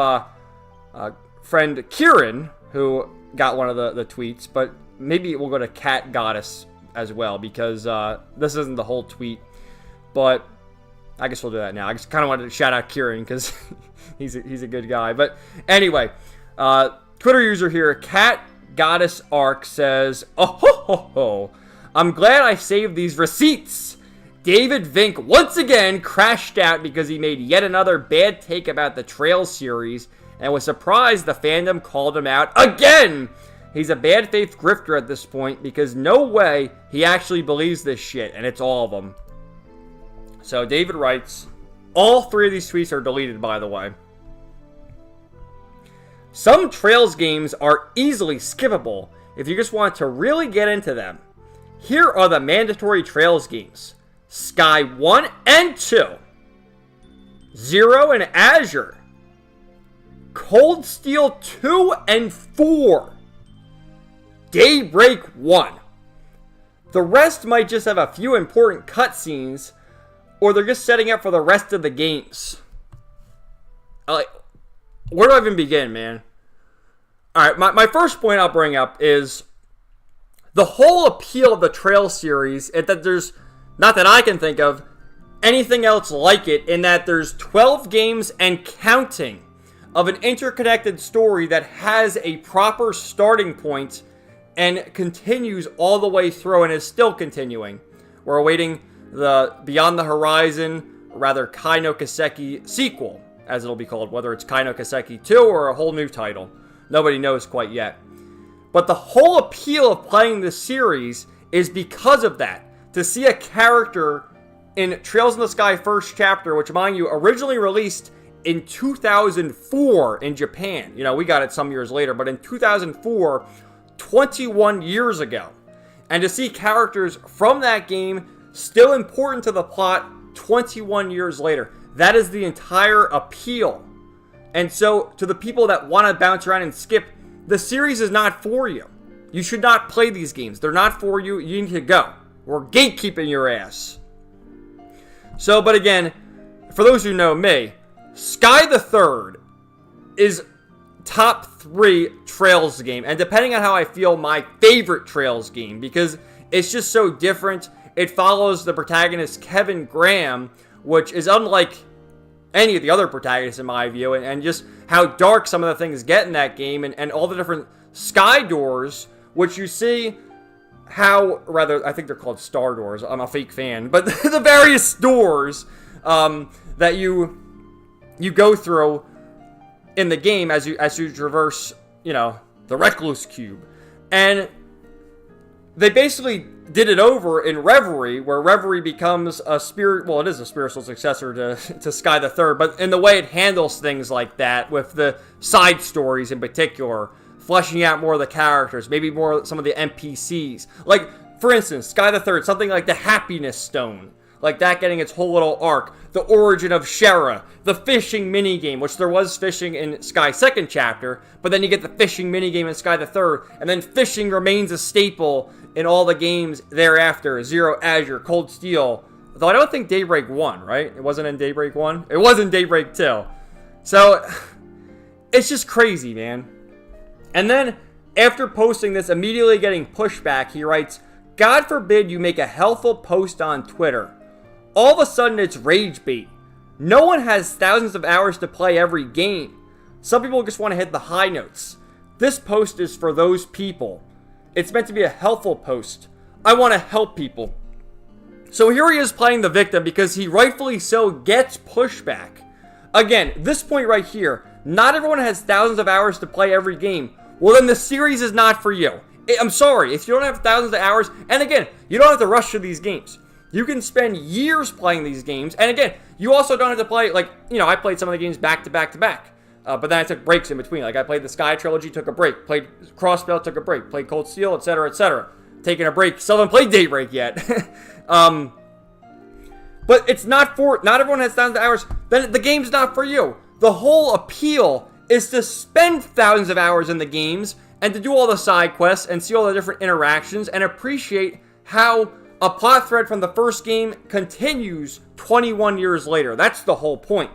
friend Kieran, who got one of the tweets. But maybe we'll go to Cat Goddess as well, because this isn't the whole tweet. But I guess we'll do that now. I just kind of wanted to shout out Kieran, because he's a good guy. But anyway, Twitter user here, Cat Goddess Arc, says, oh ho ho ho, I'm glad I saved these receipts. David Vink once again crashed out because he made yet another bad take about the Trail series and was surprised the fandom called him out again. He's a bad faith grifter at this point because no way he actually believes this shit, and it's all of them. So David writes, all three of these tweets are deleted, by the way. Some Trails games are easily skippable if you just want to really get into them. Here are the mandatory Trails games. Sky 1 and 2, Zero and Azure, Cold Steel 2 and 4, Daybreak 1. The rest might just have a few important cutscenes, or they're just setting up for the rest of the games. Where do I even begin, man? Alright, my first point I'll bring up is the whole appeal of the Trail series is that there's, not that I can think of, anything else like it, in that there's 12 games and counting of an interconnected story that has a proper starting point and continues all the way through and is still continuing. We're awaiting the Beyond the Horizon rather Kai no Kaseki sequel, as it'll be called, whether it's Kai no Kaseki 2 or a whole new title. Nobody knows quite yet. But the whole appeal of playing this series is because of that. To see a character in Trails in the Sky first chapter, which, mind you, originally released in 2004 in Japan. You know, we got it some years later, but in 2004, 21 years ago. And to see characters from that game still important to the plot 21 years later. That is the entire appeal. And so, to the people that want to bounce around and skip, the series is not for you. You should not play these games. They're not for you. You need to go. We're gatekeeping your ass. So, but again, for those who know me, Sky the Third is top 3 Trails game. And depending on how I feel, my favorite Trails game. Because it's just so different. It follows the protagonist, Kevin Graham, which is unlike any of the other protagonists in my view. And just how dark some of the things get in that game. And all the different sky doors, which you see how, rather, I think they're called star doors. I'm a fake fan. But the various doors that you go through in the game as you traverse, you know, the Recluse Cube. And they basically did it over in Reverie, where Reverie becomes a spirit. Well, it is a spiritual successor to Sky the Third, but in the way it handles things like that, with the side stories in particular, fleshing out more of the characters, maybe more some of the NPCs. Like, for instance, Sky the Third, something like the Happiness Stone, like that getting its whole little arc. The origin of Shera, the fishing minigame, which there was fishing in Sky second chapter, but then you get the fishing minigame in Sky the Third, and then fishing remains a staple in all the games thereafter. Zero Azure, Cold Steel, though I don't think Daybreak 1, right? It wasn't in Daybreak 1? It was in Daybreak 2. So, it's just crazy, man. And then, after posting this, immediately getting pushback, he writes, "God forbid you make a helpful post on Twitter. All of a sudden, it's rage bait. No one has thousands of hours to play every game. Some people just want to hit the high notes. This post is for those people. It's meant to be a helpful post. I want to help people." So here he is playing the victim because he rightfully so gets pushback. Again, this point right here, not everyone has thousands of hours to play every game. Well, then the series is not for you. I'm sorry, if you don't have thousands of hours, and again, you don't have to rush through these games. You can spend years playing these games, and again, you also don't have to play, like, you know, I played some of the games back to back to back, but then I took breaks in between. Like, I played the Sky Trilogy, took a break, played Crossbell, took a break, played Cold Steel, etc., etc. Taking a break, still haven't played Daybreak yet. But it's not everyone has thousands of hours, then the game's not for you. The whole appeal is to spend thousands of hours in the games, and to do all the side quests, and see all the different interactions, and appreciate how a plot thread from the first game continues 21 years later. That's the whole point.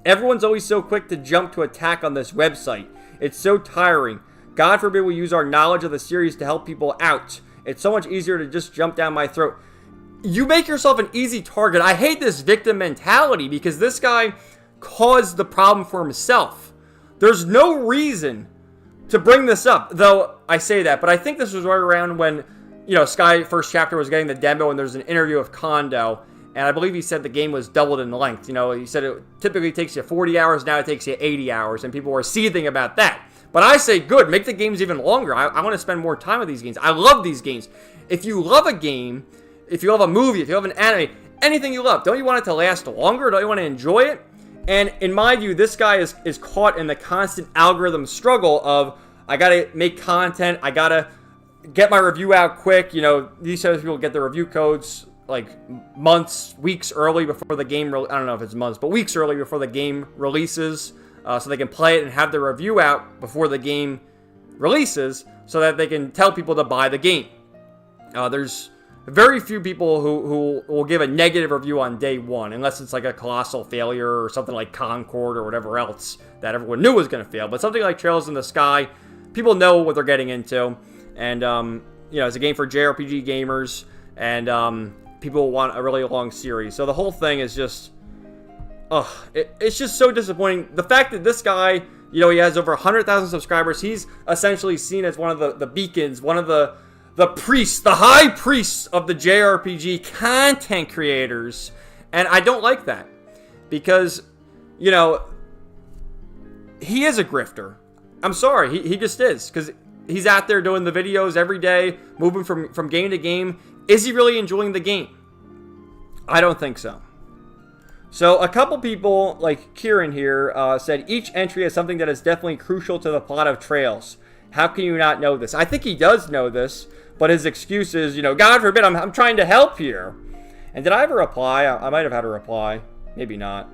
Everyone's always so quick to jump to attack on this website. It's so tiring. God forbid we use our knowledge of the series to help people out. It's so much easier to just jump down my throat. You make yourself an easy target. I hate this victim mentality because this guy caused the problem for himself. There's no reason to bring this up, though I say that, but I think this was right around when, you know, Sky first chapter was getting the demo, and there's an interview of Kondo, and I believe he said the game was doubled in length. You know, he said it typically takes you 40 hours, now it takes you 80 hours, and people were seething about that. But I say, good, make the games even longer. I want to spend more time with these games. I love these games. If you love a game, if you love a movie, if you love an anime, anything you love, don't you want it to last longer? Don't you want to enjoy it? And in my view, this guy is caught in the constant algorithm struggle of, I gotta make content, I gotta get my review out quick. You know, these types of people get their review codes like months, weeks early before the game, I don't know if it's months, but weeks early before the game releases, so they can play it and have their review out before the game releases, so that they can tell people to buy the game. There's very few people who will give a negative review on day one, unless it's like a colossal failure or something like Concord or whatever else that everyone knew was going to fail. But something like Trails in the Sky, people know what they're getting into. And, you know, it's a game for JRPG gamers, and people want a really long series. So the whole thing is just, it's just so disappointing. The fact that this guy, you know, he has over 100,000 subscribers. He's essentially seen as one of the beacons, one of the priests, the high priests of the JRPG content creators. And I don't like that. Because, you know, he is a grifter. I'm sorry, he just is. Because he's out there doing the videos every day, moving from game to game. Is he really enjoying the game? I don't think so. So a couple people, like Kieran here, said each entry has something that is definitely crucial to the plot of Trails. How can you not know this? I think he does know this, but his excuse is, you know, God forbid, I'm trying to help here. And did I ever reply? I might have had a reply. Maybe not.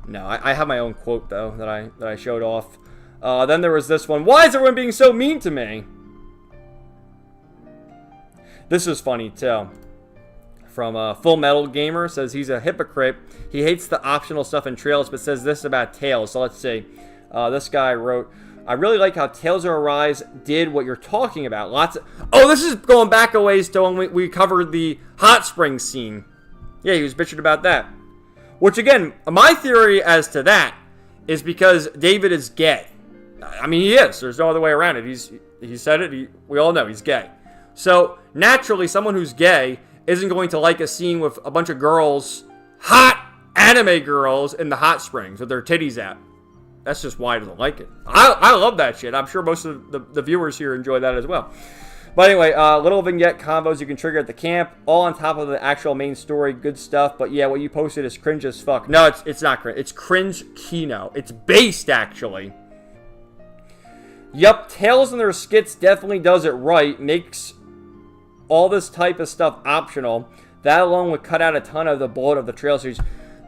No, I have my own quote, though, that I showed off. Then there was this one. Why is everyone being so mean to me? This is funny, too. From Full Metal Gamer, says he's a hypocrite. He hates the optional stuff in Trails, but says this about Tales. So let's see. This guy wrote, I really like how Tales of Arise did what you're talking about. Oh, this is going back a ways to when we covered the hot spring scene. Yeah, he was bitching about that. Which, again, my theory as to that is because David is gay. I mean, he is. There's no other way around it. He said it. We all know he's gay. So, naturally, someone who's gay isn't going to like a scene with a bunch of girls, hot anime girls, in the hot springs with their titties out. That's just why he doesn't like it. I love that shit. I'm sure most of the viewers here enjoy that as well. But anyway, little vignette combos you can trigger at the camp, all on top of the actual main story. Good stuff. But yeah, what you posted is cringe as fuck. No, it's not cringe. It's Cringekino. It's based, actually. Yup, Tales and their skits definitely does it right. Makes all this type of stuff optional. That alone would cut out a ton of the bloat of the Trail series.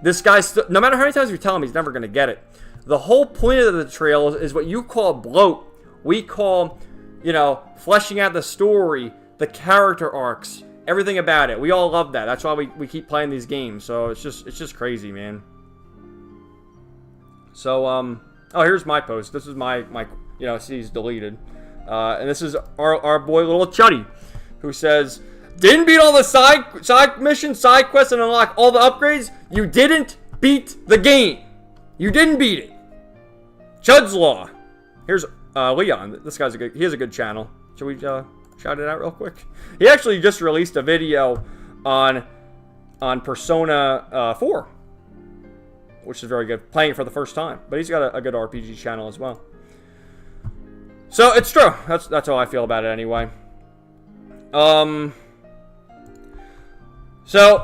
This guy, no matter how many times you tell him, he's never going to get it. The whole point of the Trails is what you call bloat. We call, you know, fleshing out the story, the character arcs, everything about it. We all love that. That's why we keep playing these games. So it's just crazy, man. So, oh, here's my post. This is my you know, see, he's deleted. And this is our boy, little Chuddy, who says, didn't beat all the side missions, side quests, and unlock all the upgrades? You didn't beat the game. You didn't beat it. Chud's Law. Here's Leon. This guy's he has a good channel. Should we shout it out real quick? He actually just released a video on Persona 4, which is very good. Playing it for the first time, but he's got a good RPG channel as well. So it's true. That's how I feel about it anyway. So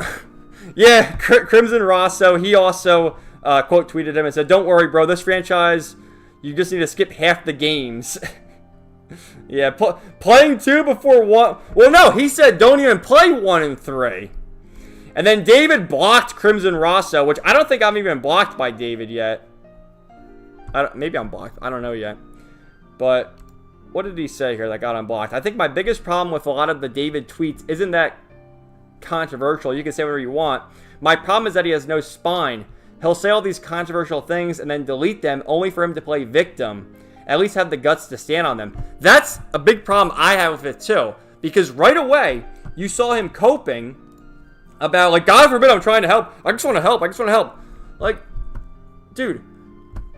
yeah, Crimson Rosso. He also quote tweeted him and said, "Don't worry, bro. This franchise, you just need to skip half the games." Yeah, playing 2 before 1. Well, no, he said don't even play 1 and 3. And then David blocked Crimson Rosso, which I don't think I'm even blocked by David yet. Maybe I'm blocked. I don't know yet. But what did he say here that got unblocked? I think my biggest problem with a lot of the David tweets isn't that controversial. You can say whatever you want. My problem is that he has no spine. He'll say all these controversial things and then delete them only for him to play victim. At least have the guts to stand on them. That's a big problem I have with it too. Because right away, you saw him coping about, like, God forbid I'm trying to help. I just want to help. I just want to help. Like, dude,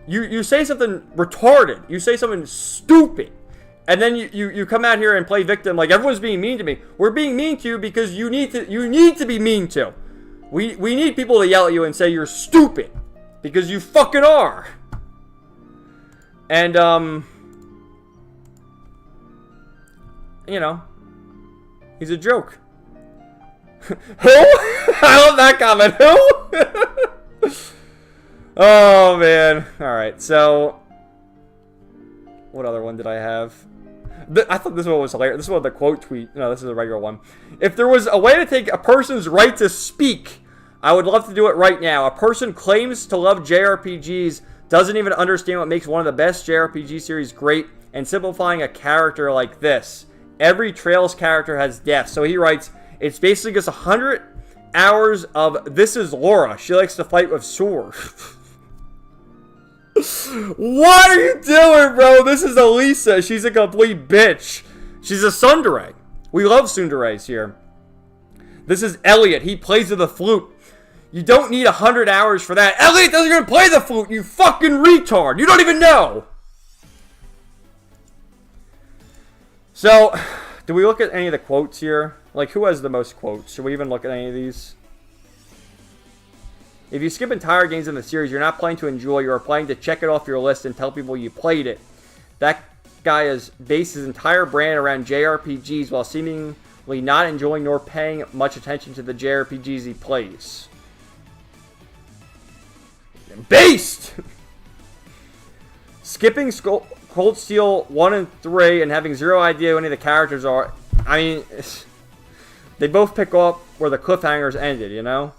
you say something retarded. You say something stupid. And then you come out here and play victim like everyone's being mean to me. We're being mean to you because you need to be mean to. We need people to yell at you and say you're stupid. Because you fucking are. And, you know, he's a joke. Who? I love that comment. Who? Oh, man. Alright, so, what other one did I have? I thought this one was hilarious. This was the quote tweet. No, this is a regular one. If there was a way to take a person's right to speak, I would love to do it right now. A person claims to love JRPGs, doesn't even understand what makes one of the best JRPG series great, and simplifying a character like this. Every Trails character has death. So he writes, it's basically just 100 hours of this is Laura. She likes to fight with swords. What are you doing, bro? This is Elisa. She's a complete bitch. She's a tsundere. We love tsunderes here. This is Elliot. He plays with the flute. You don't need 100 hours for that. Elliot doesn't even play the flute, you fucking retard. You don't even know. So, do we look at any of the quotes here? Like, who has the most quotes? Should we even look at any of these? If you skip entire games in the series, you're not playing to enjoy, you are playing to check it off your list and tell people you played it. That guy has based his entire brand around JRPGs while seemingly not enjoying nor paying much attention to the JRPGs he plays. Based! Skipping Cold Steel 1 and 3 and having zero idea who any of the characters are. I mean, they both pick up where the cliffhangers ended, you know?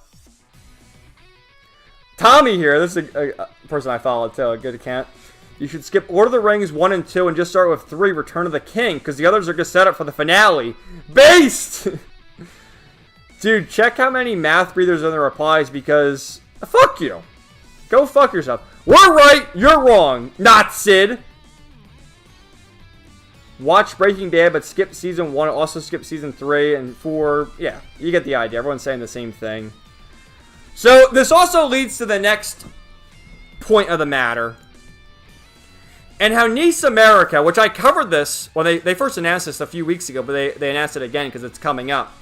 Tommy here, this is a person I follow too, a good account. You should skip Lord of the Rings 1 and 2 and just start with 3, Return of the King, because the others are just set up for the finale. Based! Dude, check how many mouth breathers in the replies, because fuck you. Go fuck yourself. We're right, you're wrong. Not Sid. Watch Breaking Bad, but skip season 1. Also skip season 3 and 4. Yeah, you get the idea. Everyone's saying the same thing. So, this also leads to the next point of the matter. And how Nice America, which I covered this when they first announced this a few weeks ago, but they announced it again because it's coming up.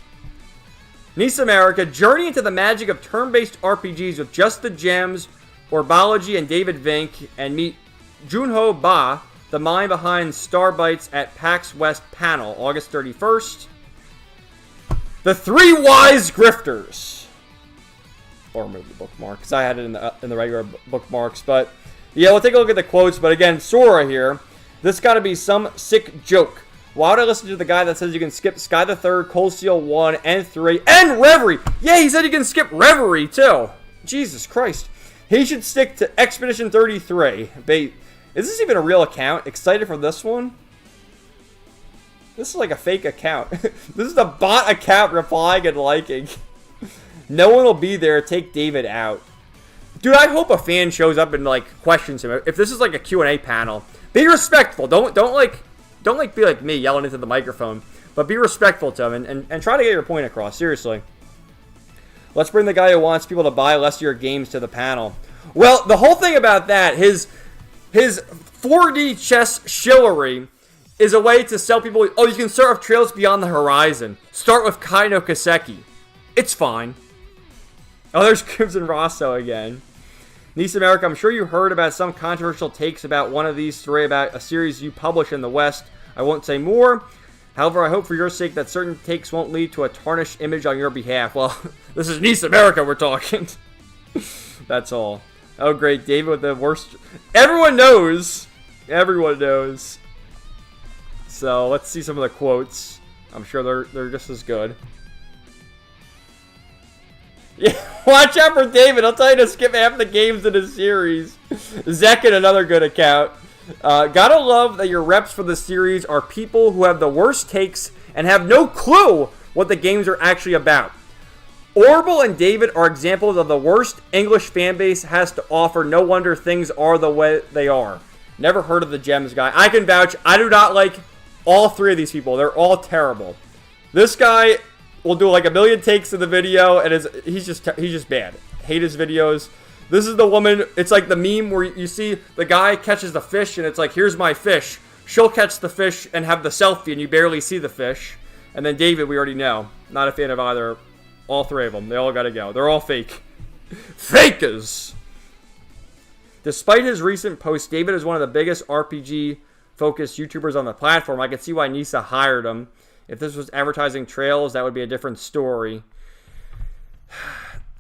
Nice America, journey into the magic of turn-based RPGs with Just the Gems, Orbology, and David Vink, and meet Junho Ba, the mind behind Starbites at PAX West panel, August 31st. The Three Wise Grifters. Or remove the bookmark, because I had it in the regular bookmarks. But, yeah, we'll take a look at the quotes. But again, Sora here. This got to be some sick joke. Why would I listen to the guy that says you can skip Sky the Third, Cold Steel 1 and 3, and Reverie? Yeah, he said you can skip Reverie, too. Jesus Christ. He should stick to Expedition 33. Is this even a real account? Excited for this one? This is like a fake account. This is a bot account replying and liking. No one will be there. Take David out. Dude, I hope a fan shows up and like questions him. If this is like a Q&A panel, be respectful. Don't be like me yelling into the microphone, but be respectful to him and try to get your point across. Seriously. Let's bring the guy who wants people to buy less of your games to the panel. Well, the whole thing about that, his 4D chess shillery is a way to sell people, oh, you can start with Trails Beyond the Horizon. Start with Kai no Kaseki. It's fine. Oh, there's Crimson Rosso again. Nice America, I'm sure you heard about some controversial takes about one of these three about a series you publish in the West. I won't say more. However, I hope for your sake that certain takes won't lead to a tarnished image on your behalf. Well, this is Nice America we're talking. That's all. Oh, great. David with the worst... Everyone knows. Everyone knows. So, let's see some of the quotes. I'm sure they're just as good. Yeah, watch out for David. I'll tell you to skip half the games in the series. Zekin, another good account. Gotta love that your reps for the series are people who have the worst takes and have no clue what the games are actually about. Orbital and David are examples of the worst English fanbase has to offer. No wonder things are the way they are. Never heard of the Gems guy. I can vouch. I do not like all three of these people. They're all terrible. This guy will do like a million takes in the video, and he's just bad. Hate his videos. This is the woman. It's like the meme where you see the guy catches the fish, and it's like, here's my fish. She'll catch the fish and have the selfie, and you barely see the fish. And then David, we already know. Not a fan of either. All three of them. They all gotta go. They're all fake. Fakers! Despite his recent posts, David is one of the biggest RPG-focused YouTubers on the platform. I can see why Nisa hired him. If this was advertising Trails, that would be a different story.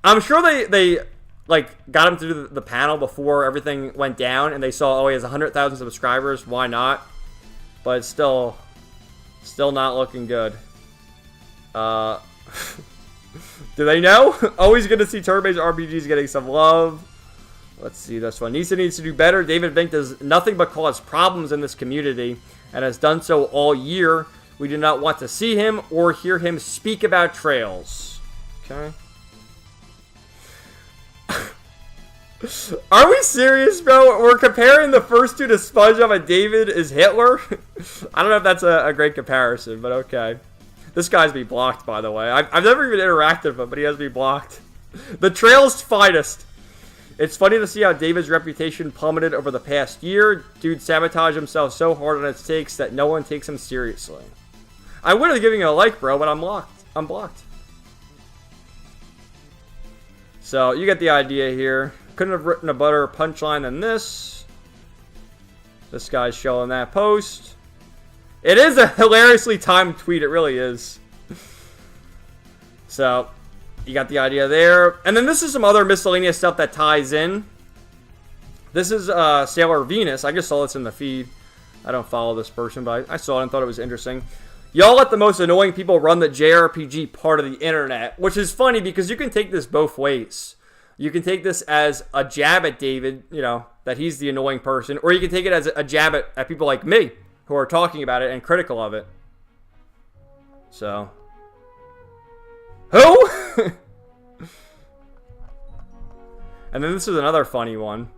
I'm sure they like got him to do the panel before everything went down, and they saw, oh, he has 100,000 subscribers. Why not? But it's still not looking good. Do they know? Always good to see turn-based RPGs getting some love. Let's see this one. Nisa needs to do better. David Vink does nothing but cause problems in this community and has done so all year. We do not want to see him or hear him speak about Trails. Okay. Are we serious, bro? We're comparing the first two to SpongeBob and David is Hitler? I don't know if that's a great comparison, but okay. This guy's be blocked, by the way. I've never even interacted with him, but he has to be blocked. The Trails finest. It's funny to see how David's reputation plummeted over the past year. Dude sabotaged himself so hard on his takes that no one takes him seriously. I would have given you a like, bro, but I'm blocked. So, you get the idea here. Couldn't have written a better punchline than this. This guy's showing that post. It is a hilariously timed tweet. It really is. So, you got the idea there. And then this is some other miscellaneous stuff that ties in. This is Sailor Venus. I just saw this in the feed. I don't follow this person, but I saw it and thought it was interesting. Y'all let the most annoying people run the JRPG part of the internet, which is funny because you can take this both ways. You can take this as a jab at David, you know, that he's the annoying person, or you can take it as a jab at people like me who are talking about it and critical of it. So, who? And then this is another funny one.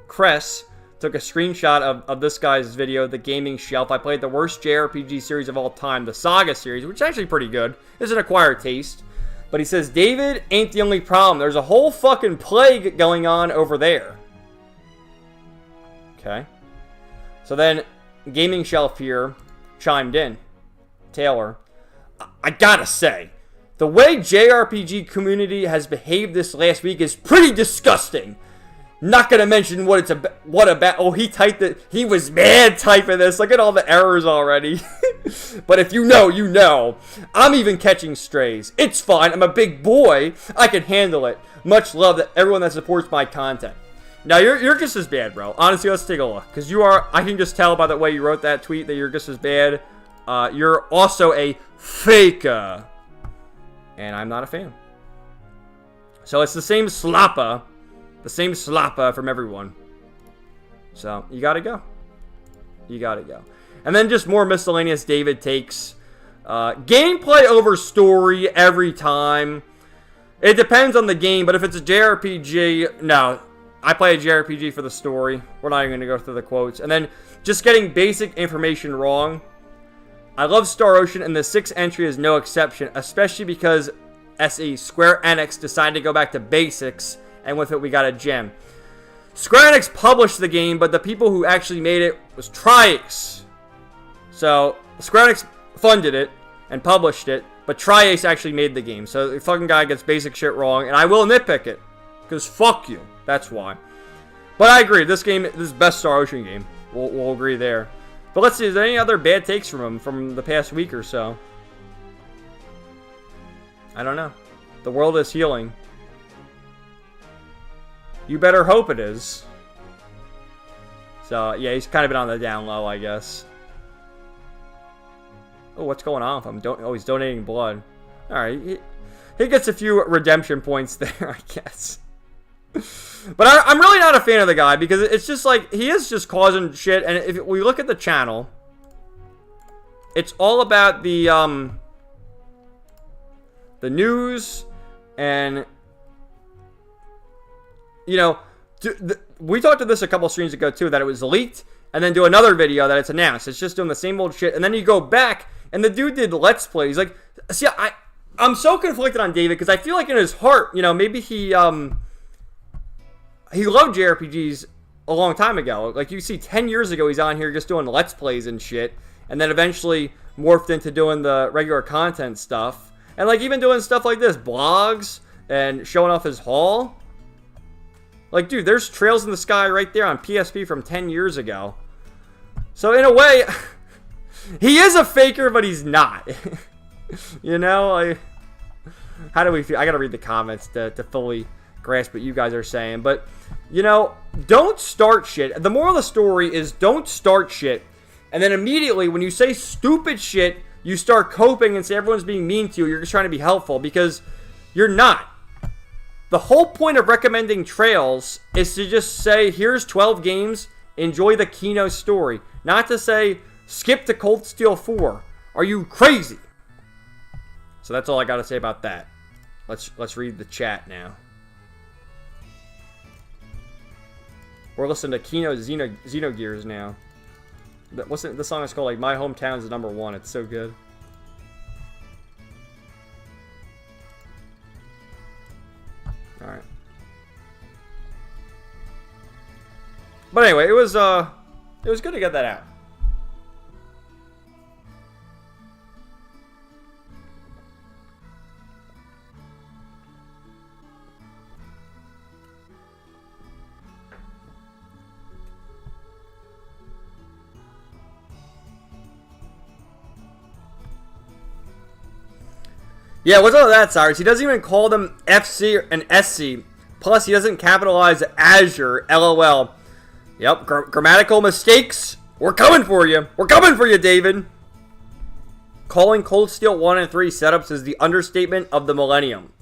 Cress took a screenshot of this guy's video, The Gaming Shelf. I played the worst JRPG series of all time, the Saga series, which is actually pretty good. It's an acquired taste. But he says, David ain't the only problem. There's a whole fucking plague going on over there. Okay. So then, Gaming Shelf here chimed in. Taylor, I gotta say, the way JRPG community has behaved this last week is pretty disgusting. Not gonna mention what it's about. What about? Oh, he typed it. He was mad typing this. Look at all the errors already. But if you know, you know. I'm even catching strays. It's fine. I'm a big boy. I can handle it. Much love to everyone that supports my content. Now you're just as bad, bro. Honestly, let's take a look. Because you are. I can just tell by the way you wrote that tweet that you're just as bad. You're also a faker, and I'm not a fan. So it's the same slappa. The same slappa from everyone. So, you gotta go. You gotta go. And then just more miscellaneous David takes. Gameplay over story every time. It depends on the game, but if it's a JRPG, no. I play a JRPG for the story. We're not even gonna go through the quotes. And then just getting basic information wrong. I love Star Ocean, and the 6th entry is no exception, especially because SE Square Enix decided to go back to basics. And with it, we got a gem. Square Enix published the game, but the people who actually made it was Tri-Ace. So, Square Enix funded it and published it, but Tri-Ace actually made the game. So, the fucking guy gets basic shit wrong, and I will nitpick it. Because fuck you. That's why. But I agree, this game, this is the best Star Ocean game. We'll agree there. But let's see, is there any other bad takes from him from the past week or so? I don't know. The world is healing. You better hope it is. So, yeah, he's kind of been on the down low, I guess. Oh, what's going on with him? Oh, he's donating blood. Alright, he gets a few redemption points there, I guess. But I'm really not a fan of the guy, because it's just like, he is just causing shit, and if we look at the channel, it's all about the news, and... You know, we talked to this a couple streams ago, too, that it was leaked, and then do another video that it's announced. It's just doing the same old shit, and then you go back, and the dude did Let's Play. He's like, see, I'm so conflicted on David, because I feel like in his heart, you know, maybe he loved JRPGs a long time ago. Like, you see, 10 years ago, he's on here just doing Let's Plays and shit, and then eventually morphed into doing the regular content stuff, and, like, even doing stuff like this, blogs, and showing off his haul. Like, dude, there's Trails in the Sky right there on PSP from 10 years ago. So, in a way, he is a faker, but he's not. You know, how do we feel? I gotta read the comments to fully grasp what you guys are saying. But, you know, don't start shit. The moral of the story is don't start shit. And then immediately, when you say stupid shit, you start coping and say everyone's being mean to you. You're just trying to be helpful, because you're not. The whole point of recommending Trails is to just say, here's 12 games, enjoy the Kino story. Not to say, skip to Cold Steel 4. Are you crazy? So that's all I gotta say about that. Let's read the chat now. We're listening to Kino Xenogears now. The song is called, like, My Hometown's #1. It's so good. Alright. But anyway, it was good to get that out. Yeah, what's all that, Cyrus? He doesn't even call them FC and SC. Plus, he doesn't capitalize Azure, LOL. Yep, grammatical mistakes. We're coming for you. We're coming for you, David. Calling Cold Steel 1 and 3 setups is the understatement of the millennium.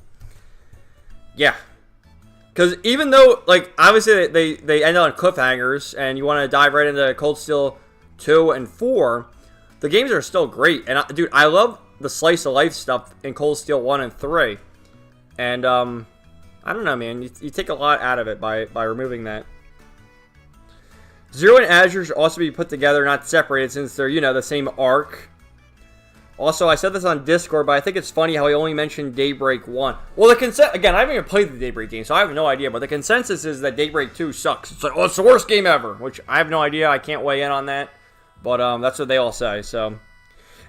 Yeah. Because even though, like, obviously they end on cliffhangers, and you want to dive right into Cold Steel 2 and 4, the games are still great. And, dude, I love the slice of life stuff in Cold Steel 1 and 3. And, I don't know, man. You take a lot out of it by removing that. Zero and Azure should also be put together, not separated, since they're, you know, the same arc. Also, I said this on Discord, but I think it's funny how he only mentioned Daybreak 1. Well, again, I haven't even played the Daybreak game, so I have no idea, but the consensus is that Daybreak 2 sucks. It's like, oh, it's the worst game ever, which I have no idea. I can't weigh in on that, but that's what they all say, so.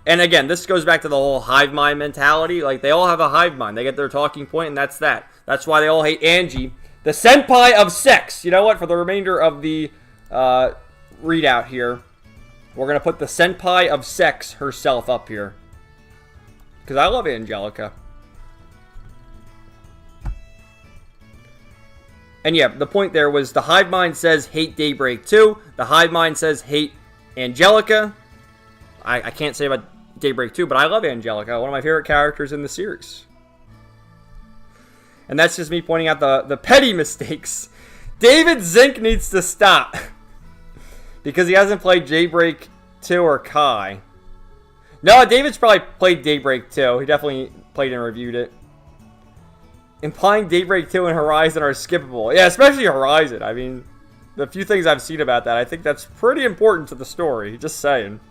And again, this goes back to the whole hive mind mentality. Like, they all have a hive mind. They get their talking point, and that's that. That's why they all hate Angie, the senpai of sex. You know what? For the remainder of the readout here, we're going to put the senpai of sex herself up here. Because I love Angelica. And yeah, the point there was the hive mind says hate Daybreak 2. The hive mind says hate Angelica. I can't say about Daybreak 2, but I love Angelica. One of my favorite characters in the series. And that's just me pointing out the petty mistakes. David Zink needs to stop. Because he hasn't played Daybreak 2 or Kai. No, David's probably played Daybreak 2. He definitely played and reviewed it. Implying Daybreak 2 and Horizon are skippable. Yeah, especially Horizon. I mean, the few things I've seen about that, I think that's pretty important to the story. Just saying.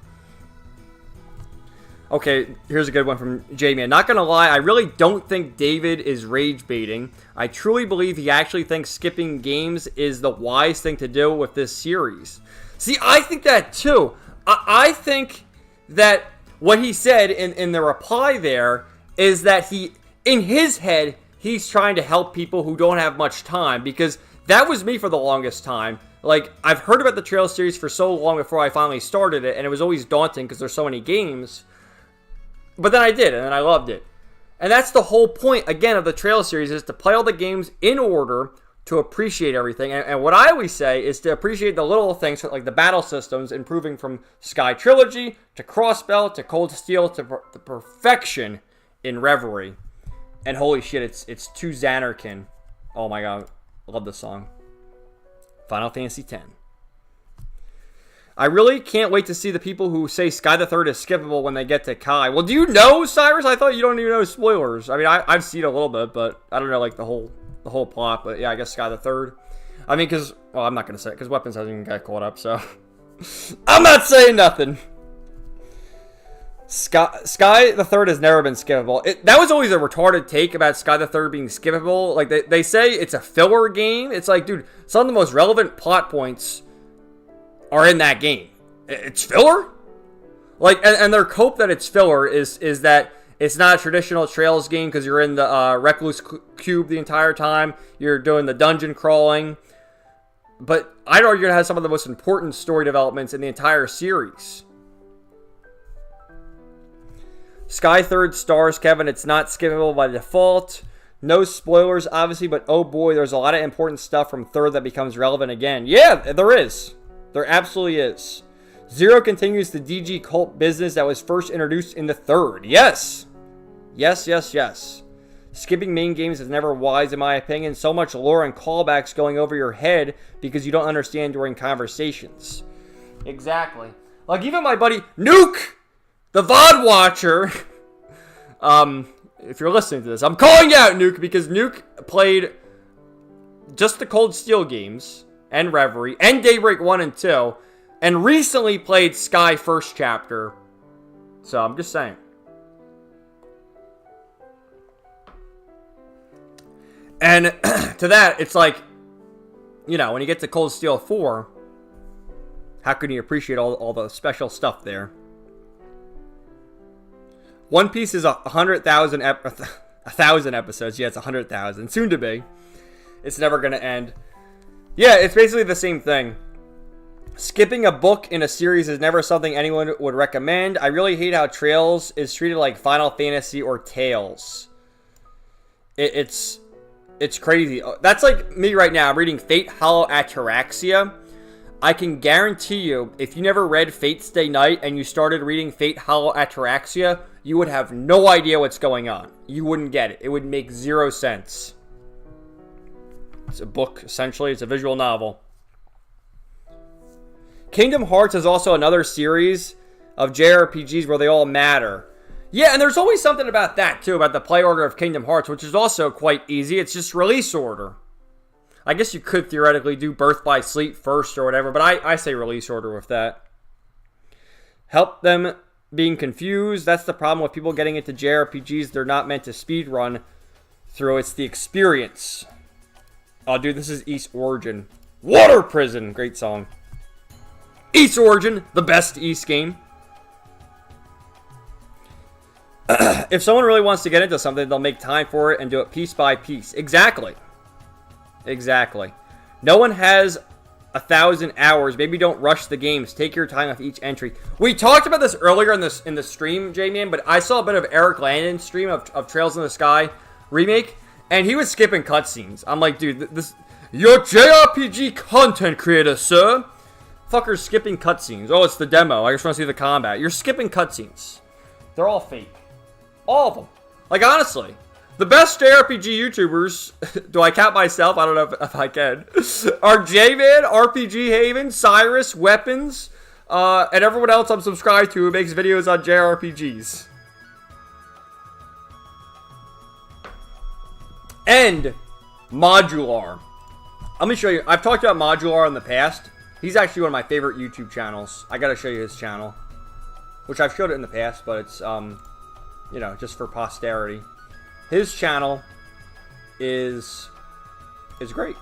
Okay, here's a good one from Jamie. Not gonna lie, I really don't think David is rage baiting. I truly believe he actually thinks skipping games is the wise thing to do with this series. See, I think that too. I think that what he said in the reply there is that he, in his head, he's trying to help people who don't have much time, because that was me for the longest time. Like, I've heard about the Trail series for so long before I finally started it, and it was always daunting because there's so many games. But then I did, and then I loved it. And that's the whole point, again, of the Trail series, is to play all the games in order to appreciate everything. And what I always say is to appreciate the little things, like the battle systems, improving from Sky Trilogy to Crossbell to Cold Steel to the perfection in Reverie. And holy shit, it's 2 Xanarkin. Oh my god, I love this song. Final Fantasy X. I really can't wait to see the people who say Sky the Third is skippable when they get to Kai. Well, do you know, Cyrus? I thought you don't even know spoilers. I mean, I've seen a little bit, but I don't know, like, the whole plot. But yeah, I guess Sky the Third. I mean, because, well, I'm not going to say it, because Weapons hasn't even got caught up, so. I'm not saying nothing. Sky the Third has never been skippable. That was always a retarded take about Sky the Third being skippable. Like, they say it's a filler game. It's like, dude, some of the most relevant plot points are in that game. It's filler? Like, and their cope that it's filler is that it's not a traditional Trails game because you're in the Recluse Cube the entire time. You're doing the dungeon crawling. But I'd argue it has some of the most important story developments in the entire series. Sky Third stars, Kevin. It's not skippable by default. No spoilers, obviously, but oh boy, there's a lot of important stuff from Third that becomes relevant again. Yeah, there is. There absolutely is. Zero continues the DG cult business that was first introduced in the Third. Yes. Yes. Skipping main games is never wise, in my opinion. So much lore and callbacks going over your head because you don't understand during conversations. Exactly. Like, even my buddy Nuke, the VOD watcher, if you're listening to this, I'm calling you out, Nuke, because Nuke played just the Cold Steel games, and Reverie, and Daybreak 1 and 2, and recently played Sky First Chapter. So, I'm just saying. And to that, it's like, you know, when you get to Cold Steel 4, how can you appreciate all the special stuff there? One Piece is 100,000 1,000 episodes. Yeah, it's 100,000. Soon to be. It's never going to end. Yeah, it's basically the same thing. Skipping a book in a series is never something anyone would recommend. I really hate how Trails is treated like Final Fantasy or Tales. It's crazy. That's like me right now. I'm reading Fate Hollow Ataraxia. I can guarantee you, if you never read Fate Stay Night and you started reading Fate Hollow Ataraxia, you would have no idea what's going on. You wouldn't get it. It would make zero sense. It's a book, essentially. It's a visual novel. Kingdom Hearts is also another series of JRPGs where they all matter. Yeah, and there's always something about that, too, about the play order of Kingdom Hearts, which is also quite easy. It's just release order. I guess you could theoretically do Birth by Sleep first or whatever, but I say release order with that. Help them being confused. That's the problem with people getting into JRPGs. They're not meant to speedrun through. It's the experience. Oh, dude, this is East Origin. Water Prison. Great song. East Origin, the best East game. If someone really wants to get into something, they'll make time for it and do it piece by piece. Exactly. Exactly. No one has 1,000 hours. Maybe don't rush the games. Take your time with each entry. We talked about this earlier in the stream, J-Man, but I saw a bit of Eric Landon's stream of Trails in the Sky remake, and he was skipping cutscenes. I'm like, dude, you're JRPG content creator, sir. Fucker's skipping cutscenes. Oh, it's the demo. I just want to see the combat. You're skipping cutscenes. They're all fake. All of them. Like, honestly, the best JRPG YouTubers, do I count myself? I don't know if I can, are J-Man, RPG Haven, Cyrus, Weapons, and everyone else I'm subscribed to who makes videos on JRPGs. And Modular. Let me show you. I've talked about Modular in the past. He's actually one of my favorite YouTube channels. I gotta show you his channel, which I've showed it in the past, but it's, you know, just for posterity. His channel is great.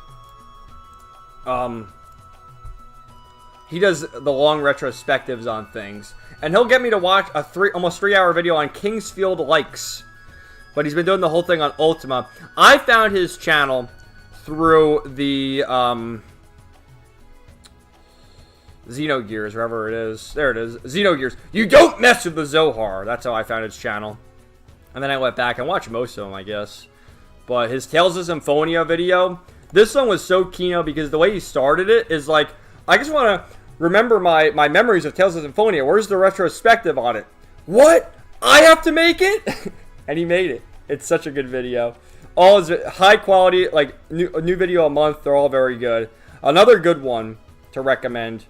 He does the long retrospectives on things, and he'll get me to watch a almost 3-hour video on Kingsfield Likes, but he's been doing the whole thing on Ultima. I found his channel through the Xenogears, wherever it is. There it is. Xenogears. You don't mess with the Zohar. That's how I found his channel. And then I went back and watched most of them, I guess. But his Tales of Symphonia video, this one was so Kino because the way he started it is like, I just want to remember my memories of Tales of Symphonia. Where's the retrospective on it? What? I have to make it? And he made it. It's such a good video. All is high quality, like a new video a month. They're all very good. Another good one to recommend.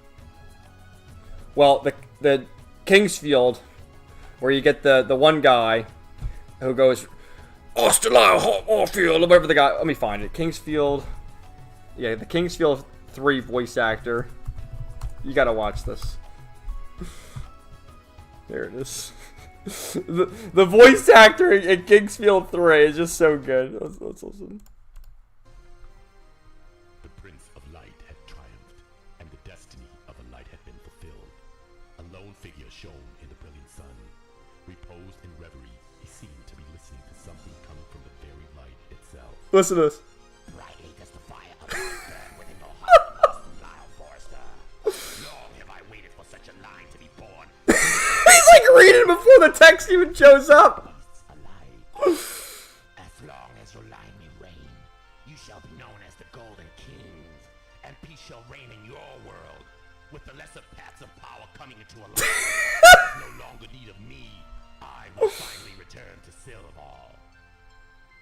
Well, the Kingsfield, where you get the one guy who goes, Orfield, or whatever the guy. Let me find it. Kingsfield. Yeah, the Kingsfield 3 voice actor. You gotta watch this. There it is. the voice actor in Kingsfield 3 is just so good. Let's listen. The Prince of Light had triumphed, and the destiny of the light had been fulfilled. A lone figure shone in the brilliant sun. Reposed in reverie, he seemed to be listening to something coming from the very light itself. Listen to this. Brightly does the fire of light burn within your heart, Lyle Forrester. Long have I waited for such a line to be born. He's like reading before the text even shows up. As long as your line may reign, you shall be known as the Golden Kings, and peace shall reign in your world. With the lesser paths of power coming into alignment, no longer need of me, I will finally return to Silval.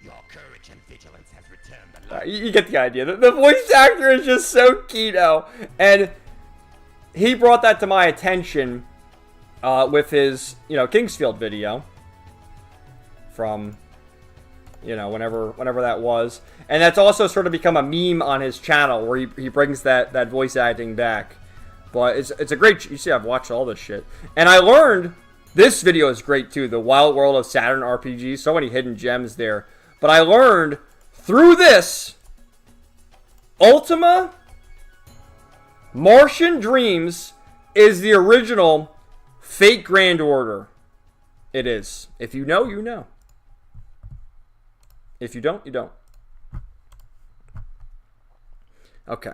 Your courage and vigilance has returned the light. You get the idea. The voice actor is just so Kino, and he brought that to my attention with his, Kingsfield video from, whenever that was. And that's also sort of become a meme on his channel where he brings that voice acting back. But it's a great, you see, I've watched all this shit. And I learned, this video is great too, the Wild World of Saturn RPG, so many hidden gems there. But I learned through this, Ultima Martian Dreams is the original Fate Grand Order. It is. If you know, you know. If you don't, you don't. Okay.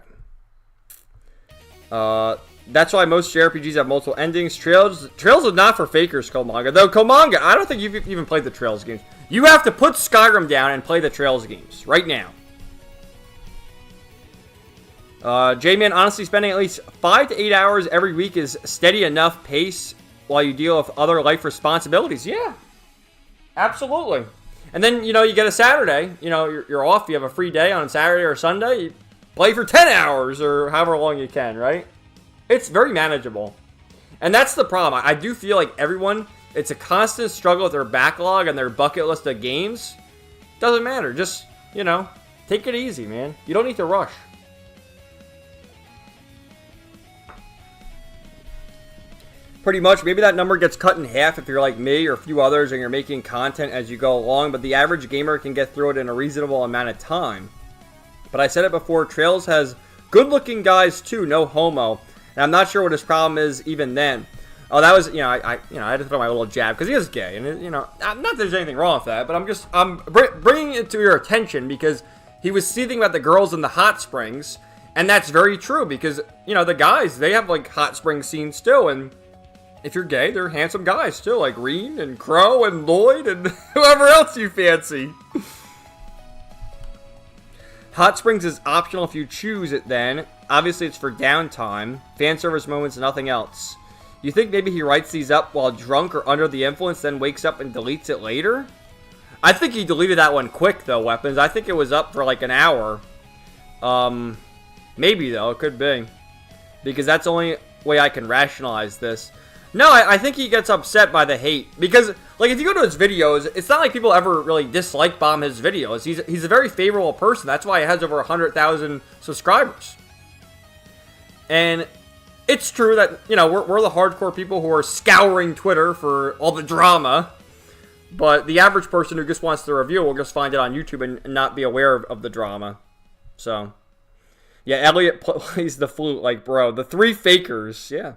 That's why most JRPGs have multiple endings. Trails is not for fakers, Komanga. Though, Komanga, I don't think you've even played the Trails games. You have to put Skyrim down and play the Trails games right now. J-Man, honestly, spending at least 5 to 8 hours every week is steady enough pace while you deal with other life responsibilities. Yeah, absolutely. And then, you know, you get a Saturday. You know, you're off. You have a free day on Saturday or Sunday. You play for 10 hours or however long you can, right? It's very manageable. And that's the problem. I do feel like everyone, it's a constant struggle with their backlog and their bucket list of games. Doesn't matter. Just, you know, take it easy, man. You don't need to rush. Pretty much, maybe that number gets cut in half if you're like me or a few others and you're making content as you go along, but the average gamer can get through it in a reasonable amount of time. But I said it before, Trails has good-looking guys too, no homo. And I'm not sure what his problem is even then. Oh, that was, you know, I had to throw my little jab because he is gay, and you know, not that there's anything wrong with that, but I'm bringing it to your attention because he was seething about the girls in the hot springs, and that's very true because, you know, the guys, they have like hot spring scenes too, and if you're gay, they're handsome guys too, like Reen and Crow and Lloyd and whoever else you fancy. Hot Springs is optional if you choose it then. Obviously, it's for downtime, fan service moments, and nothing else. You think maybe he writes these up while drunk or under the influence, then wakes up and deletes it later? I think he deleted that one quick, though, Weapons. I think it was up for like an hour. Maybe, though. It could be. Because that's the only way I can rationalize this. No, I think he gets upset by the hate. Because, like, if you go to his videos, it's not like people ever really dislike bomb his videos. He's a very favorable person. That's why he has over 100,000 subscribers. And it's true that, you know, we're the hardcore people who are scouring Twitter for all the drama. But the average person who just wants the review will just find it on YouTube and not be aware of the drama. So, yeah, Elliot plays the flute like, bro. The three fakers, yeah.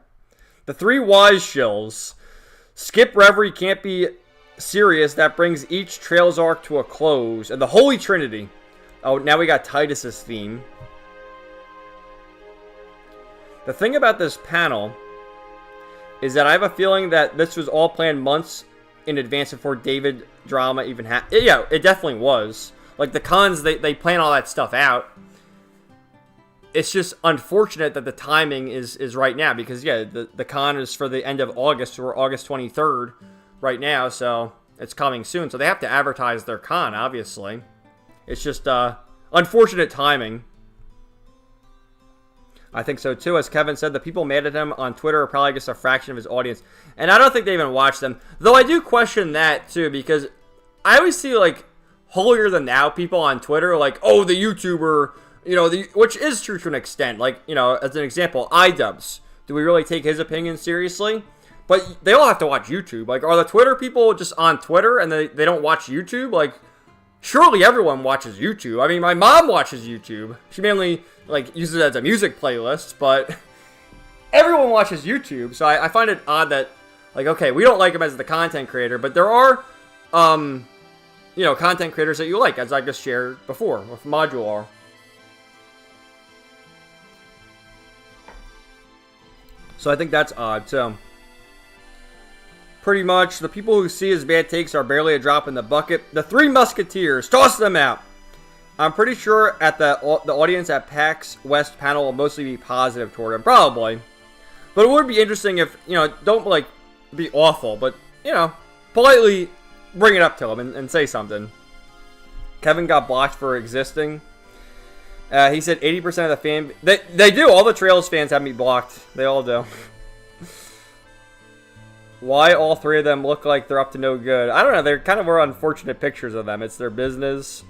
The three wise shills. Skip Reverie can't be serious. That brings each Trails arc to a close. And the Holy Trinity. Oh, now we got Titus's theme. The thing about this panel is that I have a feeling that this was all planned months in advance before David drama even happened. Yeah, it definitely was. Like the cons, they plan all that stuff out. It's just unfortunate that the timing is right now because, yeah, the con is for the end of August or August 23rd right now, so it's coming soon. So they have to advertise their con, obviously. It's just unfortunate timing. I think so, too. As Kevin said, the people mad at him on Twitter are probably just a fraction of his audience. And I don't think they even watch them. Though I do question that, too, because I always see, like, holier-than-thou people on Twitter, like, oh, the YouTuber... You know, which is true to an extent. Like, you know, as an example, iDubbbz. Do we really take his opinion seriously? But they all have to watch YouTube. Like, are the Twitter people just on Twitter and they don't watch YouTube? Like, surely everyone watches YouTube. I mean, my mom watches YouTube. She mainly, like, uses it as a music playlist, but everyone watches YouTube. So I find it odd that, like, okay, we don't like him as the content creator, but there are, you know, content creators that you like, as I just shared before with Modular. So I think that's odd, too. Pretty much, the people who see his bad takes are barely a drop in the bucket. The Three Musketeers, toss them out! I'm pretty sure at the audience at PAX West panel will mostly be positive toward him. Probably. But it would be interesting if, you know, don't, like, be awful, but, you know, politely bring it up to him and say something. Kevin got blocked for existing. He said 80% of the fan... They do. All the Trails fans have me blocked. They all do. Why all three of them look like they're up to no good? I don't know. They're kind of were unfortunate pictures of them. It's their business.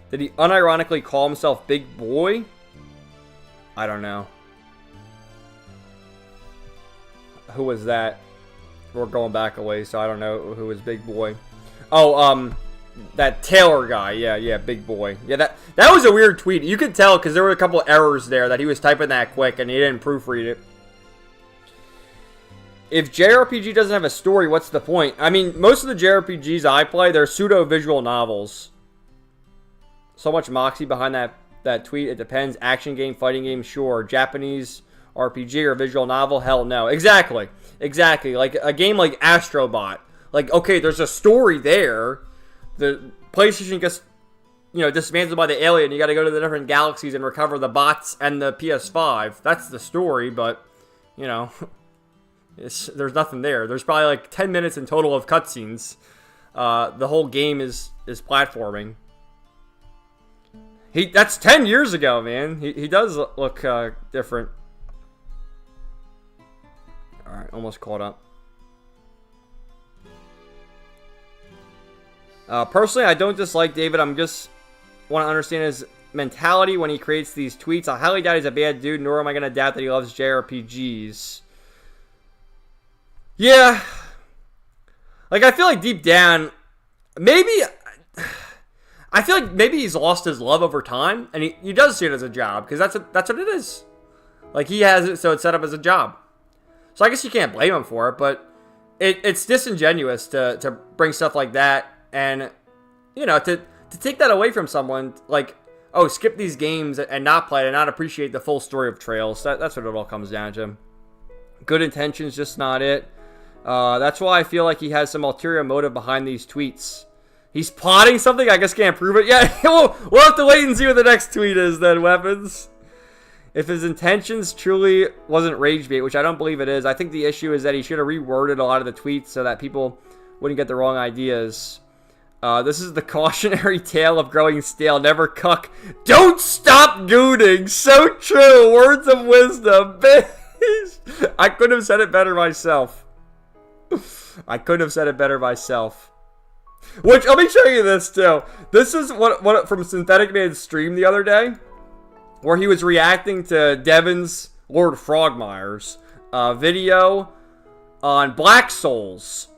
Did he unironically call himself Big Boy? I don't know. Who was that? We're going back a ways, so I don't know who was Big Boy. Oh, that Taylor guy, yeah, Big Boy. Yeah, that was a weird tweet. You could tell because there were a couple errors there that he was typing that quick and he didn't proofread it. If JRPG doesn't have a story, what's the point? I mean, most of the JRPGs I play, they're pseudo-visual novels. So much moxie behind that tweet. It depends. Action game, fighting game, sure. Japanese RPG or visual novel? Hell no. Exactly. Like a game like Astrobot. Like, okay, there's a story there. The PlayStation gets, dismantled by the alien. You got to go to the different galaxies and recover the bots and the PS5. That's the story, but, there's nothing there. There's probably like 10 minutes in total of cutscenes. The whole game is platforming. That's 10 years ago, man. He does look different. Alright, almost caught up. Personally, I don't dislike David. I'm just want to understand his mentality when he creates these tweets. I highly doubt he's a bad dude, nor am I going to doubt that he loves JRPGs. Yeah. Like, I feel like deep down, I feel like maybe he's lost his love over time, and he does see it as a job, because that's what it is. Like, he has it, so it's set up as a job. So I guess you can't blame him for it, but it's disingenuous to bring stuff like that, and, to take that away from someone, like, oh, skip these games and not play it and not appreciate the full story of Trails. That's what it all comes down to. Good intentions, just not it. That's why I feel like he has some ulterior motive behind these tweets. He's plotting something? I guess can't prove it yet. We'll have to wait and see what the next tweet is then, Weapons. If his intentions truly wasn't rage bait, which I don't believe it is, I think the issue is that he should have reworded a lot of the tweets so that people wouldn't get the wrong ideas. This is the cautionary tale of growing stale. Never cuck. Don't stop gooning. So true. Words of wisdom. I couldn't have said it better myself. Which, let me show you this too. This is what from Synthetic Man's stream the other day, where he was reacting to Devin's Lord Frogmire's video on Black Souls,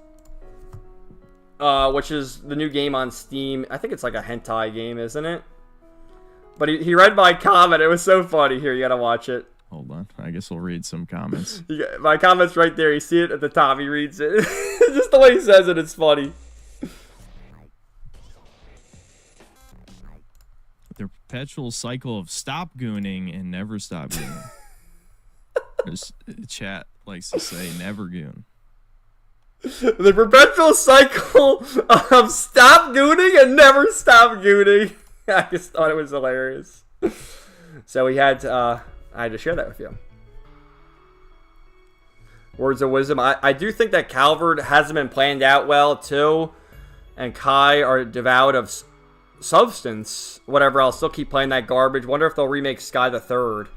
which is the new game on Steam. I think it's like a hentai game, isn't it? But he read my comment. It was so funny. Here, you gotta watch it. Hold on. I guess we'll read some comments. My comment's right there. You see it at the top. He reads it. Just the way he says it, it's funny. The perpetual cycle of stop gooning and never stop gooning. There's chat likes to say never goon. The perpetual cycle of stop gooning and never stop gooning. I just thought it was hilarious. So I had to share that with you. Words of wisdom. I do think that Calvard hasn't been planned out well, too. And Kai are devout of substance. Whatever, I'll still keep playing that garbage. Wonder if they'll remake Sky the Third.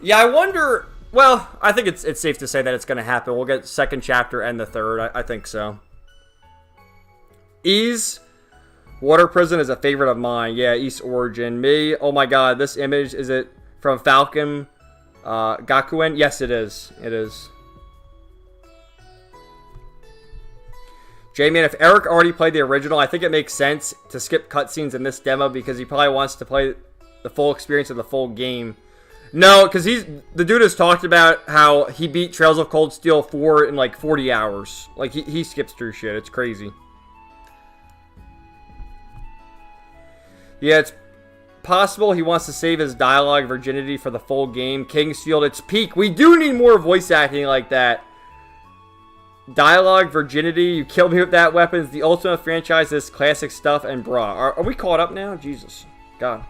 Yeah, I wonder. Well, I think it's safe to say that it's going to happen. We'll get second chapter and the third. I think so. Ease. Water Prison is a favorite of mine. Yeah, East Origin. Me. Oh my god, this image, is it from Falcon Gakuen? Yes, it is. It is. J-Man, if Eric already played the original, I think it makes sense to skip cutscenes in this demo because he probably wants to play the full experience of the full game. No, because the dude has talked about how he beat Trails of Cold Steel 4 in like 40 hours. Like, he skips through shit. It's crazy. Yeah, it's possible he wants to save his dialogue virginity for the full game. Kingsfield, it's peak. We do need more voice acting like that. Dialogue, virginity, you killed me with that weapons. The Ultimate franchise is classic stuff and bra. Are we caught up now? Jesus. God.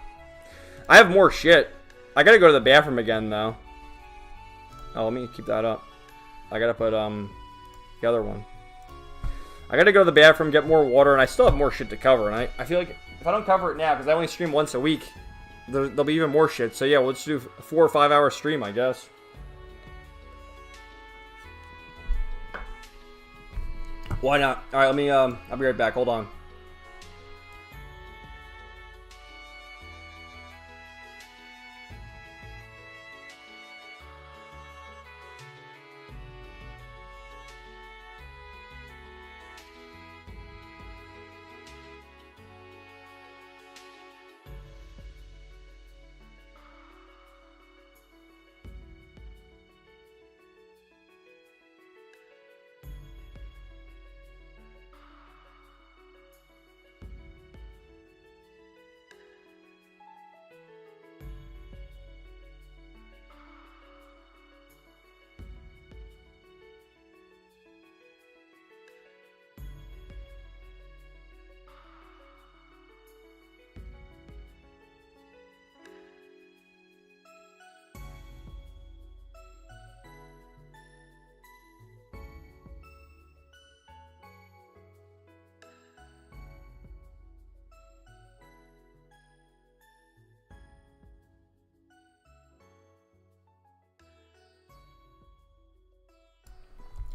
I have more shit. I gotta go to the bathroom again, though. Oh, let me keep that up. I gotta put, the other one. I gotta go to the bathroom, get more water, and I still have more shit to cover. And I feel like if I don't cover it now, because I only stream once a week, there'll be even more shit. So yeah, we'll just do a 4 or 5 hour stream, I guess. Why not? Alright, let me, I'll be right back. Hold on.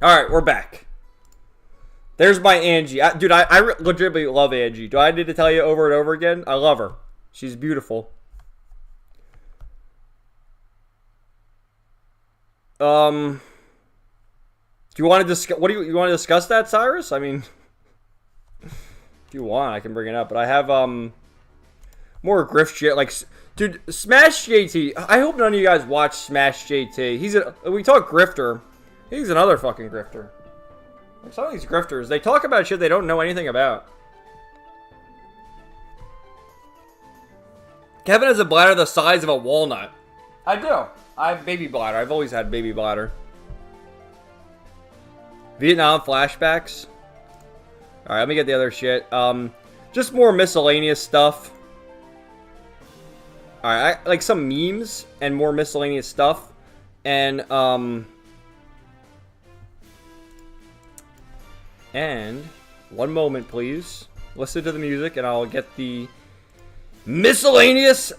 Alright, we're back. There's my Angie. Dude, I legitimately love Angie. Do I need to tell you over and over again? I love her. She's beautiful. Do you want to discuss? What do you want to discuss that, Cyrus? I mean, if you want, I can bring it up. But I have more grift shit. Like, dude, Smash JT. I hope none of you guys watch Smash JT. We talk grifter. He's another fucking grifter. Like, some of these grifters, they talk about shit they don't know anything about. Kevin has a bladder the size of a walnut. I do. I have baby bladder. I've always had baby bladder. Vietnam flashbacks. Alright, let me get the other shit. Just more miscellaneous stuff. Alright, like some memes and more miscellaneous stuff. And one moment, please. Listen to the music and I'll get the miscellaneous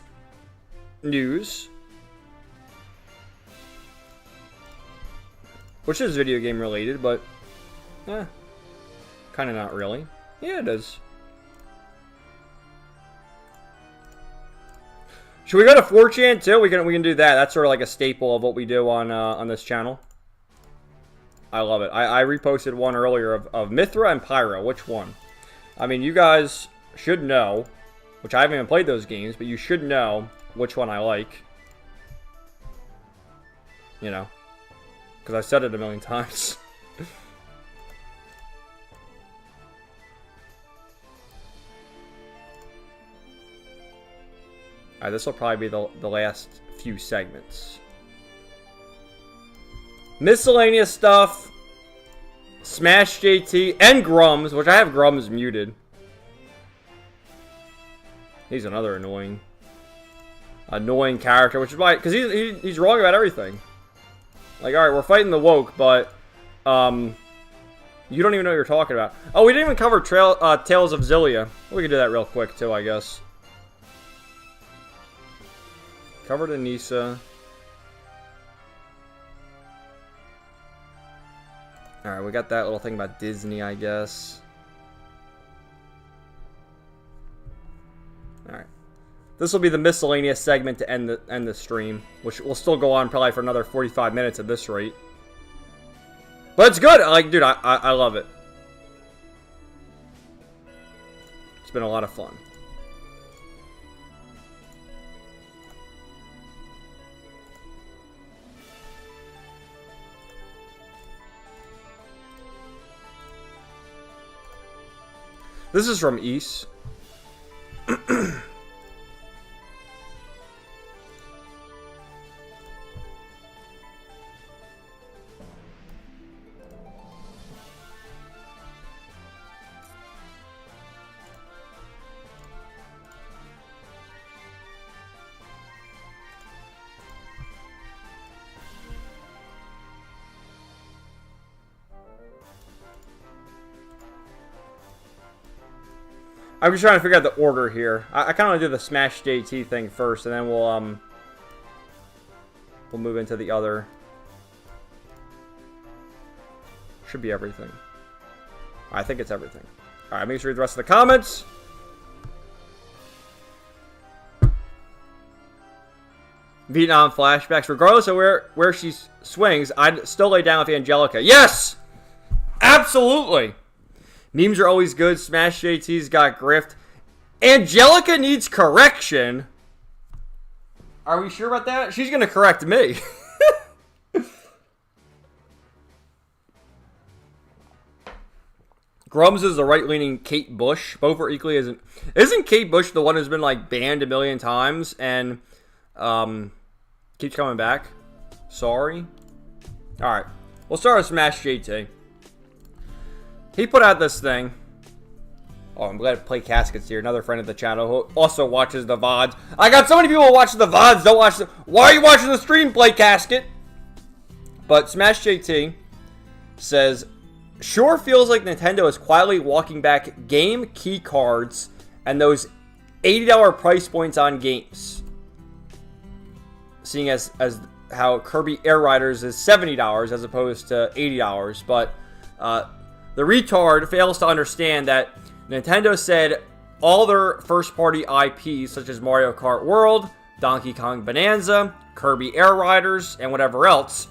news. Which is video game related, but kind of not really. Yeah, it is. Should we go to 4chan too? We can do that. That's sort of like a staple of what we do on this channel. I love it. I reposted one earlier of Mithra and Pyro. Which one? I mean, you guys should know, which I haven't even played those games, but you should know which one I like. You know, because I've said it a million times. Alright, this will probably be the last few segments. Miscellaneous stuff. Smash JT and Grums, which I have Grums muted. He's another annoying character, which is why, because he's wrong about everything. Like, alright, we're fighting the woke, but you don't even know what you're talking about. Oh, we didn't even cover Tales of Zillia. We can do that real quick too, I guess. Covered Anissa. Alright, we got that little thing about Disney, I guess. Alright. This will be the miscellaneous segment to end the stream, which will still go on probably for another 45 minutes at this rate. But it's good! Like, dude, I love it. It's been a lot of fun. This is from East. I'm just trying to figure out the order here. I kind of want to do the Smash JT thing first, and then we'll move into the other. Should be everything. I think it's everything. All right, make sure you read the rest of the comments. Vietnam flashbacks. Regardless of where she swings, I'd still lay down with Angelica. Yes! Absolutely! Memes are always good. Smash JT's got grift. Angelica needs correction. Are we sure about that? She's going to correct me. Grums is the right-leaning Kate Bush. Both are equally as... Isn't Kate Bush the one who's been, like, banned a million times and keeps coming back? Sorry. Alright. We'll start with Smash JT. He put out this thing. Oh, I'm glad to play Caskets here. Another friend of the channel who also watches the VODs. I got so many people who watch the VODs, don't watch the... Why are you watching the stream, Play Casket? But Smash JT says, sure feels like Nintendo is quietly walking back game key cards and those $80 price points on games. Seeing as how Kirby Air Riders is $70 as opposed to $80. But the retard fails to understand that Nintendo said all their first-party IPs, such as Mario Kart World, Donkey Kong Bonanza, Kirby Air Riders, and whatever else,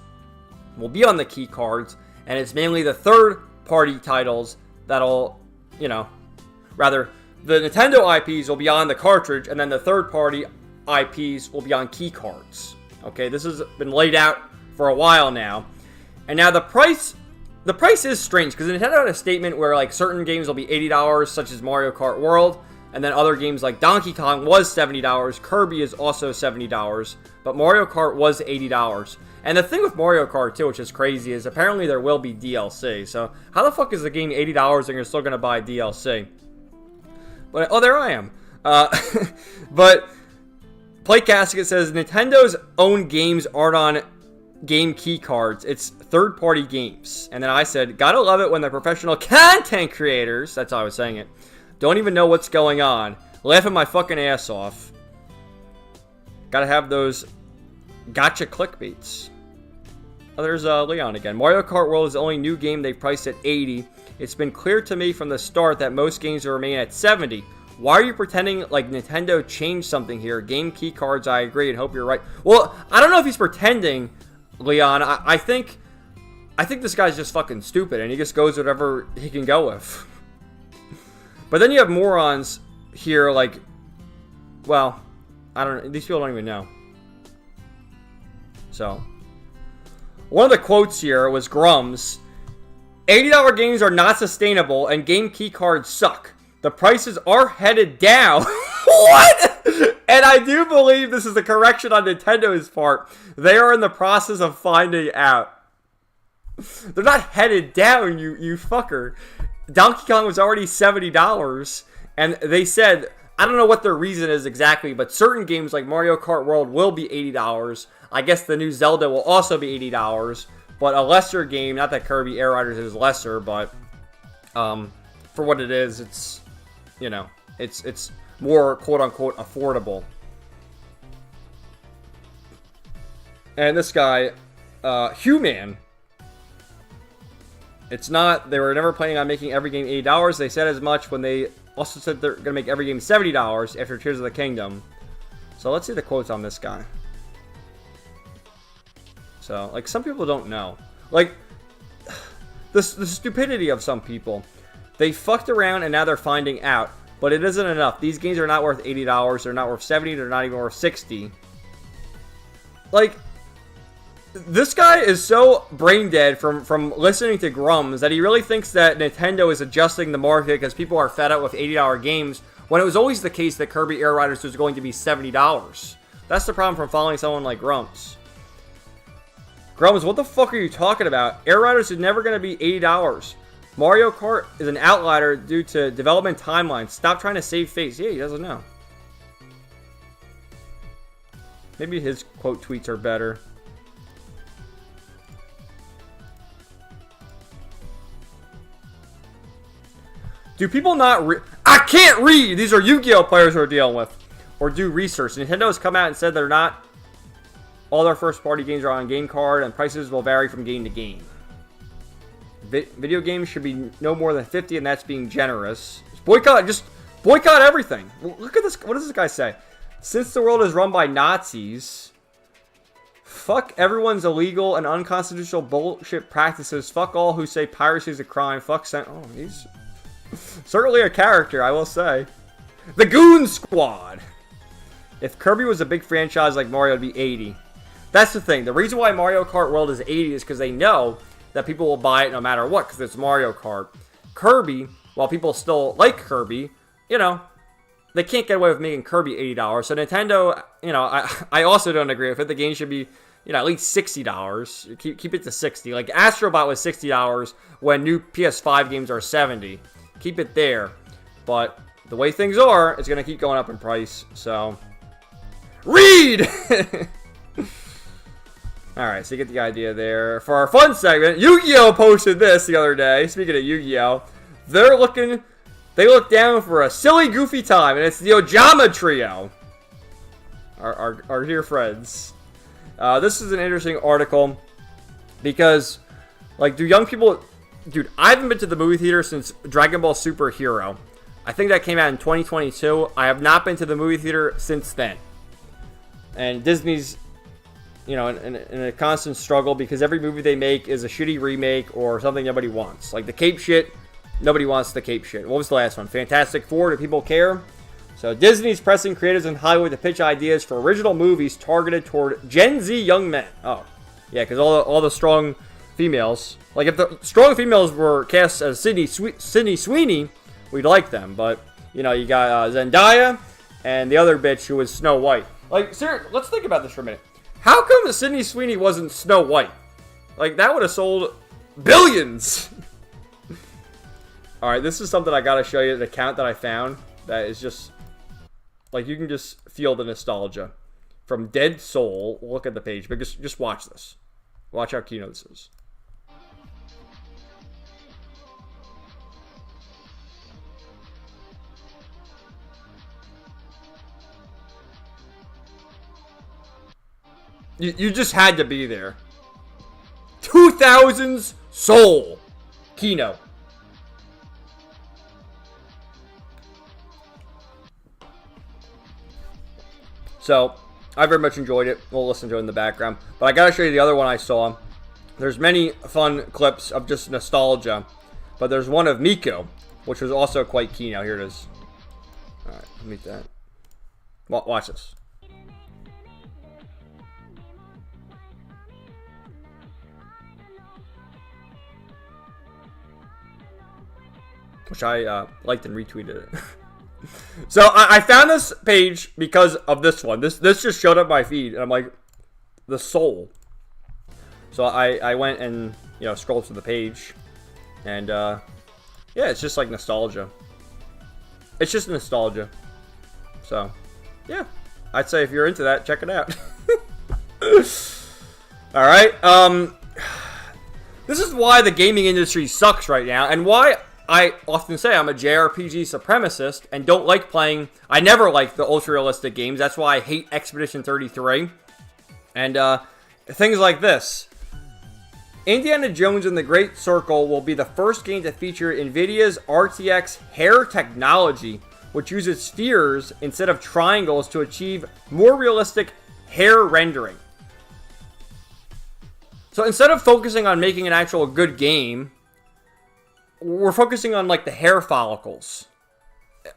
will be on the key cards, and it's mainly the third-party titles that'll, rather, the Nintendo IPs will be on the cartridge, and then the third-party IPs will be on key cards. Okay, this has been laid out for a while now, and now the price is strange, because Nintendo had a statement where, like, certain games will be $80, such as Mario Kart World, and then other games like Donkey Kong was $70, Kirby is also $70, but Mario Kart was $80. And the thing with Mario Kart 2, which is crazy, is apparently there will be DLC. So how the fuck is the game $80 and you're still going to buy DLC? But, oh, there I am. But Play Casket says, Nintendo's own games aren't on game key cards. It's third-party games. And then I said, gotta love it when the professional content creators, that's how I was saying it, don't even know what's going on. Laughing my fucking ass off. Gotta have those Gacha clickbaits. Oh, there's Leon again. Mario Kart World is the only new game they've priced at $80. It's been clear to me from the start that most games will remain at $70. Why are you pretending like Nintendo changed something here? Game key cards, I agree, and hope you're right. Well, I don't know if he's pretending, Leon. I think this guy's just fucking stupid, and he just goes whatever he can go with. But then you have morons here, like, well, I don't know. These people don't even know. So, one of the quotes here was Grum's, $80 games are not sustainable, and game key cards suck. The prices are headed down. What? And I do believe this is a correction on Nintendo's part. They are in the process of finding out. They're not headed down, you fucker. Donkey Kong was already $70, and they said, I don't know what their reason is exactly, but certain games like Mario Kart World will be $80. I guess the new Zelda will also be $80, but a lesser game, not that Kirby Air Riders is lesser, but for what it is, it's, it's more quote-unquote affordable. And this guy, Human, it's not, they were never planning on making every game $80. They said as much when they also said they're going to make every game $70 after Tears of the Kingdom. So let's see the quotes on this guy. So, like, some people don't know. Like, the stupidity of some people. They fucked around and now they're finding out. But it isn't enough. These games are not worth $80. They're not worth $70. They're not even worth $60. Like, this guy is so brain dead from listening to Grums that he really thinks that Nintendo is adjusting the market because people are fed up with $80 games, when it was always the case that Kirby Air Riders was going to be $70. That's the problem from following someone like Grums. Grums, what the fuck are you talking about? Air Riders is never going to be $80. Mario Kart is an outlier due to development timelines. Stop trying to save face. Yeah, he doesn't know. Maybe his quote tweets are better. Do people not I can't read! These are Yu-Gi-Oh! Players we're dealing with. Or do research. Nintendo has come out and said they're not. All their first-party games are on game card, and prices will vary from game to game. Video games should be no more than $50, and that's being generous. Just boycott everything. Look at this. What does this guy say? Since the world is run by Nazis, fuck everyone's illegal and unconstitutional bullshit practices. Fuck all who say piracy is a crime. Fuck oh, he's certainly a character, I will say. The Goon Squad. If Kirby was a big franchise like Mario, it'd be $80. That's the thing. The reason why Mario Kart World is $80 is because they know that people will buy it no matter what, because it's Mario Kart. Kirby, while people still like Kirby, they can't get away with making Kirby $80. So Nintendo, I also don't agree with it. The game should be, at least $60. Keep it to $60. Like Astro Bot was $60 when new PS5 games are $70. Keep it there. But the way things are, it's going to keep going up in price. So, read! Alright, so you get the idea there. For our fun segment, Yu-Gi-Oh! Posted this the other day. Speaking of Yu-Gi-Oh! They look down for a silly, goofy time, and it's the Ojama Trio. Our dear friends. This is an interesting article because, like, do young people... Dude, I haven't been to the movie theater since Dragon Ball Super Hero. I think that came out in 2022. I have not been to the movie theater since then. And Disney's, you know, in a constant struggle because every movie they make is a shitty remake or something nobody wants. Like the Cape shit, nobody wants the Cape shit. What was the last one? Fantastic Four, do people care? So Disney's pressing creators in Hollywood to pitch ideas for original movies targeted toward Gen Z young men. Oh, yeah, because all the strong females, like if the strong females were cast as Sydney Sweeney, we'd like them. But you know, you got Zendaya and the other bitch who was Snow White. Like, seriously, let's think about this for a minute. How come Sydney Sweeney wasn't Snow White? Like, that would have sold billions. All right, this is something I gotta show you. The account that I found that is just like you can just feel the nostalgia from Dead Soul. Look at the page, but just watch this. Watch how Kino this is. You just had to be there. 2000s Soul. Kino. So, I very much enjoyed it. We'll listen to it in the background. But I gotta show you the other one I saw. There's many fun clips of just nostalgia. But there's one of Miko, which was also quite Kino. Here it is. Alright, let me that. Watch this. Which I liked and retweeted it. So I found this page because of this one. This just showed up my feed, and I'm like, the Soul. So I went and scrolled through the page, and yeah, it's just like nostalgia. It's just nostalgia. So yeah, I'd say if you're into that, check it out. All right. This is why the gaming industry sucks right now, and why I often say I'm a JRPG supremacist and don't like playing. I never liked the ultra-realistic games. That's why I hate Expedition 33. And things like this. Indiana Jones and the Great Circle will be the first game to feature NVIDIA's RTX hair technology, which uses spheres instead of triangles to achieve more realistic hair rendering. So instead of focusing on making an actual good game, we're focusing on, like, the hair follicles.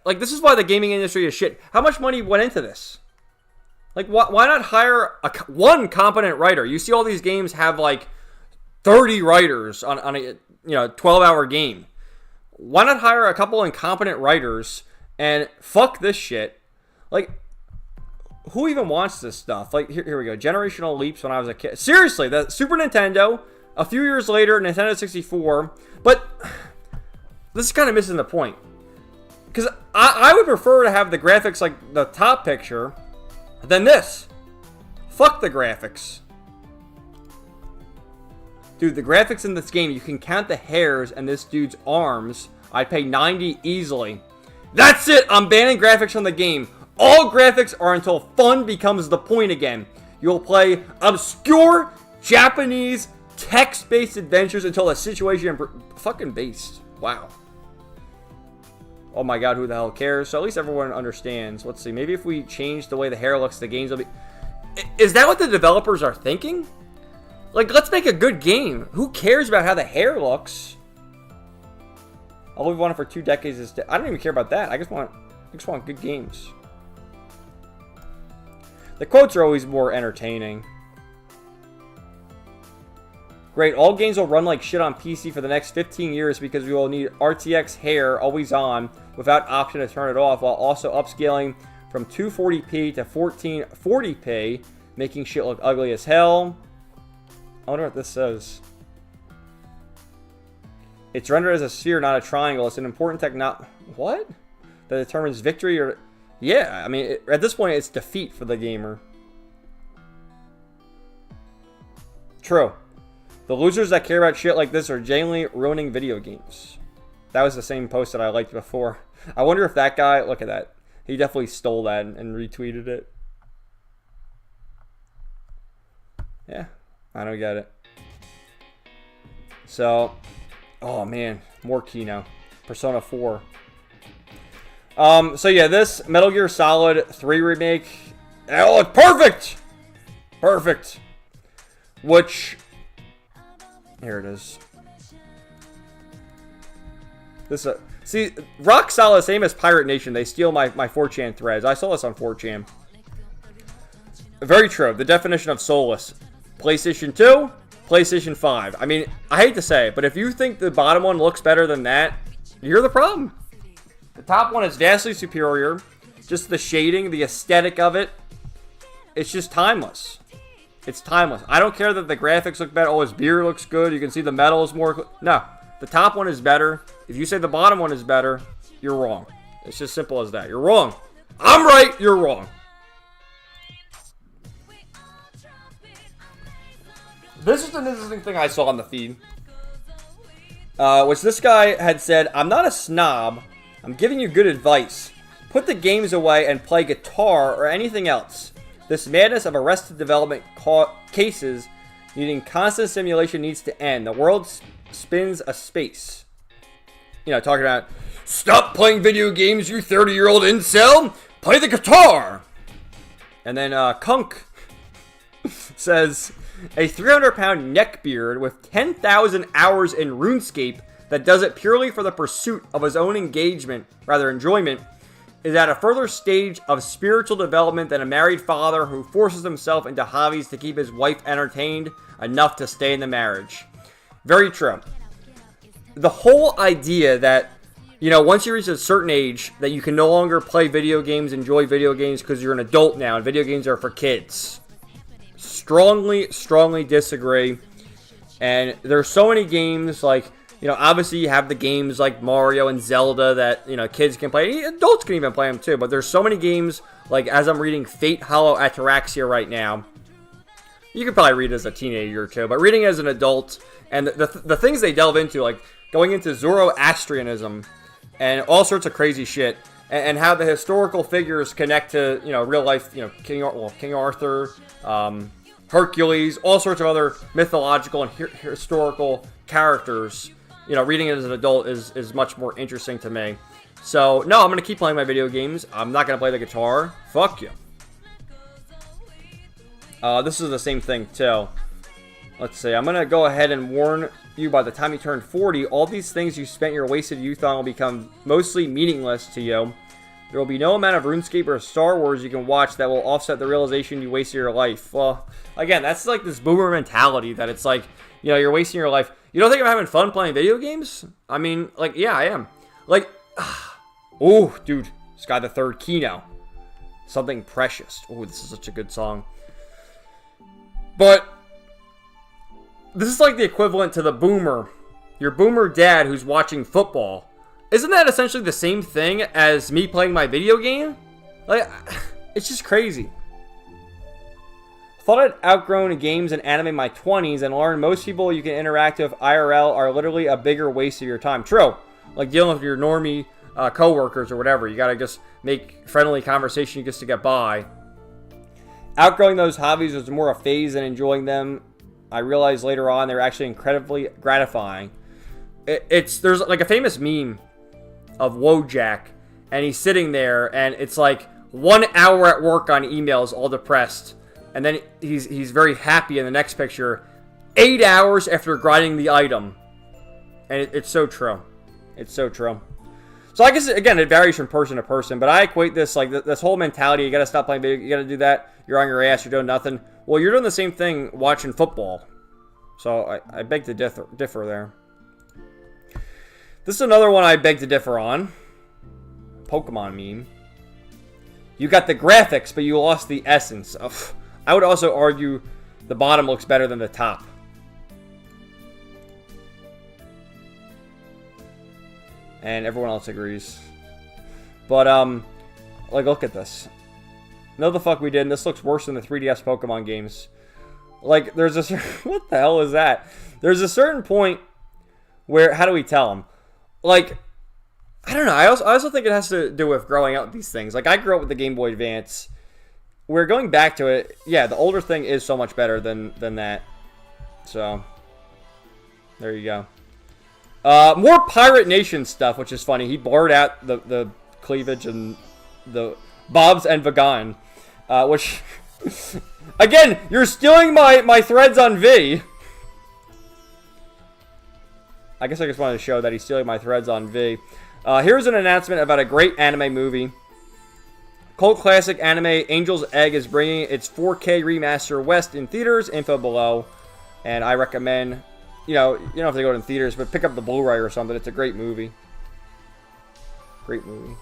Like, this is why the gaming industry is shit. How much money went into this? Like, why not hire one competent writer? You see all these games have, like, 30 writers on a 12-hour game. Why not hire a couple incompetent writers and fuck this shit? Like, who even wants this stuff? Like, here we go. Generational leaps when I was a kid. Seriously, the Super Nintendo, a few years later, Nintendo 64, but this is kind of missing the point. Because I would prefer to have the graphics like the top picture than this. Fuck the graphics. Dude, the graphics in this game, you can count the hairs and this dude's arms. I'd pay 90 easily. That's it! I'm banning graphics from the game. All graphics are until fun becomes the point again. You'll play obscure Japanese text-based adventures until the situation fucking based. Wow. Oh my god, who the hell cares? So at least everyone understands. Let's see, maybe if we change the way the hair looks, the games will be... Is that what the developers are thinking? Like, let's make a good game. Who cares about how the hair looks? All we've wanted for 2 decades is... I don't even care about that. I just want good games. The quotes are always more entertaining. Great, all games will run like shit on PC for the next 15 years because we will need RTX hair always on without option to turn it off, while also upscaling from 240p to 1440p, making shit look ugly as hell. I wonder what this says. It's rendered as a sphere, not a triangle. It's an important technology. What? That determines victory or... Yeah, I mean, at this point, it's defeat for the gamer. True. The losers that care about shit like this are genuinely ruining video games. That was the same post that I liked before. I wonder if that guy... Look at that. He definitely stole that and retweeted it. Yeah, I don't get it. So, oh man, more Kino. Persona 4. So yeah, this Metal Gear Solid 3 remake, oh, it's perfect! Perfect. Which, here it is. This, see, rock solid, same as Pirate Nation. They steal my 4chan threads. I saw this on 4chan. Very true. The definition of soulless. PlayStation 2, PlayStation 5. I mean, I hate to say it, but if you think the bottom one looks better than that, you're the problem. The top one is vastly superior. Just the shading, the aesthetic of it. It's just timeless. It's timeless. I don't care that the graphics look better. Oh, his beard looks good. You can see the metal is more... No. The top one is better. If you say the bottom one is better, you're wrong. It's just simple as that. You're wrong. I'm right. You're wrong. This is an interesting thing I saw on the feed. Which this guy had said, I'm not a snob. I'm giving you good advice. Put the games away and play guitar or anything else. This madness of Arrested Development cases needing constant simulation needs to end. The world spins a space. You know, talking about, stop playing video games, you 30-year-old incel. Play the guitar. And then Kunk says, a 300-pound neckbeard with 10,000 hours in RuneScape that does it purely for the pursuit of his own enjoyment, is at a further stage of spiritual development than a married father who forces himself into hobbies to keep his wife entertained enough to stay in the marriage. Very true. The whole idea that, you know, once you reach a certain age, that you can no longer play video games, enjoy video games because you're an adult now, and video games are for kids. Strongly disagree. And there's so many games, like, you know, obviously you have the games like Mario and Zelda that, you know, kids can play. Adults can even play them too. But there's so many games, like as I'm reading Fate Hollow Ataraxia right now. You could probably read as a teenager too. But reading as an adult, and the things they delve into, like going into Zoroastrianism and all sorts of crazy shit. And how the historical figures connect to, you know, real life, you know, King Arthur, Hercules, all sorts of other mythological and historical characters. You know, reading it as an adult is much more interesting to me. So, no, I'm going to keep playing my video games. I'm not going to play the guitar. Fuck you. This is the same thing, too. Let's see. I'm going to go ahead and warn you, by the time you turn 40, all these things you spent your wasted youth on will become mostly meaningless to you. There will be no amount of RuneScape or Star Wars you can watch that will offset the realization you wasted your life. Well, again, that's like this boomer mentality that it's like, you know, you're wasting your life. You don't think I'm having fun playing video games? I mean, like, yeah, I am. Like, oh, dude, Sky the Third Kino. Something Precious. Oh, this is such a good song. But this is like the equivalent to the boomer. Your boomer dad who's watching football. Isn't that essentially the same thing as me playing my video game? Like, it's just crazy. Thought I'd outgrown games and anime in my 20s and learned most people you can interact with IRL are literally a bigger waste of your time. True. Like dealing with your normie coworkers or whatever. You gotta just make friendly conversation just to get by. Outgrowing those hobbies was more a phase than enjoying them. I realized later on they're actually incredibly gratifying. There's like a famous meme of Wojak, and he's sitting there, and it's like 1 hour at work on emails, all depressed, and then he's very happy in the next picture, 8 hours after grinding the item, and it's so true. It's so true. So I guess again it varies from person to person, but I equate this like this whole mentality. You gotta stop playing video. You gotta do that. You're on your ass. You're doing nothing. Well, you're doing the same thing watching football. So I beg to differ there. This is another one I beg to differ on. Pokemon meme. You got the graphics, but you lost the essence. Ugh. I would also argue the bottom looks better than the top. And everyone else agrees. But, like, look at this. No, the fuck we didn't. This looks worse than the 3DS Pokemon games. Like, there's a... What the hell is that? There's a certain point where... How do we tell them? Like, I don't know. I also think it has to do with growing up with these things. Like, I grew up with the Game Boy Advance. we're going back to it. Yeah, the older thing is so much better than that. So, there you go. More Pirate Nation stuff, which is funny. He blurred out the cleavage and the Bobs and Vegan, which, again, you're stealing my threads on V. I guess I just wanted to show that he's stealing my threads on V. Here's an announcement about a great anime movie. Cult classic anime Angel's Egg is bringing its 4K remaster west in theaters. Info below. And I recommend, you know, you don't have to go to the theaters, but pick up the Blu-ray or something. It's a great movie. Great movie.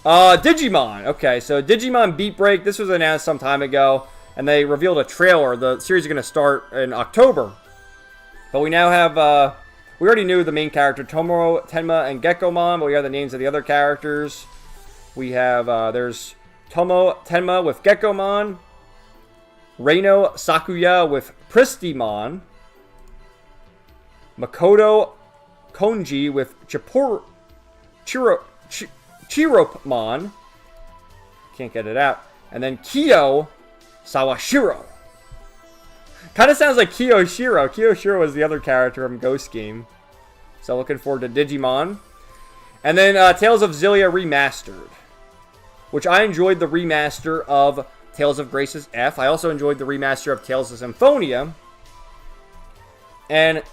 Digimon. Okay, so Digimon Beat Break. This was announced some time ago, and they revealed a trailer. The series is going to start in October. But we now have, we already knew the main character, Tomoro, Tenma, and Gekkomon, but we have the names of the other characters. We have, there's Tomo Tenma with Gekkomon, Reino Sakuya with Pristimon, Makoto Konji with Chiropmon, can't get it out, and then Kyo Sawashiro. Kind of sounds like Kiyoshiro. Kiyoshiro was the other character from Ghost Game. So looking forward to Digimon. And then Tales of Xillia Remastered, which I enjoyed the remaster of Tales of Graces F. I also enjoyed the remaster of Tales of Symphonia. And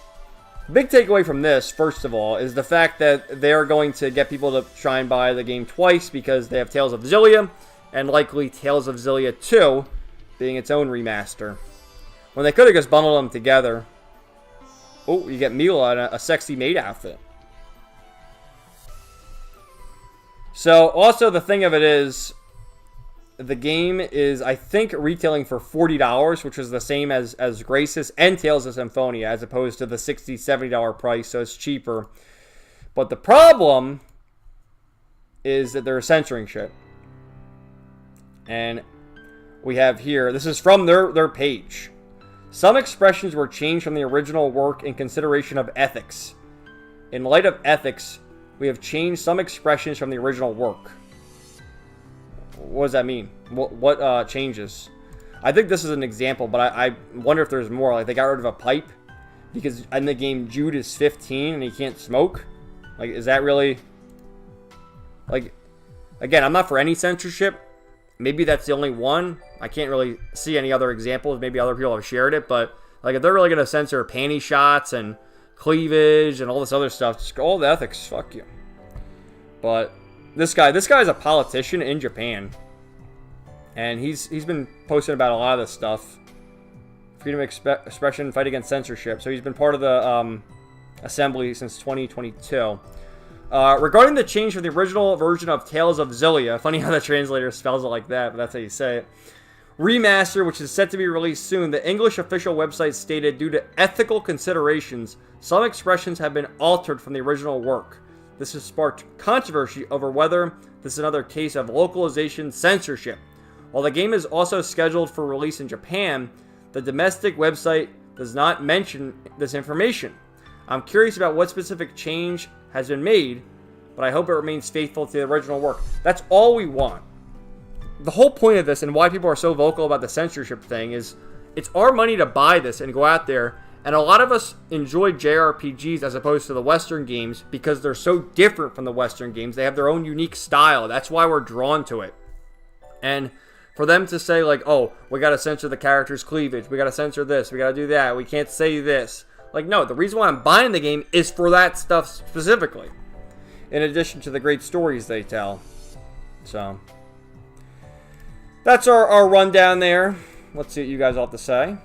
big takeaway from this, first of all, is the fact that they're going to get people to try and buy the game twice because they have Tales of Xillia and likely Tales of Xillia 2 being its own remaster. When they could have just bundled them together. Oh, you get Mila in a sexy maid outfit. So, also the thing of it is, the game is, I think, retailing for $40, which is the same as Graces and Tales of Symphonia, as opposed to the $60, $70 price, so it's cheaper. But the problem is that they're censoring shit. And we have here, this is from their page. Some expressions were changed from the original work in consideration of ethics. In light of ethics, we have changed some expressions from the original work. What does that mean? What changes? I think this is an example, but I wonder if there's more. Like, they got rid of a pipe because in the game Jude is 15 and he can't smoke. Like, is that really... Like, again, I'm not for any censorship. Maybe that's the only one. I can't really see any other examples. Maybe other people have shared it, but like if they're really gonna censor panty shots and cleavage and all this other stuff, just all the ethics, fuck you. But this guy is a politician in Japan, and he's been posting about a lot of this stuff. Freedom of expression, fight against censorship. So he's been part of the assembly since 2022. Regarding the change from the original version of Tales of Xillia, funny how the translator spells it like that, but that's how you say it. Remaster, which is set to be released soon, the English official website stated, due to ethical considerations, some expressions have been altered from the original work. This has sparked controversy over whether this is another case of localization censorship. While the game is also scheduled for release in Japan, the domestic website does not mention this information. I'm curious about what specific change has been made, but I hope it remains faithful to the original work. That's all we want. The whole point of this and why people are so vocal about the censorship thing is it's our money to buy this and go out there, and a lot of us enjoy JRPGs as opposed to the Western games because they're so different from the Western games. They have their own unique style. That's why we're drawn to it. And for them to say like, oh, we got to censor the character's cleavage, we got to censor this, we got to do that, we can't say this. Like, no, the reason why I'm buying the game is for that stuff specifically. In addition to the great stories they tell. So, that's our rundown there. Let's see what you guys all have to say.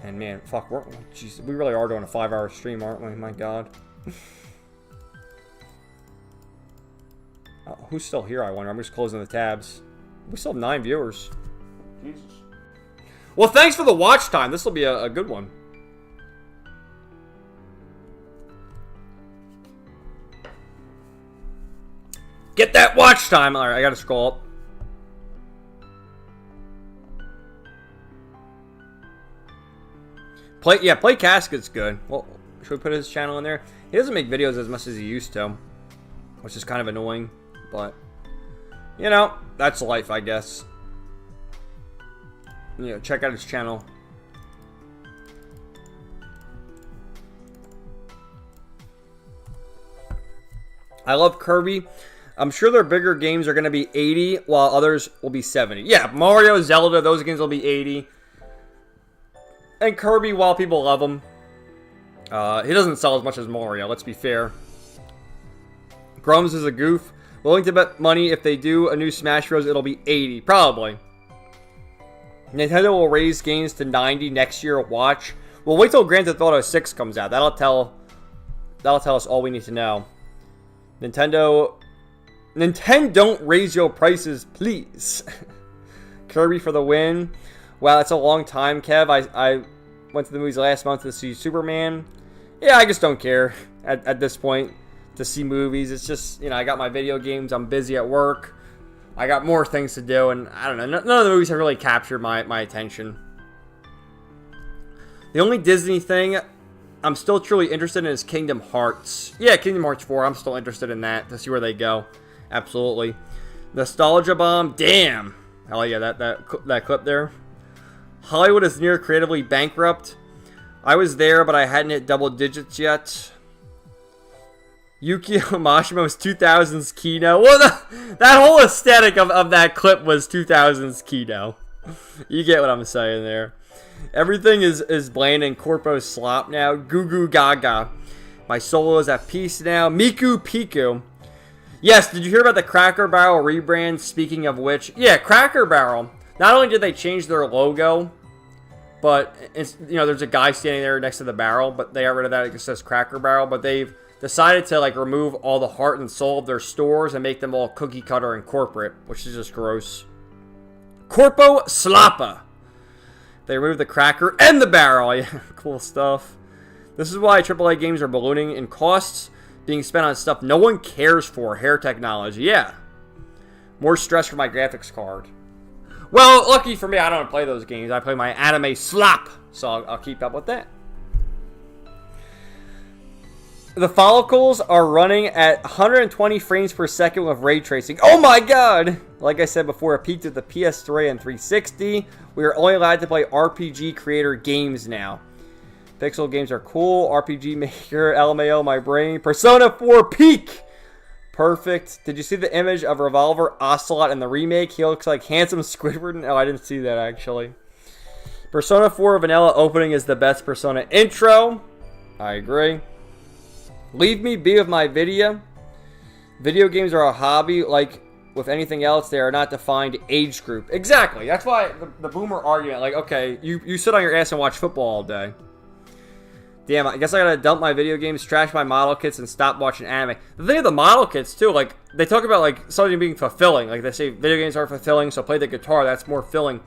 And man, fuck, we really are doing a 5-hour stream, aren't we? My God. Oh, who's still here, I wonder? I'm just closing the tabs. We still have 9 viewers. Jesus. Well, thanks for the watch time. This will be a good one. Get that watch time. All right, I got to scroll up. Play Casket's good. Well, should we put his channel in there? He doesn't make videos as much as he used to. which is kind of annoying, but you know, that's life, I guess. You know, check out his channel. I love Kirby. I'm sure their bigger games are going to be 80, while others will be 70. Yeah, Mario, Zelda, those games will be 80. And Kirby, while people love him, he doesn't sell as much as Mario, let's be fair. Grums is a goof. Willing to bet money if they do a new Smash Bros, it'll be 80. Probably. Nintendo will raise games to 90 next year. Watch. Well, wait till Grand Theft Auto 6 comes out. That'll tell us all we need to know. Nintendo, don't raise your prices, please. Kirby for the win. Wow, that's a long time, Kev. I went to the movies last month to see Superman. Yeah, I just don't care at this point to see movies. It's just, you know, I got my video games. I'm busy at work. I got more things to do, and I don't know. None of the movies have really captured my attention. The only Disney thing I'm still truly interested in is Kingdom Hearts. Yeah, Kingdom Hearts 4. I'm still interested in that to see where they go. Absolutely. Nostalgia Bomb. Damn. Hell yeah, that clip there. Hollywood is near creatively bankrupt. I was there, but I hadn't hit double digits yet. Yukio Mashimo's 2000s Kino. Well, that whole aesthetic of that clip was 2000s Kino. You get what I'm saying there. Everything is bland and corpo slop now. Goo goo gaga. My soul is at peace now. Miku Piku. Yes, did you hear about the Cracker Barrel rebrand? Speaking of which, yeah, Cracker Barrel. Not only did they change their logo, but it's, you know, there's a guy standing there next to the barrel, but they got rid of that. It just says Cracker Barrel, but they've decided to like remove all the heart and soul of their stores and make them all cookie cutter and corporate, which is just gross. Corpo Slappa. They removed the cracker and the barrel. Yeah, cool stuff. This is why AAA games are ballooning in costs, being spent on stuff no one cares for. Hair technology. Yeah. More stress for my graphics card. Well, lucky for me, I don't play those games. I play my anime slop, so I'll keep up with that. The follicles are running at 120 frames per second with ray tracing. Oh my god! Like I said before, it peaked at the PS3 and 360. We are only allowed to play RPG creator games now. Pixel games are cool. RPG Maker, LMAO, my brain. Persona 4 peak! Perfect. Did you see the image of Revolver Ocelot in the remake? He looks like handsome Squidward. No, I didn't see that actually. Persona 4 vanilla opening is the best Persona intro. I agree. Leave me be with my Vidya. Video games are a hobby. Like with anything else, they are not defined age group. Exactly. That's why the boomer argument, like, okay, you sit on your ass and watch football all day. Damn, I guess I gotta dump my video games, trash my model kits, and stop watching anime. The thing of the model kits, too, like, they talk about, like, something being fulfilling. Like, they say video games aren't fulfilling, so play the guitar, that's more filling.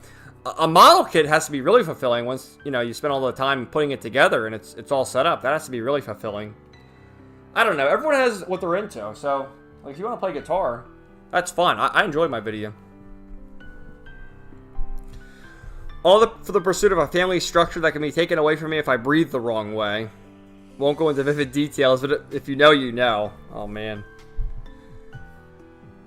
A model kit has to be really fulfilling once, you know, you spend all the time putting it together and it's all set up. That has to be really fulfilling. I don't know. Everyone has what they're into, so, like, if you want to play guitar, that's fun. I enjoy my video. All for the pursuit of a family structure that can be taken away from me if I breathe the wrong way. Won't go into vivid details, but if you know, you know. Oh, man.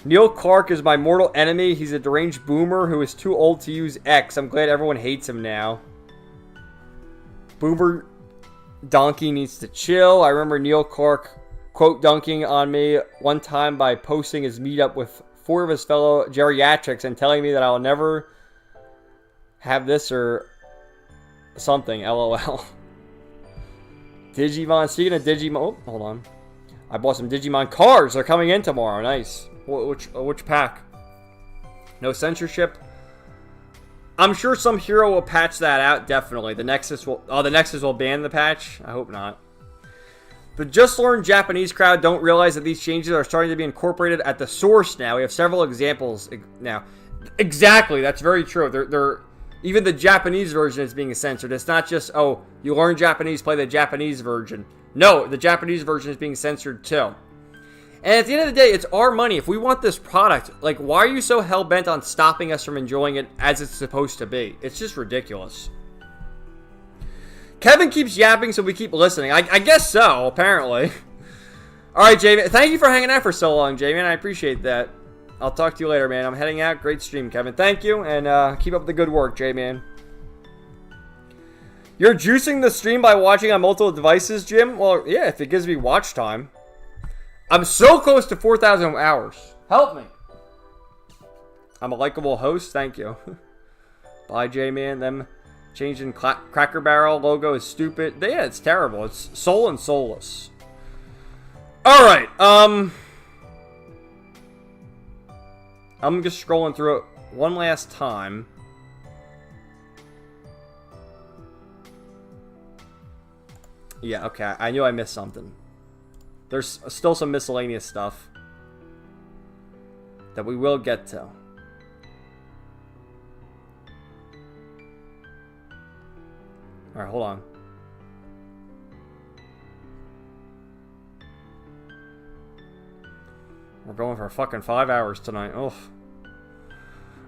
Neil Clark is my mortal enemy. He's a deranged boomer who is too old to use X. I'm glad everyone hates him now. Boomer Donkey needs to chill. I remember Neil Clark quote dunking on me one time by posting his meetup with 4 of his fellow geriatrics and telling me that I'll never have this or something. LOL. Digimon. Speaking of Digimon, oh, hold on. I bought some Digimon cards. They're coming in tomorrow. Nice. Which pack? No censorship. I'm sure some hero will patch that out. Definitely. The Nexus will ban the patch. I hope not. The just learned Japanese crowd don't realize that these changes are starting to be incorporated at the source now. We have several examples now. Exactly. That's very true. They're even the Japanese version is being censored. It's not just, oh, you learn Japanese, play the Japanese version. No, the Japanese version is being censored too. And at the end of the day, it's our money. If we want this product, like, why are you so hell-bent on stopping us from enjoying it as it's supposed to be? It's just ridiculous. Kevin keeps yapping, so we keep listening. I guess so, apparently. Alright, Jamie. Thank you for hanging out for so long, Jamie. I appreciate that. I'll talk to you later, man. I'm heading out. Great stream, Kevin. Thank you. And keep up the good work, J-Man. You're juicing the stream by watching on multiple devices, Jim? Well, yeah, if it gives me watch time. I'm so close to 4,000 hours. Help me. I'm a likable host. Thank you. Bye, J-Man. Them changing Cracker Barrel logo is stupid. Yeah, it's terrible. It's soul and soulless. Alright, I'm just scrolling through it one last time. Yeah, okay. I knew I missed something. There's still some miscellaneous stuff that we will get to. Alright, hold on. We're going for fucking 5 hours tonight. Oh.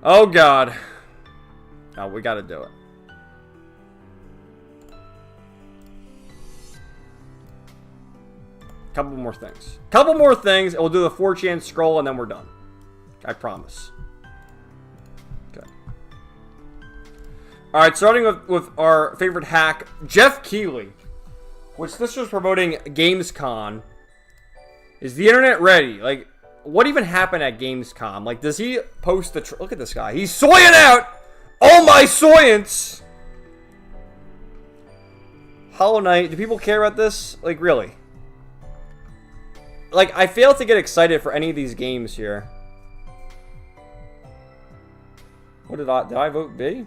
Oh, God. Oh, we gotta do it. Couple more things. Couple more things, and we'll do the 4chan scroll, and then we're done. I promise. Okay. Alright, starting with our favorite hack, Jeff Keighley, which this was promoting Gamescom. Is the internet ready? Like, what even happened at Gamescom? Like, does he post the... Look at this guy. He's soying out! Oh my soyance! Hollow Knight. Do people care about this? Like, really? Like, I fail to get excited for any of these games here. What did I vote B?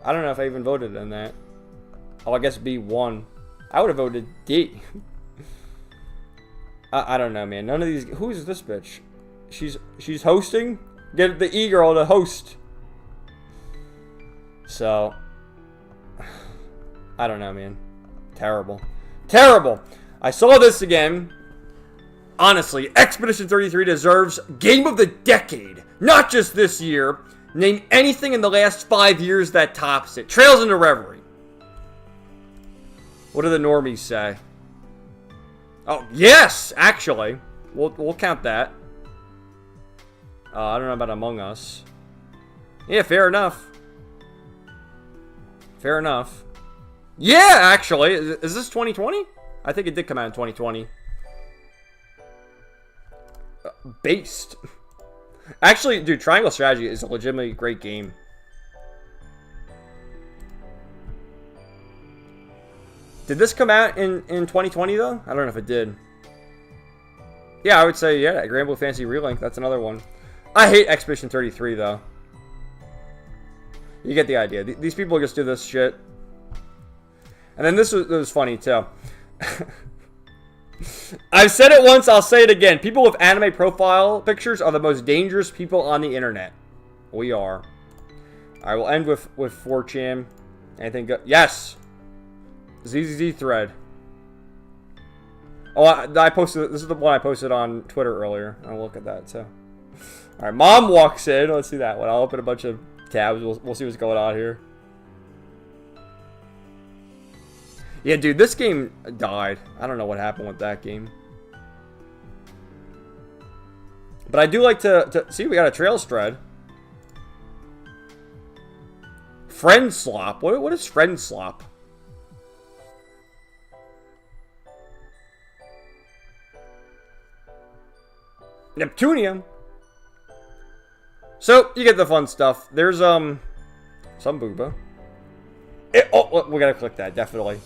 I don't know if I even voted in that. Oh, I guess B won. I would have voted D. I don't know, man. None of these... Who is this bitch? She's hosting? Get the E-girl to host. So... I don't know, man. Terrible. Terrible! I saw this again. Honestly, Expedition 33 deserves Game of the Decade. Not just this year. Name anything in the last 5 years that tops it. Trails into Reverie. What do the normies say? Oh, yes! Actually. We'll count that. I don't know about Among Us. Yeah, fair enough. Fair enough. Yeah, actually. Is this 2020? I think it did come out in 2020. Based. Actually, dude, Triangle Strategy is a legitimately great game. Did this come out in 2020, though? I don't know if it did. Yeah, I would say, yeah, Granblue Fantasy Relink. That's another one. I hate Expedition 33, though. You get the idea. These people just do this shit. And then this was funny, too. I've said it once, I'll say it again. People with anime profile pictures are the most dangerous people on the internet. We are. I will end with 4chan. Anything good? Yes! ZZZ thread. Oh, I posted... This is the one I posted on Twitter earlier. I'll look at that, too. Alright, Mom walks in. Let's see that one. I'll open a bunch of tabs. We'll see what's going on here. Yeah, dude, this game died. I don't know what happened with that game. But I do like to see, we got a Trails thread. Friend Slop. What is Friend Slop? Neptunium. So, you get the fun stuff. There's, some booba. Oh, we gotta click that, definitely.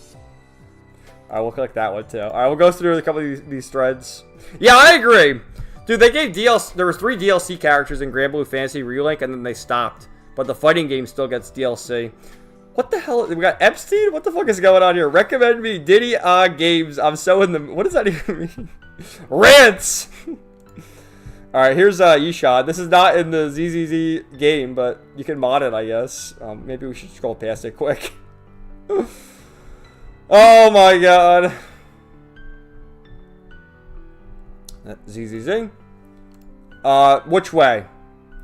Alright, we'll click that one, too. Alright, we'll go through a couple of these threads. Yeah, I agree. Dude, they gave DLC... There was 3 DLC characters in Granblue Fantasy Relink, and then they stopped. But the fighting game still gets DLC. What the hell? We got Epstein? What the fuck is going on here? Recommend me Diddy games. I'm so in the... What does that even mean? Rants! Alright, here's Yishad. This is not in the ZZZ game, but you can mod it, I guess. Maybe we should scroll past it quick. Oh my god. ZZZ. Which way?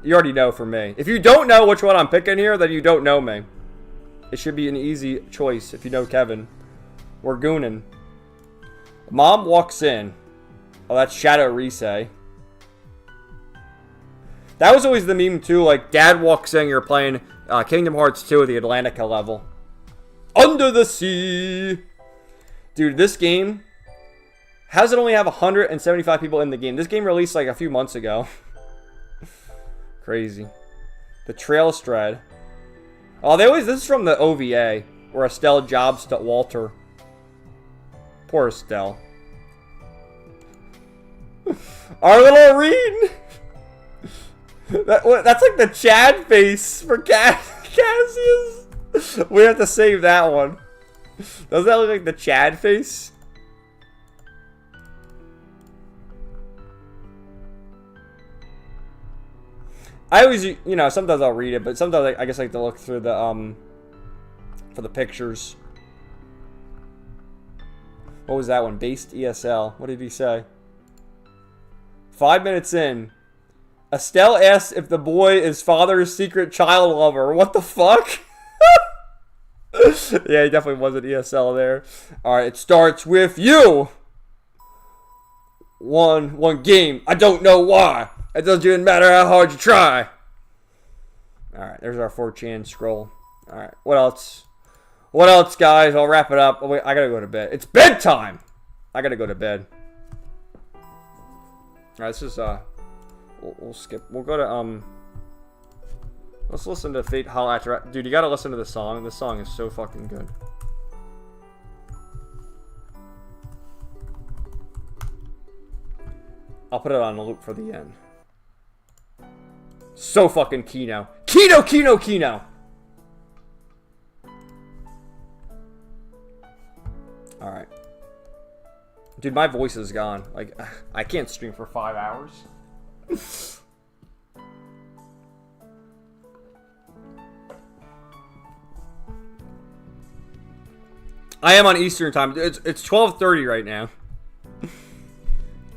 You already know for me. If you don't know which one I'm picking here, then you don't know me. It should be an easy choice if you know Kevin. We're gooning. Mom walks in. Oh, that's Shadow Risei. That was always the meme too, like Dad walks in, you're playing Kingdom Hearts 2 at the Atlantica level. Under the sea! Dude, this game, how does it only have 175 people in the game? This game released like a few months ago. Crazy. The Trail Strad. Oh, this is from the OVA, where Estelle jobs to Walter. Poor Estelle. Our little Reed! That's like the Chad face for Cassius. We have to save that one. Doesn't that look like the Chad face? I always, you know, sometimes I'll read it, but sometimes I guess I like to look through the, for the pictures. What was that one? Based ESL. What did he say? 5 minutes in. Estelle asks if the boy is father's secret child lover. What the fuck? Yeah, he definitely was an ESL there. Alright, it starts with you. One game. I don't know why. It doesn't even matter how hard you try. Alright, there's our 4chan scroll. Alright, what else? What else, guys? I'll wrap it up. Oh, wait, I gotta go to bed. It's bedtime! I gotta go to bed. Alright, this is, we'll skip. We'll go to, let's listen to Fate Holla at Your... Dude, you gotta listen to the song. This song is so fucking good. I'll put it on a loop for the end. So fucking Kino. Kino! Alright. Dude, my voice is gone. Like, I can't stream for 5 hours. I am on Eastern time. It's 12:30 right now.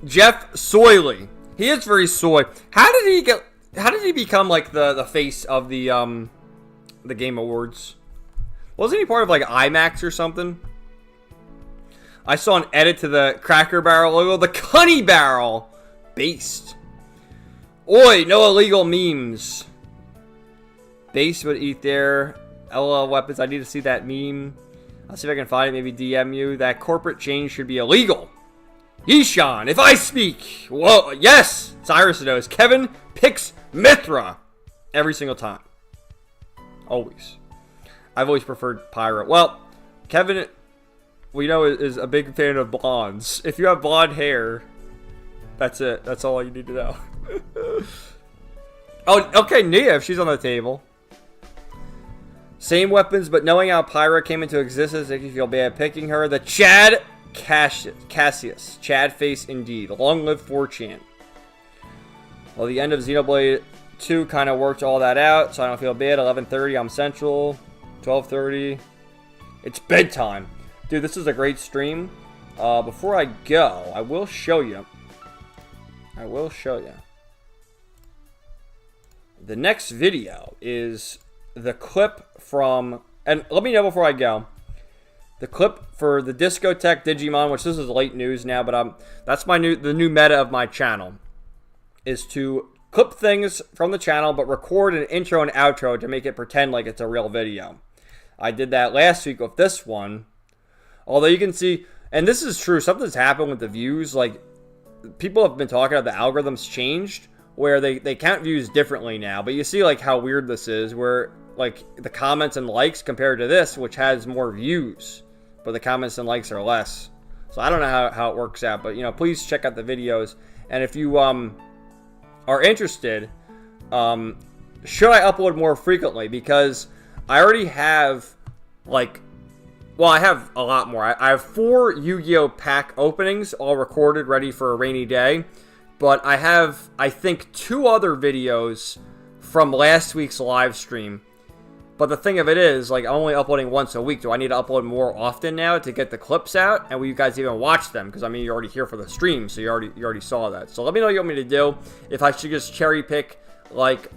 Jeff Soyley. He is very soy. How did he become like the face of the Game Awards? Wasn't he part of like IMAX or something? I saw an edit to the Cracker Barrel logo. The Cunny Barrel. Based. Oi, no illegal memes. Base would eat their LOL weapons. I need to see that meme. I'll see if I can find it. Maybe DM you. That corporate change should be illegal. Yishan, if I speak. Whoa, yes. Cyrus knows. Kevin picks Mithra. Every single time. Always. I've always preferred Pyra. Well, Kevin, we know, is a big fan of blondes. If you have blonde hair, that's it. That's all you need to know. Oh, okay, Nia, if she's on the table. Same weapons, but knowing how Pyra came into existence makes you feel bad picking her. The Chad Cassius. Chad face indeed. Long live 4chan. Well, the end of Xenoblade 2 kind of worked all that out, so I don't feel bad. 11:30, I'm Central. 12:30. It's bedtime. Dude, this is a great stream. Before I go, I will show you. The next video is the clip from... And let me know before I go. The clip for the Discotheque Digimon, which this is late news now, but that's the new meta of my channel, is to clip things from the channel, but record an intro and outro to make it pretend like it's a real video. I did that last week with this one. Although you can see, and this is true, something's happened with the views. Like, people have been talking about the algorithms changed, where they count views differently now. But you see, like, how weird this is, where, like, the comments and likes compared to this, which has more views, but the comments and likes are less. So I don't know how it works out, but, you know, please check out the videos. And if you are interested, should I upload more frequently? Because I already have, like, well, I have a lot more. I have 4 Yu-Gi-Oh! Pack openings, all recorded, ready for a rainy day. But I have, I think, 2 other videos from last week's live stream. But the thing of it is, like, I'm only uploading once a week. Do I need to upload more often now to get the clips out? And will you guys even watch them? Because, I mean, you're already here for the stream, so you already saw that. So let me know what you want me to do. If I should just cherry pick, like,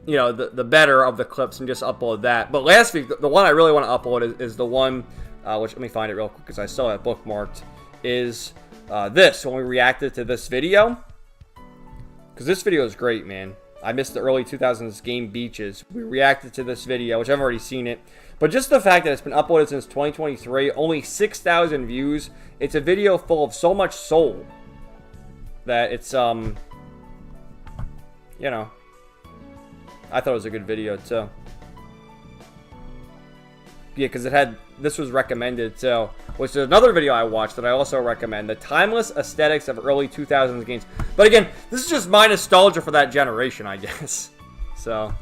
you know, the better of the clips and just upload that. But last week, the one I really want to upload is the one, which, let me find it real quick because I still have it bookmarked, is this when we reacted to this video. Because this video is great, man. I missed the early 2000s game Beaches. We reacted to this video, which I've already seen it. But just the fact that it's been uploaded since 2023, only 6,000 views. It's a video full of so much soul that it's, you know, I thought it was a good video, too. Yeah, because this was recommended, so, which is another video I watched that I also recommend, the timeless aesthetics of early 2000s games. But again, this is just my nostalgia for that generation, I guess. So,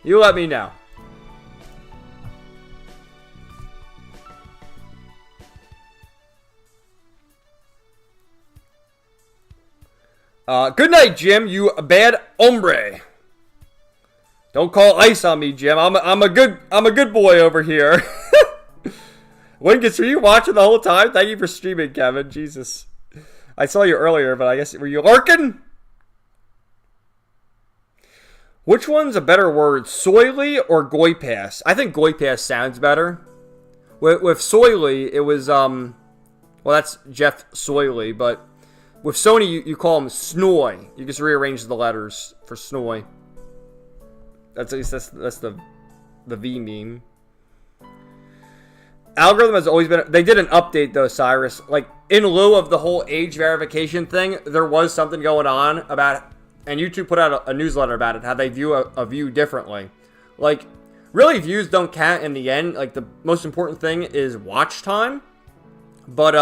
you let me know. Good night, Jim, you bad hombre. Don't call ice on me, Jim. I'm a good boy over here. Wingus, were you watching the whole time? Thank you for streaming, Kevin. Jesus. I saw you earlier, but I guess, were you lurking? Which one's a better word, soily or goipass? I think goipass sounds better. With soily, it was, well, that's Jeff Soily, but with Sony, you call him Snoy. You just rearrange the letters for Snoy. That's at least that's the V meme. Algorithm has always been. They did an update though, Cyrus. Like in lieu of the whole age verification thing, there was something going on about, and YouTube put out a newsletter about it, how they view a view differently. Like really, views don't count in the end. Like the most important thing is watch time. But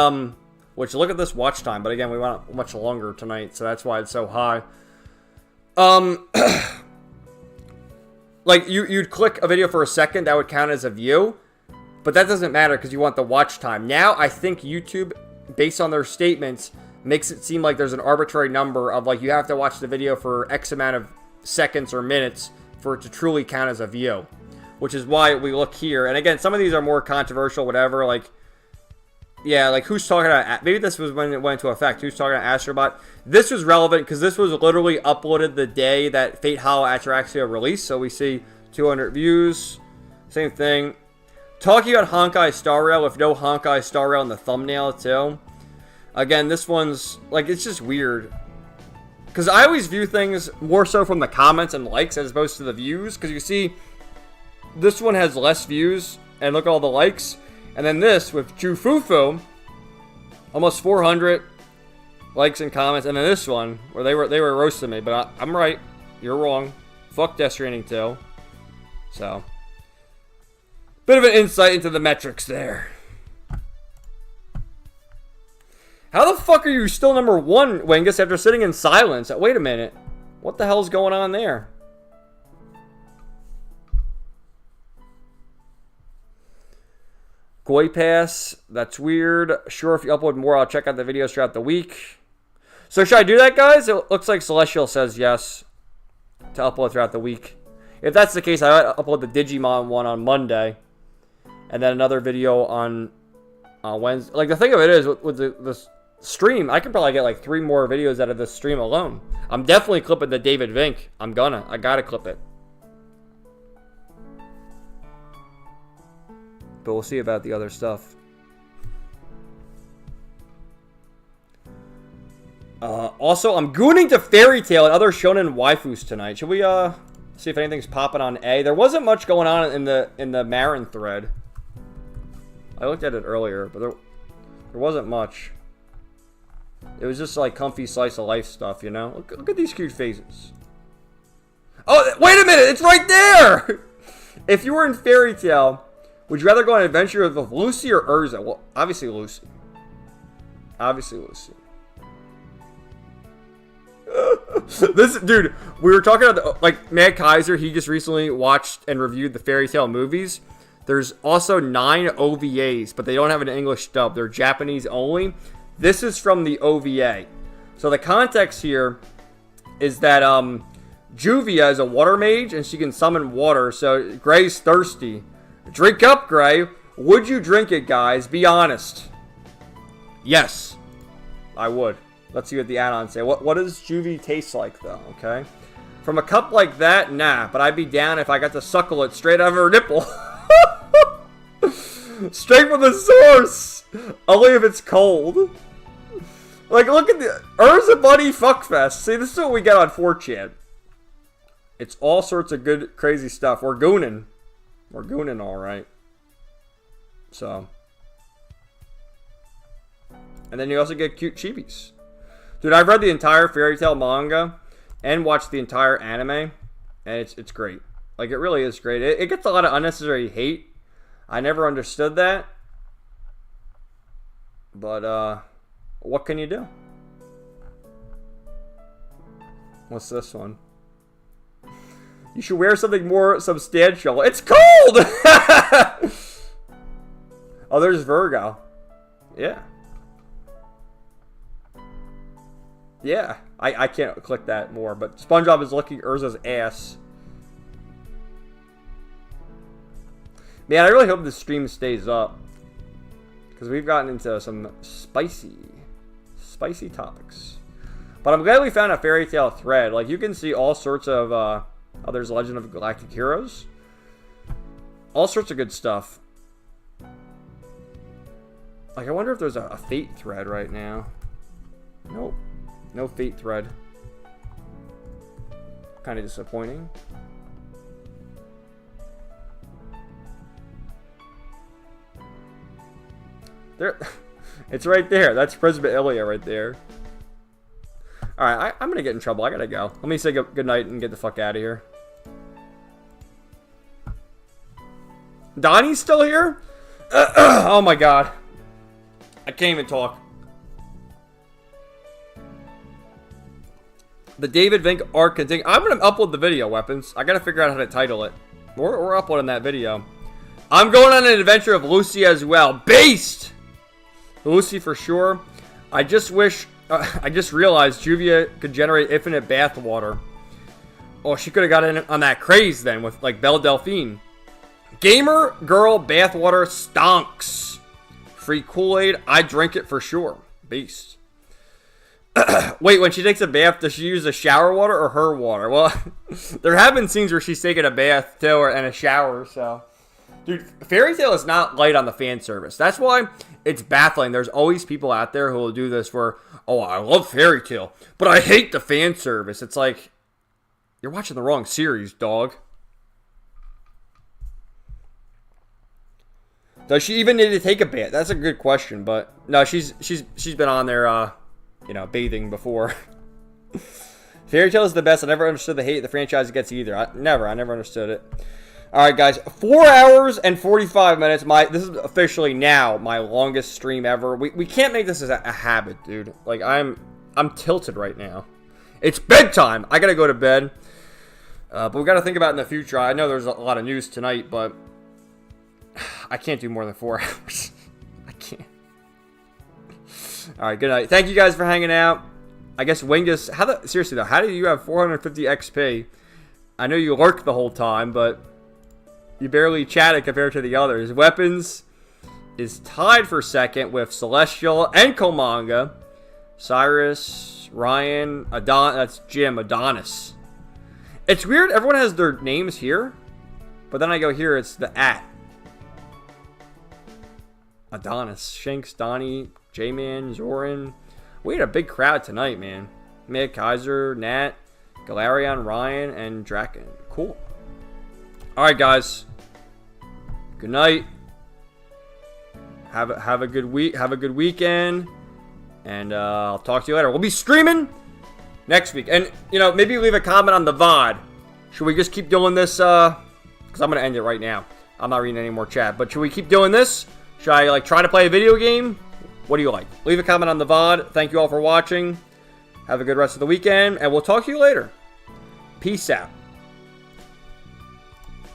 which look at this watch time. But again, we went much longer tonight, so that's why it's so high. Like, you'd click a video for a second, that would count as a view. But that doesn't matter because you want the watch time. Now, I think YouTube, based on their statements, makes it seem like there's an arbitrary number of, like, you have to watch the video for X amount of seconds or minutes for it to truly count as a view. Which is why we look here. And again, some of these are more controversial, whatever. Like, yeah, like, who's talking about... Maybe this was when it went into effect. Who's talking about Astrobot? This was relevant because this was literally uploaded the day that Fate Hollow Ataraxia released. So we see 200 views. Same thing. Talking about Honkai Star Rail with no Honkai Star Rail in the thumbnail, too. Again, this one's... Like, it's just weird. Because I always view things more so from the comments and likes as opposed to the views. Because you see, this one has less views. And look at all the likes. And then this with Jufufu, almost 400 likes and comments. And then this one where they were roasting me, but I'm right. You're wrong. Fuck Death Stranding 2. So, bit of an insight into the metrics there. How the fuck are you still number one, Wingus, after sitting in silence? Wait a minute. What the hell's going on there? Koi Pass, that's weird. Sure, if you upload more, I'll check out the videos throughout the week. So should I do that, guys? It looks like Celestial says yes to upload throughout the week. If that's the case, I upload the Digimon one on Monday. And then another video on Wednesday. Like, the thing of it is, with the stream, I can probably get like 3 more videos out of this stream alone. I'm definitely clipping the David Vink. I gotta clip it. But we'll see about the other stuff. Also, I'm gooning to Fairy Tail and other shonen waifus tonight. Should we see if anything's popping on A? There wasn't much going on in the Marin thread. I looked at it earlier, but there wasn't much. It was just like comfy slice of life stuff, you know? Look at these cute faces. Oh, wait a minute! It's right there! If you were in Fairy Tail, would you rather go on an adventure with Lucy or Urza? Well, obviously Lucy. Obviously Lucy. This dude, we were talking about like Matt Kaiser. He just recently watched and reviewed the Fairy Tail movies. There's also 9 OVAs, but they don't have an English dub. They're Japanese only. This is from the OVA. So the context here is that Juvia is a water mage and she can summon water. So Gray's thirsty. Drink up, Gray. Would you drink it, guys? Be honest. Yes, I would. Let's see what the add-ons say. What does Juvie taste like, though? Okay. From a cup like that, nah. But I'd be down if I got to suckle it straight out of her nipple. Straight from the source. Only if it's cold. Like, look at the Urza Buddy Fuckfest. See, this is what we get on 4chan. It's all sorts of good, crazy stuff. We're gooning. We're gooning all right. So. And then you also get cute chibis. Dude, I've read the entire Fairy Tail manga and watched the entire anime. And it's great. Like, it really is great. It gets a lot of unnecessary hate. I never understood that. But, what can you do? What's this one? You should wear something more substantial. It's cold! Oh, there's Virgo. Yeah. Yeah. I can't click that more, but SpongeBob is licking Urza's ass. Man, I really hope this stream stays up. Because we've gotten into some spicy topics. But I'm glad we found a Fairy Tail thread. Like, you can see all sorts of, oh, there's Legend of Galactic Heroes. All sorts of good stuff. Like, I wonder if there's a Fate thread right now. Nope. No Fate thread. Kind of disappointing. There, it's right there. That's Prisma Ilia right there. Alright, I'm gonna get in trouble. I gotta go. Let me say good night and get the fuck out of here. Donnie's still here? Oh my god. I can't even talk. The David Vink arc continues. I'm gonna upload the video, Weapons. I gotta figure out how to title it. We're uploading that video. I'm going on an adventure of Lucy as well. Based! Lucy for sure. I just wish... I just realized Juvia could generate infinite bath water. Oh, she could have got in on that craze then with, like, Belle Delphine. Gamer girl bathwater stonks. Free Kool-Aid. I drink it for sure. Beast. Wait, when she takes a bath, does she use the shower water or her water? Well, there have been scenes where she's taking a bath, too, and a shower, so... Dude, Fairy Tail is not light on the fan service. That's why it's baffling. There's always people out there who will do this where, oh, I love Fairy Tail, but I hate the fan service. It's like, you're watching the wrong series, dog. Does she even need to take a bath? That's a good question, but no, she's been on there, you know, bathing before. Fairy Tail is the best. I never understood the hate the franchise gets either. I never understood it. Alright, guys, 4 hours and 45 minutes. This is officially now my longest stream ever. We can't make this as a habit, dude. Like, I'm tilted right now. It's bedtime. I gotta go to bed. But we gotta think about it in the future. I know there's a lot of news tonight, but I can't do more than 4 hours. I can't. Alright, good night. Thank you guys for hanging out. I guess Wingus, seriously though, how do you have 450 XP? I know you lurked the whole time, but you barely chatted compared to the others. Weapons is tied for second with Celestial and Komanga. Cyrus, Ryan, that's Jim, Adonis. It's weird, everyone has their names here, but then I go here, it's the @ Adonis, Shanks, Donnie, J-Man, Zoran. We had a big crowd tonight, man. Mick, Kaiser, Nat, Galarian, Ryan, and Draken. Cool. Alright, guys. Good night. Have a good week. Have a good weekend. And I'll talk to you later. We'll be streaming next week. And, you know, maybe leave a comment on the VOD. Should we just keep doing this? Because I'm going to end it right now. I'm not reading any more chat. But should we keep doing this? Should I, like, try to play a video game? What do you like? Leave a comment on the VOD. Thank you all for watching. Have a good rest of the weekend. And we'll talk to you later. Peace out.